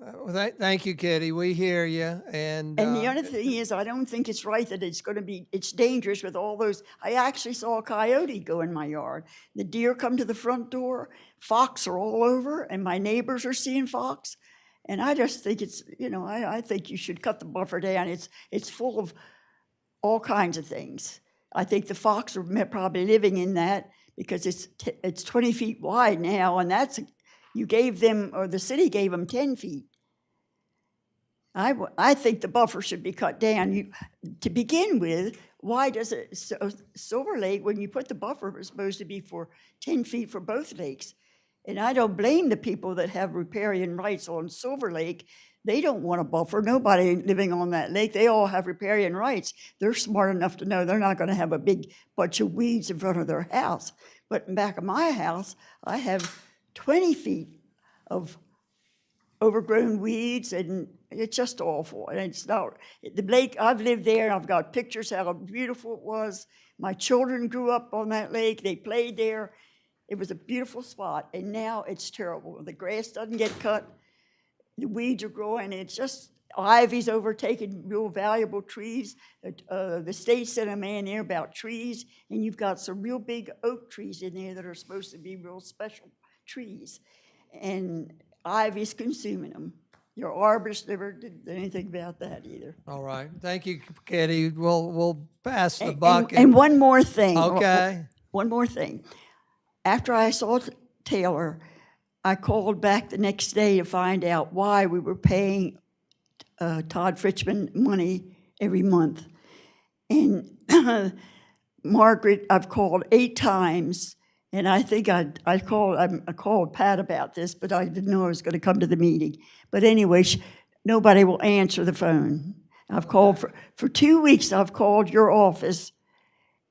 thank you, Kitty. We hear you. And the other thing is, I don't think it's right that it's dangerous with all those. I actually saw a coyote go in my yard. The deer come to the front door, fox are all over, and my neighbors are seeing fox. And I just think it's, I think you should cut the buffer down. It's full of all kinds of things. I think the fox are probably living in that because it's 20 feet wide now, and you gave them, or the city gave them 10 feet. I think the buffer should be cut down. To begin with, why does Silver Lake, when you put the buffer, was supposed to be for 10 feet for both lakes? And I don't blame the people that have riparian rights on Silver Lake. They don't want a buffer. Nobody living on that lake, they all have riparian rights. They're smart enough to know they're not going to have a big bunch of weeds in front of their house. But in back of my house, I have 20 feet of overgrown weeds, and it's just awful. And it's not, the lake, I've lived there, and I've got pictures how beautiful it was. My children grew up on that lake. They played there. It was a beautiful spot, and now it's terrible. The grass doesn't get cut. The weeds are growing. It's just ivy's overtaken real valuable trees. The state sent a man there about trees, and you've got some real big oak trees in there that are supposed to be real special trees. And ivy's consuming them. Your arborist never did anything about that either. All right. Thank you, Kitty. We'll pass the buck. And one more thing. Okay. One more thing. After I saw Taylor, I called back the next day to find out why we were paying Todd Fritchman money every month. And Margaret, I've called 8 times, and I think I called Pat about this, but I didn't know I was going to come to the meeting. But anyway, nobody will answer the phone. I've called for 2 weeks. I've called your office,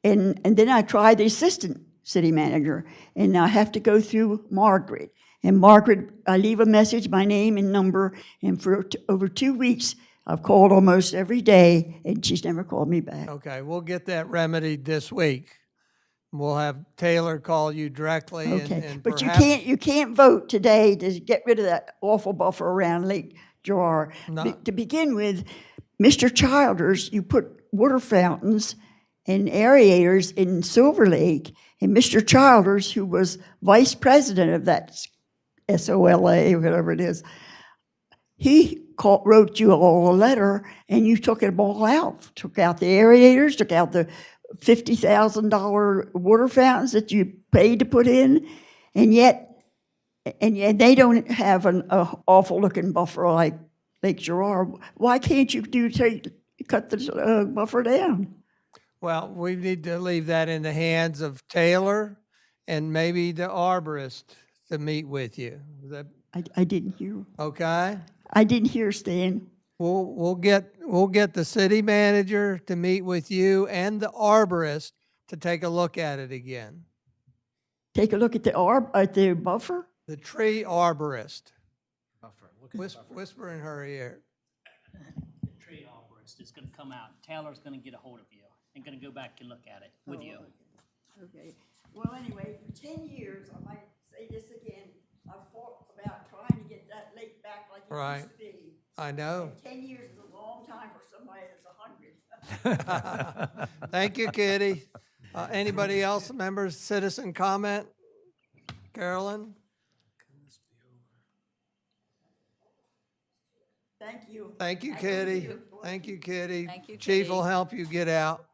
and then I tried the assistant city manager, and I have to go through Margaret. And Margaret, I leave a message, my name and number, and for over 2 weeks, I've called almost every day, and she's never called me back. Okay, we'll get that remedied this week. We'll have Taylor call you directly Okay, and but perhaps. you can't vote today to get rid of that awful buffer around Lake Gerard. To begin with, Mr. Childers, you put water fountains and aerators in Silver Lake, and Mr. Childers, who was vice president of that SOLA, whatever it is, he wrote you all a letter, and you took it all out. Took out the aerators, took out the $50,000 water fountains that you paid to put in, and yet they don't have an awful looking buffer like Lake Gerard. Why can't you cut the buffer down? Well, we need to leave that in the hands of Taylor and maybe the arborist to meet with you. Is that I didn't hear. okay? I didn't hear, Stan. We'll get the city manager to meet with you and the arborist to take a look at it again. Take a look at the buffer? The tree arborist. Whisper in her ear. The tree arborist is going to come out. Taylor's going to get a hold of you and going to go back and look at it with you. Okay. Well, anyway, for 10 years, I might say this again, I've fought about trying to get that lake back like it used to be. I know. And 10 years is a long time for somebody that's 100. Thank you, Kitty. Anybody else, members, citizen comment? Carolyn? Thank you. Thank you, Kitty. Thank you, Kitty. Thank you, Chief Kitty. will help you get out.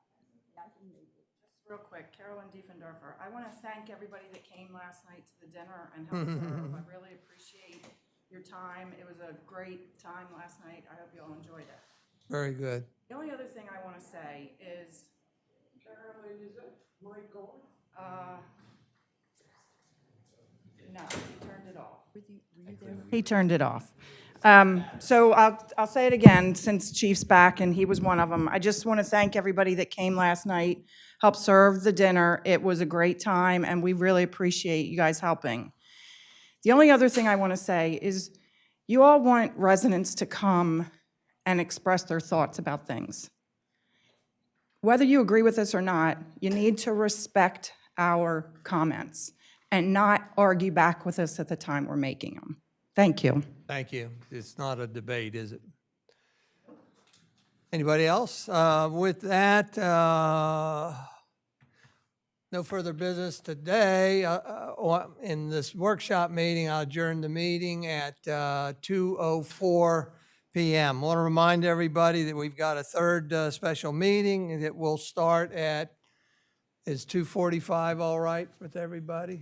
Real quick, Carolyn Diefendorfer, I want to thank everybody that came last night to the dinner and helped serve. I really appreciate your time. It was a great time last night. I hope you all enjoyed it. Very good. The only other thing I want to say is, Carolyn, is that mic on? No, he turned it off. He turned it off. So I'll say it again, since Chief's back and he was one of them. I just want to thank everybody that came last night, helped serve the dinner. It was a great time, and we really appreciate you guys helping. The only other thing I want to say is you all want residents to come and express their thoughts about things. Whether you agree with us or not, you need to respect our comments and not argue back with us at the time we're making them. Thank you. Thank you. It's not a debate, is it? Anybody else? With that, no further business today. In this workshop meeting, I'll adjourn the meeting at 2:04 p.m. I want to remind everybody that we've got a third special meeting that will start at, is 2:45 all right with everybody?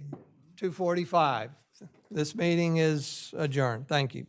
2:45. This meeting is adjourned. Thank you.